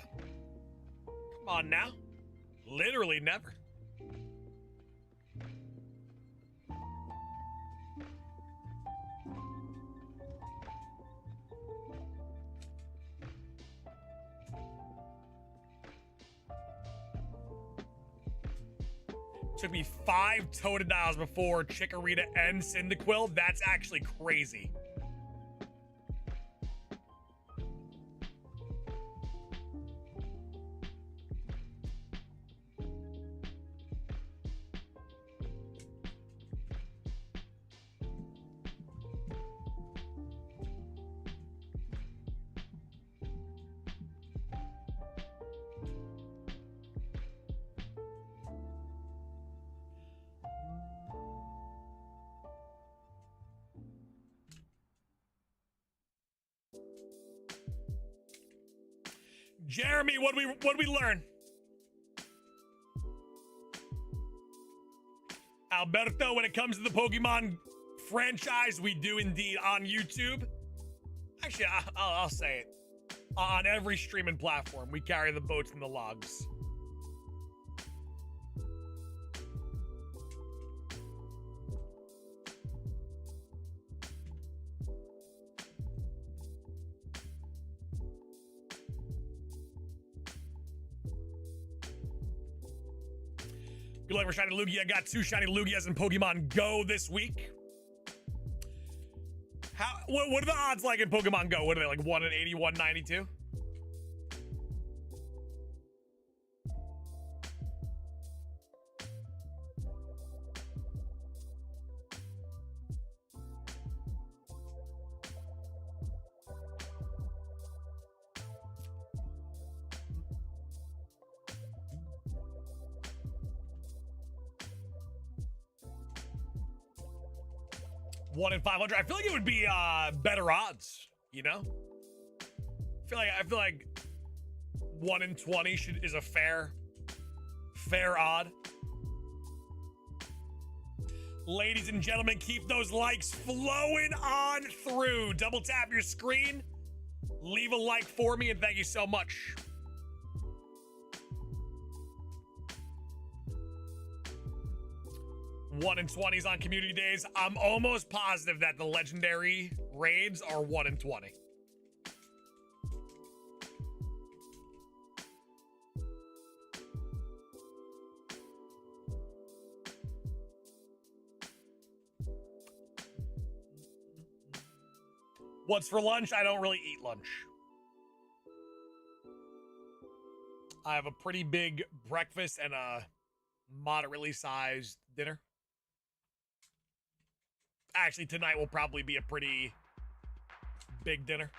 Come on now. Literally never. Took me 5 Totodiles before Chikorita and Cyndaquil. That's actually crazy. Jeremy, what we learn? Alberto, when it comes to the Pokemon franchise, we do indeed on YouTube. Actually, I'll say it. On every streaming platform, we carry the boats and the logs. Good luck for shiny Lugia. I got 2 shiny Lugias in Pokemon Go this week. What are the odds like in Pokemon Go? What are they, like 1 in 80, 192? One in 500. I feel like it would be better odds, you know? I feel like 1 in 20 is a fair odd. Ladies and gentlemen, keep those likes flowing on through. Double tap your screen, leave a like for me, and thank you so much. One in 20s on community days. I'm almost positive that the legendary raids are 1 in 20. What's for lunch? I don't really eat lunch. I have a pretty big breakfast and a moderately sized dinner. Actually, tonight will probably be a pretty big dinner.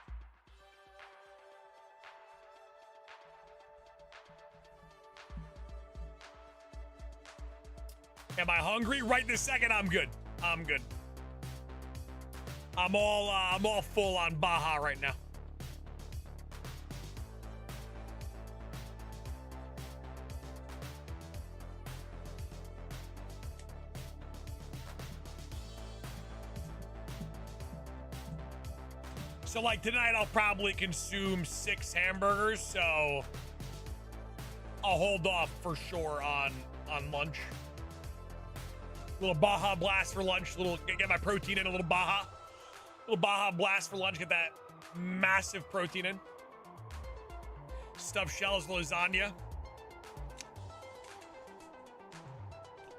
Am I hungry? Right this second, I'm good. I'm good. I'm all full on Baja right now. So like tonight, I'll probably consume 6 hamburgers, so I'll hold off for sure on lunch. Little Baja Blast for lunch, get my protein in, a little Baja Little Baja Blast for lunch. Get that massive protein in. Stuffed shells, lasagna.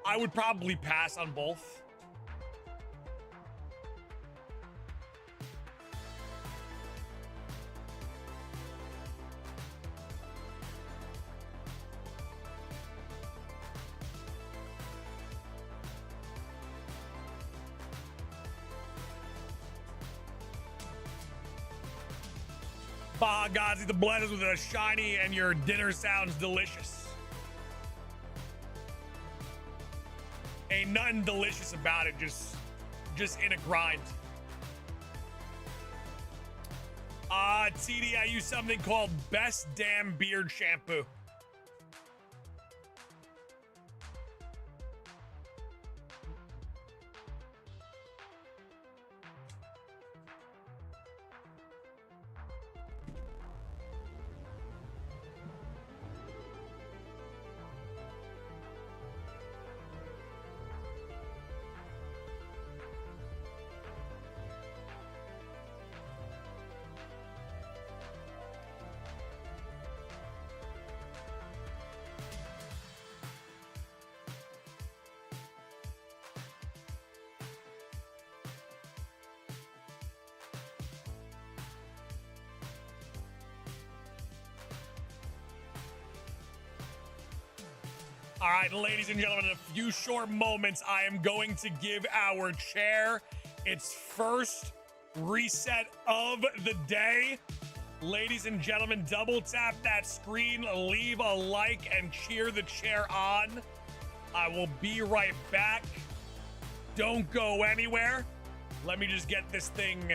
I would probably pass on both. Baja Gods, eat the blenders with a shiny and your dinner sounds delicious. Ain't nothing delicious about it, just in a grind. TD, I use something called Best Damn Beard Shampoo. All right, ladies and gentlemen, in a few short moments, I am going to give our chair its first reset of the day. Ladies and gentlemen, double tap that screen, leave a like, and cheer the chair on. I will be right back. Don't go anywhere. Let me just get this thing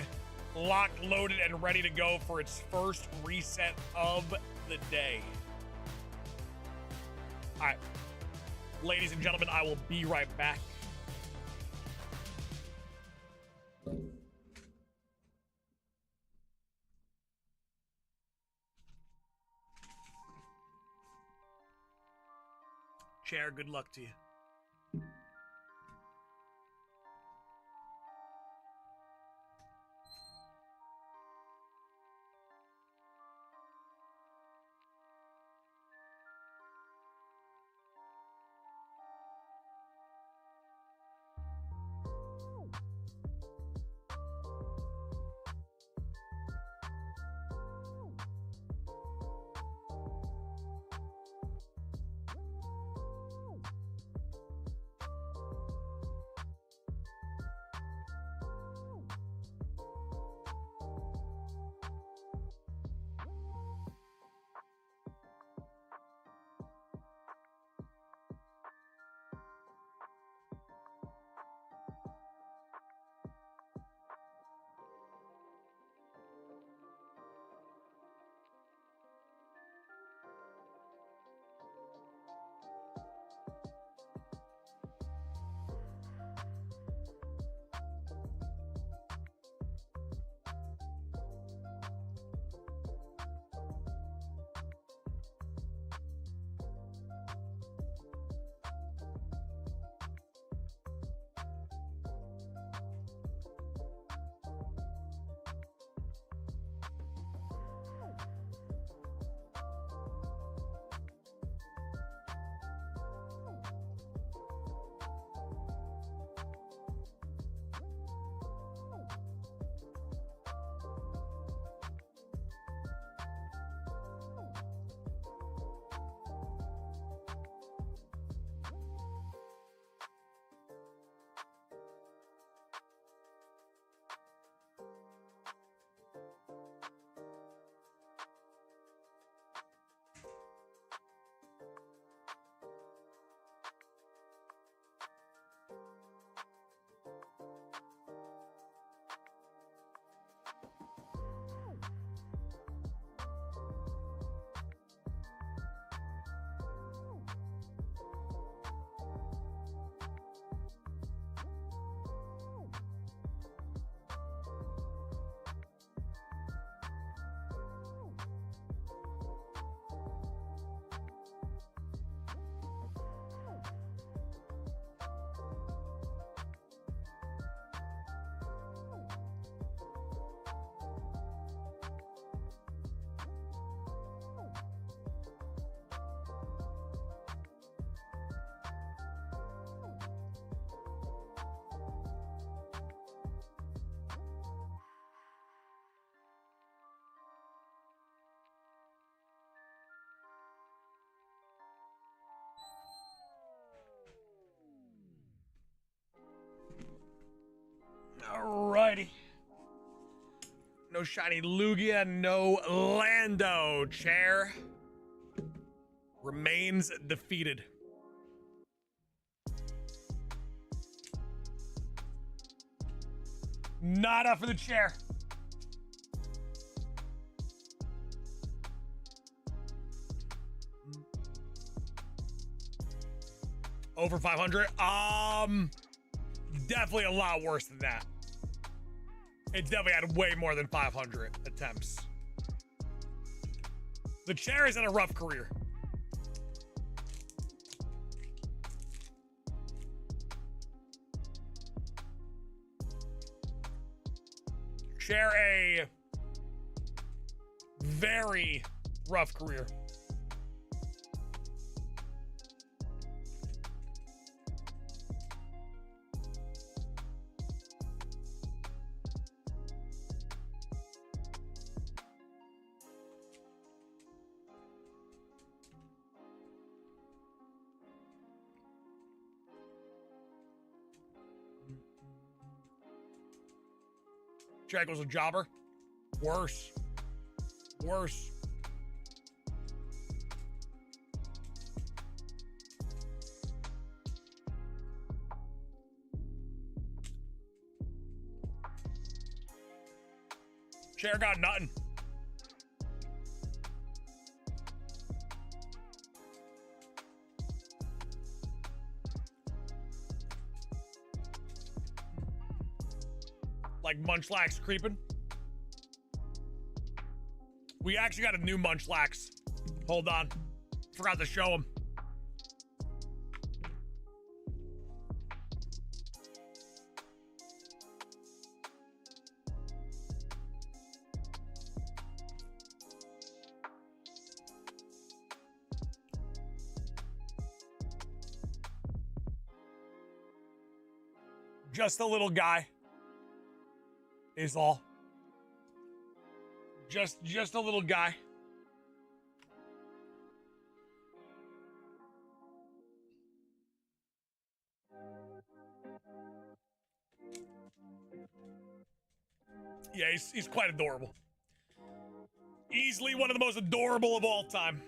locked, loaded, and ready to go for its first reset of the day. All right. Ladies and gentlemen, I will be right back. Chair, good luck to you. Alrighty. No shiny Lugia, no Lando. Chair remains defeated. Nada for the chair. Over 500? Definitely a lot worse than that. It definitely had way more than 500 attempts. The chair has had a rough career. Chair a very rough career. Jack was a jobber. Worse. Worse. Chair got nothing. Like Munchlax creeping. We actually got a new Munchlax. Hold on. Forgot to show him. Just a little guy. Is all. Just a little guy. Yeah, he's quite adorable. Easily one of the most adorable of all time.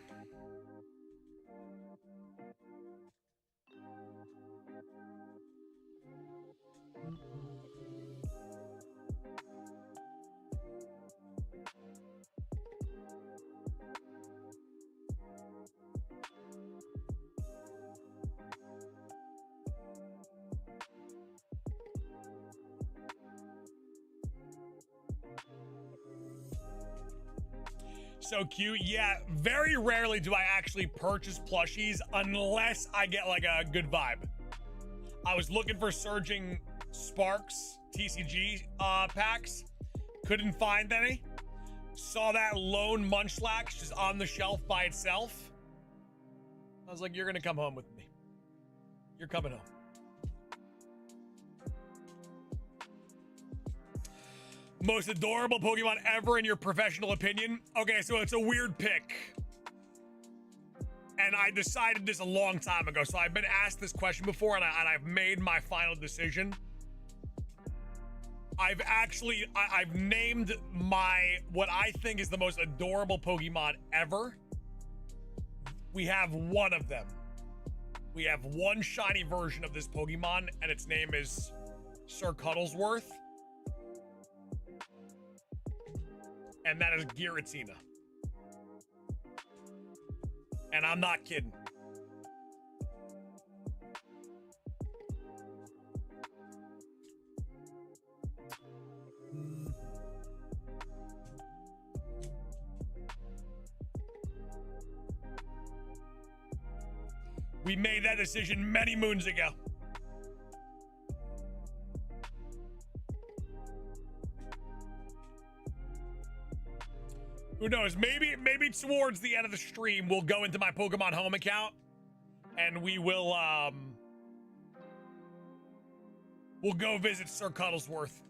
So cute. Yeah, very rarely do I actually purchase plushies unless I get like a good vibe. I was looking for Surging Sparks TCG packs. Couldn't find any. Saw that lone Munchlax just on the shelf by itself. I was like, you're gonna come home with me. You're coming home. Most adorable Pokemon ever in your professional opinion? Okay, so it's a weird pick. And I decided this a long time ago. So I've been asked this question before and I've made my final decision. I've named what I think is the most adorable Pokemon ever. We have one of them. We have one shiny version of this Pokemon and its name is Sir Cuddlesworth. And that is Giratina. And I'm not kidding. We made that decision many moons ago. Who knows? Maybe towards the end of the stream, we'll go into my Pokemon Home account and we'll go visit Sir Cuddlesworth.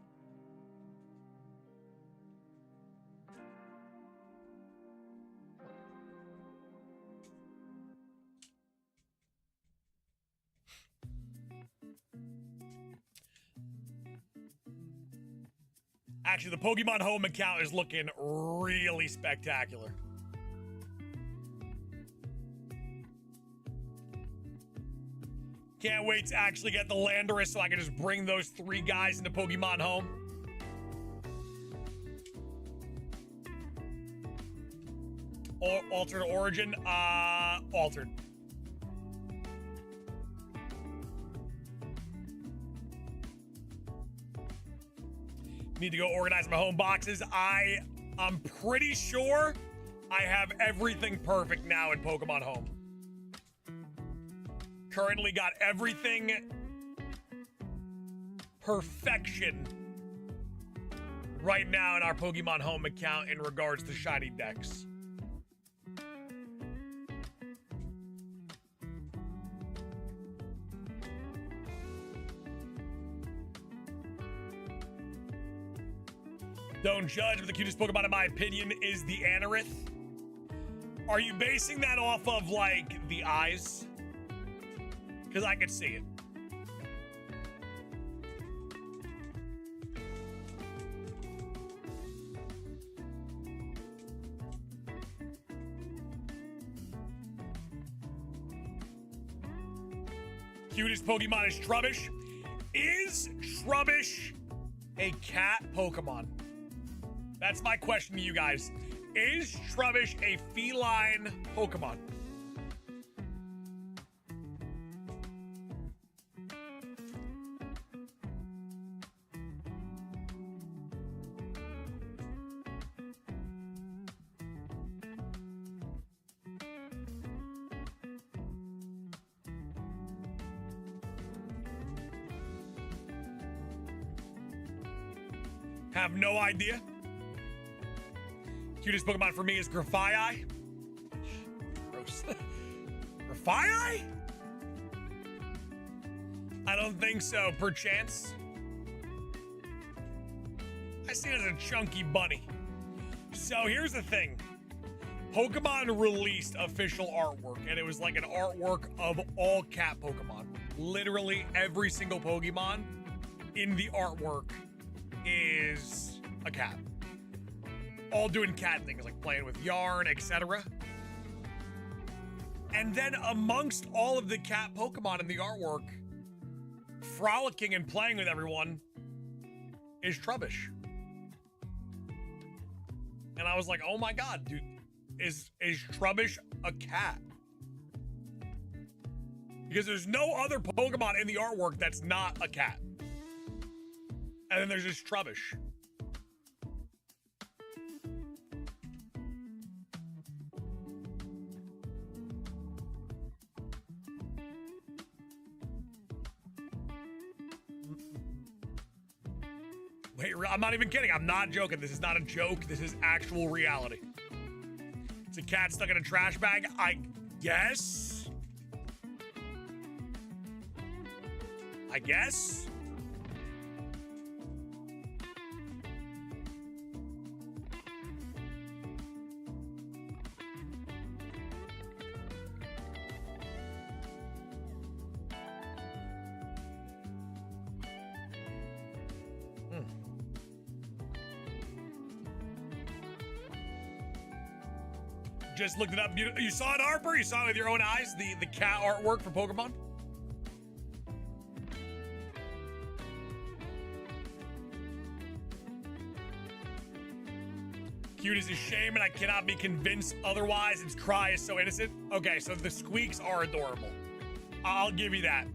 Actually, the Pokemon Home account is looking really spectacular. Can't wait to actually get the Landorus so I can just bring those 3 guys into Pokemon Home. Altered origin? Altered. Need to go organize my home boxes. I'm pretty sure I have everything perfect now in Pokemon Home. Currently got everything perfection right now in our Pokemon Home account in regards to shiny decks. Don't judge, but the cutest Pokemon in my opinion is the Anorith. Are you basing that off of like the eyes? Because I could see it. Cutest Pokemon is Trubbish. Is Trubbish a cat Pokemon? That's my question to you guys. Is Trubbish a feline Pokemon? Have no idea. Cutest Pokemon for me is Grafaiai. Gross. Grafaiai? I don't think so, perchance. I see it as a chunky bunny. So here's the thing. Pokemon released official artwork, and it was like an artwork of all cat Pokemon. Literally every single Pokemon in the artwork is a cat. All doing cat things like playing with yarn, etc. And then amongst all of the cat Pokemon in the artwork, frolicking and playing with everyone is Trubbish. And I was like, oh my god, dude, is Trubbish a cat? Because there's no other Pokemon in the artwork that's not a cat. And then there's just Trubbish. Wait, I'm not even kidding. I'm not joking. This is not a joke. This is actual reality. It's a cat stuck in a trash bag, I guess. I guess. Just looked it up. You saw it, Harper? You saw it with your own eyes? The cat artwork for Pokemon? Cute as a shame, and I cannot be convinced otherwise. Its cry is so innocent. Okay, so the squeaks are adorable. I'll give you that.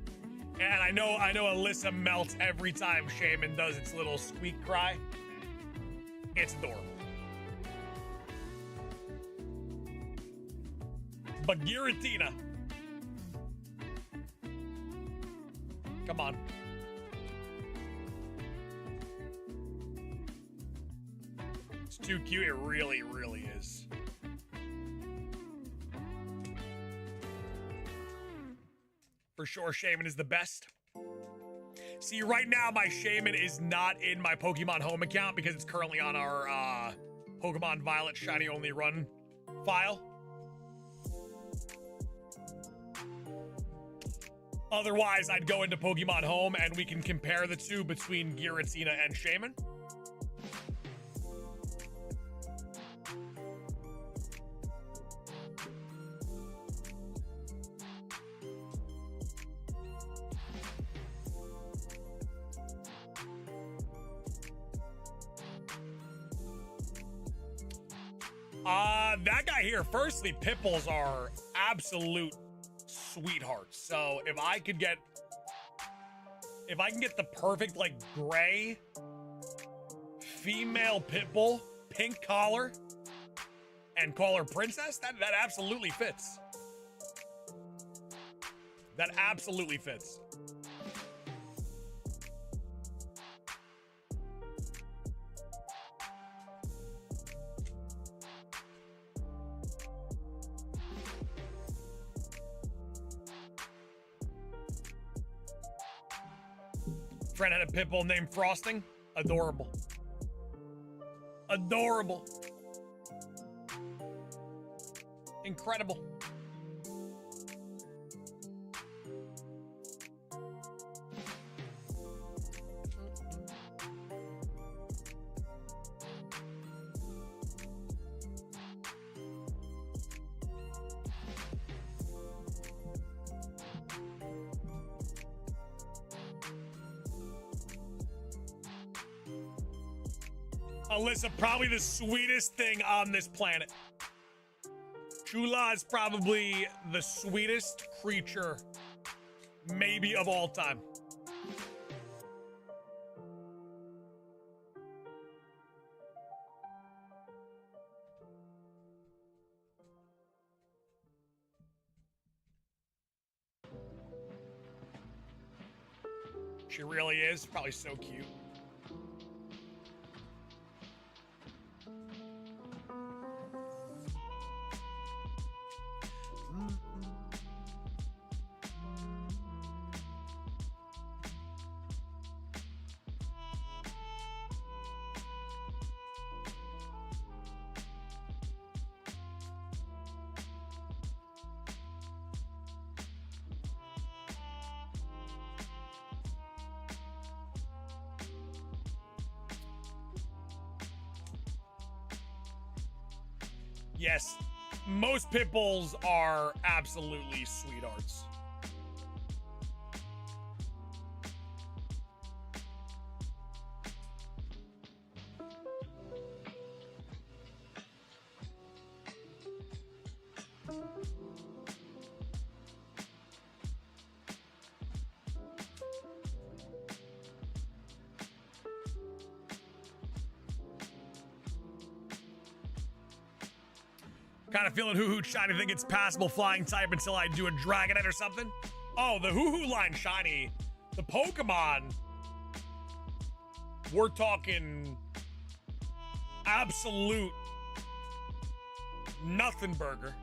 And I know Alyssa melts every time Shaman does its little squeak cry. It's adorable. But Giratina. Come on. It's too cute. It really, really is. For sure, Shaman is the best. See, right now, my Shaman is not in my Pokemon Home account because it's currently on our Pokemon Violet Shiny Only Run file. Otherwise, I'd go into Pokemon Home and we can compare the two between Giratina and Shaman. That guy here, firstly, pit bulls are absolute sweethearts. So if I can get the perfect, like, gray female pit bull, pink collar, and call her princess, that absolutely fits. That absolutely fits. Friend had a pit bull named Frosting. Adorable. Adorable. Incredible. Alyssa, probably the sweetest thing on this planet. Chula is probably the sweetest creature, maybe of all time. She really is. Probably so cute. Yes, most pit bulls are absolutely sweethearts. Kind of feeling hoo-hoo shiny. Think it's passable flying type until I do a Dragonite or something. Oh, the hoo-hoo line shiny. The Pokemon. We're talking absolute nothing burger.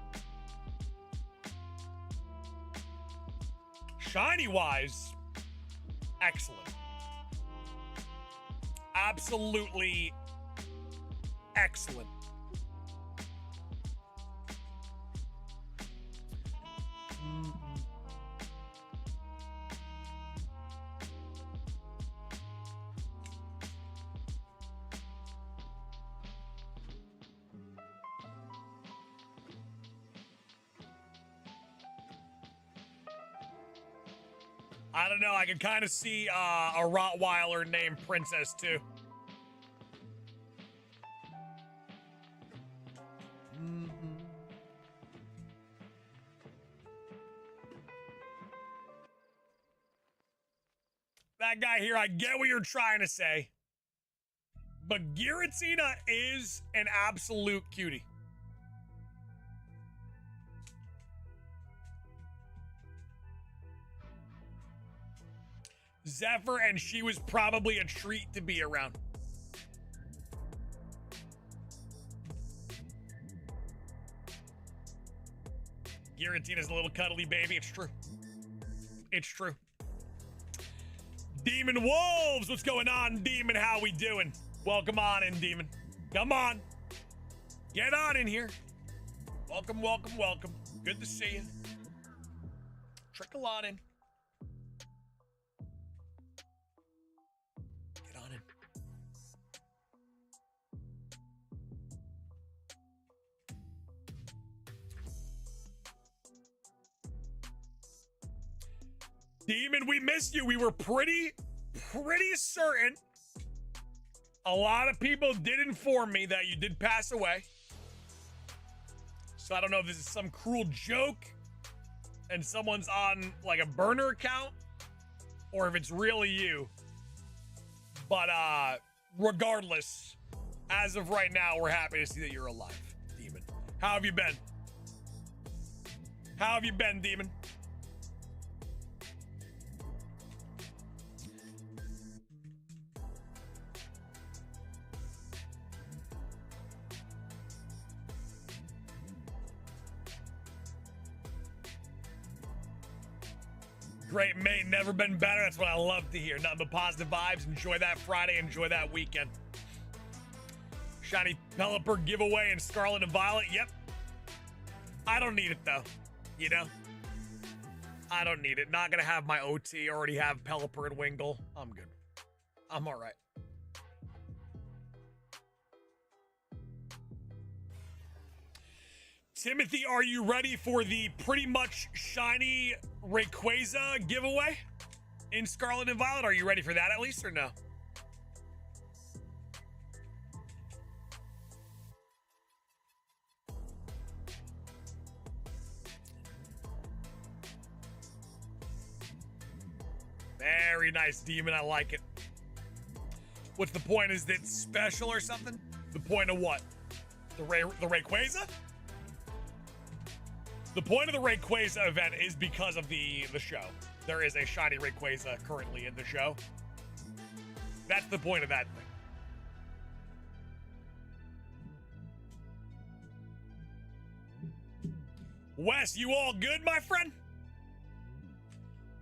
Shiny wise, excellent. Absolutely excellent. I don't know. I can kind of see a Rottweiler named Princess too. That guy here, I get what you're trying to say, but Giratina is an absolute cutie. Zephyr, and she was probably a treat to be around. Giratina's a little cuddly baby. It's true. It's true. Demon Wolves, what's going on, Demon? How we doing? Welcome on in, Demon. Come on. Get on in here. Welcome, welcome, welcome. Good to see you. Trickle on in. Demon, we missed you. We were pretty certain. A lot of people did inform me that you did pass away. So I don't know if this is some cruel joke and someone's on like a burner account or if it's really you. But regardless, as of right now, we're happy to see that you're alive, Demon. How have you been? How have you been, Demon? Great, mate. Never been better. That's what I love to hear. Nothing but positive vibes. Enjoy that Friday. Enjoy that weekend. Shiny Pelipper giveaway in Scarlet and Violet. Yep. I don't need it, though. You know? I don't need it. Not going to have my OT. Already have Pelipper and Wingull. I'm good. I'm all right. Timothy, are you ready for the pretty much shiny Rayquaza giveaway in Scarlet and Violet? Are you ready for that at least, or no? Very nice, Demon. I like it. What's the point? Is it special or something? The point of what? The Rayquaza? The point of the Rayquaza event is because of the show. There is a shiny Rayquaza currently in the show. That's the point of that thing. Wes, you all good, my friend?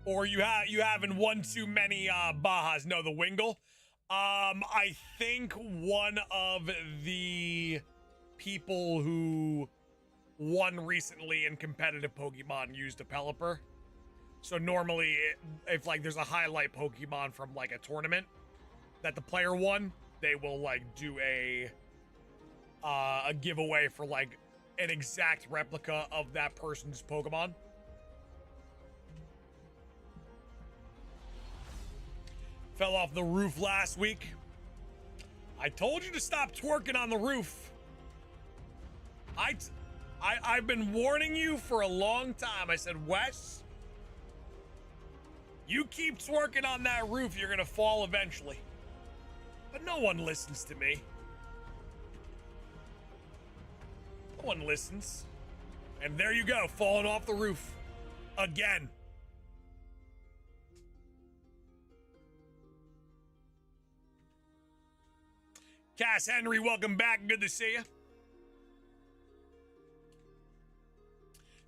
Or you having one too many Bajas? No, the Wingull. I think one of the people who won recently in competitive Pokemon used a Pelipper. So normally, if like there's a highlight Pokemon from like a tournament that the player won, they will like do a giveaway for like an exact replica of that person's Pokemon. Fell off the roof last week. I told you to stop twerking on the roof. I've been warning you for a long time. I said, Wes, you keep twerking on that roof, you're gonna fall eventually. But no one listens to me. No one listens. And there you go, falling off the roof. Again. Cass Henry, welcome back. Good to see you.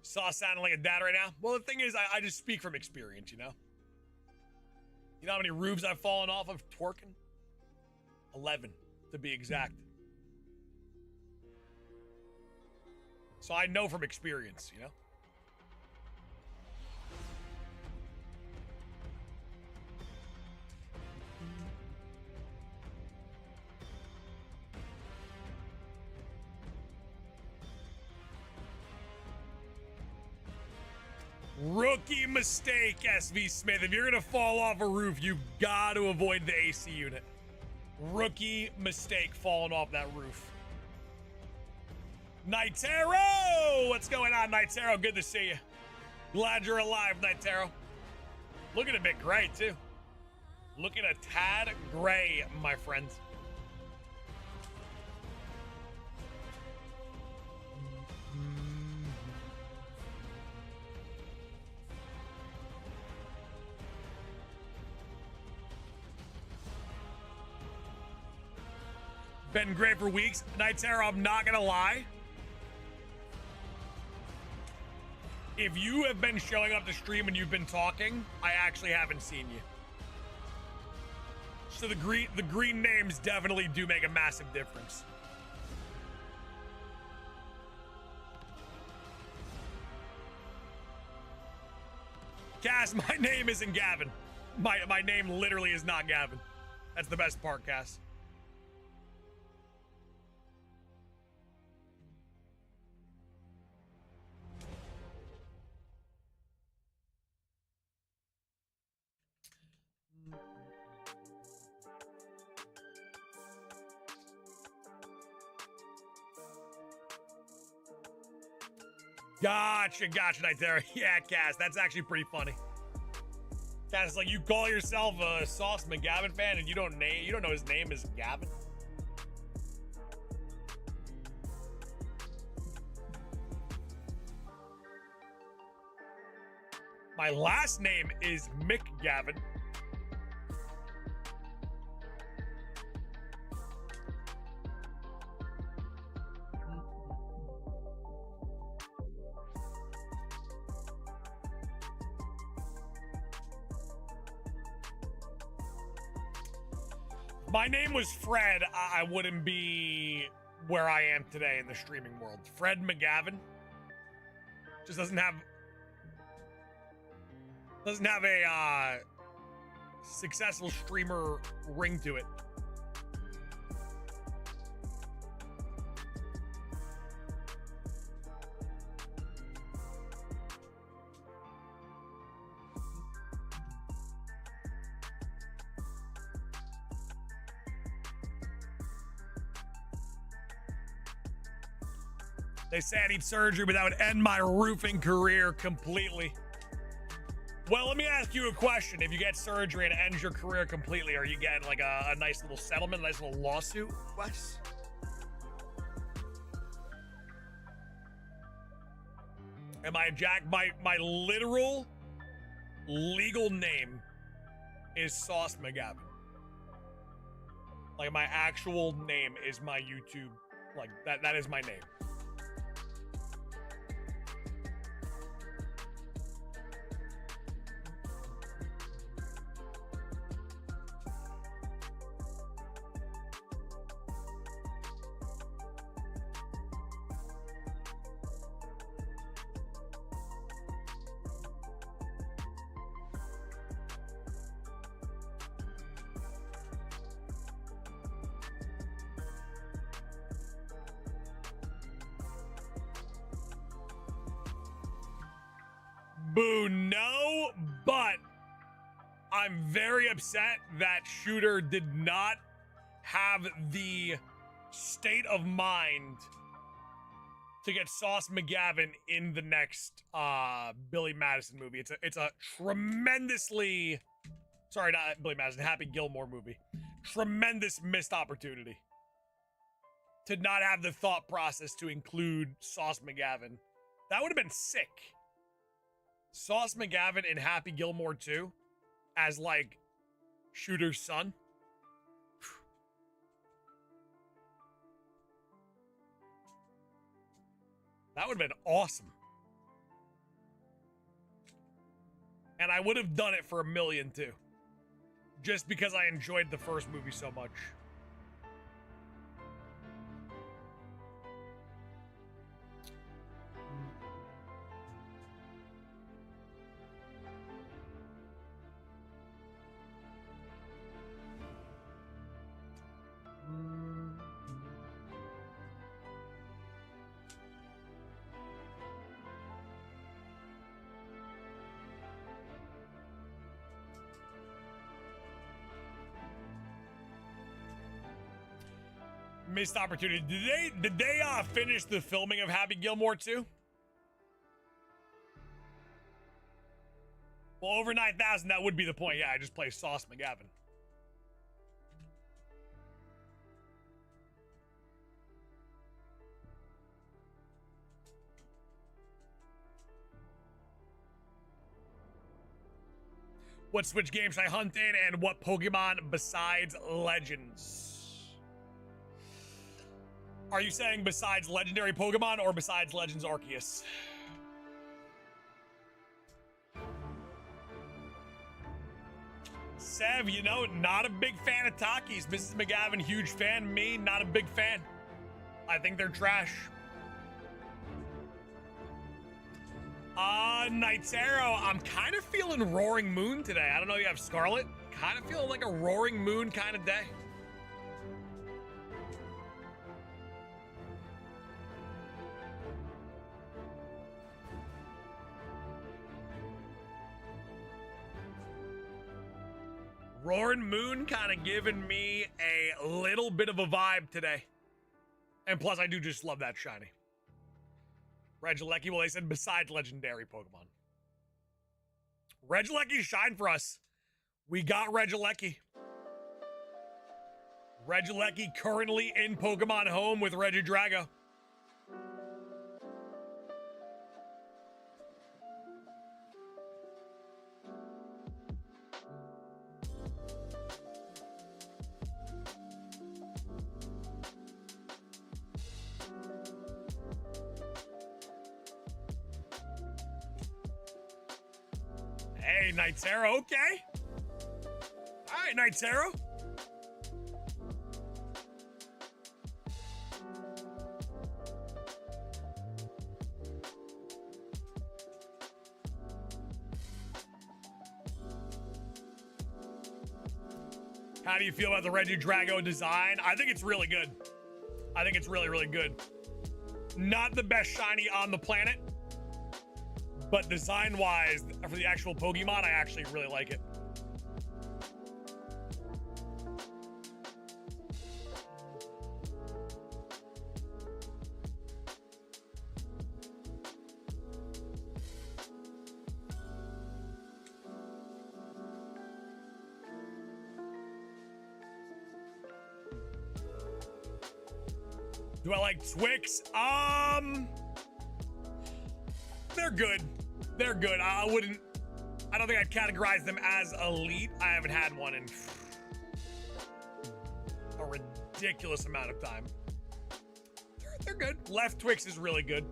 Sauce sounding like a dad right now. Well, the thing is, I just speak from experience, you know? You know how many roofs I've fallen off of twerking? 11, to be exact. So I know from experience, you know? Rookie mistake, SV Smith. If you're going to fall off a roof, you've got to avoid the AC unit. Rookie mistake falling off that roof. Nitero! What's going on, Nitero? Good to see you. Glad you're alive, Nitero. Looking a bit gray, too. Looking a tad gray, my friends. Been great for weeks. Nitero, I'm not gonna lie. If you have been showing up to stream and you've been talking, I actually haven't seen you. So the green names definitely do make a massive difference. Cass, my name isn't Gavin. My name literally is not Gavin. That's the best part, Cass. Gotcha, Nightera. Yeah, Cass, that's actually pretty funny. Cass, like, you call yourself a Sauce McGavin fan and you don't know his name is Gavin? My last name is McGavin. My name was Fred, I wouldn't be where I am today in the streaming world. Fred McGavin just doesn't have a successful streamer ring to it. They say I need surgery, but that would end my roofing career completely. Well, let me ask you a question. If you get surgery and it ends your career completely, are you getting like a nice little settlement, a nice little lawsuit, Wes? Am I Jack? My literal legal name is Sauce McGavin. Like, my actual name is my YouTube. Like, that is my name. Boo, no, but I'm very upset that Shooter did not have the state of mind to get Sauce McGavin in the next Billy Madison movie. It's a tremendously, sorry, not Billy Madison, Happy Gilmore movie. Tremendous missed opportunity to not have the thought process to include Sauce McGavin. That would have been sick. Sauce McGavin in Happy Gilmore 2 as, like, Shooter's son. That would have been awesome. And I would have done it for $1 million too. Just because I enjoyed the first movie so much. Missed opportunity. Did they finish the filming of Happy Gilmore 2? Well, over 9,000, that would be the point. Yeah, I just play Sauce McGavin. What Switch game should I hunt in, and what Pokemon besides Legends? Are you saying besides legendary Pokemon or besides Legends Arceus? Sev, you know, not a big fan of Takis. Mrs. McGavin, huge fan. Me, not a big fan. I think they're trash. Knight's Arrow, I'm kind of feeling Roaring Moon today. I don't know if you have Scarlet. Kind of feeling like a Roaring Moon kind of day. Roaring Moon kind of giving me a little bit of a vibe today. And plus, I do just love that shiny. Regieleki, well, they said besides legendary Pokemon. Regieleki shine for us. We got Regieleki. Regieleki currently in Pokemon Home with Regidrago. Hey, Nightero, okay. All right, Nightero. How do you feel about the Regidrago design? I think it's really good. I think it's really, really good. Not the best shiny on the planet, but design-wise, for the actual Pokemon, I actually really like it. Do I like Twix? They're good. They're good. I don't think I'd categorize them as elite. I haven't had one in a ridiculous amount of time. They're good. Left Twix is really good.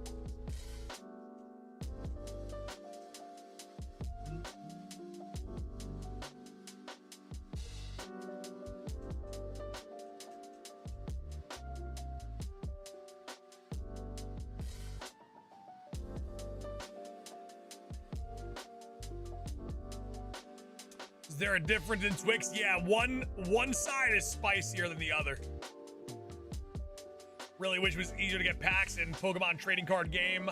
Is there a difference in Twix? Yeah, one side is spicier than the other. Really wish it was easier to get packs in Pokemon trading card game.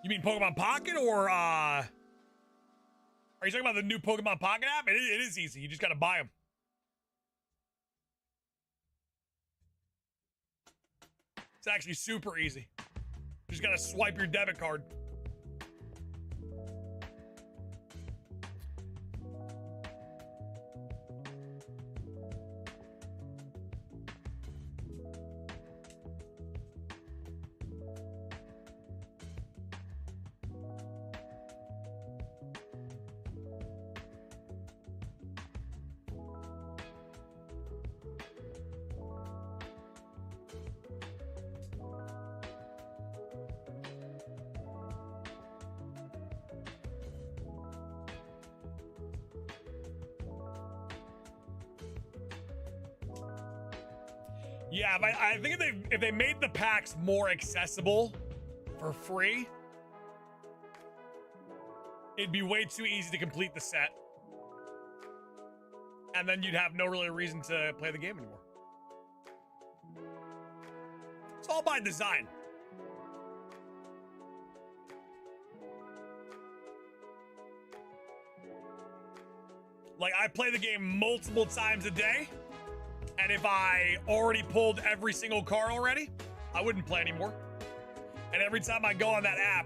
You mean Pokemon Pocket, or are you talking about the new Pokemon Pocket app? It is easy. You just gotta buy them. It's actually super easy. You just gotta swipe your debit card. Yeah, but I think if they made the packs more accessible for free, it'd be way too easy to complete the set. And then you'd have no really reason to play the game anymore. It's all by design. Like, I play the game multiple times a day. And if I already pulled every single card already, I wouldn't play anymore. And every time I go on that app,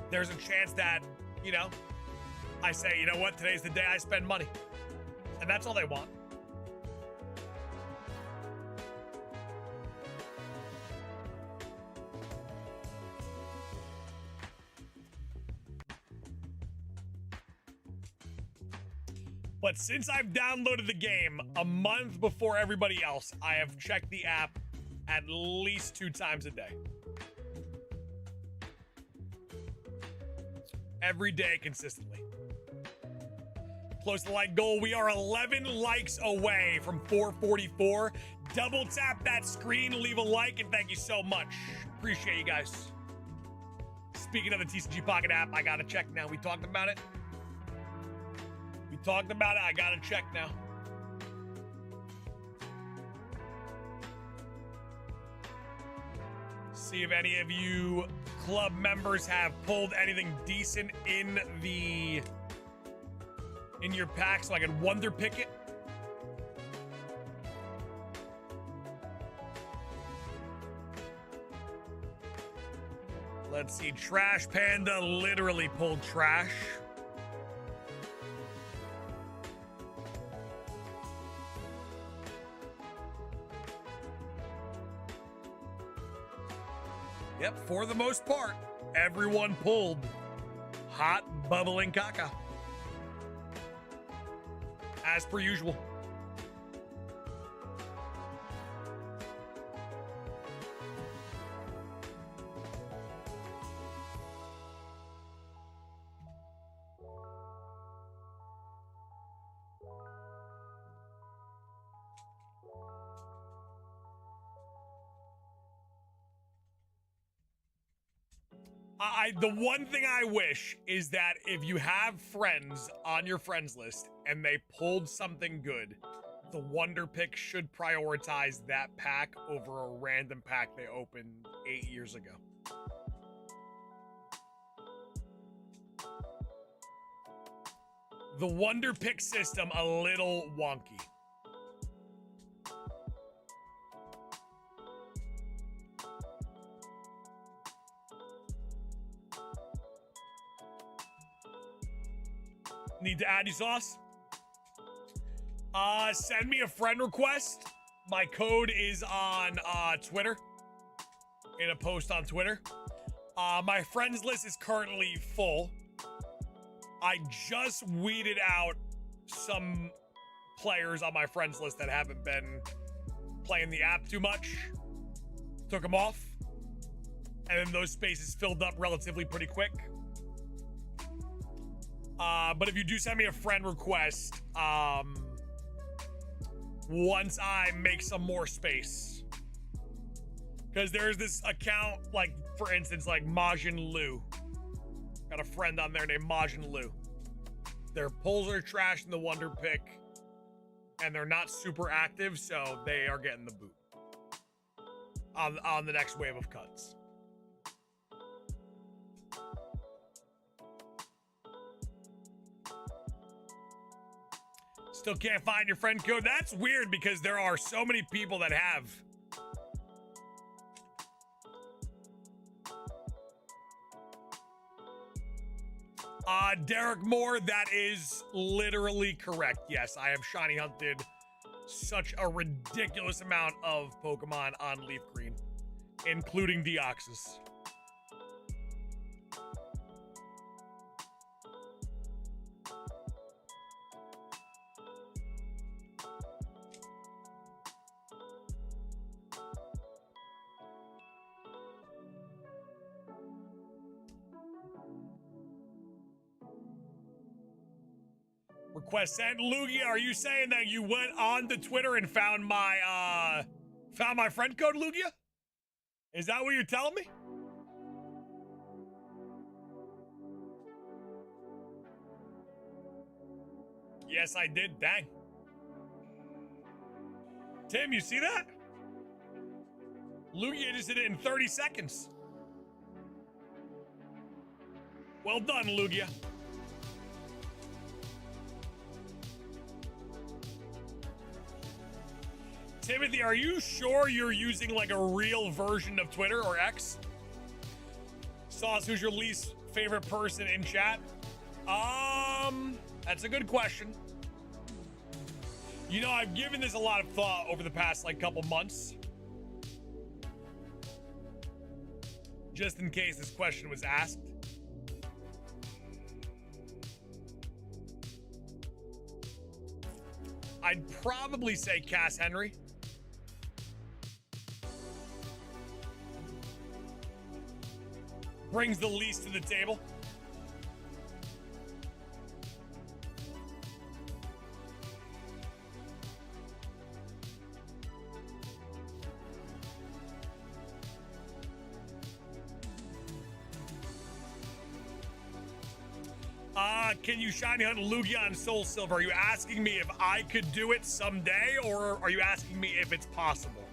there's a chance that, you know, I say, you know what, today's the day I spend money. And that's all they want. But since I've downloaded the game a month before everybody else, I have checked the app at least 2 times a day. Every day consistently. Close to like goal. We are 11 likes away from 444. Double tap that screen, leave a like, and thank you so much. Appreciate you guys. Speaking of the TCG Pocket app, I gotta check now. We talked about it. Talked about it. I gotta check now. See if any of you club members have pulled anything decent in your pack, so I can wonder pick it. Let's see. Trash Panda literally pulled trash. Yep, for the most part, everyone pulled hot bubbling caca. As per usual. The one thing I wish is that if you have friends on your friends list and they pulled something good, the Wonder Pick should prioritize that pack over a random pack they opened 8 years ago. The Wonder Pick system a little wonky. Need to add you, Sauce? Send me a friend request. My code is on Twitter. In a post on Twitter. My friends list is currently full. I just weeded out some players on my friends list that haven't been playing the app too much. Took them off. And then those spaces filled up relatively pretty quick. But if you do send me a friend request, once I make some more space, because there's this account, like, for instance, like Majin Lu. Got a friend on there named Majin Lu. Their pulls are trash in the Wonder Pick, and they're not super active, so they are getting the boot on the next wave of cuts. Still can't find your friend code. That's weird because there are so many people that have. Derek Moore, that is literally correct. Yes, I have shiny hunted such a ridiculous amount of Pokemon on Leaf Green, including Deoxys. Request sent. Lugia, are you saying that you went on to Twitter and found my friend code, Lugia? Is that what you're telling me? Yes, I did. Dang. Tim, you see that? Lugia just did it in 30 seconds. Well done, Lugia. Timothy, are you sure you're using like a real version of Twitter or X? Sauce, who's your least favorite person in chat? That's a good question. You know, I've given this a lot of thought over the past like couple months. Just in case this question was asked. I'd probably say Cass Henry. Brings the least to the table. Can you shiny hunt Lugia on Soul Silver? Are you asking me if I could do it someday, or are you asking me if it's possible?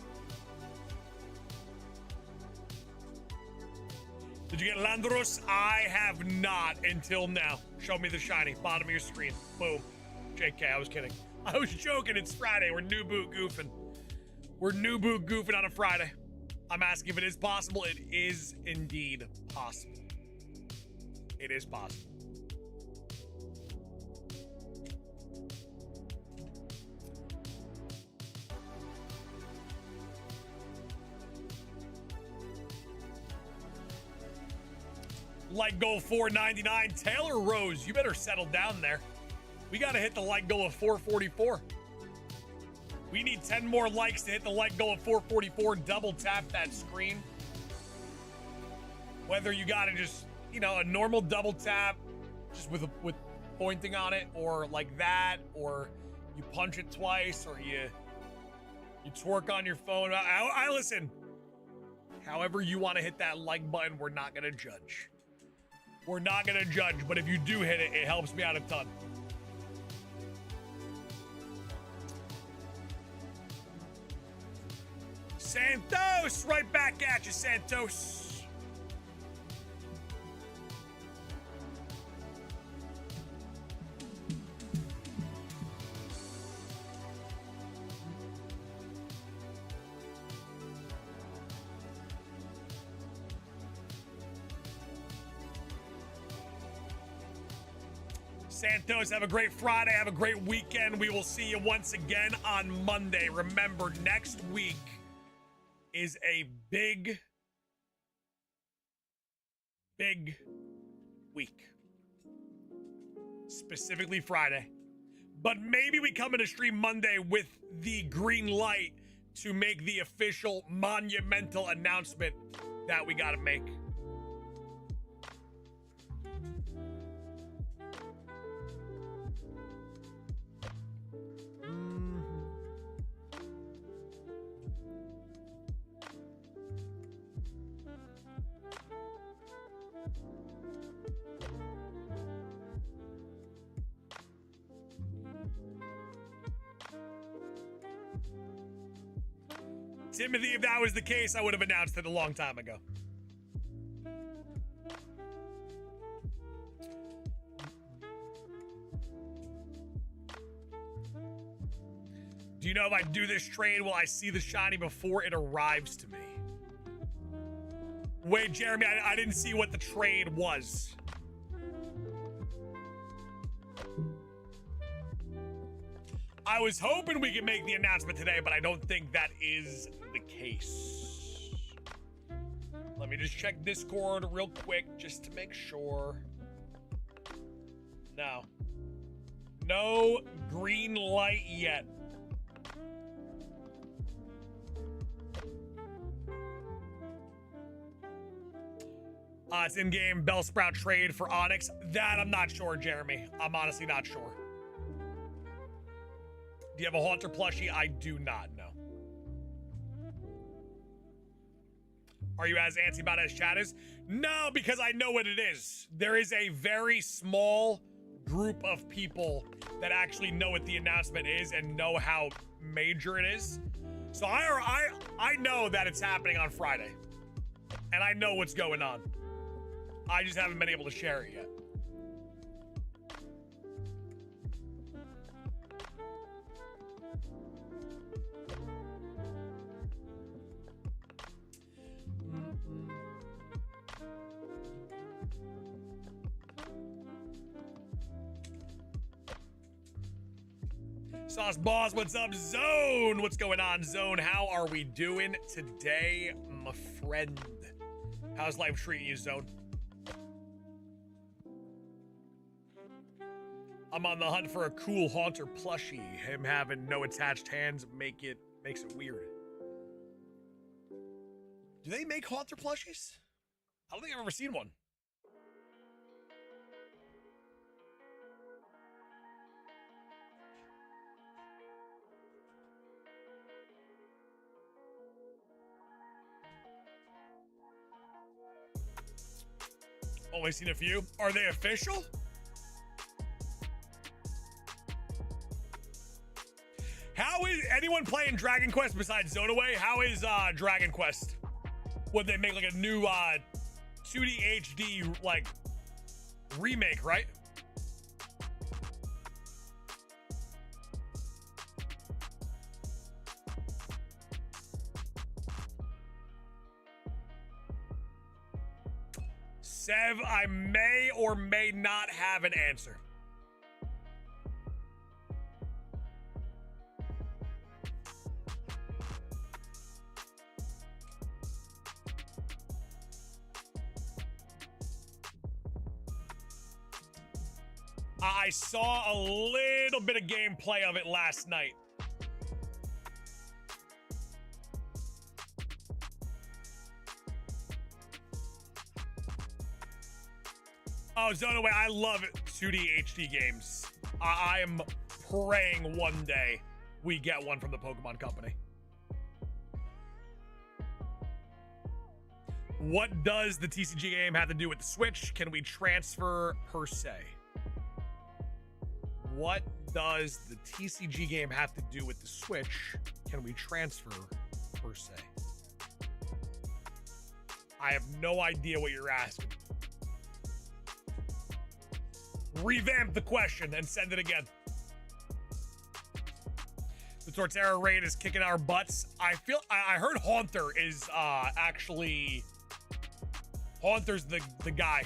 Did you get Landros? I have not until now. Show me the shiny. Bottom of your screen. Boom. JK, I was kidding. I was joking. It's Friday. We're new boot goofing. We're new boot goofing on a Friday. I'm asking if it is possible. It is indeed possible. It is possible. Like goal 499. Taylor Rose, you better settle down there. We got to hit the like goal of 444. We need 10 more likes to hit the like goal of 444. Double tap that screen. Whether you got to just, you know, a normal double tap, just with pointing on it, or like that, or you punch it twice, or you twerk on your phone. I listen. However you want to hit that like button, we're not gonna judge. We're not gonna judge, but if you do hit it, it helps me out a ton. Santos, right back at you, Santos. Santos, have a great Friday. Have a great weekend. We will see you once again on Monday. Remember, next week is a big week. Specifically Friday. But maybe we come into stream Monday with the green light to make the official monumental announcement that we got to make. Timothy, if that was the case, I would have announced it a long time ago. Do you know if I do this trade, will I see the shiny before it arrives to me? Wait, Jeremy, I didn't see what the trade was. I was hoping we could make the announcement today, but I don't think that is the case. Let me just check Discord real quick just to make sure. No. No green light yet. It's in-game Bellsprout trade for Onyx. That I'm not sure, Jeremy. I'm honestly not sure. Do you have a Haunter plushie? I do not know. Are you as antsy about it as chat is? No, because I know what it is. There is a very small group of people that actually know what the announcement is and know how major it is. So I know that it's happening on Friday. And I know what's going on. I just haven't been able to share it yet. Sauce Boss, what's up? Zone, what's going on? Zone, how are we doing today, my friend? How's life treating you, Zone? I'm on the hunt for a cool Haunter plushie. Him having no attached hands makes it weird. Do they make Haunter plushies? I don't think I've ever seen one. Only seen a few. Are they official? How is anyone playing Dragon Quest besides Zonaway? How is Dragon Quest? Would they make like a new 2D HD like remake, right? I may or may not have an answer. I saw a little bit of gameplay of it last night. Oh, Zonaway, I love 2D HD games. I am praying one day we get one from the Pokemon Company. What does the TCG game have to do with the Switch? Can we transfer per se? What does the TCG game have to do with the Switch? Can we transfer per se? I have no idea what you're asking. Revamp the question and send it again. The Torterra raid is kicking our butts. I heard Haunter is actually Haunter's the guy.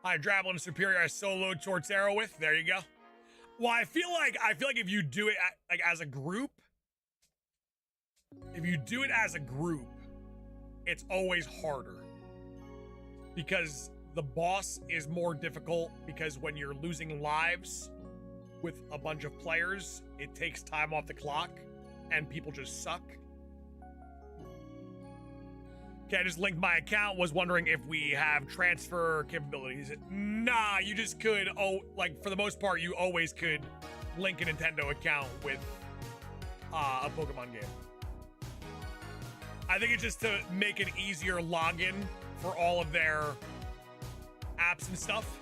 I Drabble and Superior I soloed Torterra with. There you go. Well, I feel like if you do it like as a group, it's always harder because the boss is more difficult because when you're losing lives with a bunch of players, it takes time off the clock and people just suck. Okay, I just linked my account, was wondering if we have transfer capabilities. Nah, you just could, like for the most part, you always could link a Nintendo account with a Pokemon game. I think it's just to make an easier login for all of their apps and stuff.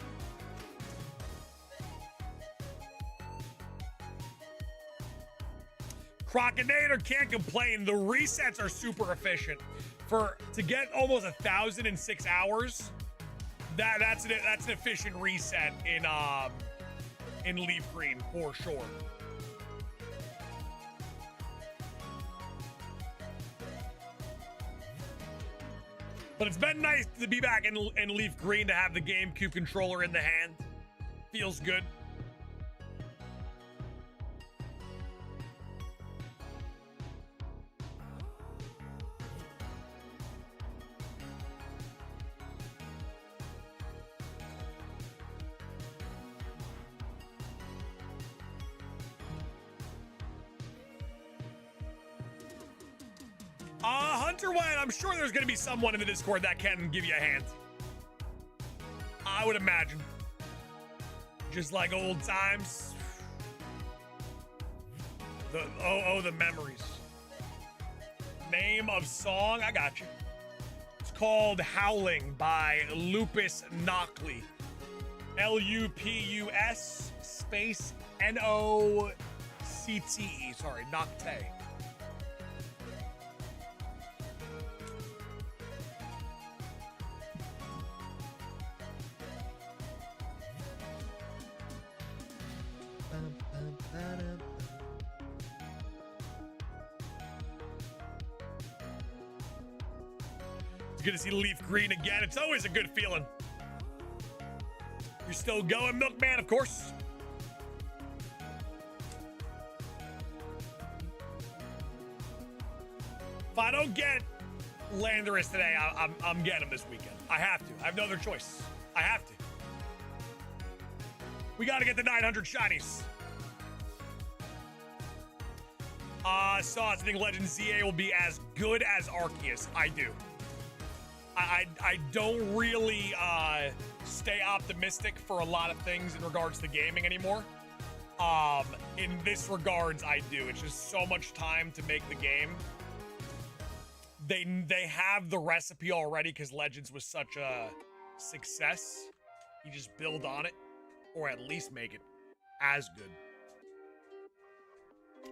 Crocodinator can't complain. The resets are super efficient. To get almost 1,000 in 6 hours, that's an efficient reset in Leaf Green for sure. But it's been nice to be back in Leaf Green, to have the GameCube controller in the hand. Feels good. Hunter White, I'm sure there's going to be someone in the Discord that can give you a hand. I would imagine. Just like old times. The memories. Name of song, I got you. It's called Howling by Lupus Noctley. Lupus space Nocte. Sorry, Nocte. Good to see Leaf Green again. It's always a good feeling. You're still going, Milkman, of course. If I don't get Landorus today, I'm getting him this weekend. I have to. I have no other choice. I have to. We got to get the 900 shinies. Sauce, I think Legend ZA will be as good as Arceus. I do. I don't really stay optimistic for a lot of things in regards to gaming anymore. In this regards, I do. It's just so much time to make the game. They have the recipe already because Legends was such a success. You just build on it, or at least make it as good.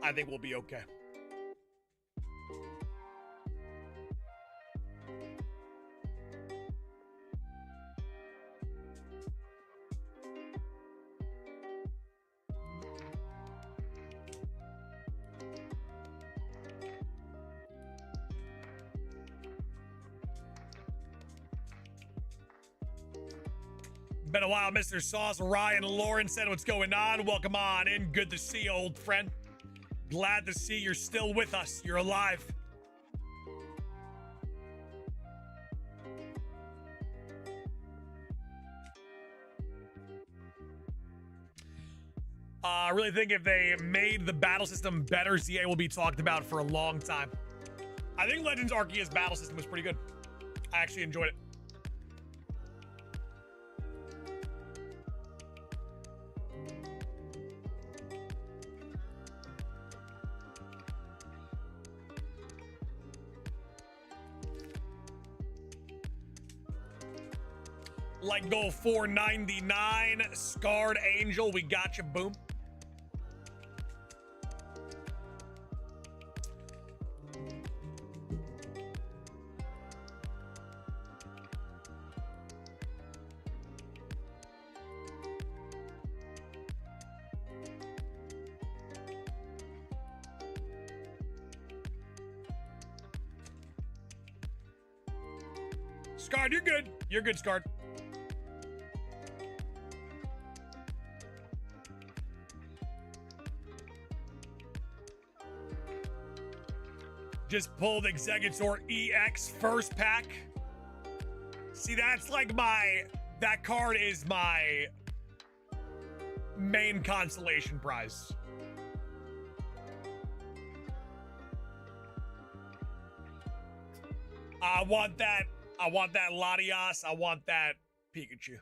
I think we'll be okay. Been a while, Mr. Sauce. Ryan Lauren said, what's going on? Welcome on in. Good to see you, old friend. Glad to see you're still with us. You're alive. I really think if they made the battle system better, CA will be talked about for a long time. I think Legends Arceus battle system was pretty good. I actually enjoyed it. Like goal 499, Scarred Angel, we got you, boom. Scarred, you're good. You're good, Scarred. Just pulled Executor EX first pack. See, that's like that card is my main consolation prize. I want that Latias. I want that Pikachu.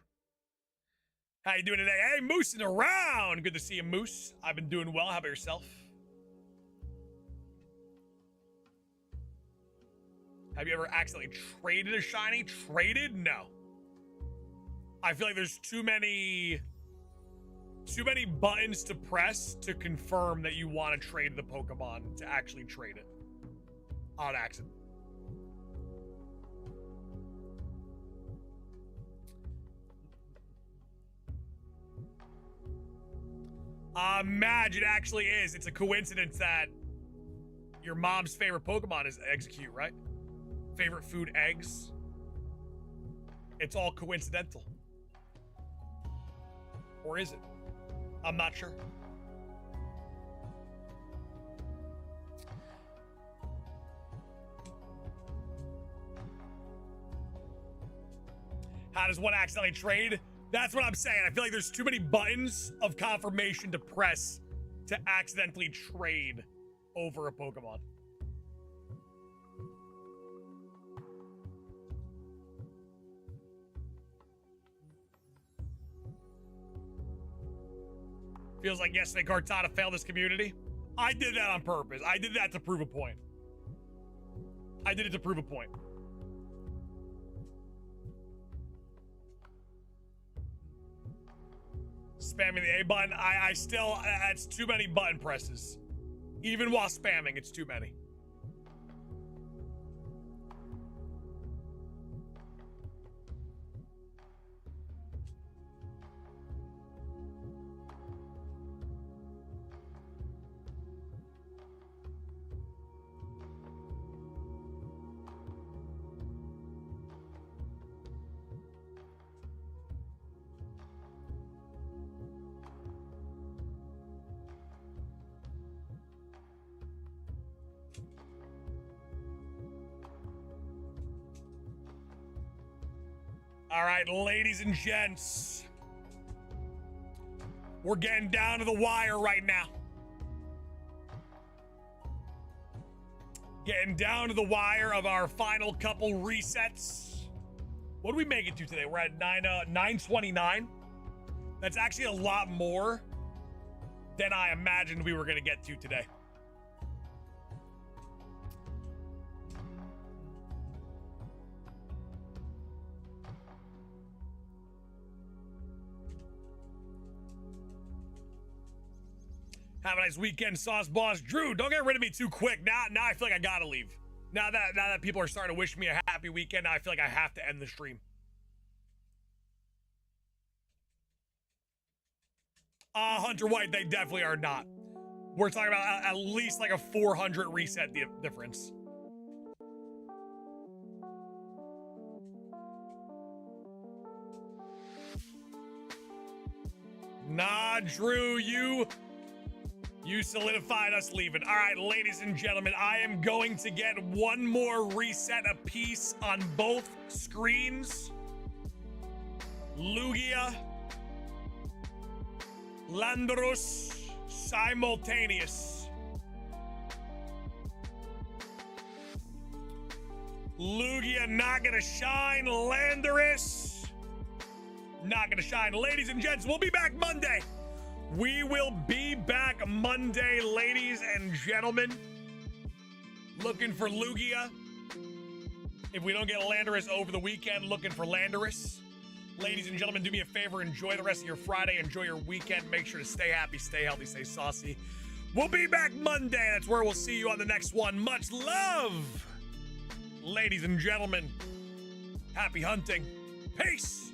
How you doing today? Hey, moosing around. Good to see you, Moose. I've been doing well. How about yourself? Have you ever accidentally traded a shiny? Traded? No. I feel like there's too many buttons to press to confirm that you want to trade the Pokemon to actually trade it on accident. Madge, it actually is. It's a coincidence that your mom's favorite Pokemon is Execute, right? Favorite food, eggs. It's all coincidental. Or is it? I'm not sure. How does one accidentally trade? That's what I'm saying. I feel like there's too many buttons of confirmation to press to accidentally trade over a Pokemon. Feels like yesterday Cartana failed this community. I did that on purpose. I did that to prove a point. I did it to prove a point. Spamming the A button. I still, that's too many button presses. Even while spamming, it's too many. All right, ladies and gents, we're getting down to the wire right now. Getting down to the wire of our final couple resets. What do we make it to today? We're at 929. That's actually a lot more than I imagined we were going to get to today. Have a nice weekend, Sauce Boss. Drew, don't get rid of me too quick. Now I feel like I gotta leave. Now that people are starting to wish me a happy weekend, now I feel like I have to end the stream. Hunter White, they definitely are not. We're talking about at least like a 400 reset difference. Nah, Drew, you solidified us leaving. All right, ladies and gentlemen, I am going to get one more reset apiece on both screens. Lugia, Landorus, simultaneous. Lugia not gonna shine. Landorus not gonna shine. Ladies and gents, we'll be back Monday. We will be back Monday, ladies and gentlemen. Looking for Lugia. If we don't get Landorus over the weekend, looking for Landorus. Ladies and gentlemen, do me a favor. Enjoy the rest of your Friday. Enjoy your weekend. Make sure to stay happy, stay healthy, stay saucy. We'll be back Monday. That's where we'll see you on the next one. Much love. Ladies and gentlemen, happy hunting. Peace.